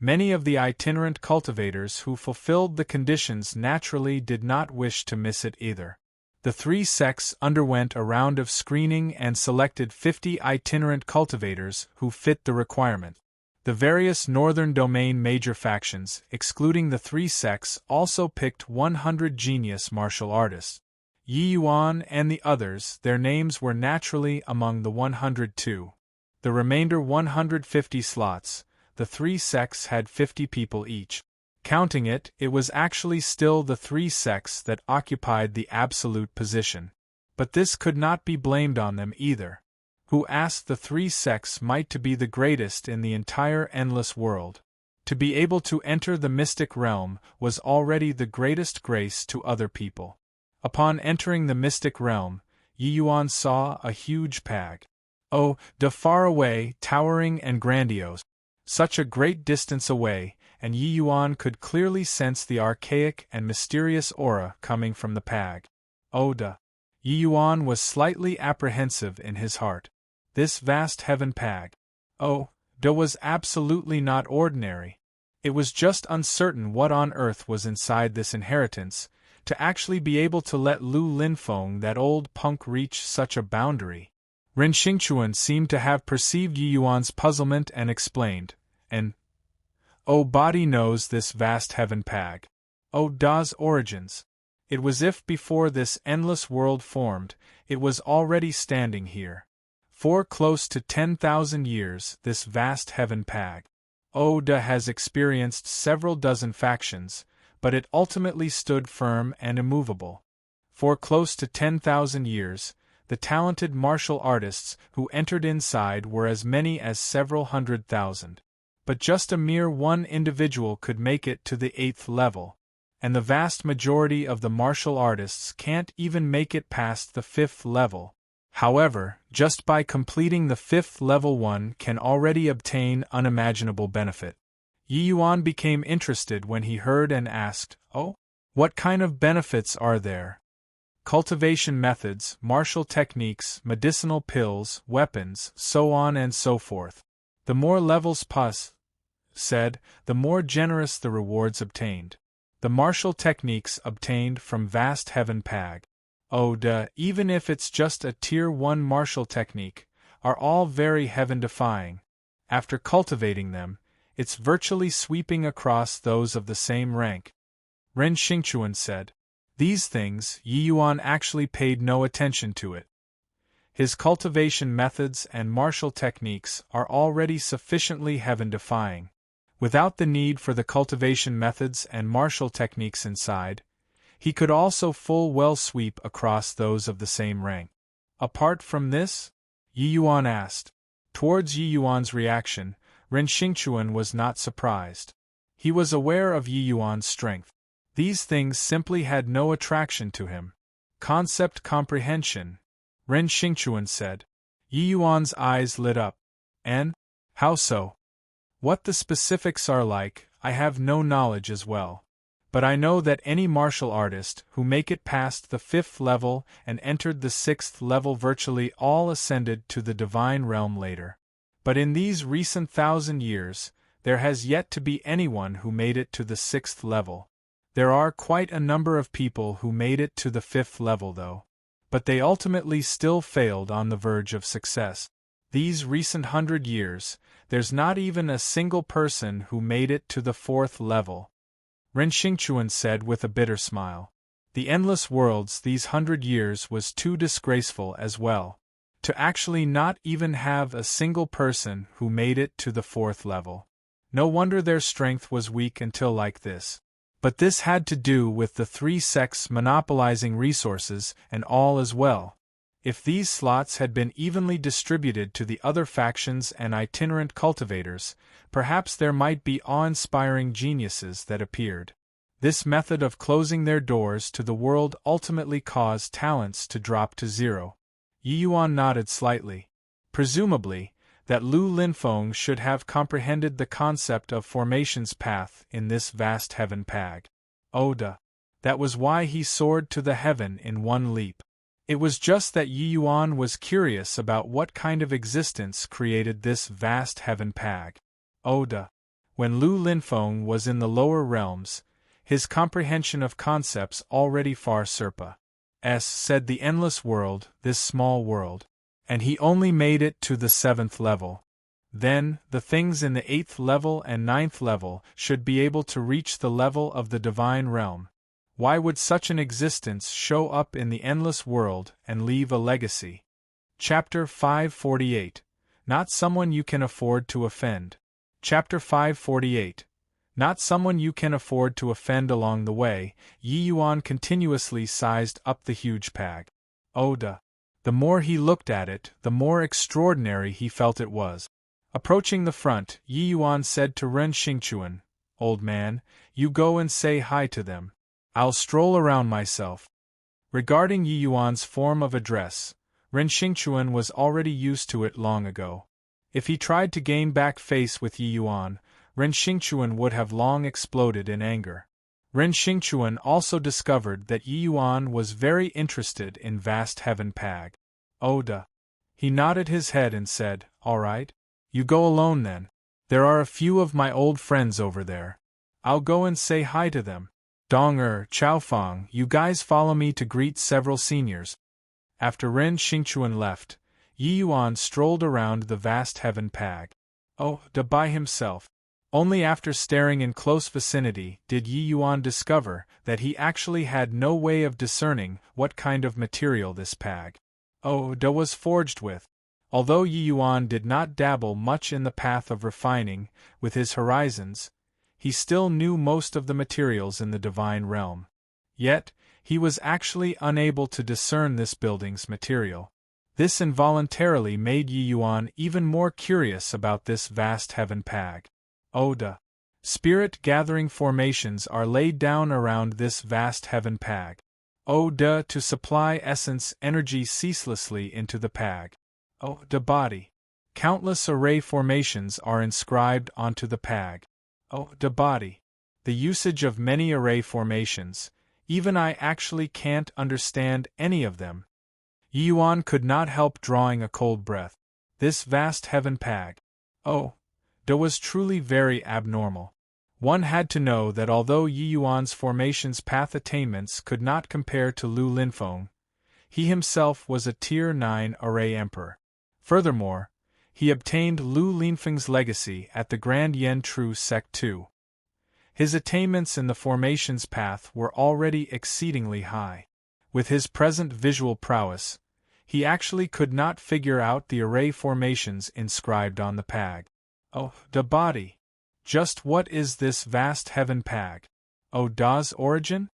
Many of the itinerant cultivators who fulfilled the conditions naturally did not wish to miss it either. The three sects underwent a round of screening and selected 50 itinerant cultivators who fit the requirement. The various northern domain major factions, excluding the three sects, also picked 100 genius martial artists. Yi Yuan and the others, their names were naturally among the 102. The remainder 150 slots, the three sects had 50 people each. Counting it, it was actually still the three sects that occupied the absolute position. But this could not be blamed on them either. Who asked the three sects might to be the greatest in the entire endless world. To be able to enter the mystic realm was already the greatest grace to other people. Upon entering the mystic realm, Yi Yuan saw a huge pag. Far away, towering and grandiose. Such a great distance away, and Yi Yuan could clearly sense the archaic and mysterious aura coming from the pag. Yi Yuan was slightly apprehensive in his heart. This vast heaven pag. Was absolutely not ordinary. It was just uncertain what on earth was inside this inheritance, to actually be able to let Lu Linfeng, that old punk, reach such a boundary. Ren Xingchuan seemed to have perceived Yi Yuan's puzzlement and explained, body knows this vast heaven pag. Da's origins. It was if before this endless world formed, it was already standing here. For close to 10,000 years, this vast heaven pag. Da has experienced several dozen factions, but it ultimately stood firm and immovable. For close to 10,000 years, the talented martial artists who entered inside were as many as several 100,000. But just a mere one individual could make it to the 8th level, and the vast majority of the martial artists can't even make it past the 5th level. However, just by completing the 5th level one can already obtain unimaginable benefit. Yi Yuan became interested when he heard and asked, what kind of benefits are there? Cultivation methods, martial techniques, medicinal pills, weapons, so on and so forth. The more levels Pus said, the more generous the rewards obtained. The martial techniques obtained from vast heaven pag. Even if it's just a tier 1 martial technique, are all very heaven-defying. After cultivating them, it's virtually sweeping across those of the same rank. Ren Xingchuan said. These things, Yi Yuan actually paid no attention to it. His cultivation methods and martial techniques are already sufficiently heaven-defying. Without the need for the cultivation methods and martial techniques inside, he could also full well sweep across those of the same rank. Apart from this? Yi Yuan asked. Towards Yi Yuan's reaction, Ren Xingchuan was not surprised. He was aware of Yi Yuan's strength. These things simply had no attraction to him. Concept comprehension, Ren Xingchuan said. Yi Yuan's eyes lit up. And? How so? What the specifics are like, I have no knowledge as well. But I know that any martial artist who make it past the 5th level and entered the 6th level virtually all ascended to the divine realm later. But in these recent 1,000 years, there has yet to be anyone who made it to the 6th level. There are quite a number of people who made it to the 5th level though. But they ultimately still failed on the verge of success. These recent 100 years, there's not even a single person who made it to the 4th level. Ren Xingchuan said with a bitter smile. The endless worlds these 100 years was too disgraceful as well. To actually not even have a single person who made it to the 4th level. No wonder their strength was weak until like this. But this had to do with the three sects monopolizing resources and all as well. If these slots had been evenly distributed to the other factions and itinerant cultivators, perhaps there might be awe-inspiring geniuses that appeared. This method of closing their doors to the world ultimately caused talents to drop to zero. Yi Yuan nodded slightly. Presumably, that Lu Linfeng should have comprehended the concept of formation's path in this vast heaven pag. Oda. That was why he soared to the heaven in one leap. It was just that Yi Yuan was curious about what kind of existence created this vast heaven pag. Oda. When Lu Linfeng was in the lower realms, his comprehension of concepts already far surpassed said the endless world, this small world. And he only made it to the 7th level. Then, the things in the 8th level and 9th level should be able to reach the level of the divine realm. Why would such an existence show up in the endless world and leave a legacy? Chapter 548. Not someone you can afford to offend. Chapter 548. Not someone you can afford to offend. Along the way, Yi Yuan continuously sized up the huge pag. Oda. The more he looked at it, the more extraordinary he felt it was. Approaching the front, Yi Yuan said to Ren Xingchuan, "Old man, you go and say hi to them. I'll stroll around myself." Regarding Yi Yuan's form of address, Ren Xingchuan was already used to it long ago. If he tried to gain back face with Yi Yuan, Ren Xingchuan would have long exploded in anger. Ren Xingchuan also discovered that Yi Yuan was very interested in vast heaven pag. Oda. He nodded his head and said, "All right. You go alone then. There are a few of my old friends over there. I'll go and say hi to them. Dong Chaofeng, you guys follow me to greet several seniors." After Ren Xingchuan left, Yi Yuan strolled around the vast heaven pag. Oda by himself. Only after staring in close vicinity did Yi Yuan discover that he actually had no way of discerning what kind of material this pag Oda was forged with. Although Yi Yuan did not dabble much in the path of refining with his horizons, he still knew most of the materials in the divine realm. Yet, he was actually unable to discern this building's material. This involuntarily made Yi Yuan even more curious about this vast heaven pag. Oda. Spirit-gathering formations are laid down around this vast heaven pag. Oda to supply essence energy ceaselessly into the pag. Oda body. Countless array formations are inscribed onto the pag. Oda body. The usage of many array formations, even I actually can't understand any of them. Yi Yuan could not help drawing a cold breath. This vast heaven pag Oda was truly very abnormal. One had to know that although Yi Yuan's formation's path attainments could not compare to Lu Linfeng, he himself was a Tier 9 array emperor. Furthermore, he obtained Lu Linfeng's legacy at the Grand Yen True Sect 2. His attainments in the formation's path were already exceedingly high. With his present visual prowess, he actually could not figure out the array formations inscribed on the pag. Oda body. Just what is this vast heaven pag? Oda's origin?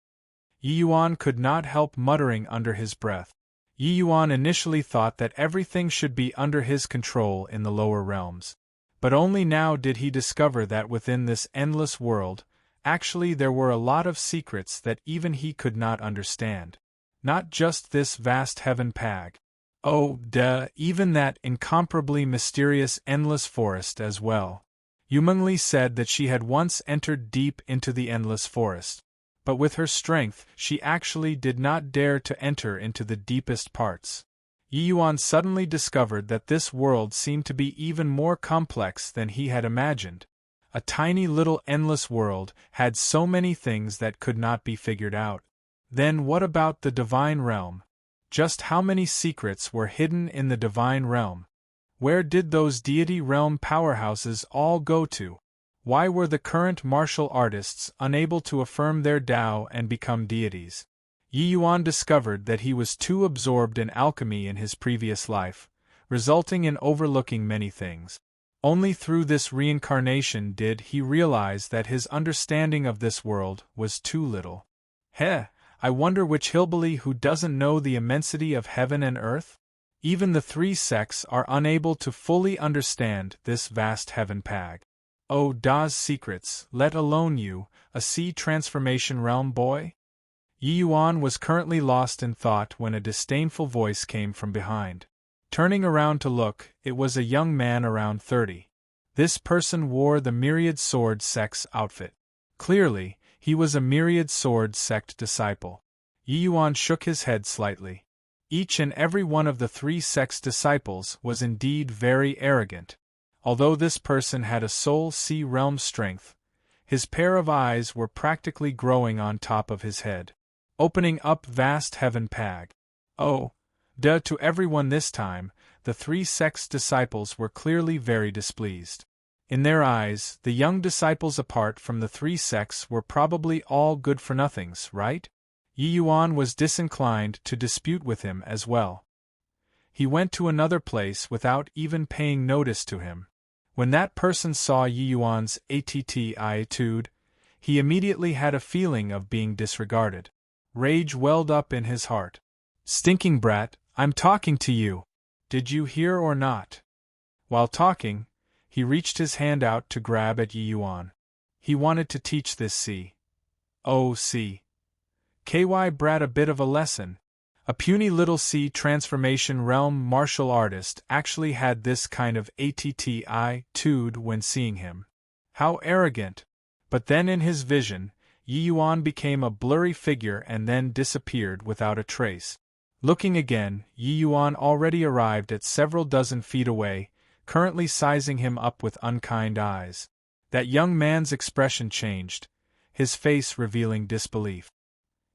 Yi Yuan could not help muttering under his breath. Yi Yuan initially thought that everything should be under his control in the lower realms. But only now did he discover that within this endless world, actually there were a lot of secrets that even he could not understand. Not just this vast heaven pag. Even that incomparably mysterious endless forest as well. Yumengli said that she had once entered deep into the endless forest. But with her strength, she actually did not dare to enter into the deepest parts. Yi Yuan suddenly discovered that this world seemed to be even more complex than he had imagined. A tiny little endless world had so many things that could not be figured out. Then what about the divine realm? Just how many secrets were hidden in the divine realm? Where did those deity realm powerhouses all go to? Why were the current martial artists unable to affirm their Tao and become deities? Yi Yuan discovered that he was too absorbed in alchemy in his previous life, resulting in overlooking many things. Only through this reincarnation did he realize that his understanding of this world was too little. I wonder which hillbilly who doesn't know the immensity of heaven and earth? Even the 3 sects are unable to fully understand this vast heaven pag. Oda's secrets, let alone you, a sea transformation realm boy? Yi Yuan was currently lost in thought when a disdainful voice came from behind. Turning around to look, it was a young man around 30. This person wore the Myriad Sword Sect's outfit. Clearly, he was a Myriad Sword Sect disciple. Yi Yuan shook his head slightly. Each and every one of the 3 sect's disciples was indeed very arrogant. Although this person had a Soul Sea realm strength, his pair of eyes were practically growing on top of his head, opening up vast heaven pag. Oh, duh, to everyone this time, the 3 sect's disciples were clearly very displeased. In their eyes, the young disciples apart from the 3 sects were probably all good-for-nothings, right? Yi Yuan was disinclined to dispute with him as well. He went to another place without even paying notice to him. When that person saw Yi Yuan's attitude, he immediately had a feeling of being disregarded. Rage welled up in his heart. Stinking brat, I'm talking to you. Did you hear or not? While talking, he reached his hand out to grab at Yi Yuan. He wanted to teach this KY brat a bit of a lesson. A puny little C transformation realm martial artist actually had this kind of attitude when seeing him. How arrogant! But then in his vision, Yi Yuan became a blurry figure and then disappeared without a trace. Looking again, Yi Yuan already arrived at several dozen feet away, currently sizing him up with unkind eyes. That young man's expression changed, his face revealing disbelief.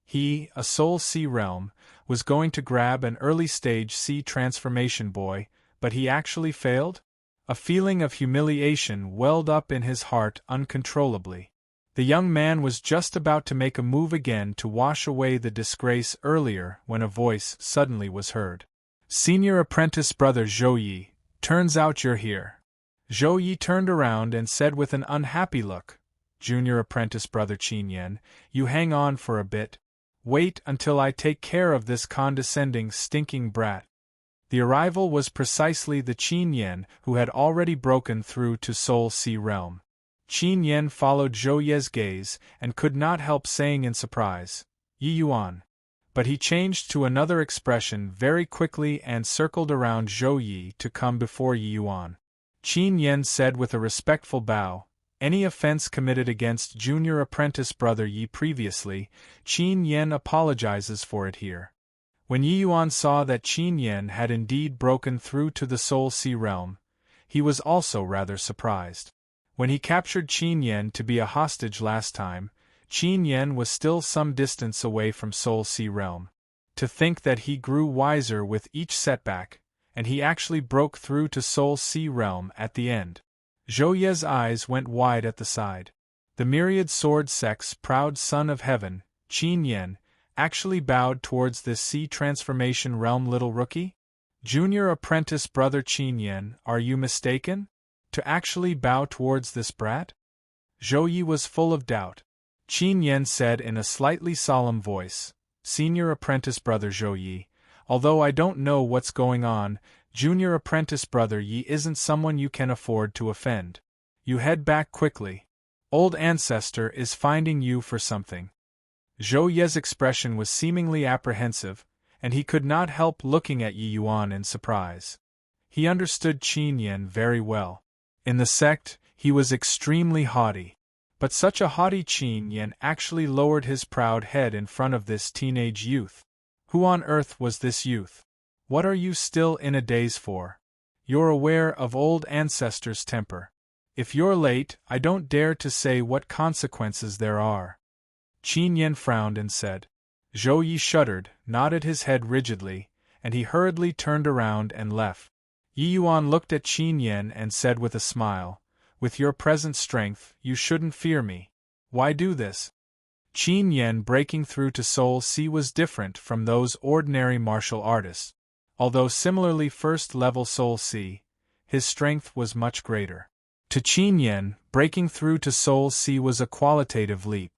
He, a Soul Sea realm, was going to grab an early-stage sea transformation boy, but he actually failed? A feeling of humiliation welled up in his heart uncontrollably. The young man was just about to make a move again to wash away the disgrace earlier when a voice suddenly was heard. Senior apprentice brother Zhou Yi, turns out you're here. Zhou Yi turned around and said with an unhappy look, Junior apprentice brother Qin Yan, you hang on for a bit. Wait until I take care of this condescending, stinking brat. The arrival was precisely the Qin Yan who had already broken through to Soul Sea realm. Qin Yan followed Zhou Ye's gaze and could not help saying in surprise, Yi Yuan. But he changed to another expression very quickly and circled around Zhou Yi to come before Yi Yuan. Qin Yan said with a respectful bow, any offense committed against junior apprentice brother Yi previously, Qin Yan apologizes for it here. When Yi Yuan saw that Qin Yan had indeed broken through to the Soul Sea realm, he was also rather surprised. When he captured Qin Yan to be a hostage last time, Qin Yan was still some distance away from Soul Sea realm. To think that he grew wiser with each setback, and he actually broke through to Soul Sea realm at the end. Zhou Ye's eyes went wide at the side. The Myriad Sword Sect's proud son of heaven, Qin Yan, actually bowed towards this sea transformation realm little rookie? Junior apprentice brother Qin Yan, are you mistaken? To actually bow towards this brat? Zhou Yi was full of doubt. Qin Yan said in a slightly solemn voice, Senior apprentice brother Zhou Yi, although I don't know what's going on, junior apprentice brother Yi isn't someone you can afford to offend. You head back quickly. Old ancestor is finding you for something. Zhou Ye's expression was seemingly apprehensive, and he could not help looking at Yi Yuan in surprise. He understood Qin Yan very well. In the sect, he was extremely haughty. But such a haughty Qin Yan actually lowered his proud head in front of this teenage youth. Who on earth was this youth? What are you still in a daze for? You're aware of old ancestors' temper. If you're late, I don't dare to say what consequences there are. Qin Yan frowned and said. Zhou Yi shuddered, nodded his head rigidly, and he hurriedly turned around and left. Yi Yuan looked at Qin Yan and said with a smile, with your present strength, you shouldn't fear me. Why do this? Qin Yan breaking through to Soul Sea was different from those ordinary martial artists. Although similarly first-level Soul Sea, his strength was much greater. To Qin Yan, breaking through to Soul Sea was a qualitative leap.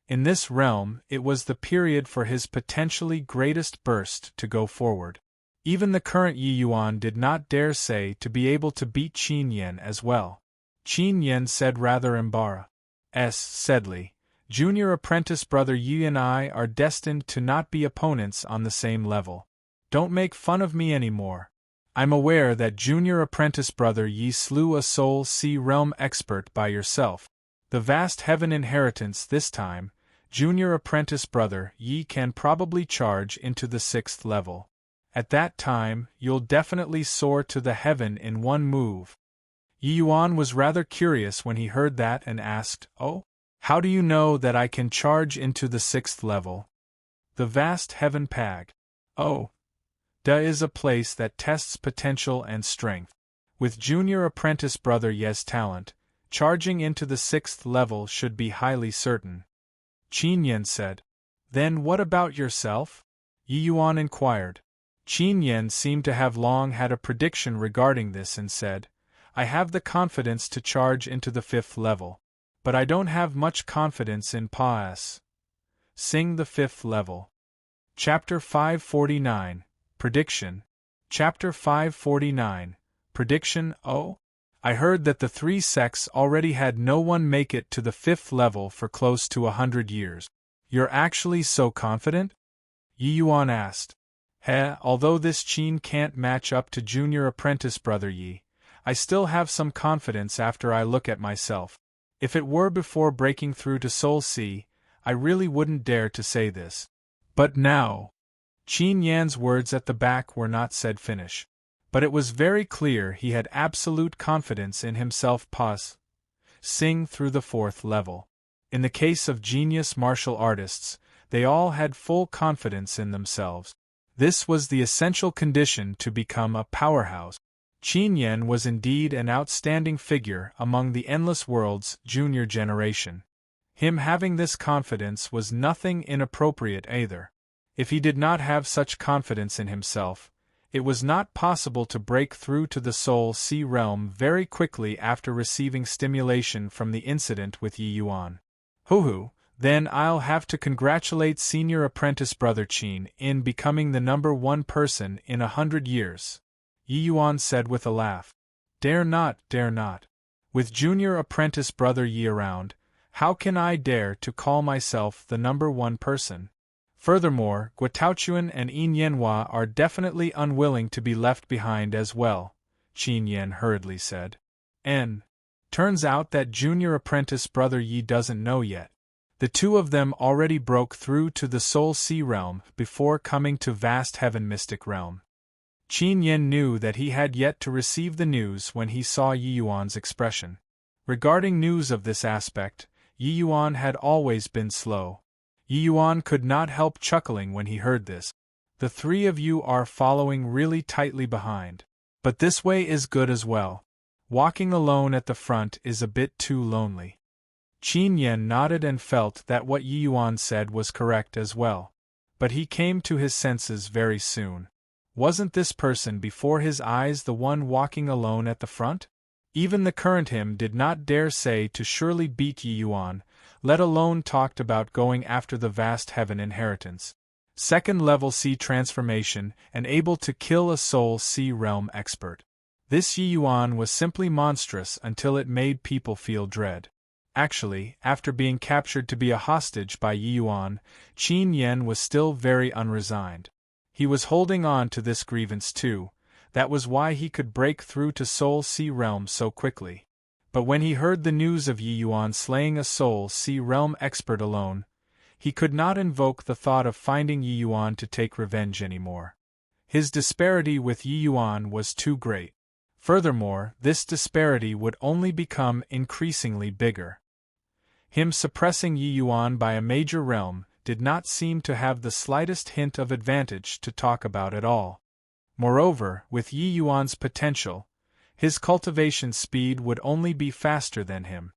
In this realm, it was the period for his potentially greatest burst to go forward. Even the current Yi Yuan did not dare say to be able to beat Qin Yan as well. Qin Yan said rather embarrassed, saidly, Junior apprentice brother Yi and I are destined to not be opponents on the same level. Don't make fun of me anymore. I'm aware that junior apprentice brother Yi slew a soul sea realm expert by yourself. The vast heaven inheritance this time, junior apprentice brother Yi can probably charge into the 6th level. At that time, you'll definitely soar to the heaven in one move. Yi Yuan was rather curious when he heard that and asked, "Oh? How do you know that I can charge into the 6th level?" The vast heaven pag. Oh. Is a place that tests potential and strength. With junior apprentice brother Ye's talent, charging into the 6th level should be highly certain. Qin Yan said. Then what about yourself? Yi Yuan inquired. Qin Yan seemed to have long had a prediction regarding this and said, I have the confidence to charge into the 5th level. But I don't have much confidence in PAS. Sing the 5th level. Chapter 549. Prediction. Chapter 549. Prediction. Oh? I heard that the 3 sects already had no one make it to the 5th level for close to 100 years. You're actually so confident? Yi Yuan asked. Although this Qin can't match up to junior apprentice brother Yi, I still have some confidence after I look at myself. If it were before breaking through to Soul Sea, I really wouldn't dare to say this. But now... Qin Yan's words at the back were not said finish. But it was very clear he had absolute confidence in himself. Sing through the 4th level. In the case of genius martial artists, they all had full confidence in themselves. This was the essential condition to become a powerhouse. Qin Yan was indeed an outstanding figure among the Endless World's junior generation. Him having this confidence was nothing inappropriate either. If he did not have such confidence in himself, it was not possible to break through to the Soul Sea realm very quickly after receiving stimulation from the incident with Yi Yuan. Then I'll have to congratulate senior apprentice brother Qin in becoming the number 1 person in 100 years. Yi Yuan said with a laugh. Dare not. With junior apprentice brother Yi around, how can I dare to call myself the number 1 person? Furthermore, Guotaochuan and Yin Yanhua are definitely unwilling to be left behind as well, Qin Yan hurriedly said. Turns out that junior apprentice brother Yi doesn't know yet. The 2 of them already broke through to the Soul Sea realm before coming to vast heaven mystic realm. Qin Yan knew that he had yet to receive the news when he saw Yi Yuan's expression. Regarding news of this aspect, Yi Yuan had always been slow. Yi Yuan could not help chuckling when he heard this. The 3 of you are following really tightly behind. But this way is good as well. Walking alone at the front is a bit too lonely. Qin Yan nodded and felt that what Yi Yuan said was correct as well. But he came to his senses very soon. Wasn't this person before his eyes the one walking alone at the front? Even the current him did not dare say to surely beat Yi Yuan, let alone talked about going after the vast heaven inheritance. 2nd level sea transformation and able to kill a Soul Sea realm expert. This Yi Yuan was simply monstrous until it made people feel dread. Actually, after being captured to be a hostage by Yi Yuan, Qin Yan was still very unresigned. He was holding on to this grievance too. That was why he could break through to Soul Sea realm so quickly. But when he heard the news of Yi Yuan slaying a Soul Sea realm expert alone, he could not invoke the thought of finding Yi Yuan to take revenge anymore. His disparity with Yi Yuan was too great. Furthermore, this disparity would only become increasingly bigger. Him suppressing Yi Yuan by a major realm did not seem to have the slightest hint of advantage to talk about at all. Moreover, with Yi Yuan's potential, his cultivation speed would only be faster than him.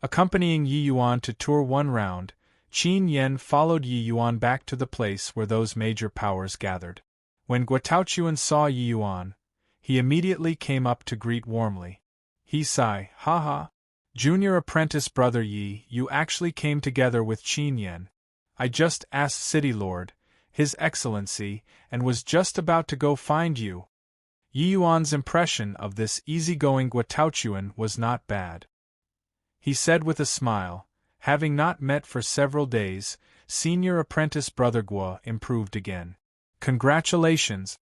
Accompanying Yi Yuan to tour 1 round, Qin Yan followed Yi Yuan back to the place where those major powers gathered. When Guotaochuan saw Yi Yuan, he immediately came up to greet warmly. He sighed, ha. Junior apprentice brother Yi, you actually came together with Qin Yan. I just asked City Lord, His Excellency, and was just about to go find you. Yi Yuan's impression of this easygoing Guotaochuan was not bad. He said with a smile, Having not met for several days, senior apprentice Brother Guo improved again. Congratulations!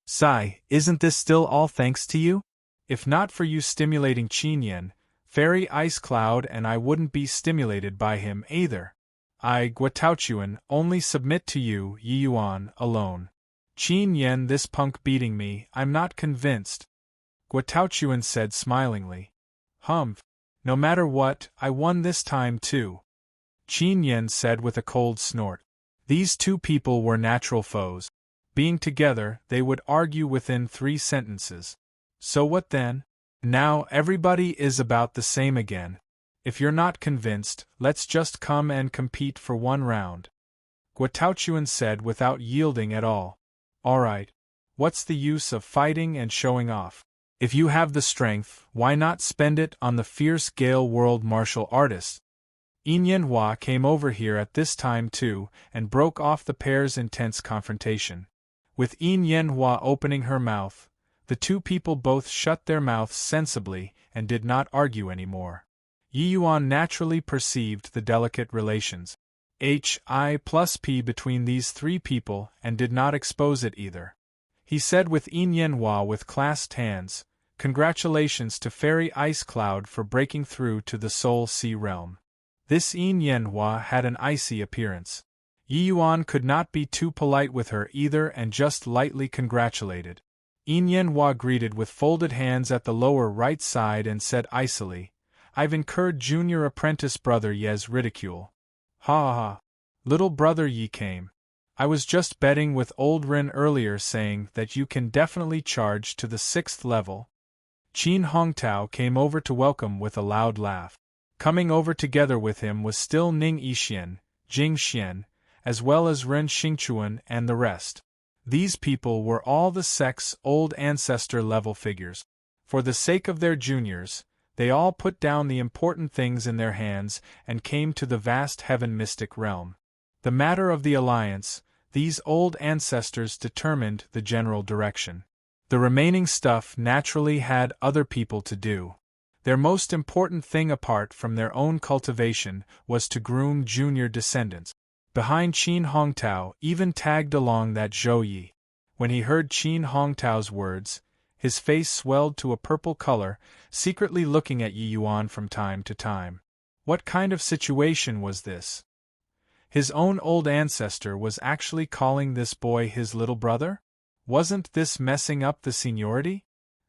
Sigh, isn't this still all thanks to you? If not for you stimulating Qin Yen, Fairy Ice Cloud and I wouldn't be stimulated by him either. I, Guotaochuan, only submit to you, Yi Yuan, alone. Qin Yen this punk beating me, I'm not convinced. Guotaochuan said smilingly. Humph. No matter what, I won this time too. Qin Yen said with a cold snort. These two people were natural foes. Being together, they would argue within 3 sentences. So what then? Now everybody is about the same again. If you're not convinced, let's just come and compete for 1 round. Guotaochuan said without yielding at all. Alright. What's the use of fighting and showing off? If you have the strength, why not spend it on the fierce Gale World martial artists? Yin Yanhua came over here at this time too, and broke off the pair's intense confrontation. With Yin Yanhua opening her mouth, the two people both shut their mouths sensibly and did not argue any more. Yi Yuan naturally perceived the delicate relations Hi+P between these 3 people and did not expose it either. He said with Yin Yanhua with clasped hands, "Congratulations to Fairy Ice Cloud for breaking through to the Soul Sea realm." This Yin Yanhua had an icy appearance. Yi Yuan could not be too polite with her either and just lightly congratulated. Yin Yanhua greeted with folded hands at the lower right side and said icily, "I've incurred junior apprentice brother Ye's ridicule. Ha ha ha. Little brother Yi came. I was just betting with old Rin earlier saying that you can definitely charge to the 6th level." Qin Hongtao came over to welcome with a loud laugh. Coming over together with him was still Ning Yixian, Jing Xian, as well as Ren Xingchuan and the rest. These people were all the sect's old ancestor level figures. For the sake of their juniors, they all put down the important things in their hands and came to the vast heaven mystic realm. The matter of the alliance, these old ancestors determined the general direction. The remaining stuff naturally had other people to do. Their most important thing apart from their own cultivation was to groom junior descendants. Behind Qin Hongtao even tagged along that Zhou Yi. When he heard Qin Hongtao's words, his face swelled to a purple color, secretly looking at Yi Yuan from time to time. What kind of situation was this? His own old ancestor was actually calling this boy his little brother? Wasn't this messing up the seniority?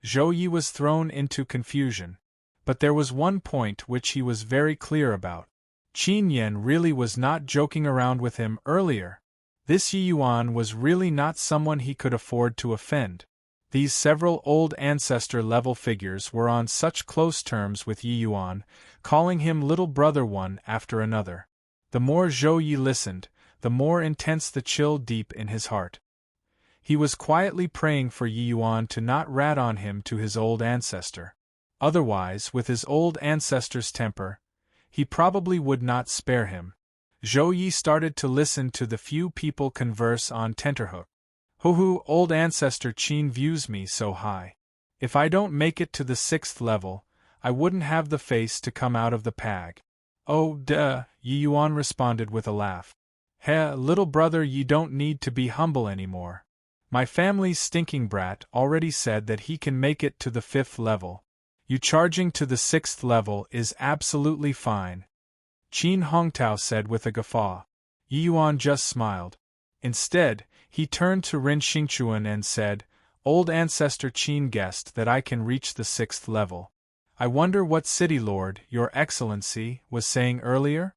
Zhou Yi was thrown into confusion. But there was one point which he was very clear about. Qin Yen really was not joking around with him earlier. This Yi Yuan was really not someone he could afford to offend. These several old ancestor-level figures were on such close terms with Yi Yuan, calling him little brother one after another. The more Zhou Yi listened, the more intense the chill deep in his heart. He was quietly praying for Yi Yuan to not rat on him to his old ancestor. Otherwise, with his old ancestor's temper, he probably would not spare him. Zhou Yi started to listen to the few people converse on tenterhook. Hoo, old ancestor Qin views me so high. If I don't make it to the 6th level, I wouldn't have the face to come out of the pag. Oh, duh, Yi Yuan responded with a laugh. Heh, little brother, you don't need to be humble anymore. My family's stinking brat already said that he can make it to the 5th level. You charging to the 6th level is absolutely fine. Qin Hongtao said with a guffaw. Yi Yuan just smiled. Instead, he turned to Ren Xingchuan and said, "Old ancestor Qin guessed that I can reach the 6th level. I wonder what city lord, your excellency, was saying earlier?"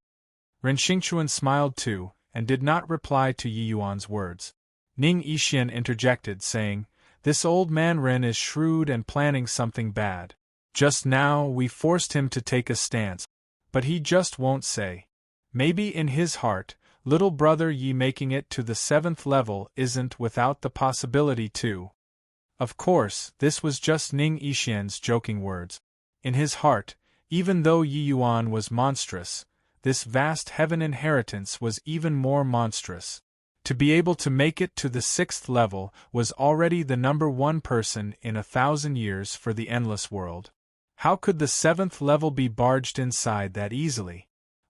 Ren Xingchuan smiled too, and did not reply to Yi Yuan's words. Ning Yixian interjected, saying, "This old man Ren is shrewd and planning something bad. Just now we forced him to take a stance, but he just won't say. Maybe in his heart, little brother Yi making it to the 7th level isn't without the possibility too." Of course, this was just Ning Yixian's joking words. In his heart, even though Yi Yuan was monstrous, this vast heaven inheritance was even more monstrous. To be able to make it to the 6th level was already the #1 person in 1,000 years for the endless world. How could the 7th level be barged inside that easily?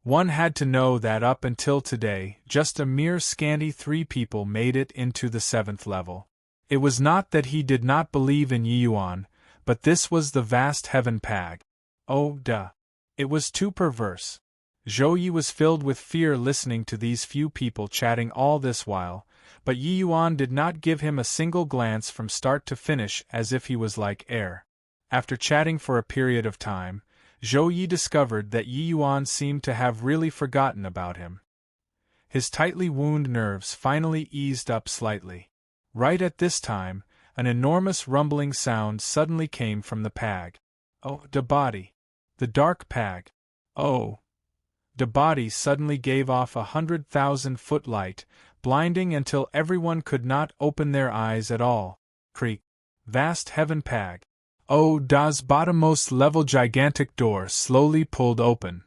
One had to know that up until today, just a mere scanty 3 people made it into the 7th level. It was not that he did not believe in Yuan, but this was the vast heaven pag. Oh, duh. It was too perverse. Zhou Yi was filled with fear listening to these few people chatting all this while, but Yi Yuan did not give him a single glance from start to finish as if he was like air. After chatting for a period of time, Zhou Yi discovered that Yi Yuan seemed to have really forgotten about him. His tightly wound nerves finally eased up slightly. Right at this time, an enormous rumbling sound suddenly came from the pag. Oh, the body. The dark pag. Oh. The body suddenly gave off 100,000-foot light, blinding until everyone could not open their eyes at all. Creak. Vast heaven pag. Oh, das bottommost level gigantic door slowly pulled open.